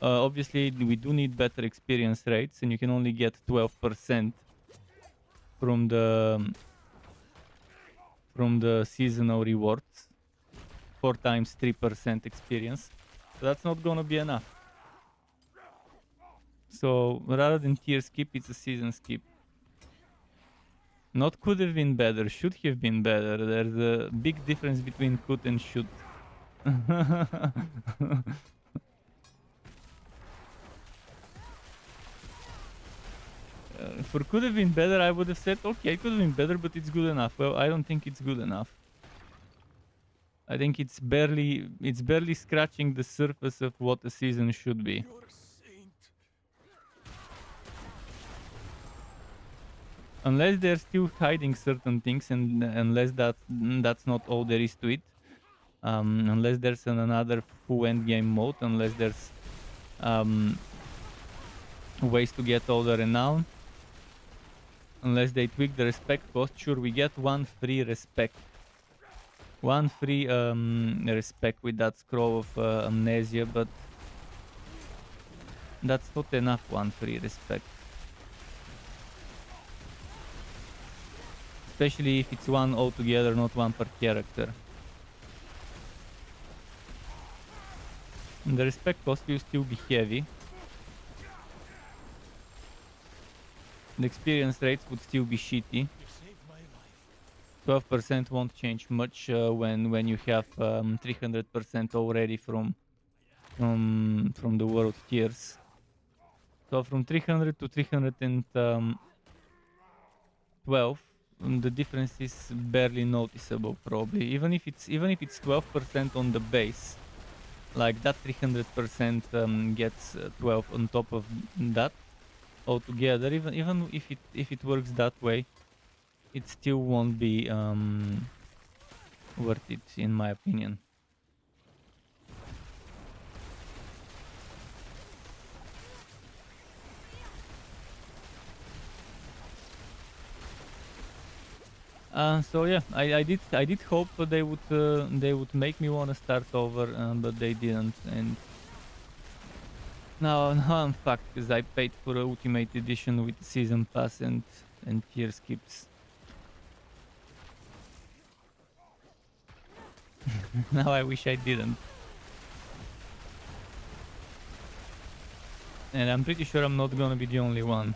Obviously, we do need better experience rates, and you can only get 12% from the seasonal rewards. 4 times 3% experience. So that's not gonna be enough. So rather than tier skip, it's a season skip. Not could have been better, should have been better. There's a big difference between could and should. For could have been better, I would have said, okay, it could have been better, but it's good enough. Well, I don't think it's good enough. I think it's barely scratching the surface of what a season should be. Unless they're still hiding certain things, and unless that's not all there is to it. Unless there's another full endgame mode, unless there's ways to get all the renown. Unless they tweak the respect cost, sure, we get 1 free respect. 1 free respect with that scroll of amnesia, but that's not enough 1 free respect. Especially if it's 1 altogether, not 1 per character. And the respect cost will still be heavy. The experience rates would still be shitty. 12% won't change much when you have 300% already from the world tiers. So from 300 to 312, the difference is barely noticeable. Probably even if it's 12% on the base, Like that 300% gets 12 on top of that altogether. Even if it works that way, it still won't be worth it in my opinion. So yeah, I did hope they would make me wanna start over, but they didn't, and now I'm fucked because I paid for a Ultimate Edition with Season Pass and tier skips. Now I wish I didn't. And I'm pretty sure I'm not gonna be the only one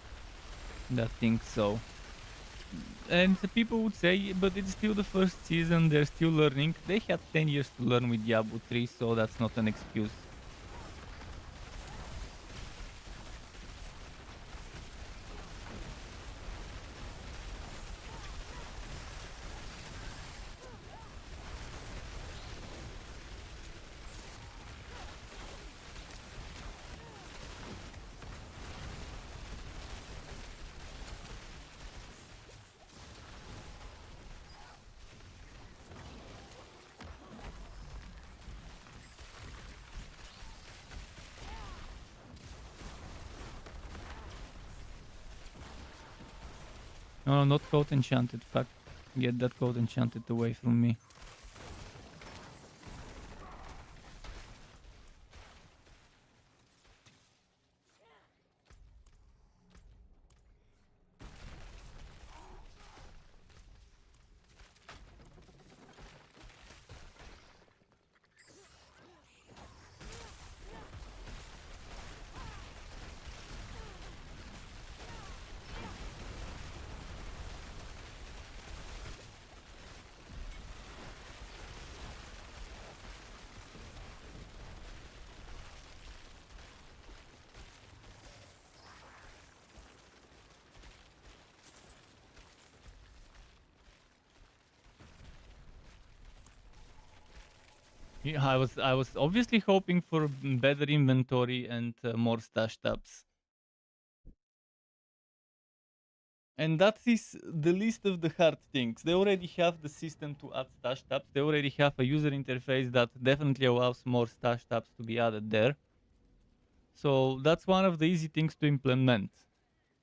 that thinks so. And the people would say, but it's still the first season, they're still learning. They had 10 years to learn with Diablo 3, so that's not an excuse. No, not code enchanted, fuck. Get that code enchanted away from me. Yeah, I was obviously hoping for better inventory and more stash tabs. And that is the least of the hard things. They already have the system to add stash tabs. They already have a user interface that definitely allows more stash tabs to be added there. So that's one of the easy things to implement.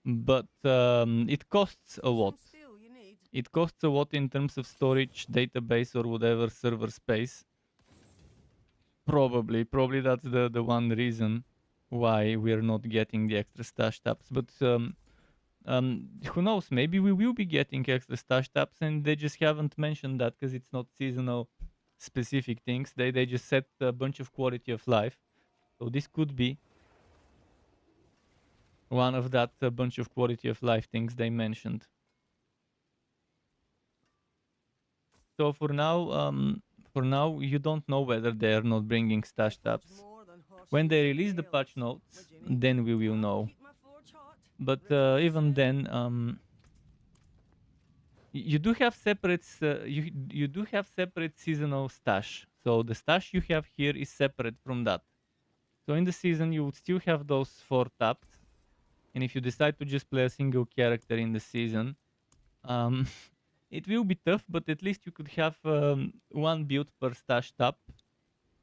But it costs a lot. Some steel you need. It costs a lot in terms of storage, database, or whatever server space. Probably that's the one reason why we're not getting the extra stash tabs. But who knows? Maybe we will be getting extra stash tabs, and they just haven't mentioned that because it's not seasonal specific things. They just set a bunch of quality of life. So this could be one of that bunch of quality of life things they mentioned. So for now, you don't know whether they are not bringing stash tabs. More than When they horseshoes and release the patch nails. notes, What do you need? then we will I'll know. keep my forge hot. But Ready to even serve. then, you do have separate you do have separate seasonal stash. So the stash you have here is separate from that. So in the season, you would still have those 4 taps, and if you decide to just play a single character in the season, um, it will be tough. But at least you could have 1 build per stash tap,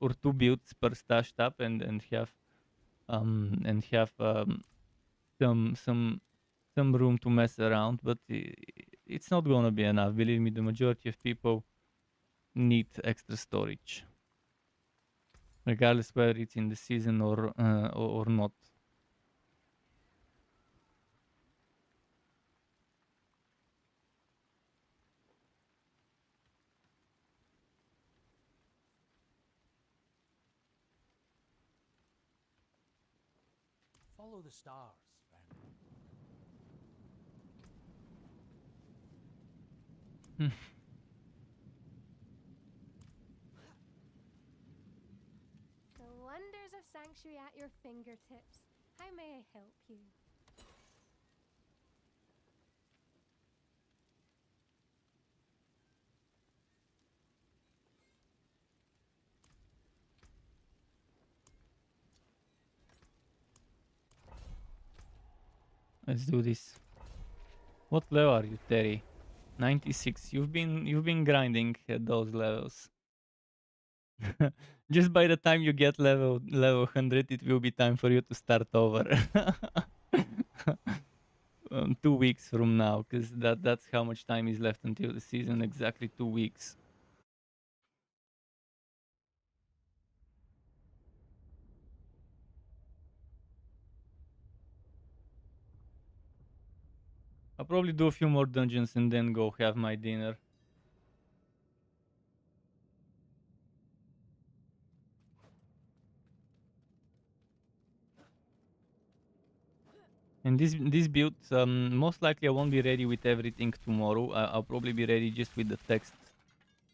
or 2 builds per stash tap, and have some room to mess around. But it's not gonna be enough. Believe me, the majority of people need extra storage, regardless whether it's in the season or not. Follow the stars, friend. The wonders of Sanctuary at your fingertips. How may I help you? Let's do this. What level are you, Terry? 96. You've been grinding at those levels. Just by the time you get level 100, it will be time for you to start over. 2 weeks from now, because that's how much time is left until the season. Exactly 2 weeks. I'll probably do a few more dungeons and then go have my dinner. And this build, most likely I won't be ready with everything tomorrow. I'll probably be ready just with the text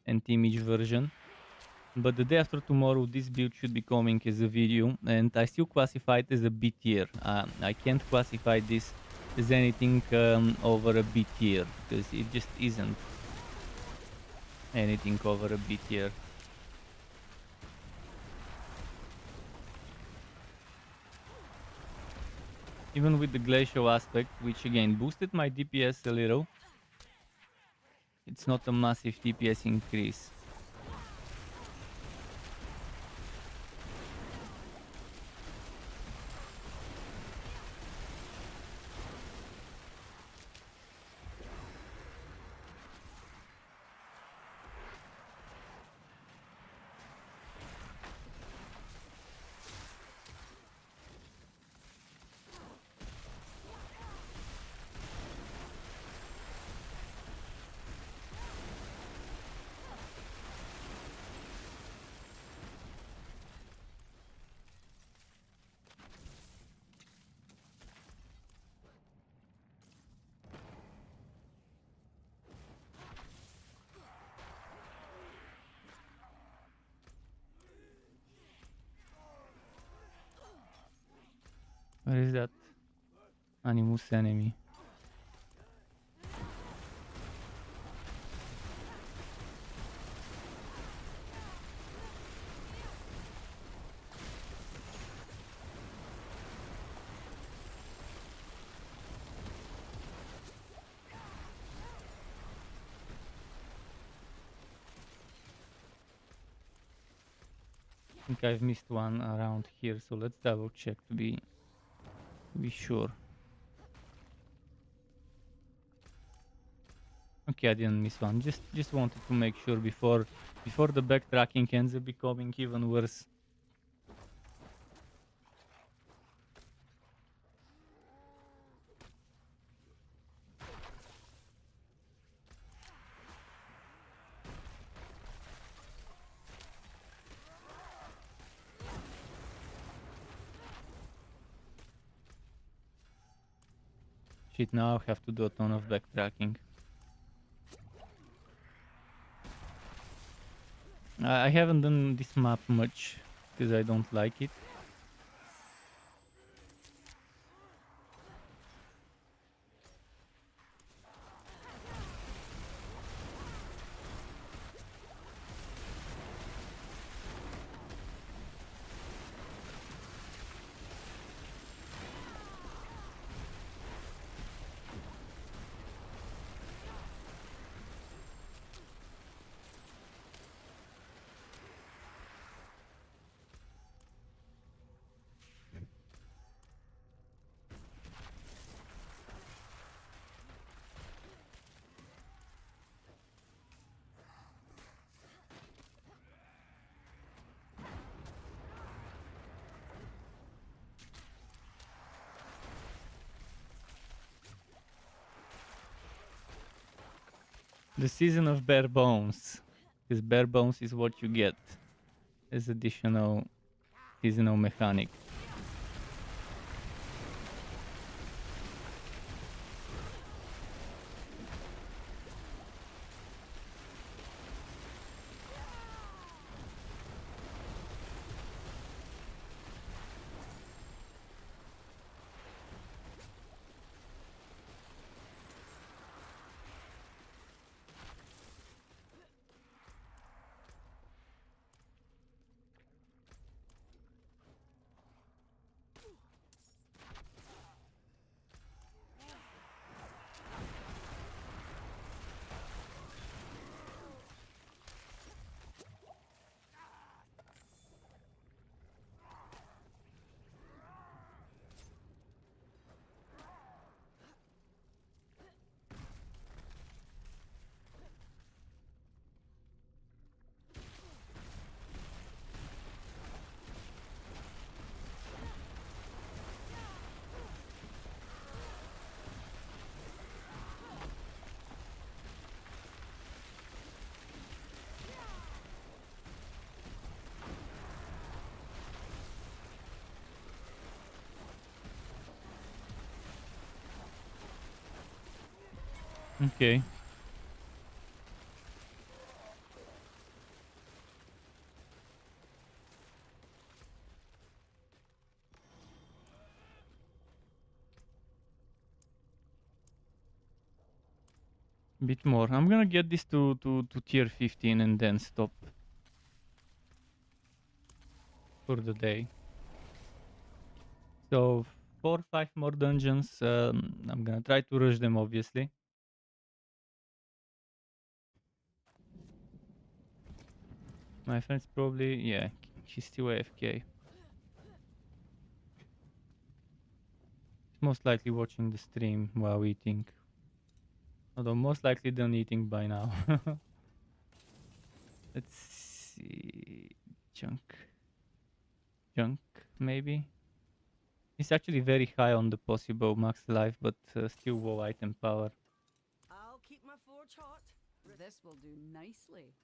and image version. But the day after tomorrow, this build should be coming as a video, and I still classify it as a B tier. I can't classify this as anything over a B tier, because it just isn't anything over a B tier. Even with the glacial aspect, which again boosted my DPS a little, it's not a massive DPS increase. Where is that animus enemy? I think I've missed one around here, so let's double check to be sure. Okay, I didn't miss one. Just wanted to make sure before the backtracking ends up becoming even worse. Shit, now I have to do a ton of backtracking. I haven't done this map much because I don't like it. The season of bare bones, because bare bones is what you get as additional seasonal mechanic. Okay. Bit more. I'm gonna get this to tier 15 and then stop for the day. So 4 or 5 more dungeons. I'm gonna try to rush them, obviously. My friend's probably, yeah, he's still AFK. He's most likely watching the stream while eating. Although most likely done eating by now. Let's see. Junk. Junk, maybe? It's actually very high on the possible max life, but still low item power. I'll keep my forge hot. This will do nicely.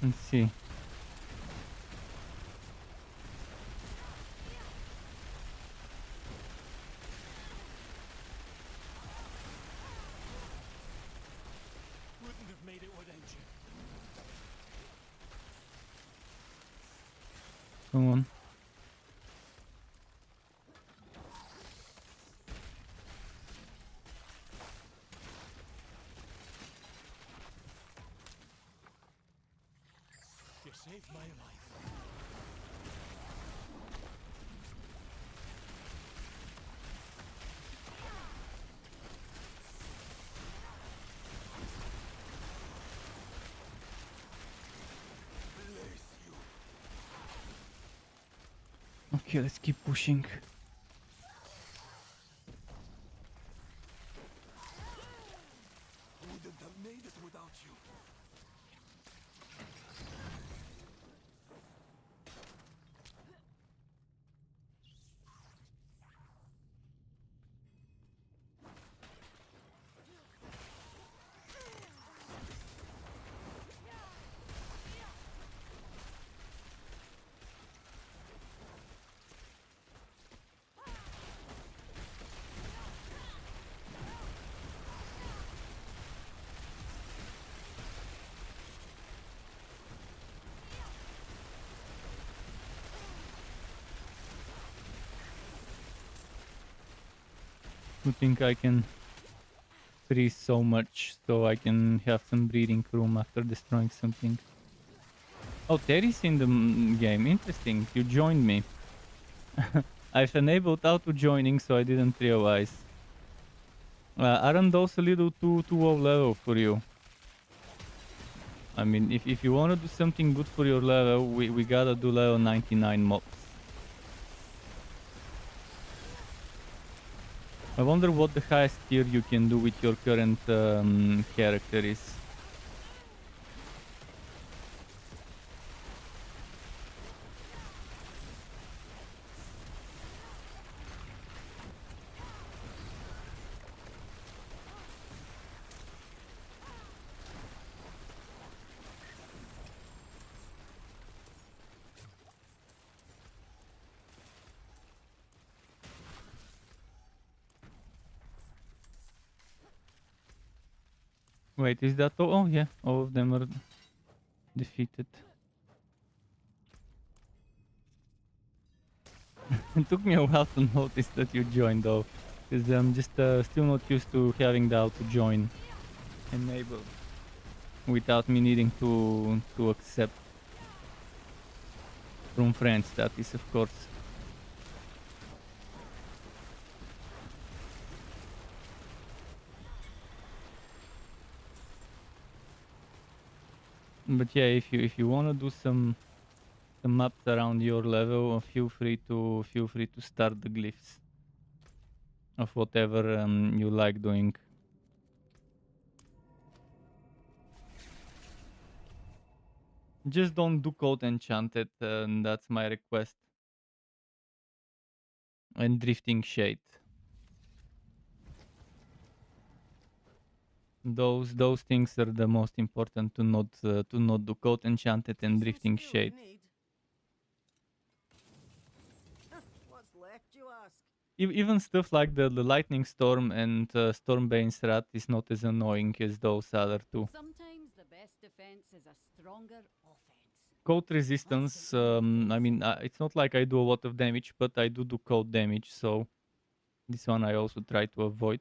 Let's see. Wouldn't have made it without you. Come on. You saved my life. Okay, let's keep pushing. Wouldn't have made it without you. I think I can freeze so much so I can have some breathing room after destroying something. Oh, Terry's in the game. Interesting. You joined me. I've enabled auto joining, so I didn't realize. Aren't those a little too low level for you? I mean, if you want to do something good for your level, we gotta do level 99 mobs. I wonder what the highest tier you can do with your current character is. Wait, is that all? Oh yeah, all of them are defeated. It took me a while to notice that you joined though, because I'm just still not used to having the auto join enabled without me needing to accept from friends. That is, of course. But yeah, if you wanna do some maps around your level, feel free to start the glyphs of whatever you like doing. Just don't do code enchanted, and that's my request. And drifting shade. Those things are the most important to not do code enchanted and Some drifting skill you shade. need. What's left, you ask? Even stuff like the lightning storm and stormbane's rat is not as annoying as those other two. Sometimes the best defense is a stronger offense. Code resistance, I mean, it's not like I do a lot of damage, but I do code damage, so this one I also try to avoid.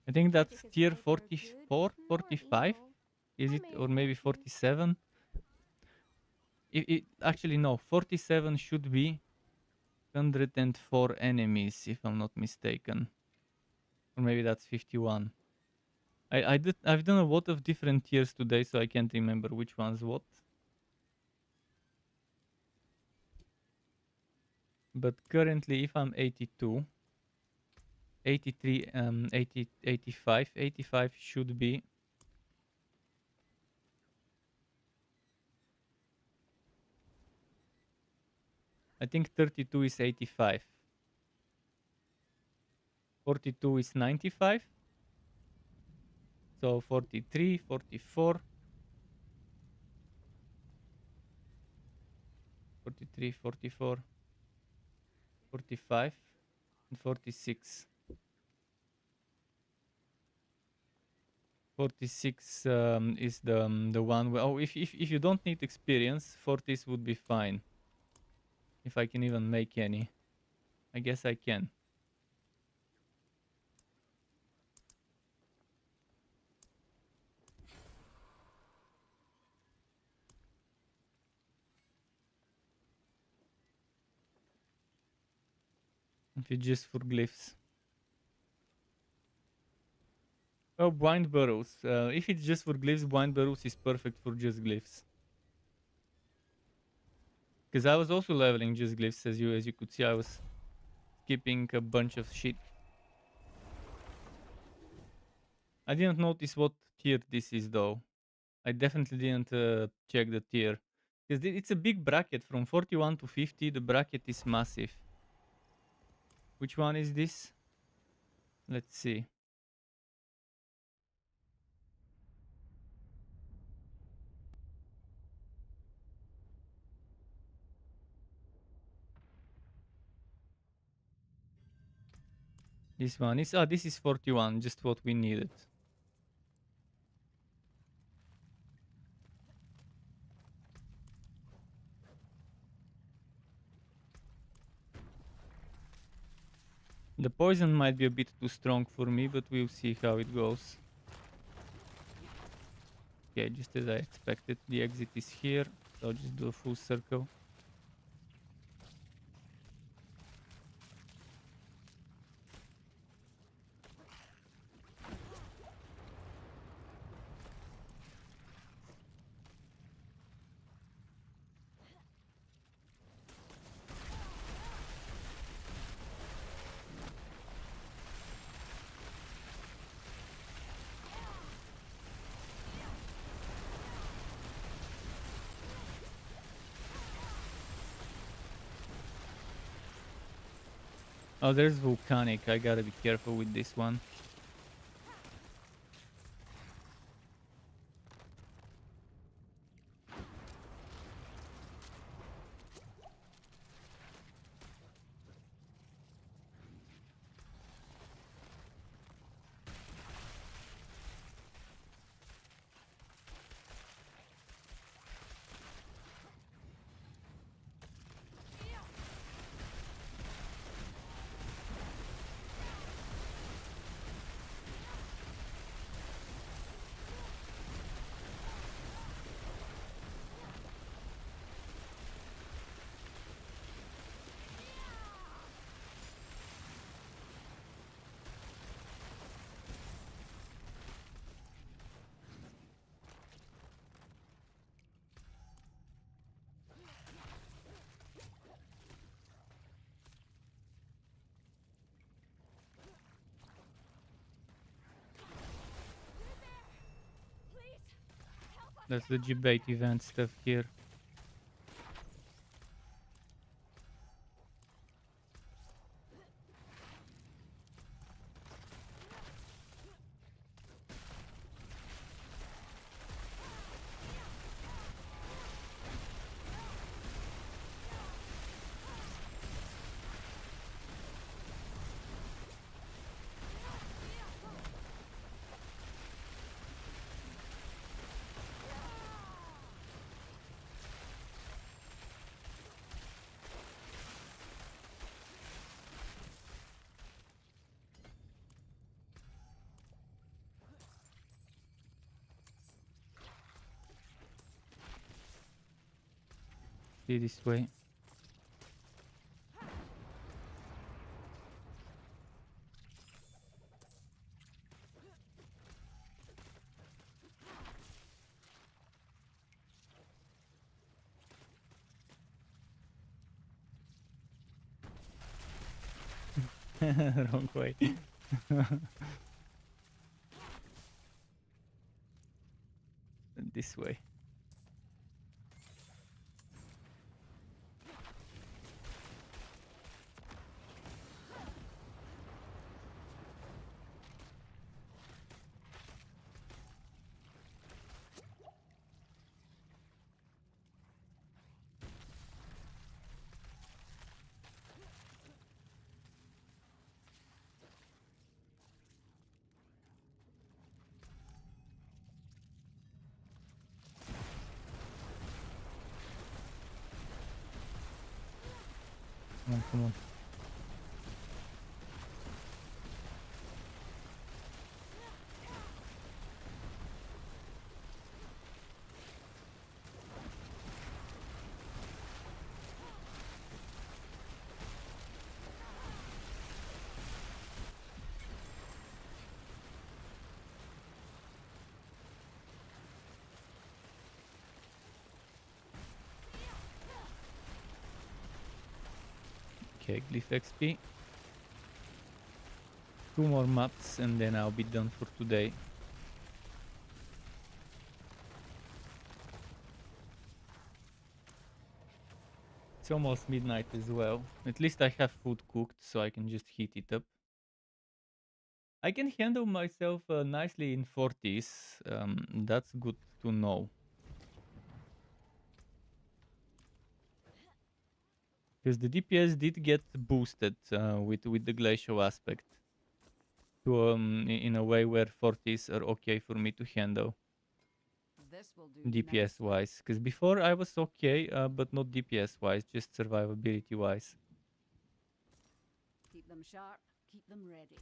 I think that's tier 44, 45, is it? Or maybe 47? Actually, no, 47 should be 104 enemies, if I'm not mistaken. Or maybe that's 51. I've done a lot of different tiers today, so I can't remember which one's what. But currently, if I'm 82, 83, 80, 85, 85 should be. I think 32 is 85. 42 is 95. So 43, 44. 43, 44. 45 and 46. 46 is the one where, oh, if you don't need experience, 40s would be fine. If I can even make any. I guess I can. If it's just for glyphs. Oh, blind burrows. If it's just for glyphs, blind burrows is perfect for just glyphs. Because I was also leveling just glyphs, as you could see. I was skipping a bunch of shit. I didn't notice what tier this is though. I definitely didn't check the tier. Because it's a big bracket from 41 to 50. The bracket is massive. Which one is this? Let's see. This one is, this is 41, just what we needed. The poison might be a bit too strong for me, but we'll see how it goes. Okay, just as I expected, the exit is here. So I'll just do a full circle. Oh, there's volcanic. I gotta be careful with this one. That's the debate event stuff here. See this way. Wrong way. This way. Come on, come on. Okay, Glyph XP. 2 more maps and then I'll be done for today. It's almost midnight as well. At least I have food cooked so I can just heat it up. I can handle myself nicely in 40s. That's good to know. Because the DPS did get boosted with the glacial aspect to in a way where 40s are okay for me to handle This will do DPS nicely. wise. Because before I was okay, but not DPS wise, just survivability wise. Keep them sharp, keep them ready.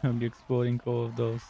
I'll be exploring all of those.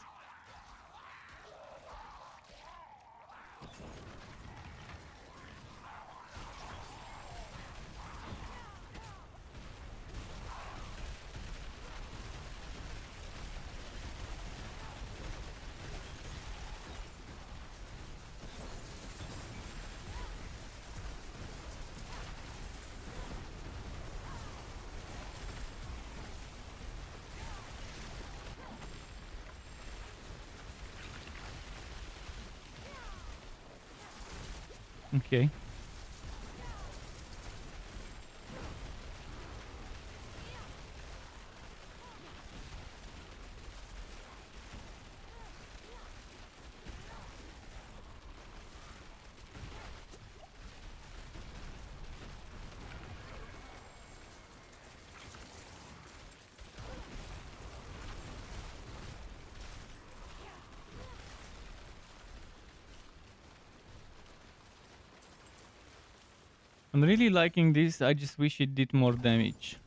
Okay. I'm really liking this. I just wish it did more damage.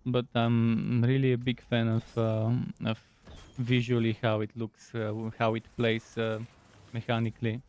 But I'm really a big fan of visually how it looks, how it plays mechanically.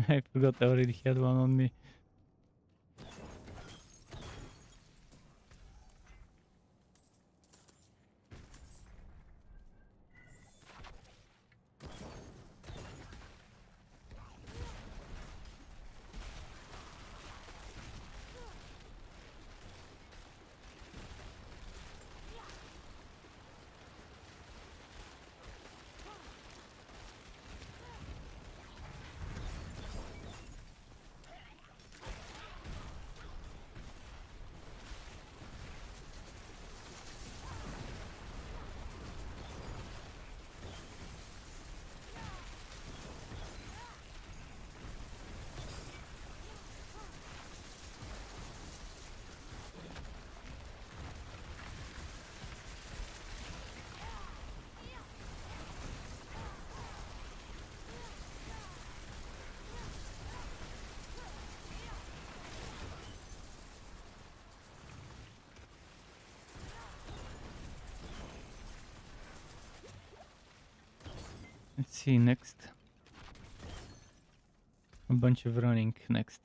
I forgot I already had one on me. Let's see next. A bunch of running next.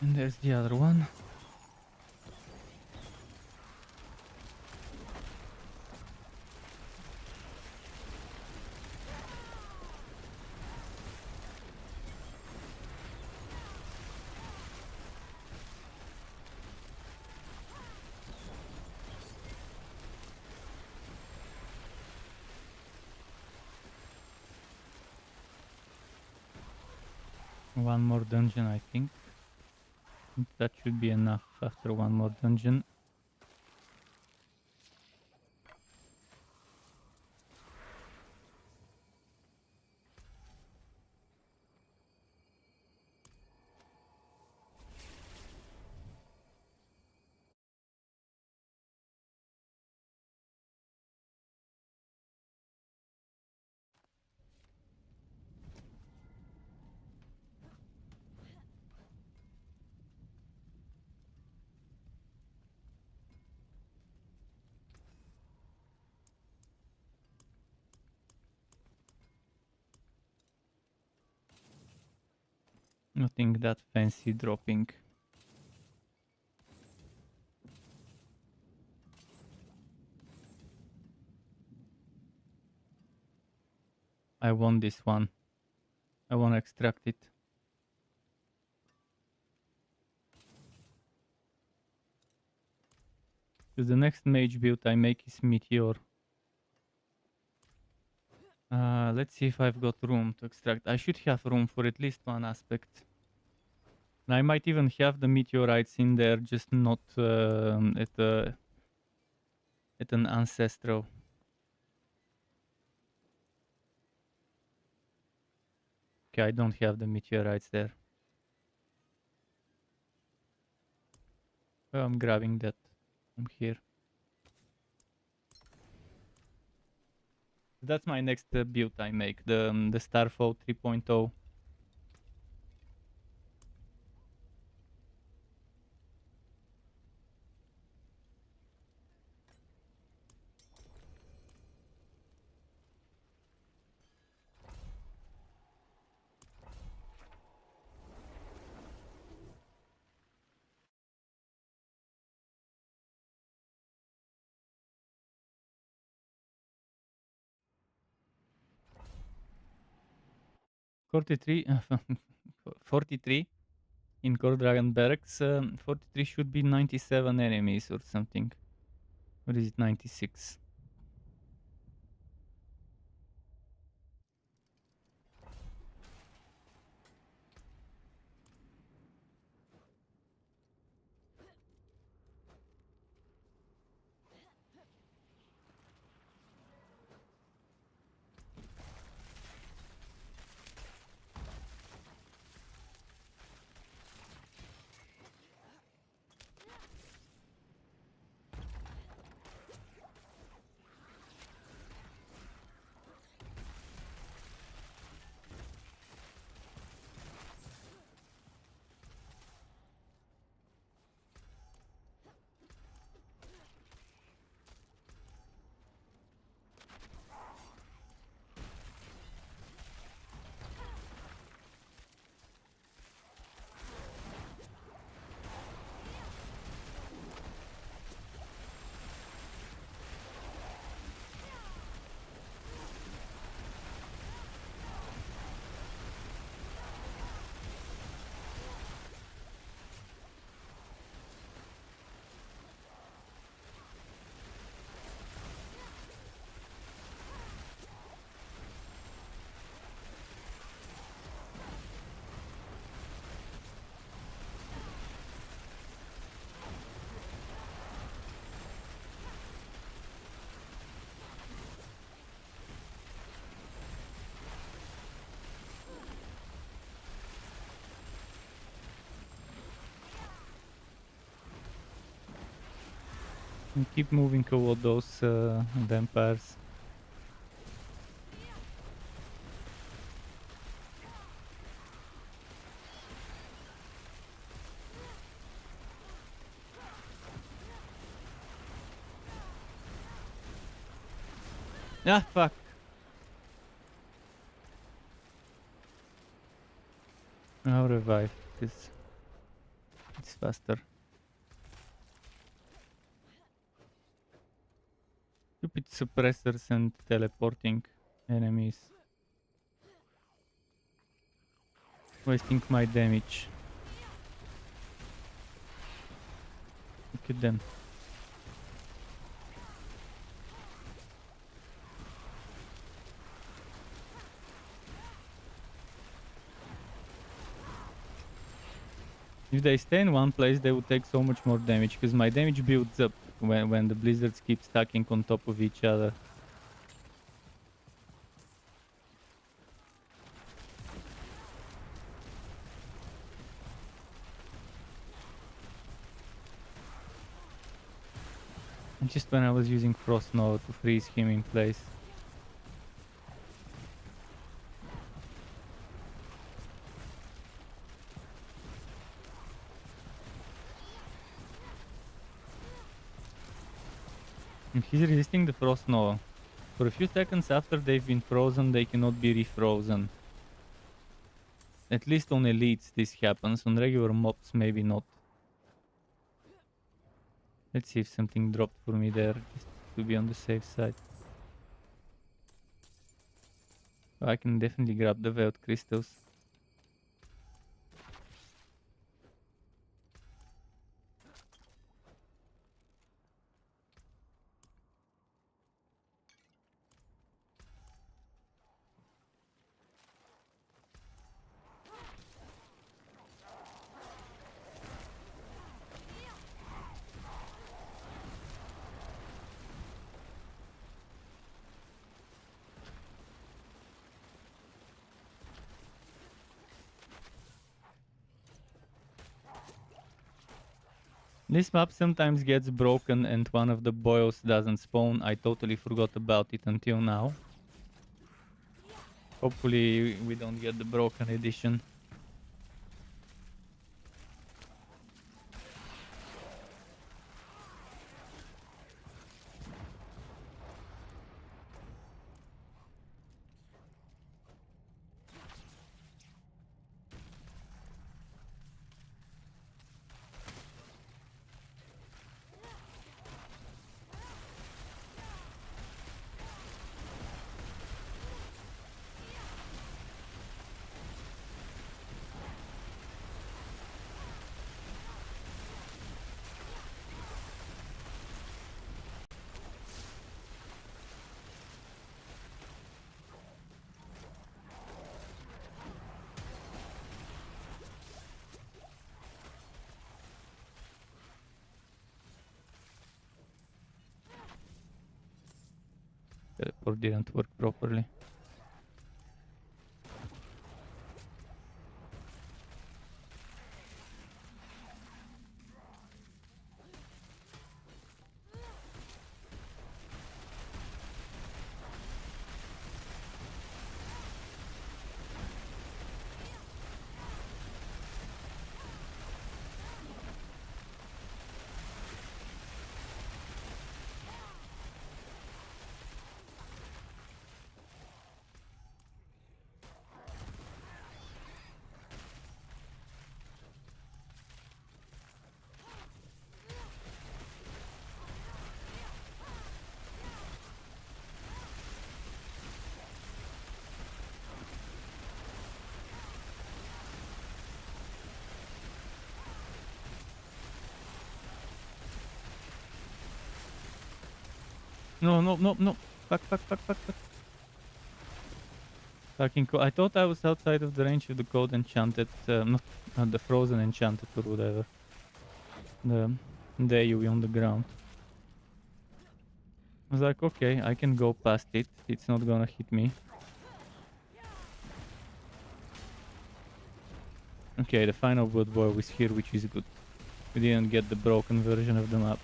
And there's the other one. One more dungeon, I think. That should be enough after one more dungeon. Nothing that fancy dropping. I want this one. I want to extract it. Because the next mage build I make is Meteor. Let's see if I've got room to extract. I should have room for at least one aspect. And I might even have the meteorites in there, just not at an ancestral. Okay, I don't have the meteorites there. Oh, I'm grabbing that. I'm here. That's my next build I make, the Starfall 3.0. Forty-three, 43 in Core Dragon Barracks. 43 should be 97 enemies or something. Or is it 96? And keep moving toward those vampires. Ah, fuck. I'll revive this. It's faster. Stupid suppressors and teleporting enemies. Wasting my damage. Look at them. If they stay in one place, they would take so much more damage, because my damage builds up when the blizzards keep stacking on top of each other. And just when I was using Frost Nova to freeze him in place. And he's resisting the Frost Nova. For a few seconds after they've been frozen, they cannot be refrozen. At least on elites this happens. On regular mobs, maybe not. Let's see if something dropped for me there, just to be on the safe side. I can definitely grab the veiled crystals. This map sometimes gets broken and one of the boils doesn't spawn. I totally forgot about it until now. Hopefully we don't get the broken edition. Teleport didn't work properly. No, no, no, no. Fuck, fuck, fuck, fuck, fuck. Fucking I thought I was outside of the range of the cold enchanted, not the frozen enchanted or whatever. The AoE on the ground. I was like, okay, I can go past it. It's not gonna hit me. Okay, the final blood boil is here, which is good. We didn't get the broken version of the map.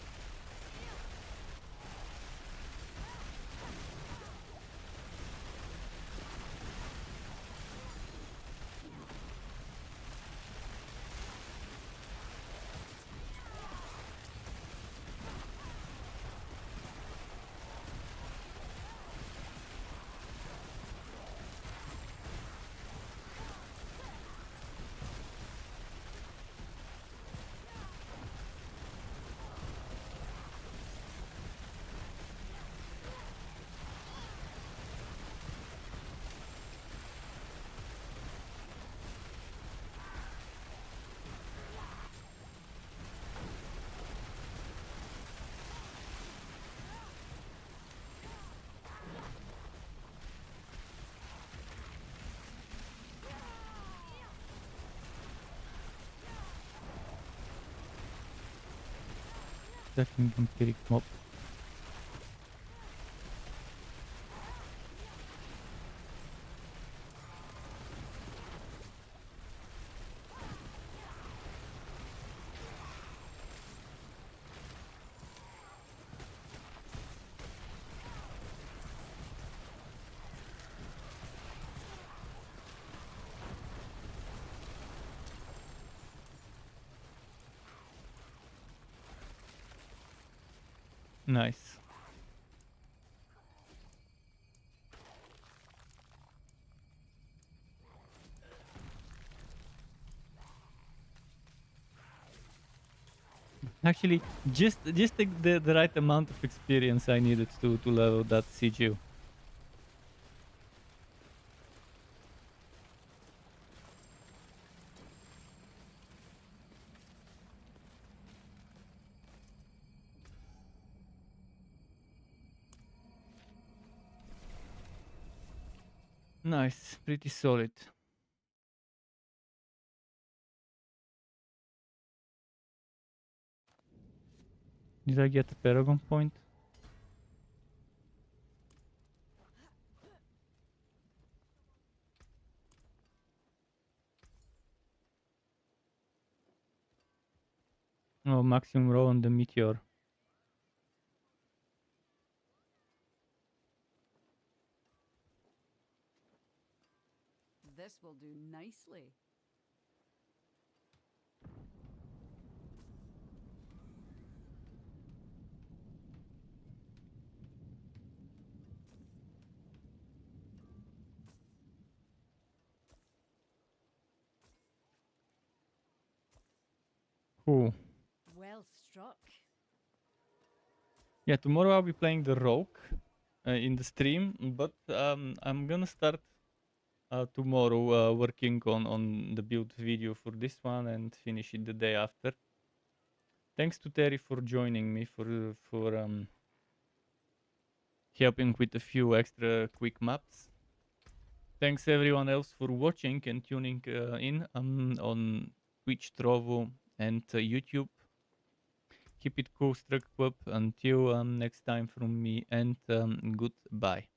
Second empiric mob. Nice. Actually, just the right amount of experience I needed to level that CGU. Nice, pretty solid. Did I get a Paragon point? Oh, maximum roll on the meteor. This will do nicely. Cool. Well struck. Yeah, tomorrow I'll be playing the Rogue in the stream, but I'm gonna start tomorrow working on the build video for this one and finish it the day after. Thanks to Terry for joining me for helping with a few extra quick maps. Thanks everyone else for watching and tuning in on Twitch, Trovo, and YouTube. Keep it cool, Struck Pub. Until next time from me, and goodbye.